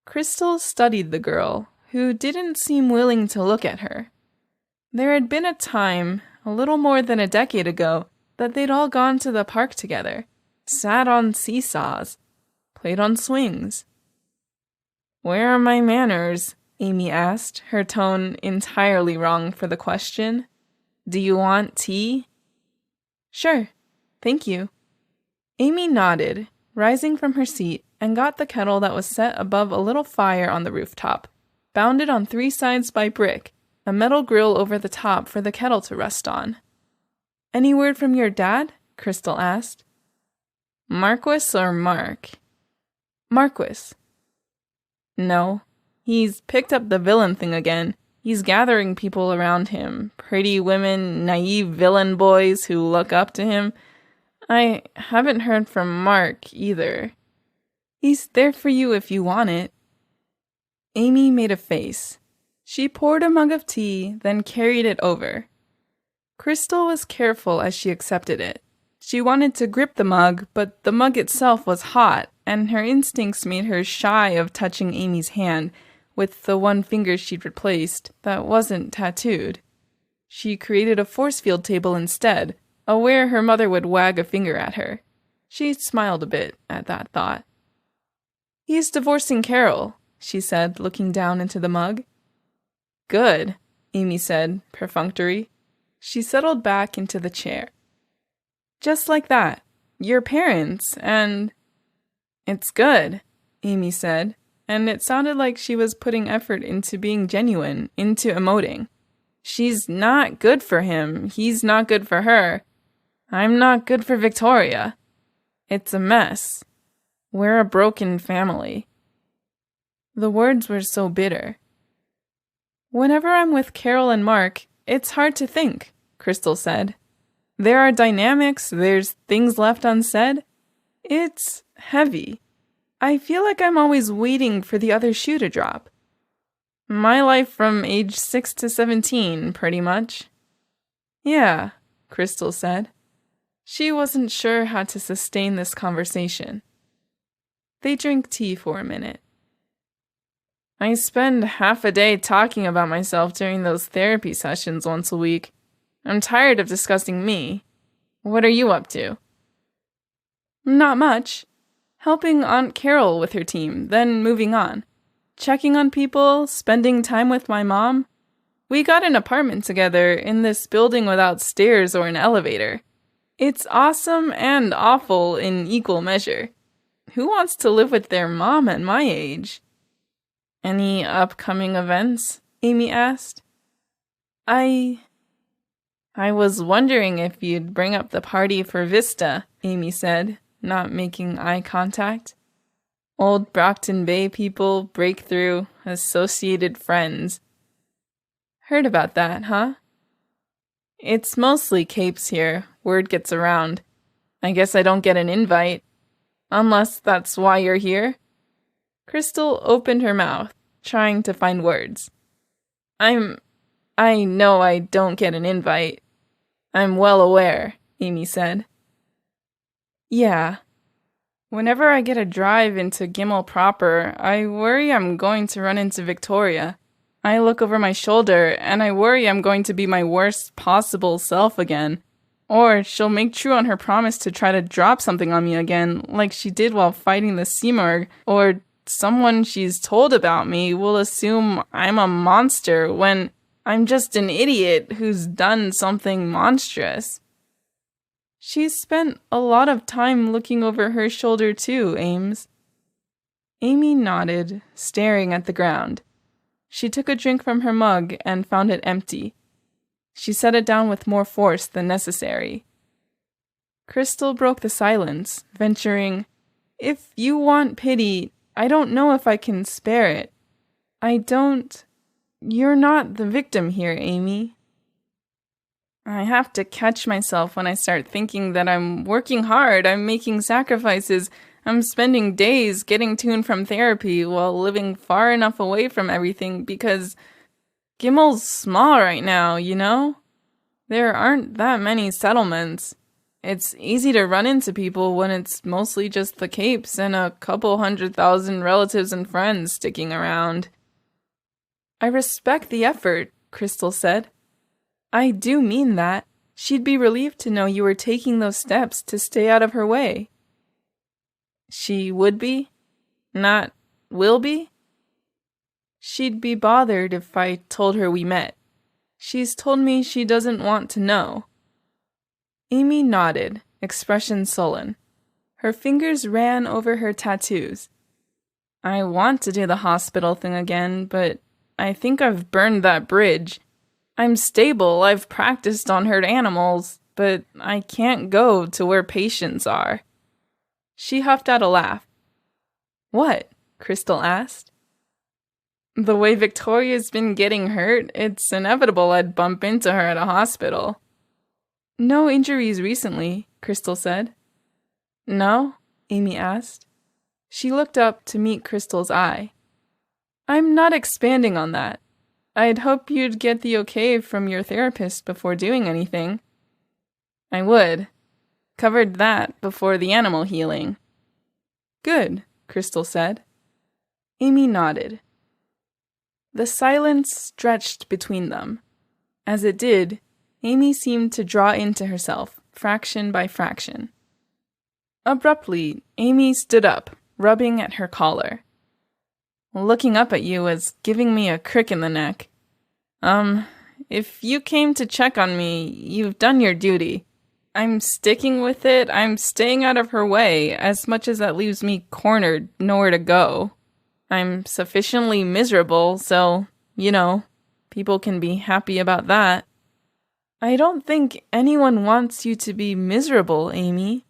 Crystal studied the girl, who didn't seem willing to look at her. There had been a time, a little more than a decade ago, that they'd all gone to the park together, sat on seesaws, played on swings. Where are my manners? Amy asked, her tone entirely wrong for the question. Do you want tea? Sure, thank you. Amy nodded, rising from her seat, and got the kettle that was set above a little fire on the rooftop, bounded on 3 sides by brick, a metal grill over the top for the kettle to rest on. Any word from your dad? Crystal asked. Marquis or Mark? Marquis. No. He's picked up the villain thing again. He's gathering people around him. Pretty women, naive villain boys who look up to him. I haven't heard from Mark either. He's there for you if you want it. Amy made a face. She poured a mug of tea, then carried it over. Crystal was careful as she accepted it. She wanted to grip the mug, but the mug itself was hot, and her instincts made her shy of touching Amy's hand with the one finger she'd replaced that wasn't tattooed. She created a force field table instead, aware her mother would wag a finger at her. She smiled a bit at that thought. He's divorcing Carol, she said, looking down into the mug. Good, Amy said, perfunctory. She settled back into the chair. Just like that. Your parents, and... It's good, Amy said, and it sounded like she was putting effort into being genuine, into emoting. She's not good for him. He's not good for her. I'm not good for Victoria. It's a mess. We're a broken family. The words were so bitter. Whenever I'm with Carol and Mark, it's hard to think, Crystal said. There are dynamics, there's things left unsaid. It's heavy. I feel like I'm always waiting for the other shoe to drop. My life from age 6 to 17, pretty much. Yeah, Crystal said. She wasn't sure how to sustain this conversation. They drank tea for a minute. I spend half a day talking about myself during those therapy sessions once a week. I'm tired of discussing me. What are you up to? Not much. Helping Aunt Carol with her team, then moving on. Checking on people, spending time with my mom. We got an apartment together in this building without stairs or an elevator. It's awesome and awful in equal measure. Who wants to live with their mom at my age? Any upcoming events? Amy asked. I was wondering if you'd bring up the party for Vista, Amy said, not making eye contact. Old Brockton Bay people, breakthrough, associated friends. Heard about that, huh? It's mostly capes here. Word gets around. I guess I don't get an invite. Unless that's why you're here? Crystal opened her mouth, trying to find words. I know I don't get an invite. I'm well aware, Amy said. Yeah. Whenever I get a drive into Gimel proper, I worry I'm going to run into Victoria. I look over my shoulder, and I worry I'm going to be my worst possible self again. Or she'll make true on her promise to try to drop something on me again, like she did while fighting the Simurgh, or someone she's told about me will assume I'm a monster when I'm just an idiot who's done something monstrous. She's spent a lot of time looking over her shoulder too, Ames. Amy nodded, staring at the ground. She took a drink from her mug and found it empty. She set it down with more force than necessary. Crystal broke the silence, venturing, If you want pity, I don't know if I can spare it. You're not the victim here, Amy. I have to catch myself when I start thinking that I'm working hard, I'm making sacrifices, I'm spending days getting to and from therapy while living far enough away from everything because Gimel's small right now, you know? There aren't that many settlements. It's easy to run into people when it's mostly just the Capes and a couple 100,000 relatives and friends sticking around. I respect the effort, Crystal said. I do mean that. She'd be relieved to know you were taking those steps to stay out of her way. She would be? Not will be? She'd be bothered if I told her we met. She's told me she doesn't want to know. Amy nodded, expression sullen. Her fingers ran over her tattoos. I want to do the hospital thing again, but I think I've burned that bridge. I'm stable, I've practiced on hurt animals, but I can't go to where patients are. She huffed out a laugh. What? Crystal asked. The way Victoria's been getting hurt, it's inevitable I'd bump into her at a hospital. No injuries recently, Crystal said. No? Amy asked. She looked up to meet Crystal's eye. I'm not expanding on that. I'd hope you'd get the okay from your therapist before doing anything. I would. Covered that before the animal healing. Good, Crystal said. Amy nodded. The silence stretched between them. As it did, Amy seemed to draw into herself, fraction by fraction. Abruptly, Amy stood up, rubbing at her collar. Looking up at you was giving me a crick in the neck. If you came to check on me, you've done your duty. I'm sticking with it. I'm staying out of her way, as much as that leaves me cornered, nowhere to go. I'm sufficiently miserable, so, people can be happy about that. I don't think anyone wants you to be miserable, Amy.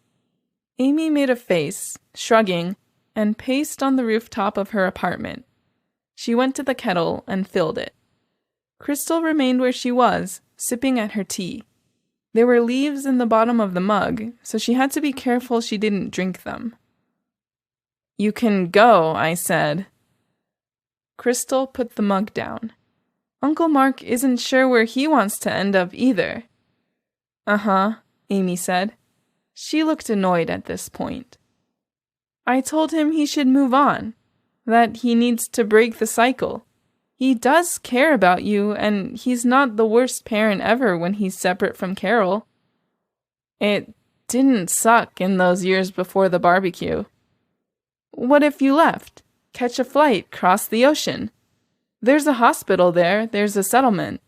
Amy made a face, shrugging, and paced on the rooftop of her apartment. She went to the kettle and filled it. Crystal remained where she was, sipping at her tea. There were leaves in the bottom of the mug, so she had to be careful she didn't drink them. You can go, I said. Crystal put the mug down. Uncle Mark isn't sure where he wants to end up either. Uh-huh, Amy said. She looked annoyed at this point. I told him he should move on, that he needs to break the cycle. He does care about you, and he's not the worst parent ever when he's separate from Carol. It didn't suck in those years before the barbecue. What if you left? Catch a flight, cross the ocean? There's a hospital there, there's a settlement.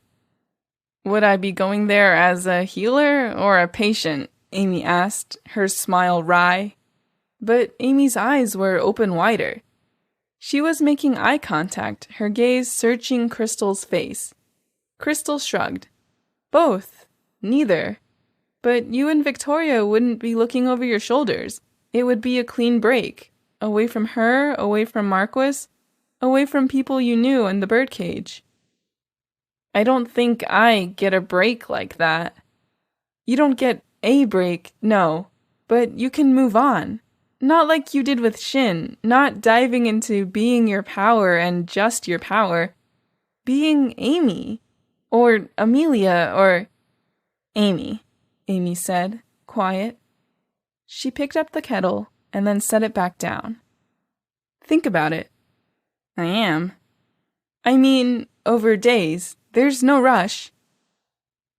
Would I be going there as a healer or a patient? Amy asked, her smile wry. But Amy's eyes were open wider. She was making eye contact, her gaze searching Crystal's face. Crystal shrugged. Both. Neither. But you and Victoria wouldn't be looking over your shoulders. It would be a clean break. Away from her, away from Marquis, away from people you knew in the birdcage. I don't think I get a break like that. You don't get a break, no, but you can move on. Not like you did with Shin, not diving into being your power and just your power. Being Amy. Or Amelia, or... Amy, Amy said, quiet. She picked up the kettle and then set it back down. Think about it. I am. I mean, over days. There's no rush.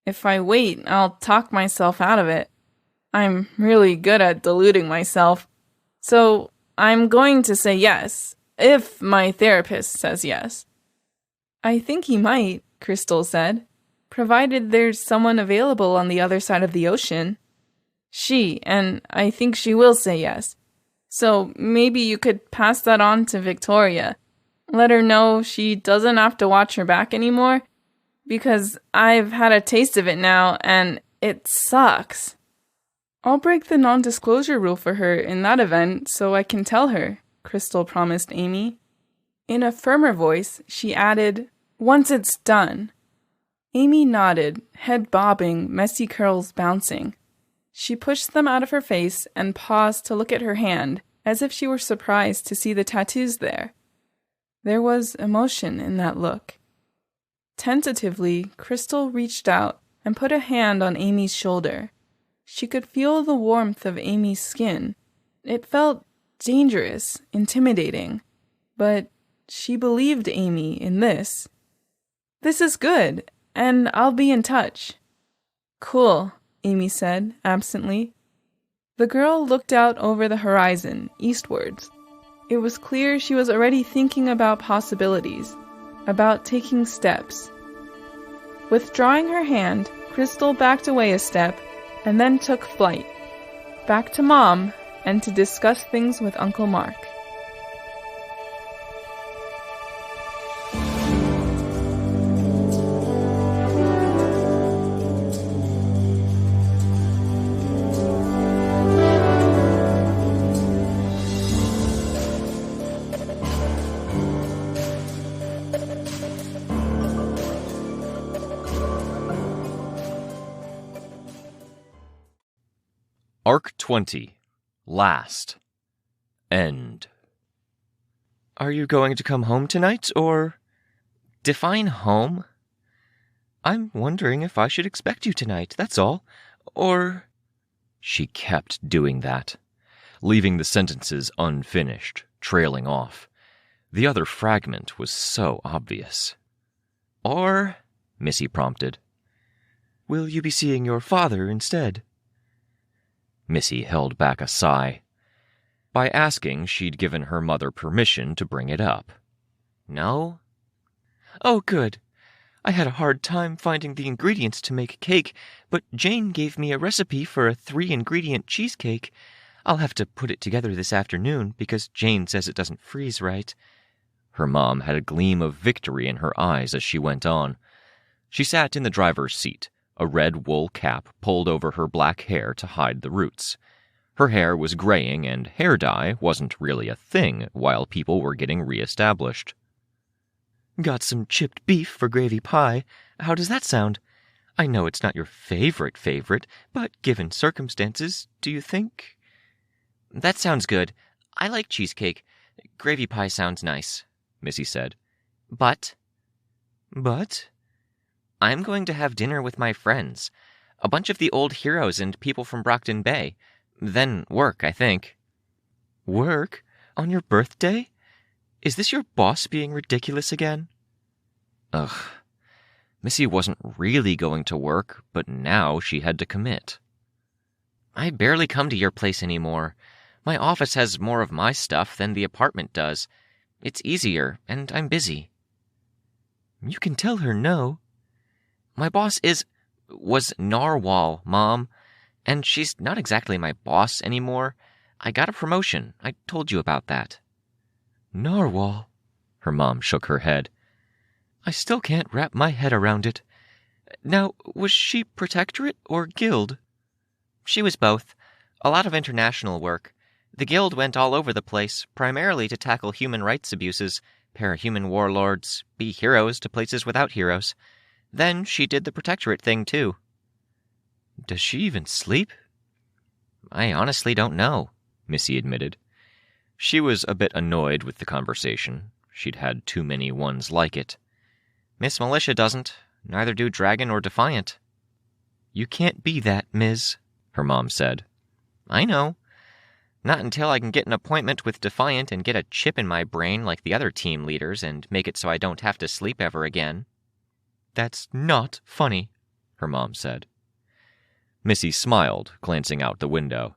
If I wait, I'll talk myself out of it. I'm really good at deluding myself. So I'm going to say yes, if my therapist says yes. I think he might, Crystal said, provided there's someone available on the other side of the ocean. And I think she will say yes. So maybe you could pass that on to Victoria. Let her know she doesn't have to watch her back anymore, because I've had a taste of it now, and it sucks. I'll break the non-disclosure rule for her in that event so I can tell her, Crystal promised Amy. In a firmer voice, she added, once it's done. Amy nodded, head bobbing, messy curls bouncing. She pushed them out of her face and paused to look at her hand, as if she were surprised to see the tattoos there. There was emotion in that look. Tentatively, Crystal reached out and put a hand on Amy's shoulder. She could feel the warmth of Amy's skin. It felt dangerous, intimidating, but she believed Amy in this. This is good, and I'll be in touch. Cool, Amy said, absently. The girl looked out over the horizon, eastwards. It was clear she was already thinking about possibilities, about taking steps. Withdrawing her hand, Crystal backed away a step, and then took flight. Back to Mom, and to discuss things with Uncle Mark. Arc 20. Last. End. Are you going to come home tonight, or... Define home? I'm wondering if I should expect you tonight, that's all. Or... She kept doing that, leaving the sentences unfinished, trailing off. The other fragment was so obvious. Or... Missy prompted. Will you be seeing your father instead? Missy held back a sigh. By asking, she'd given her mother permission to bring it up. No? Oh, good. I had a hard time finding the ingredients to make cake, but Jane gave me a recipe for a 3-ingredient cheesecake. I'll have to put it together this afternoon, because Jane says it doesn't freeze right. Her mom had a gleam of victory in her eyes as she went on. She sat in the driver's seat, a red wool cap pulled over her black hair to hide the roots. Her hair was graying, and hair dye wasn't really a thing while people were getting re-established. Got some chipped beef for gravy pie. How does that sound? I know it's not your favorite, but given circumstances, do you think? That sounds good. I like cheesecake. Gravy pie sounds nice, Missy said. But? I'm going to have dinner with my friends. A bunch of the old heroes and people from Brockton Bay. Then work, I think. Work? On your birthday? Is this your boss being ridiculous again? Ugh. Missy wasn't really going to work, but now she had to commit. I barely come to your place anymore. My office has more of my stuff than the apartment does. It's easier, and I'm busy. You can tell her no. My boss was Narwhal, Mom, and she's not exactly my boss anymore. I got a promotion. I told you about that. Narwhal? Her mom shook her head. I still can't wrap my head around it. Now, was she Protectorate or Guild? She was both. A lot of international work. The Guild went all over the place, primarily to tackle human rights abuses, parahuman warlords, be heroes to places without heroes. Then she did the Protectorate thing, too. Does she even sleep? I honestly don't know, Missy admitted. She was a bit annoyed with the conversation. She'd had too many ones like it. Miss Militia doesn't. Neither do Dragon or Defiant. You can't be that, Ms., her mom said. I know. Not until I can get an appointment with Defiant and get a chip in my brain like the other team leaders and make it so I don't have to sleep ever again. That's not funny, her mom said. Missy smiled, glancing out the window.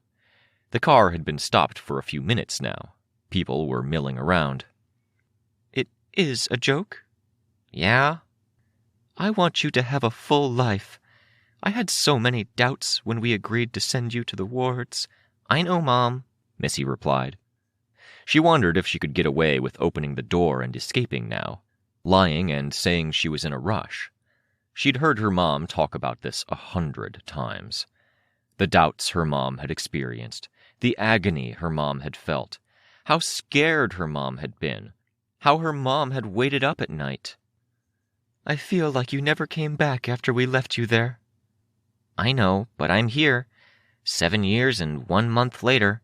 The car had been stopped for a few minutes now. People were milling around. It is a joke? Yeah? I want you to have a full life. I had so many doubts when we agreed to send you to the wards. I know, Mom, Missy replied. She wondered if she could get away with opening the door and escaping now, lying and saying she was in a rush. She'd heard her mom talk about this 100 times. The doubts her mom had experienced, the agony her mom had felt, how scared her mom had been, how her mom had waited up at night. I feel like you never came back after we left you there. I know, but I'm here. 7 years and 1 month later.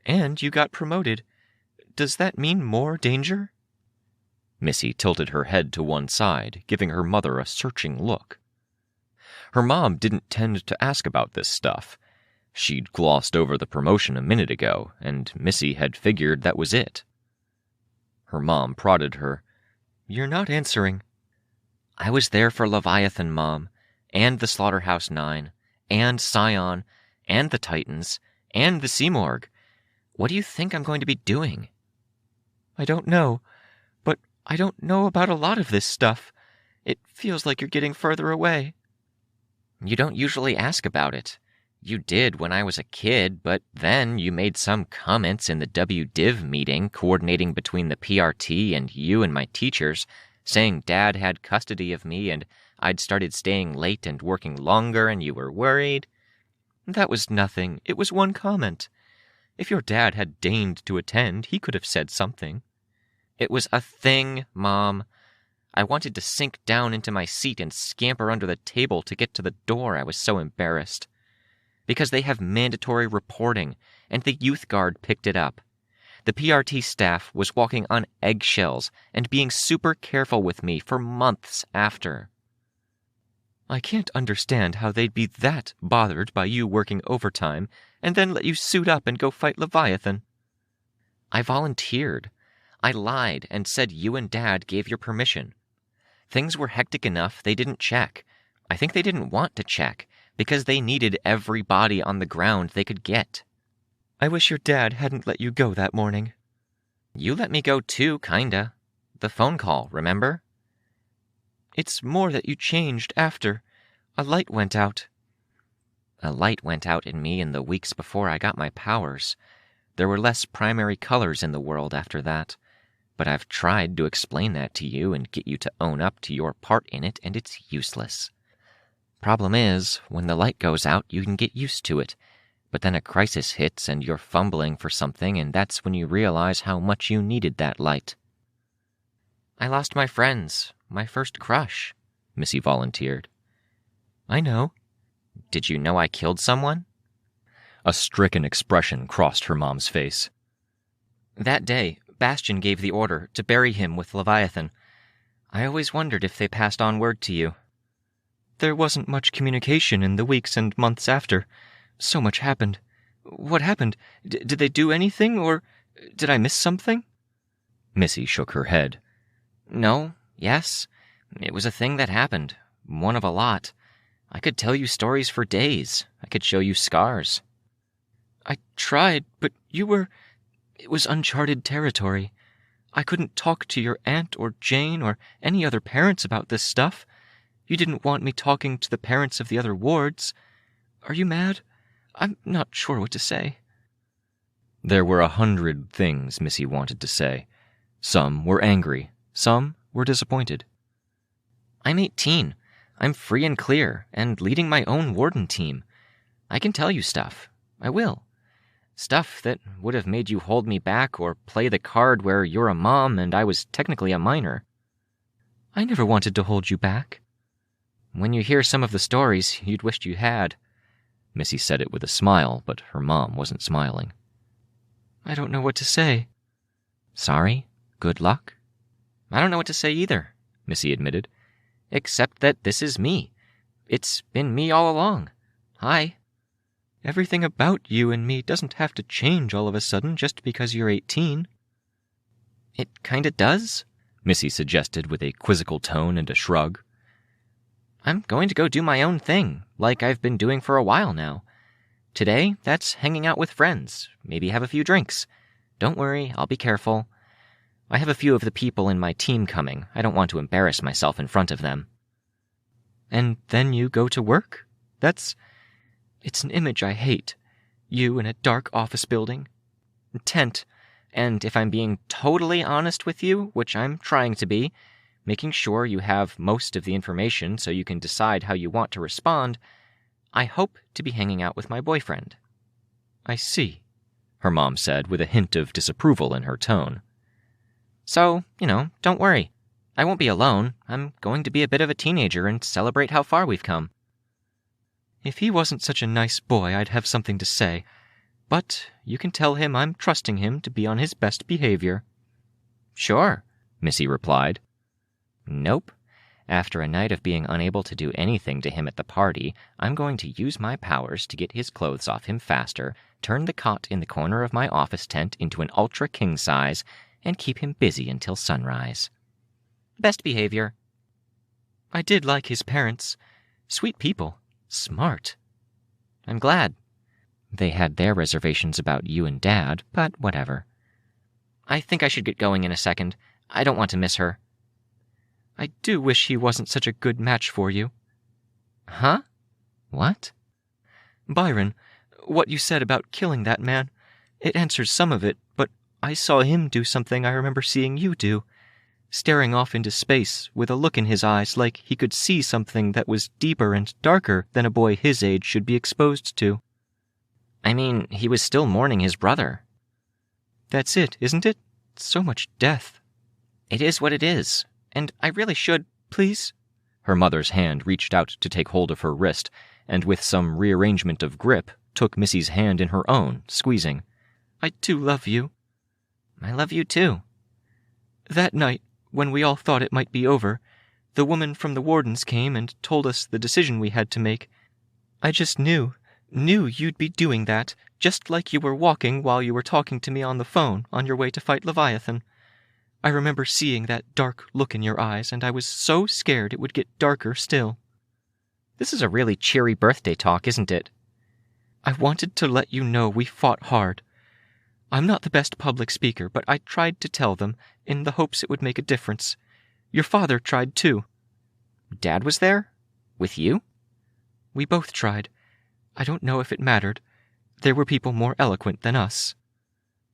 And you got promoted. Does that mean more danger? Missy tilted her head to one side, giving her mother a searching look. Her mom didn't tend to ask about this stuff. She'd glossed over the promotion a minute ago, and Missy had figured that was it. Her mom prodded her. You're not answering. I was there for Leviathan, Mom, and the Slaughterhouse 9, and Scion, and the Titans, and the Seamorg. What do you think I'm going to be doing? I don't know, but I don't know about a lot of this stuff. It feels like you're getting further away. You don't usually ask about it. You did when I was a kid, but then you made some comments in the WDiv meeting coordinating between the PRT and you and my teachers, saying Dad had custody of me and I'd started staying late and working longer and you were worried. That was nothing. It was one comment. If your dad had deigned to attend, he could have said something. It was a thing, Mom. I wanted to sink down into my seat and scamper under the table to get to the door. I was so embarrassed. Because they have mandatory reporting, and the youth guard picked it up. The PRT staff was walking on eggshells and being super careful with me for months after. I can't understand how they'd be that bothered by you working overtime and then let you suit up and go fight Leviathan. I volunteered. I lied and said you and Dad gave your permission. Things were hectic enough they didn't check. I think they didn't want to check, because they needed every body on the ground they could get. I wish your dad hadn't let you go that morning. You let me go too, kinda. The phone call, remember? It's more that you changed after. A light went out. A light went out in me in the weeks before I got my powers. There were less primary colors in the world after that. But I've tried to explain that to you and get you to own up to your part in it, and it's useless. Problem is, when the light goes out, you can get used to it. But then a crisis hits and you're fumbling for something, and that's when you realize how much you needed that light. I lost my friends, my first crush, Missy volunteered. I know. Did you know I killed someone? A stricken expression crossed her mom's face. That day, Bastion gave the order to bury him with Leviathan. I always wondered if they passed on word to you. There wasn't much communication in the weeks and months after. So much happened. What happened? Did they do anything, or did I miss something? Missy shook her head. No, yes. It was a thing that happened. One of a lot. I could tell you stories for days. I could show you scars. I tried, but it was uncharted territory. I couldn't talk to your aunt or Jane or any other parents about this stuff. You didn't want me talking to the parents of the other wards. Are you mad? I'm not sure what to say. There were 100 things Missy wanted to say. Some were angry. Some were disappointed. I'm 18. I'm free and clear, and leading my own warden team. I can tell you stuff. I will. Stuff that would have made you hold me back or play the card where you're a mom and I was technically a minor. I never wanted to hold you back. When you hear some of the stories, you'd wished you had. Missy said it with a smile, but her mom wasn't smiling. I don't know what to say. Sorry? Good luck? I don't know what to say either, Missy admitted. Except that this is me. It's been me all along. Hi. Everything about you and me doesn't have to change all of a sudden just because you're 18. It kinda does, Missy suggested with a quizzical tone and a shrug. I'm going to go do my own thing, like I've been doing for a while now. Today, that's hanging out with friends, maybe have a few drinks. Don't worry, I'll be careful. I have a few of the people in my team coming. I don't want to embarrass myself in front of them. And then you go to work? It's an image I hate. You in a dark office building. Tent. And if I'm being totally honest with you, which I'm trying to be, making sure you have most of the information so you can decide how you want to respond, I hope to be hanging out with my boyfriend. I see, her mom said with a hint of disapproval in her tone. So, don't worry. I won't be alone. I'm going to be a bit of a teenager and celebrate how far we've come. If he wasn't such a nice boy, I'd have something to say. But you can tell him I'm trusting him to be on his best behavior. Sure, Missy replied. Nope. After a night of being unable to do anything to him at the party, I'm going to use my powers to get his clothes off him faster, turn the cot in the corner of my office tent into an ultra king size, and keep him busy until sunrise. Best behavior. I did like his parents. Sweet people. Smart. I'm glad. They had their reservations about you and Dad, but whatever. I think I should get going in a second. I don't want to miss her. I do wish he wasn't such a good match for you. Huh? What? Byron, what you said about killing that man, it answers some of it, but I saw him do something I remember seeing you do. Staring off into space with a look in his eyes like he could see something that was deeper and darker than a boy his age should be exposed to. I mean, he was still mourning his brother. That's it, isn't it? So much death. It is what it is, and I really should, please? Her mother's hand reached out to take hold of her wrist, and with some rearrangement of grip, took Missy's hand in her own, squeezing. I do love you. I love you too. That night, when we all thought it might be over, the woman from the wardens came and told us the decision we had to make. I just knew you'd be doing that, just like you were walking while you were talking to me on the phone on your way to fight Leviathan. I remember seeing that dark look in your eyes, and I was so scared it would get darker still. This is a really cheery birthday talk, isn't it? I wanted to let you know we fought hard. I'm not the best public speaker, but I tried to tell them, in the hopes it would make a difference. Your father tried too. Dad was there? With you? We both tried. I don't know if it mattered. There were people more eloquent than us.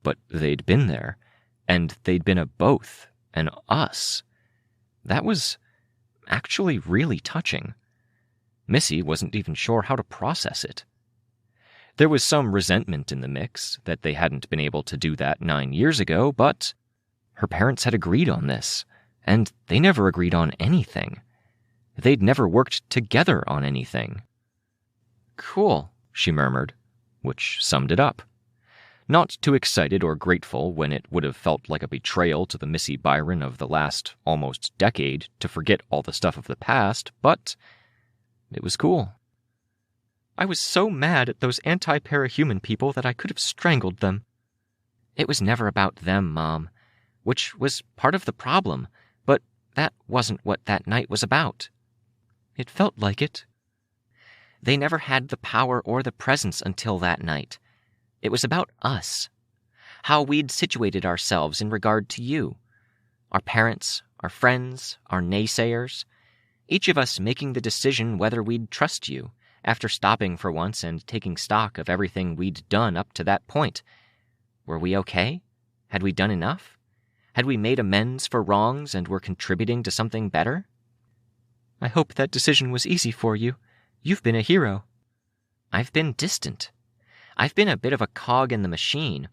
But they'd been there, and they'd been a both, an us. That was actually really touching. Missy wasn't even sure how to process it. There was some resentment in the mix that they hadn't been able to do that 9 years ago, but her parents had agreed on this, and they never agreed on anything. They'd never worked together on anything. Cool, she murmured, which summed it up. Not too excited or grateful when it would have felt like a betrayal to the Missy Byron of the last almost decade to forget all the stuff of the past, but it was cool. I was so mad at those anti-parahuman people that I could have strangled them. It was never about them, Mom, which was part of the problem, but that wasn't what that night was about. It felt like it. They never had the power or the presence until that night. It was about us, how we'd situated ourselves in regard to you, our parents, our friends, our naysayers, each of us making the decision whether we'd trust you, after stopping for once and taking stock of everything we'd done up to that point. Were we okay? Had we done enough? Had we made amends for wrongs and were contributing to something better? I hope that decision was easy for you. You've been a hero. I've been distant. I've been a bit of a cog in the machine.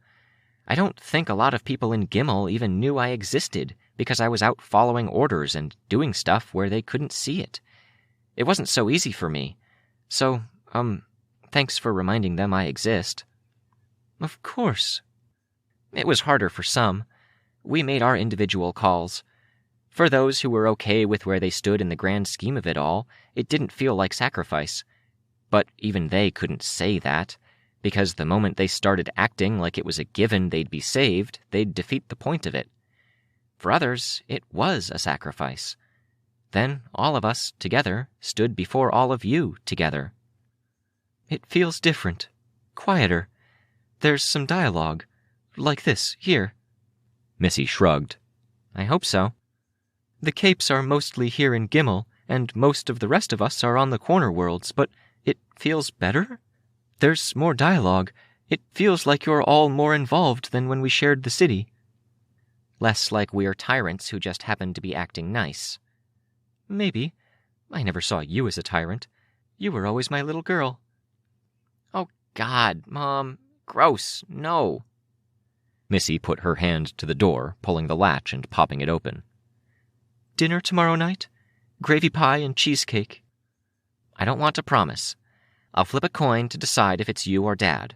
I don't think a lot of people in Gimel even knew I existed because I was out following orders and doing stuff where they couldn't see it. It wasn't so easy for me. So, thanks for reminding them I exist. Of course. It was harder for some. We made our individual calls. For those who were okay with where they stood in the grand scheme of it all, it didn't feel like sacrifice. But even they couldn't say that, because the moment they started acting like it was a given they'd be saved, they'd defeat the point of it. For others, it was a sacrifice. Then all of us, together, stood before all of you, together. It feels different, quieter. There's some dialogue, like this, here. Missy shrugged. I hope so. The Capes are mostly here in Gimel, and most of the rest of us are on the corner worlds, but it feels better? There's more dialogue. It feels like you're all more involved than when we shared the city. Less like we're tyrants who just happen to be acting nice. Maybe. I never saw you as a tyrant. You were always my little girl. Oh, God, Mom. Gross. No. Missy put her hand to the door, pulling the latch and popping it open. Dinner tomorrow night? Gravy pie and cheesecake. I don't want to promise. I'll flip a coin to decide if it's you or Dad.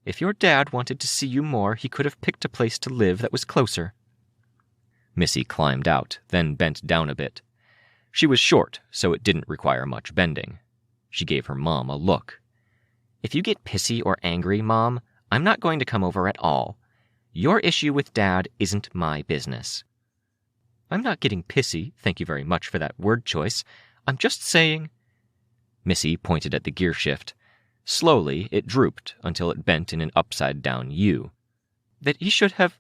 If your dad wanted to see you more, he could have picked a place to live that was closer. Missy climbed out, then bent down a bit. She was short, so it didn't require much bending. She gave her mom a look. If you get pissy or angry, Mom, I'm not going to come over at all. Your issue with Dad isn't my business. I'm not getting pissy, thank you very much for that word choice. I'm just saying... Missy pointed at the gear shift. Slowly, it drooped until it bent in an upside-down U. That he should have...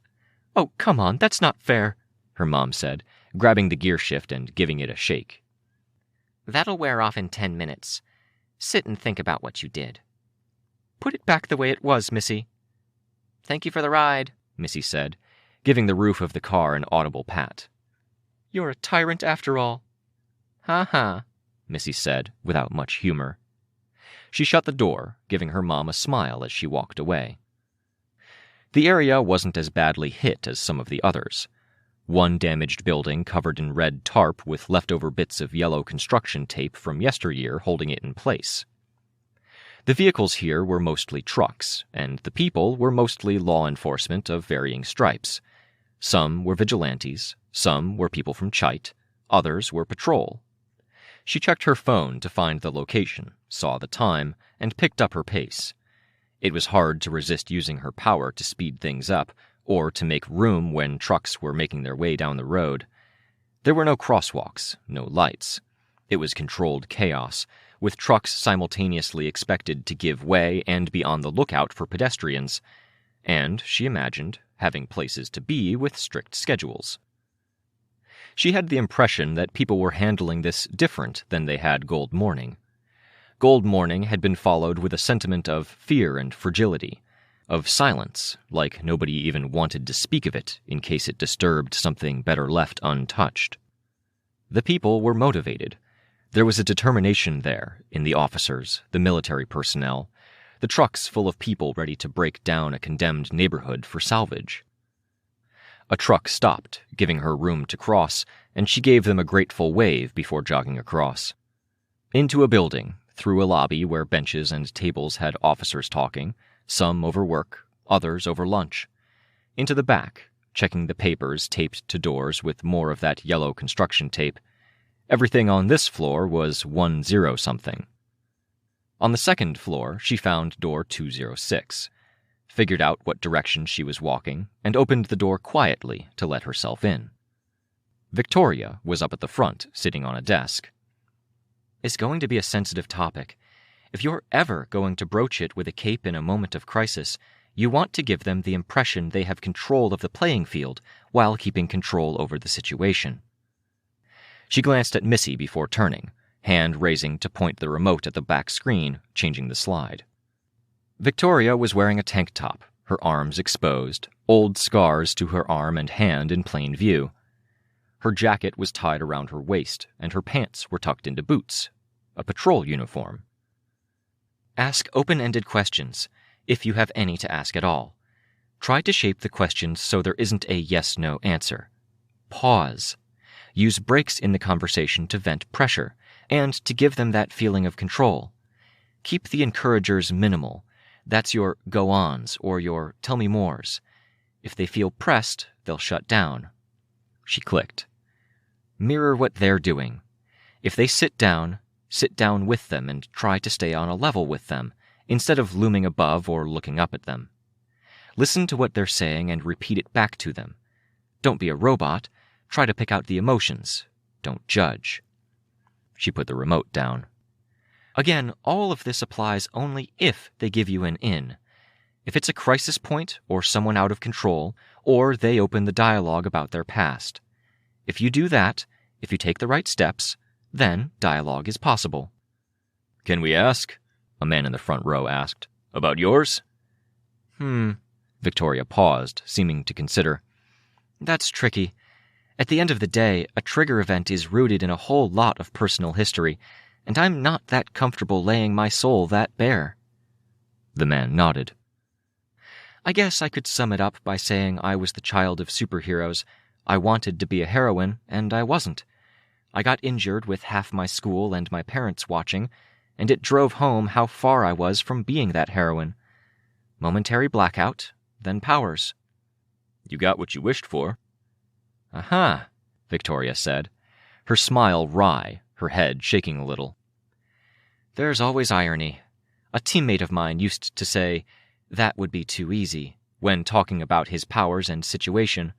Oh, come on, that's not fair, her mom said, grabbing the gear shift and giving it a shake. That'll wear off in 10 minutes. Sit and think about what you did. Put it back the way it was, Missy. Thank you for the ride, Missy said, giving the roof of the car an audible pat. You're a tyrant after all. Ha-ha, Missy said, without much humor. She shut the door, giving her mom a smile as she walked away. The area wasn't as badly hit as some of the others. One damaged building covered in red tarp with leftover bits of yellow construction tape from yesteryear holding it in place. The vehicles here were mostly trucks, and the people were mostly law enforcement of varying stripes. Some were vigilantes, some were people from Chite, others were patrol. She checked her phone to find the location, saw the time, and picked up her pace. It was hard to resist using her power to speed things up, or to make room when trucks were making their way down the road. There were no crosswalks, no lights. It was controlled chaos, with trucks simultaneously expected to give way and be on the lookout for pedestrians, and, she imagined, having places to be with strict schedules. She had the impression that people were handling this different than they had Gold Morning. Gold Morning had been followed with a sentiment of fear and fragility, of silence, like nobody even wanted to speak of it in case it disturbed something better left untouched. The people were motivated. There was a determination there in the officers, the military personnel, the trucks full of people ready to break down a condemned neighborhood for salvage. A truck stopped, giving her room to cross, and she gave them a grateful wave before jogging across. Into a building, through a lobby where benches and tables had officers talking, some over work, others over lunch. Into the back, checking the papers taped to doors with more of that yellow construction tape. Everything on this floor was 10-something. On the second floor, she found door 206, figured out what direction she was walking, and opened the door quietly to let herself in. Victoria was up at the front, sitting on a desk. It's going to be a sensitive topic. If you're ever going to broach it with a cape in a moment of crisis, you want to give them the impression they have control of the playing field while keeping control over the situation. She glanced at Missy before turning, hand raising to point the remote at the back screen, changing the slide. Victoria was wearing a tank top, her arms exposed, old scars to her arm and hand in plain view. Her jacket was tied around her waist, and her pants were tucked into boots, a patrol uniform. Ask open-ended questions, if you have any to ask at all. Try to shape the questions so there isn't a yes-no answer. Pause. Use breaks in the conversation to vent pressure, and to give them that feeling of control. Keep the encouragers minimal. That's your go-ons or your tell-me-mores. If they feel pressed, they'll shut down. She clicked. Mirror what they're doing. If they sit down with them and try to stay on a level with them, instead of looming above or looking up at them. Listen to what they're saying and repeat it back to them. Don't be a robot. Try to pick out the emotions. Don't judge. She put the remote down. Again, all of this applies only if they give you an in. If it's a crisis point or someone out of control, or they open the dialogue about their past. If you do that, if you take the right steps, then dialogue is possible. Can we ask? A man in the front row asked. About yours? Victoria paused, seeming to consider. That's tricky. At the end of the day, a trigger event is rooted in a whole lot of personal history, and I'm not that comfortable laying my soul that bare. The man nodded. I guess I could sum it up by saying I was the child of superheroes. I wanted to be a heroine, and I wasn't. I got injured with half my school and my parents watching, and it drove home how far I was from being that heroine. Momentary blackout, then powers. You got what you wished for. Aha, Victoria said, her smile wry, her head shaking a little. There's always irony. A teammate of mine used to say, that would be too easy, when talking about his powers and situation.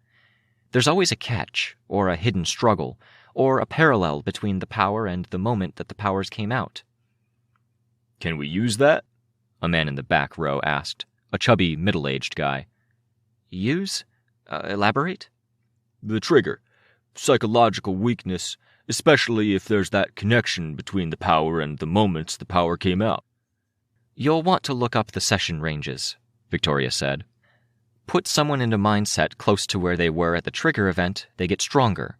There's always a catch, or a hidden struggle, or a parallel between the power and the moment that the powers came out. Can we use that? a man in the back row asked, a chubby, middle-aged guy. Use? Elaborate? The trigger. Psychological weakness, especially if there's that connection between the power and the moments the power came out. You'll want to look up the session ranges, Victoria said. Put someone into mindset close to where they were at the trigger event, they get stronger.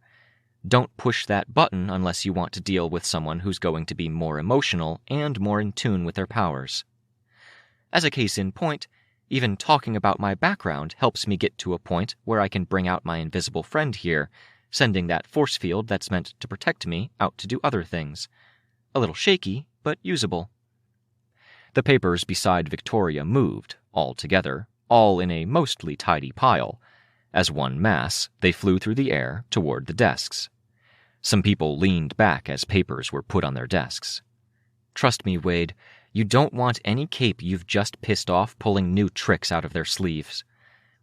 Don't push that button unless you want to deal with someone who's going to be more emotional and more in tune with their powers. As a case in point, even talking about my background helps me get to a point where I can bring out my invisible friend here, sending that force field that's meant to protect me out to do other things. A little shaky, but usable. The papers beside Victoria moved, all together, all in a mostly tidy pile. As one mass, they flew through the air toward the desks. Some people leaned back as papers were put on their desks. Trust me, Wade, you don't want any cape you've just pissed off pulling new tricks out of their sleeves.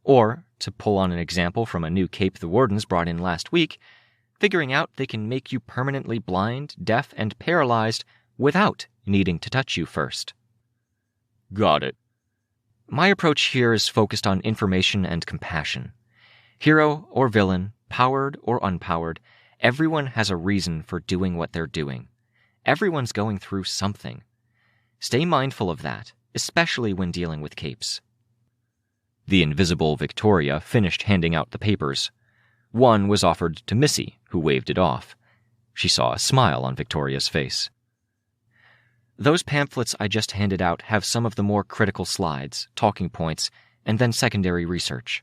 Or, to pull on an example from a new cape the wardens brought in last week, figuring out they can make you permanently blind, deaf, and paralyzed without needing to touch you first. Got it. My approach here is focused on information and compassion. Hero or villain, powered or unpowered, everyone has a reason for doing what they're doing. Everyone's going through something. Stay mindful of that, especially when dealing with capes. The invisible Victoria finished handing out the papers. One was offered to Missy, who waved it off. She saw a smile on Victoria's face. Those pamphlets I just handed out have some of the more critical slides, talking points, and then secondary research.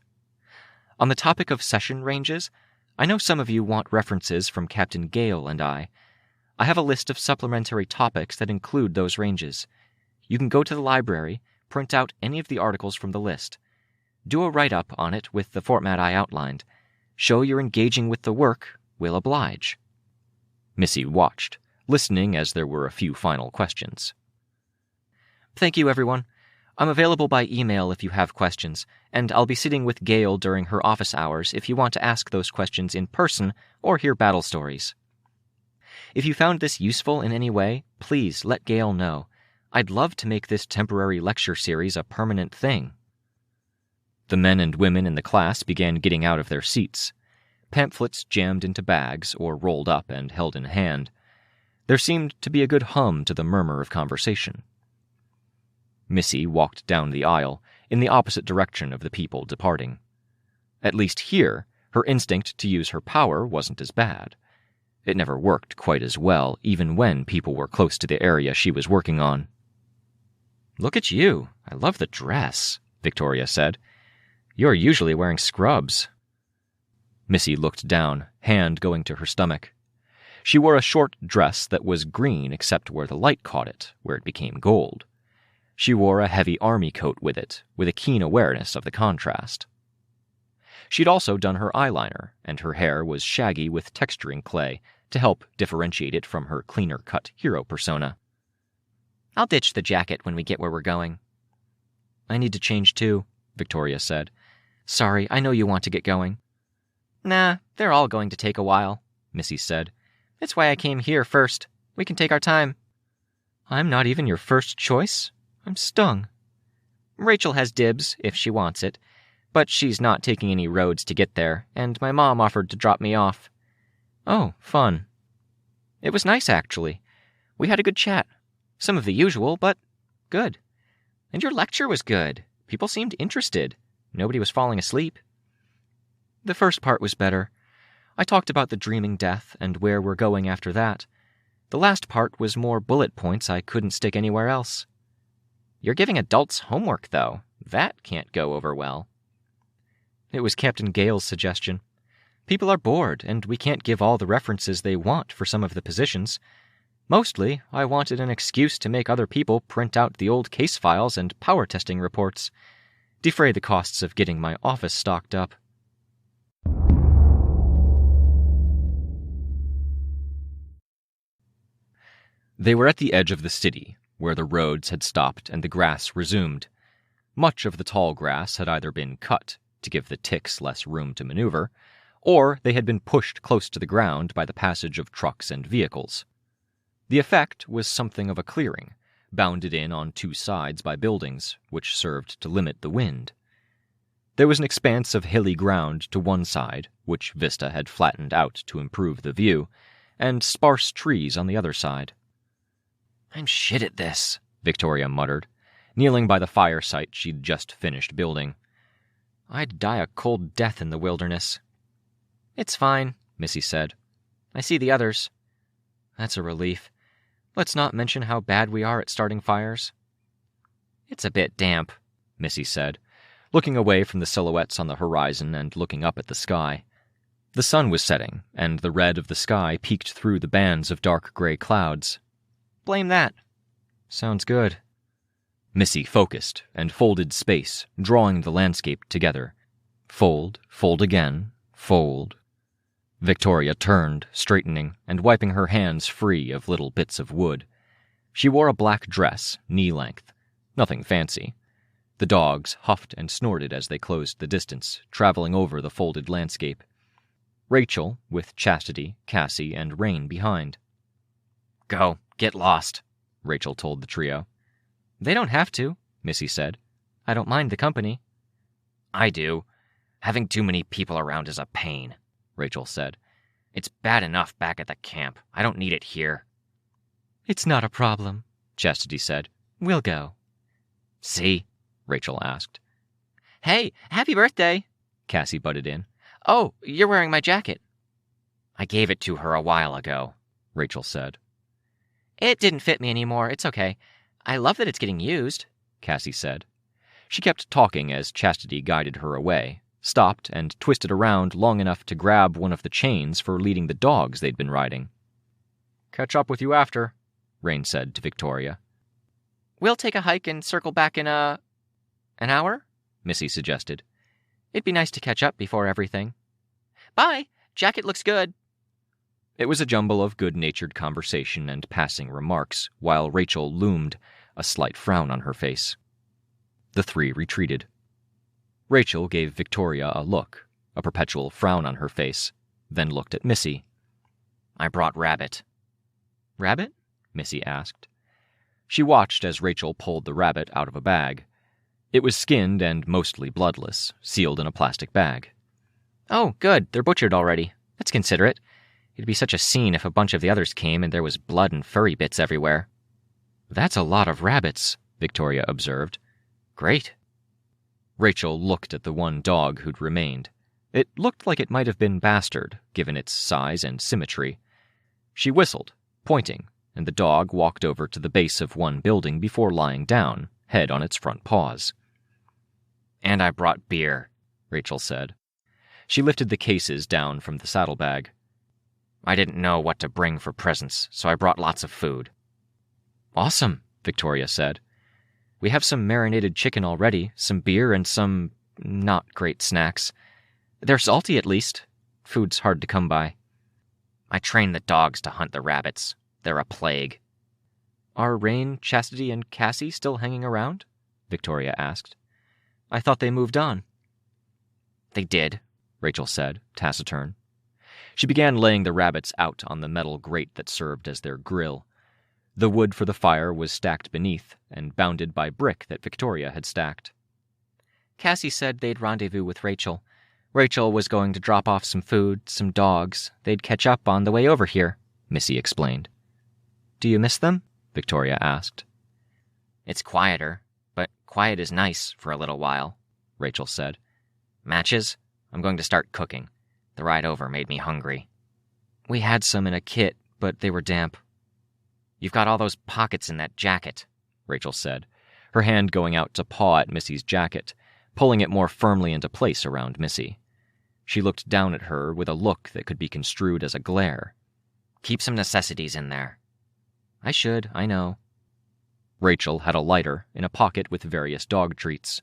On the topic of session ranges, I know some of you want references from Captain Gale and I. I have a list of supplementary topics that include those ranges. You can go to the library, print out any of the articles from the list. Do a write-up on it with the format I outlined. Show you're engaging with the work, we'll oblige. Missy watched, listening as there were a few final questions. Thank you, everyone. I'm available by email if you have questions, and I'll be sitting with Gale during her office hours if you want to ask those questions in person or hear battle stories. If you found this useful in any way, please let Gale know. I'd love to make this temporary lecture series a permanent thing. The men and women in the class began getting out of their seats. Pamphlets jammed into bags or rolled up and held in hand. There seemed to be a good hum to the murmur of conversation. Missy walked down the aisle, in the opposite direction of the people departing. At least here, her instinct to use her power wasn't as bad. It never worked quite as well, even when people were close to the area she was working on. Look at you. I love the dress, Victoria said. You're usually wearing scrubs. Missy looked down, hand going to her stomach. She wore a short dress that was green except where the light caught it, where it became gold. She wore a heavy army coat with it, with a keen awareness of the contrast. She'd also done her eyeliner, and her hair was shaggy with texturing clay to help differentiate it from her cleaner-cut hero persona. I'll ditch the jacket when we get where we're going. I need to change too, Victoria said. Sorry, I know you want to get going. Nah, they're all going to take a while, Missy said. That's why I came here first. We can take our time. I'm not even your first choice. I'm stung. Rachel has dibs, if she wants it, but she's not taking any roads to get there, and my mom offered to drop me off. Oh, fun. It was nice, actually. We had a good chat. Some of the usual, but good. And your lecture was good. People seemed interested. Nobody was falling asleep. The first part was better. I talked about the dreaming death and where we're going after that. The last part was more bullet points I couldn't stick anywhere else. You're giving adults homework, though. That can't go over well. It was Captain Gale's suggestion. People are bored, and we can't give all the references they want for some of the positions. Mostly, I wanted an excuse to make other people print out the old case files and power testing reports. Defray the costs of getting my office stocked up. They were at the edge of the city, where the roads had stopped and the grass resumed. Much of the tall grass had either been cut to give the ticks less room to maneuver, or they had been pushed close to the ground by the passage of trucks and vehicles. The effect was something of a clearing, bounded in on two sides by buildings, which served to limit the wind. There was an expanse of hilly ground to one side, which Vista had flattened out to improve the view, and sparse trees on the other side. "I'm shit at this," Victoria muttered, kneeling by the fire site she'd just finished building. "I'd die a cold death in the wilderness." "It's fine," Missy said. "I see the others." "That's a relief. Let's not mention how bad we are at starting fires." "It's a bit damp," Missy said, looking away from the silhouettes on the horizon and looking up at the sky. The sun was setting, and the red of the sky peeked through the bands of dark gray clouds. "Blame that." "Sounds good." Missy focused and folded space, drawing the landscape together. Fold, fold again, fold. Victoria turned, straightening, and wiping her hands free of little bits of wood. She wore a black dress, knee-length. Nothing fancy. The dogs huffed and snorted as they closed the distance, traveling over the folded landscape. Rachel, with Chastity, Cassie, and Rain behind. "Go, get lost," Rachel told the trio. "They don't have to," Missy said. "I don't mind the company." "I do. Having too many people around is a pain," Rachel said. "It's bad enough back at the camp. I don't need it here." "It's not a problem," Chastity said. "We'll go." "See?" Rachel asked. "Hey, happy birthday!" Cassie butted in. "Oh, you're wearing my jacket." "I gave it to her a while ago," Rachel said. "It didn't fit me anymore. It's okay. I love that it's getting used," Cassie said. She kept talking as Chastity guided her away, stopped and twisted around long enough to grab one of the chains for leading the dogs they'd been riding. "Catch up with you after," Rain said to Victoria. "We'll take a hike and circle back in an hour?" Missy suggested. "It'd be nice to catch up before everything." "Bye! Jacket looks good." It was a jumble of good-natured conversation and passing remarks, while Rachel loomed, a slight frown on her face. The three retreated. Rachel gave Victoria a look, a perpetual frown on her face, then looked at Missy. "I brought Rabbit." "Rabbit?" Missy asked. She watched as Rachel pulled the rabbit out of a bag. It was skinned and mostly bloodless, sealed in a plastic bag. "Oh, good, they're butchered already. That's considerate. It'd be such a scene if a bunch of the others came and there was blood and furry bits everywhere." "That's a lot of rabbits," Victoria observed. "Great." Rachel looked at the one dog who'd remained. It looked like it might have been bastard, given its size and symmetry. She whistled, pointing, and the dog walked over to the base of one building before lying down, head on its front paws. "And I brought beer," Rachel said. She lifted the cases down from the saddlebag. "I didn't know what to bring for presents, so I brought lots of food." "Awesome," Victoria said. "We have some marinated chicken already, some beer, and some not great snacks. They're salty, at least. Food's hard to come by." "I trained the dogs to hunt the rabbits. They're a plague." "Are Rain, Chastity, and Cassie still hanging around?" Victoria asked. "I thought they moved on." "They did," Rachel said, taciturn. She began laying the rabbits out on the metal grate that served as their grill. The wood for the fire was stacked beneath, and bounded by brick that Victoria had stacked. "Cassie said they'd rendezvous with Rachel. Rachel was going to drop off some food, some dogs. They'd catch up on the way over here," Missy explained. "Do you miss them?" Victoria asked. "It's quieter, but quiet is nice for a little while," Rachel said. "Matches? I'm going to start cooking. The ride over made me hungry." "We had some in a kit, but they were damp." "You've got all those pockets in that jacket," Rachel said, her hand going out to paw at Missy's jacket, pulling it more firmly into place around Missy. She looked down at her with a look that could be construed as a glare. "Keep some necessities in there." "I should, I know." Rachel had a lighter in a pocket with various dog treats.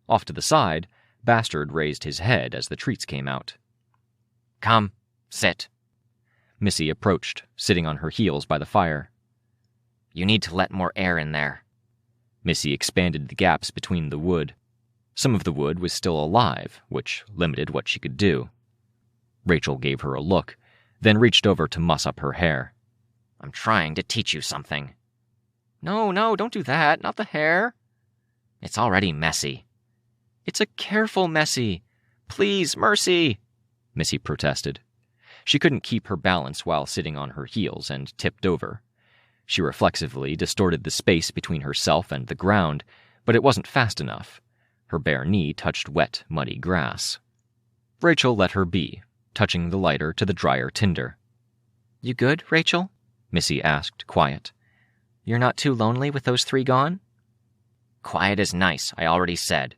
Off to the side, Bastard raised his head as the treats came out. "Come, sit." Missy approached, sitting on her heels by the fire. "You need to let more air in there." Missy expanded the gaps between the wood. Some of the wood was still alive, which limited what she could do. Rachel gave her a look, then reached over to muss up her hair. "I'm trying to teach you something." No, don't do that. Not the hair. It's already messy. It's a careful messy. Please, mercy, Missy protested. She couldn't keep her balance while sitting on her heels and tipped over. She reflexively distorted the space between herself and the ground, but it wasn't fast enough. Her bare knee touched wet, muddy grass. Rachel let her be, touching the lighter to the drier tinder. You good, Rachel? Missy asked, quiet. You're not too lonely with those 3 gone? Quiet is nice, I already said.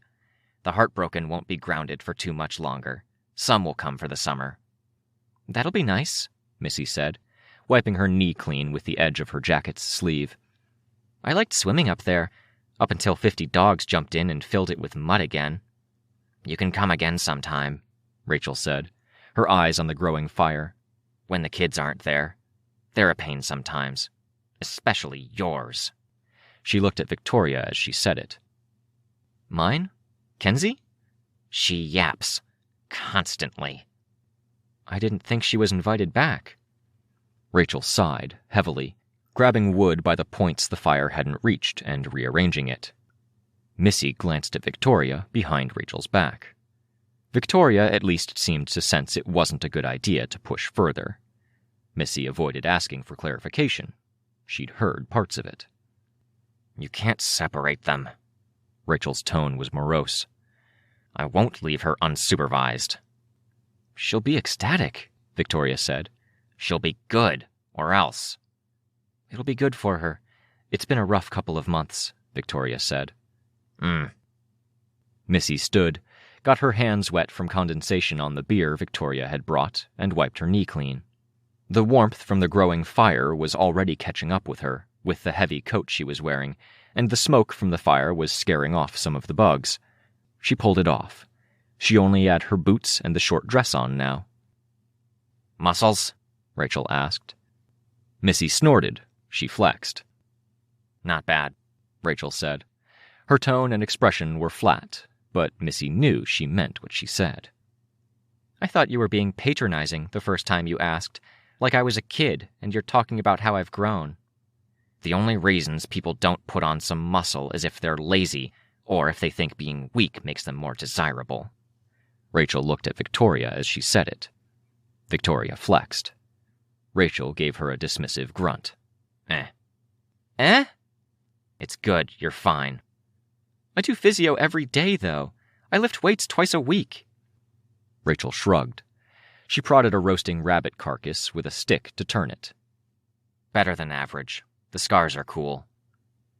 The heartbroken won't be grounded for too much longer. Some will come for the summer. That'll be nice, Missy said, wiping her knee clean with the edge of her jacket's sleeve. I liked swimming up there, up until 50 dogs jumped in and filled it with mud again. You can come again sometime, Rachel said, her eyes on the growing fire. When the kids aren't there. They're a pain sometimes. Especially yours. She looked at Victoria as she said it. Mine? Kenzie? She yaps. Constantly. I didn't think she was invited back. Rachel sighed, heavily, grabbing wood by the points the fire hadn't reached and rearranging it. Missy glanced at Victoria behind Rachel's back. Victoria at least seemed to sense it wasn't a good idea to push further. Missy avoided asking for clarification. She'd heard parts of it. You can't separate them. Rachel's tone was morose. I won't leave her unsupervised. She'll be ecstatic, Victoria said. She'll be good, or else. It'll be good for her. It's been a rough couple of months, Victoria said. Missy stood, got her hands wet from condensation on the beer Victoria had brought, and wiped her knee clean. The warmth from the growing fire was already catching up with her, with the heavy coat she was wearing, and the smoke from the fire was scaring off some of the bugs. She pulled it off. She only had her boots and the short dress on now. Muscles? Rachel asked. Missy snorted. She flexed. Not bad, Rachel said. Her tone and expression were flat, but Missy knew she meant what she said. I thought you were being patronizing the first time you asked, like I was a kid and you're talking about how I've grown. The only reasons people don't put on some muscle is if they're lazy, or if they think being weak makes them more desirable. Rachel looked at Victoria as she said it. Victoria flexed. Rachel gave her a dismissive grunt. Eh? It's good, you're fine. I do physio every day, though. I lift weights twice a week. Rachel shrugged. She prodded a roasting rabbit carcass with a stick to turn it. Better than average. The scars are cool.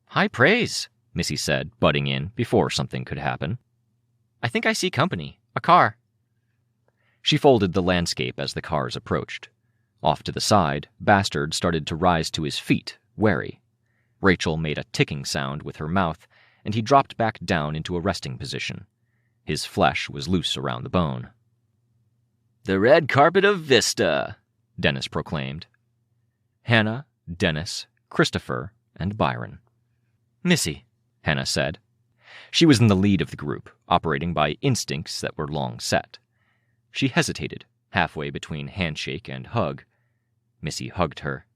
High praise, Missy said, butting in before something could happen. I think I see company. A car. She folded the landscape as the cars approached. Off to the side, Bastard started to rise to his feet, wary. Rachel made a ticking sound with her mouth, and he dropped back down into a resting position. His flesh was loose around the bone. The red carpet of Vista, Dennis proclaimed. Hannah, Dennis, Christopher, and Byron. Missy, Hannah said. She was in the lead of the group, operating by instincts that were long set. She hesitated, halfway between handshake and hug. Missy hugged her.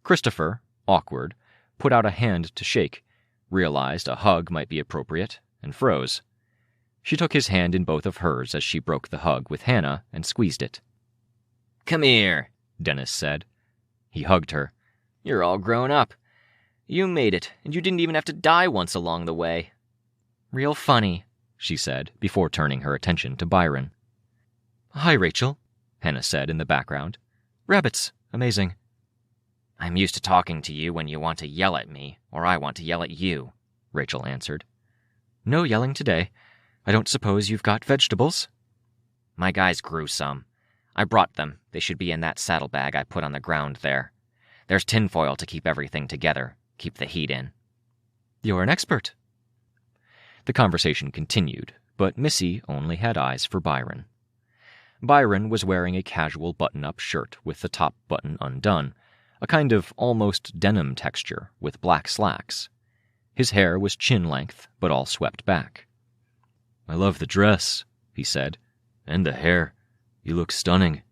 Christopher, awkward, put out a hand to shake, realized a hug might be appropriate, and froze. She took his hand in both of hers as she broke the hug with Hannah and squeezed it. Come here, Dennis said. He hugged her. You're all grown up. You made it, and you didn't even have to die once along the way. Real funny, she said, before turning her attention to Byron. Hi, Rachel, Hannah said in the background. Rabbits, amazing. I'm used to talking to you when you want to yell at me, or I want to yell at you, Rachel answered. No yelling today. I don't suppose you've got vegetables? My guys grew some. I brought them. They should be in that saddlebag I put on the ground there. There's tinfoil to keep everything together, keep the heat in. You're an expert. The conversation continued, but Missy only had eyes for Byron. Byron was wearing a casual button-up shirt with the top button undone, a kind of almost denim texture with black slacks. His hair was chin-length, but all swept back. I love the dress, he said. And the hair. You look stunning.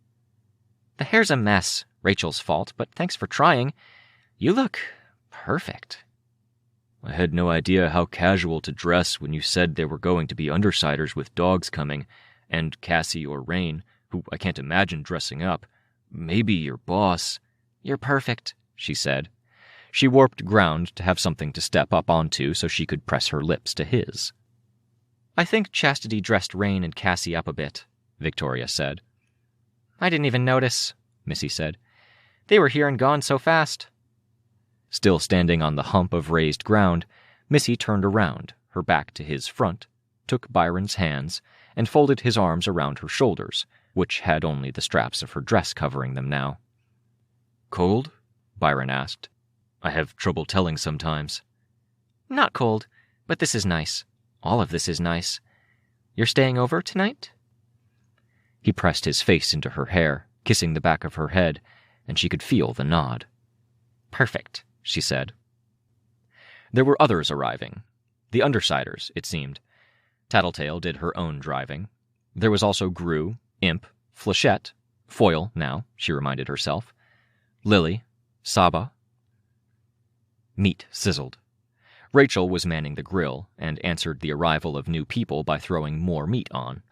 The hair's a mess. Rachel's fault, but thanks for trying. You look perfect. I had no idea how casual to dress when you said there were going to be undersiders with dogs coming, and Cassie or Rain, who I can't imagine dressing up. Maybe your boss." "You're perfect," she said. She warped ground to have something to step up onto so she could press her lips to his. "I think Chastity dressed Rain and Cassie up a bit," Victoria said. "I didn't even notice," Missy said. "They were here and gone so fast." Still standing on the hump of raised ground, Missy turned around, her back to his front, took Byron's hands, and folded his arms around her shoulders, which had only the straps of her dress covering them now. "Cold?" Byron asked. "I have trouble telling sometimes." "Not cold, but this is nice. All of this is nice. You're staying over tonight?" He pressed his face into her hair, kissing the back of her head, and she could feel the nod. "Perfect," she said. There were others arriving. The Undersiders, it seemed. Tattletale did her own driving. There was also Gru, Imp, Flechette, Foil now, she reminded herself, Lily, Saba. Meat sizzled. Rachel was manning the grill and answered the arrival of new people by throwing more meat on.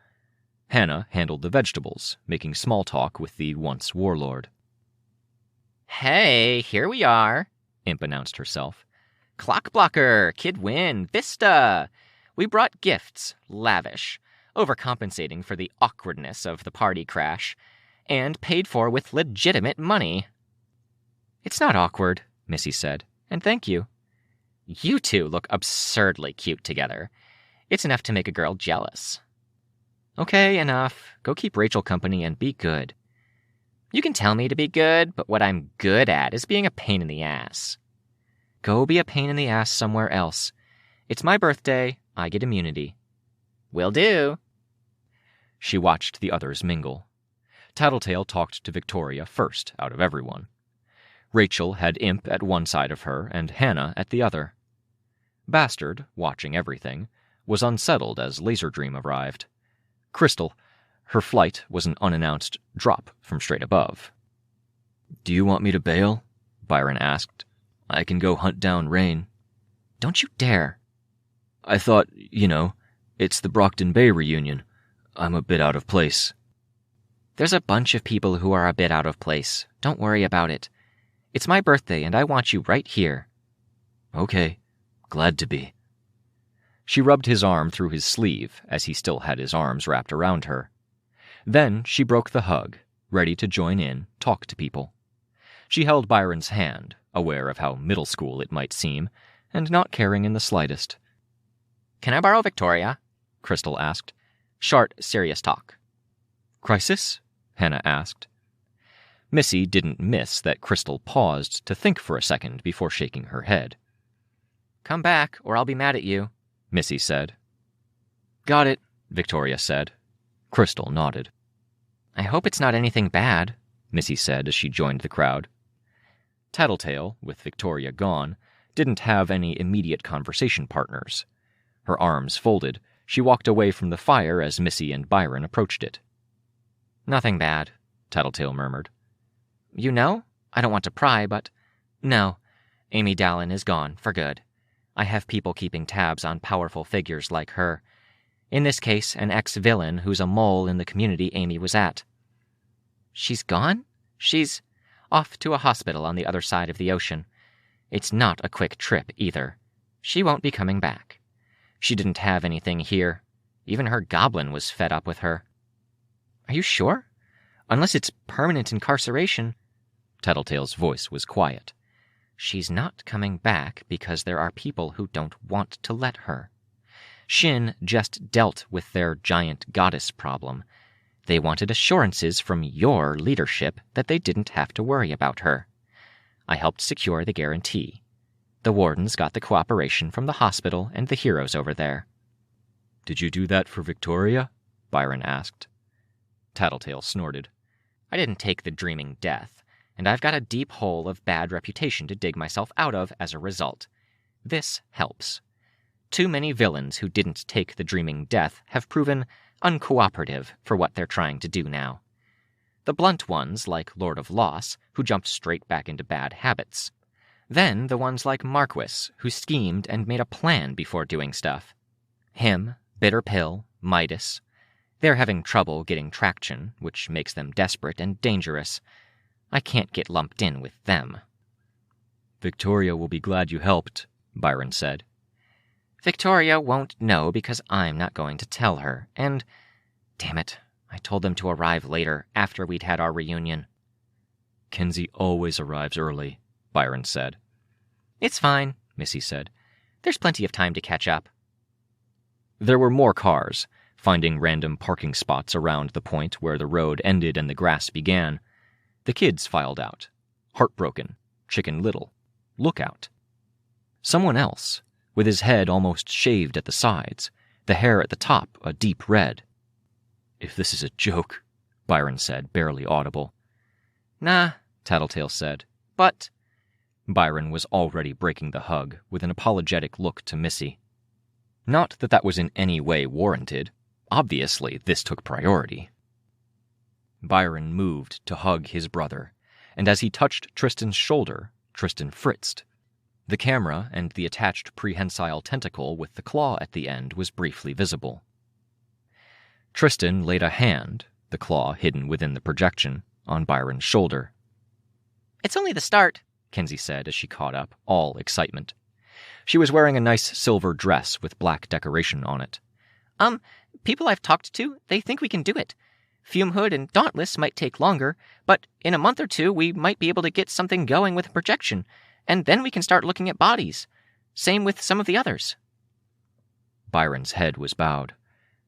Hannah handled the vegetables, making small talk with the once warlord. "Hey, here we are," Imp announced herself. "Clock Blocker, Kid Win, Vista. We brought gifts, lavish, overcompensating for the awkwardness of the party crash, and paid for with legitimate money." "It's not awkward," Missy said, "and thank you." "You two look absurdly cute together. It's enough to make a girl jealous." "Okay, enough. Go keep Rachel company and be good." "You can tell me to be good, but what I'm good at is being a pain in the ass." "Go be a pain in the ass somewhere else. It's my birthday. I get immunity." "Will do." She watched the others mingle. Tattletale talked to Victoria first out of everyone. Rachel had Imp at one side of her and Hannah at the other. Bastard, watching everything, was unsettled as Laserdream arrived. Crystal, her flight was an unannounced drop from straight above. "Do you want me to bail?" Byron asked. "I can go hunt down Rain." "Don't you dare." "I thought, it's the Brockton Bay reunion. I'm a bit out of place." "There's a bunch of people who are a bit out of place. Don't worry about it. It's my birthday, and I want you right here." "Okay. Glad to be." She rubbed his arm through his sleeve as he still had his arms wrapped around her. Then she broke the hug, ready to join in, talk to people. She held Byron's hand, aware of how middle school it might seem, and not caring in the slightest. "Can I borrow Victoria?" Crystal asked. "Short, serious talk." "Crisis?" Hannah asked. Missy didn't miss that Crystal paused to think for a second before shaking her head. "Come back, or I'll be mad at you," Missy said. "Got it," Victoria said. Crystal nodded. "I hope it's not anything bad," Missy said as she joined the crowd. Tattletale, with Victoria gone, didn't have any immediate conversation partners. Her arms folded, she walked away from the fire as Missy and Byron approached it. "Nothing bad," Tattletale murmured. "You know? I don't want to pry, but... No, Amy Dallin is gone, for good. I have people keeping tabs on powerful figures like her. In this case, an ex-villain who's a mole in the community Amy was at." "She's gone?" "She's off to a hospital on the other side of the ocean. It's not a quick trip, either. She won't be coming back. She didn't have anything here. Even her goblin was fed up with her." "Are you sure? Unless it's permanent incarceration." Tattletale's voice was quiet. "She's not coming back because there are people who don't want to let her. Shin just dealt with their giant goddess problem. They wanted assurances from your leadership that they didn't have to worry about her. I helped secure the guarantee. The wardens got the cooperation from the hospital and the heroes over there." "Did you do that for Victoria?" Byron asked. Tattletale snorted. "I didn't take the dreaming death, and I've got a deep hole of bad reputation to dig myself out of as a result. This helps. Too many villains who didn't take the dreaming death have proven uncooperative for what they're trying to do now. The blunt ones, like Lord of Loss, who jumped straight back into bad habits. Then the ones like Marquis, who schemed and made a plan before doing stuff. Him, Bitter Pill, Midas. They're having trouble getting traction, which makes them desperate and dangerous. I can't get lumped in with them. Victoria will be glad you helped, Byron said. Victoria won't know because I'm not going to tell her, and... damn it, I told them to arrive later, after we'd had our reunion. Kenzie always arrives early, Byron said. It's fine, Missy said. There's plenty of time to catch up. There were more cars, finding random parking spots around the point where the road ended and the grass began. The kids filed out. Heartbroken, Chicken Little, Lookout. Someone else, with his head almost shaved at the sides, the hair at the top a deep red. If this is a joke, Byron said, barely audible. Nah, Tattletale said, but... Byron was already breaking the hug with an apologetic look to Missy. Not that that was in any way warranted. Obviously, this took priority. Byron moved to hug his brother, and as he touched Tristan's shoulder, Tristan fritzed. The camera and the attached prehensile tentacle with the claw at the end was briefly visible. Tristan laid a hand, the claw hidden within the projection, on Byron's shoulder. It's only the start, Kenzie said as she caught up, all excitement. She was wearing a nice silver dress with black decoration on it. People I've talked to, they think we can do it. Fume Hood and Dauntless might take longer, but in a month or two we might be able to get something going with a projection, and then we can start looking at bodies. Same with some of the others. Byron's head was bowed.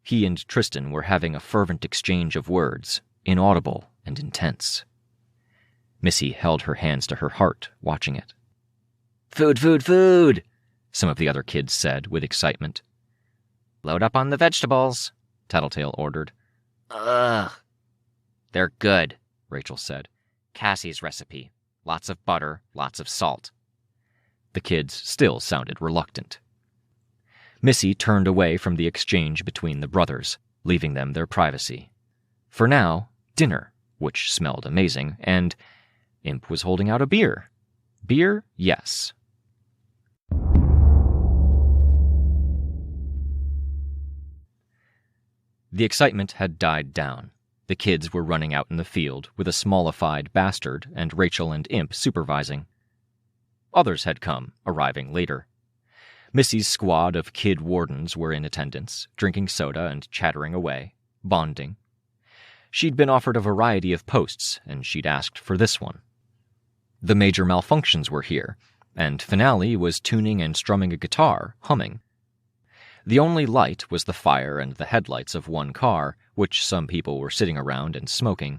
He and Tristan were having a fervent exchange of words, inaudible and intense. Missy held her hands to her heart, watching it. Food, food, food, some of the other kids said with excitement. Load up on the vegetables, Tattletale ordered. Ugh. They're good, Rachel said. Cassie's recipe. Lots of butter, lots of salt. The kids still sounded reluctant. Missy turned away from the exchange between the brothers, leaving them their privacy. For now, dinner, which smelled amazing, and Imp was holding out a beer. Beer, yes. The excitement had died down. The kids were running out in the field with a smallified bastard and Rachel and Imp supervising. Others had come, arriving later. Missy's squad of kid wardens were in attendance, drinking soda and chattering away, bonding. She'd been offered a variety of posts, and she'd asked for this one. The major malfunctions were here, and Finale was tuning and strumming a guitar, humming. The only light was the fire and the headlights of one car, which some people were sitting around and smoking.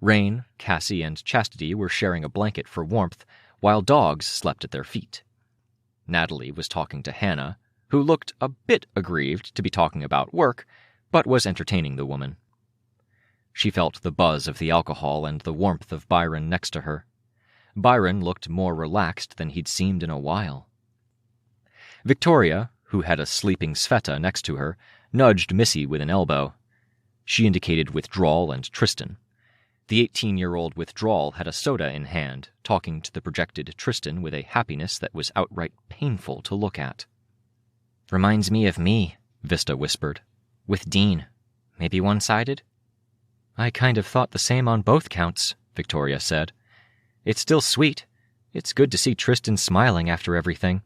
Rain, Cassie, and Chastity were sharing a blanket for warmth, while dogs slept at their feet. Natalie was talking to Hannah, who looked a bit aggrieved to be talking about work, but was entertaining the woman. She felt the buzz of the alcohol and the warmth of Byron next to her. Byron looked more relaxed than he'd seemed in a while. Victoria, who had a sleeping Sveta next to her, nudged Missy with an elbow. She indicated Withdrawal and Tristan. The 18-year-old Withdrawal had a soda in hand, talking to the projected Tristan with a happiness that was outright painful to look at. Reminds me of me, Vista whispered. With Dean. Maybe one-sided? I kind of thought the same on both counts, Victoria said. It's still sweet. It's good to see Tristan smiling after everything.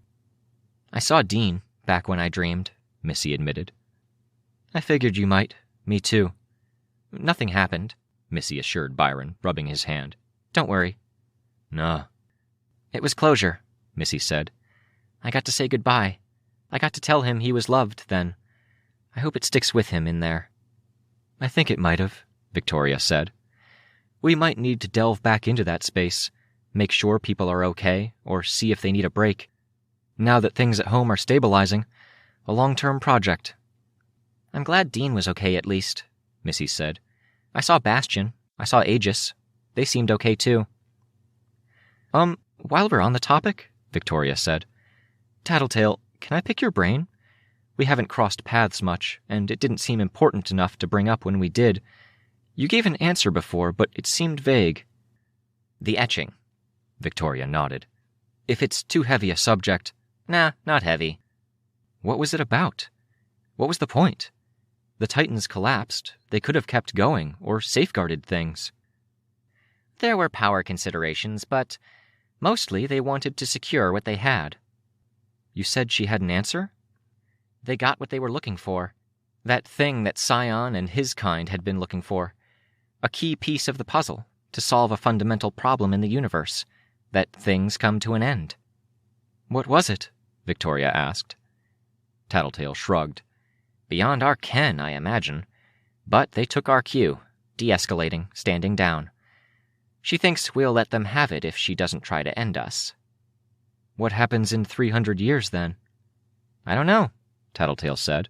I saw Dean, back when I dreamed, Missy admitted. I figured you might. Me too. Nothing happened, Missy assured Byron, rubbing his hand. Don't worry. Nah. It was closure, Missy said. I got to say goodbye. I got to tell him he was loved then. I hope it sticks with him in there. I think it might have, Victoria said. We might need to delve back into that space, make sure people are okay, or see if they need a break. Now that things at home are stabilizing, a long-term project. I'm glad Dean was okay at least, Missy said. I saw Bastion. I saw Aegis. They seemed okay too. While we're on the topic, Victoria said, Tattletale, can I pick your brain? We haven't crossed paths much, and it didn't seem important enough to bring up when we did. You gave an answer before, but it seemed vague. The etching. Victoria nodded. If it's too heavy a subject, nah, not heavy. What was it about? What was the point? The Titans collapsed. They could have kept going or safeguarded things. There were power considerations, but mostly they wanted to secure what they had. You said she had an answer? They got what they were looking for. That thing that Scion and his kind had been looking for. A key piece of the puzzle to solve a fundamental problem in the universe, that things come to an end. What was it? Victoria asked. Tattletale shrugged. Beyond our ken, I imagine. But they took our cue, de-escalating, standing down. She thinks we'll let them have it if she doesn't try to end us. What happens in 300 years, then? I don't know, Tattletale said.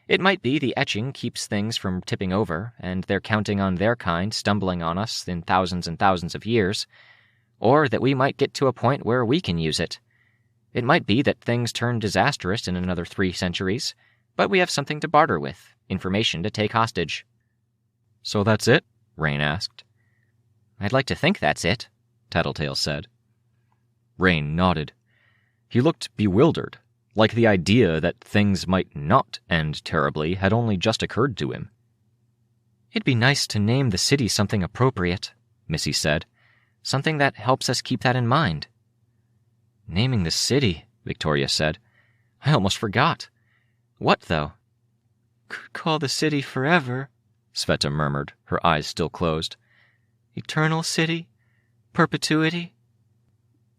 It might be the etching keeps things from tipping over, and they're counting on their kind stumbling on us in thousands and thousands of years, or that we might get to a point where we can use it. It might be that things turn disastrous in another 3 centuries, but we have something to barter with, information to take hostage. So that's it? Rain asked. I'd like to think that's it, Tattletale said. Rain nodded. He looked bewildered, like the idea that things might not end terribly had only just occurred to him. It'd be nice to name the city something appropriate, Missy said. Something that helps us keep that in mind. Naming the city, Victoria said. I almost forgot. What, though? Could call the city forever, Sveta murmured, her eyes still closed. Eternal city? Perpetuity?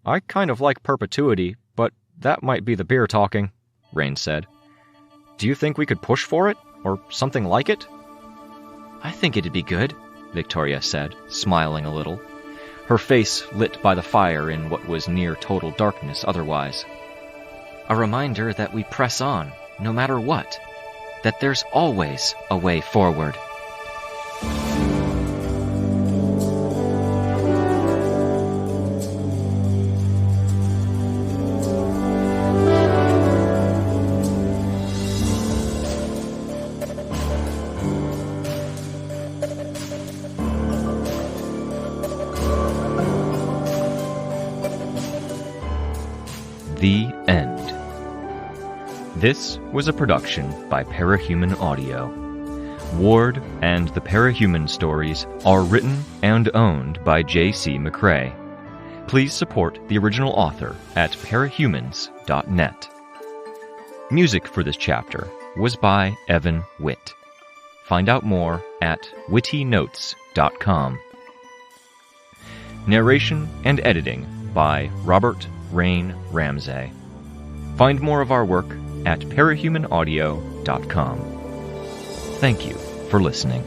I kind of like perpetuity, but that might be the beer talking, Rain said. Do you think we could push for it, or something like it? I think it'd be good, Victoria said, smiling a little. Her face lit by the fire in what was near total darkness otherwise. A reminder that we press on, no matter what. That there's always a way forward. The End. This was a production by Parahuman Audio. Ward and the Parahuman stories are written and owned by J.C. McCrae. Please support the original author at parahumans.net. Music for this chapter was by Evan Witt. Find out more at wittynotes.com. Narration and editing by Robert Rain Ramsay. Find more of our work at parahumanaudio.com. Thank you for listening.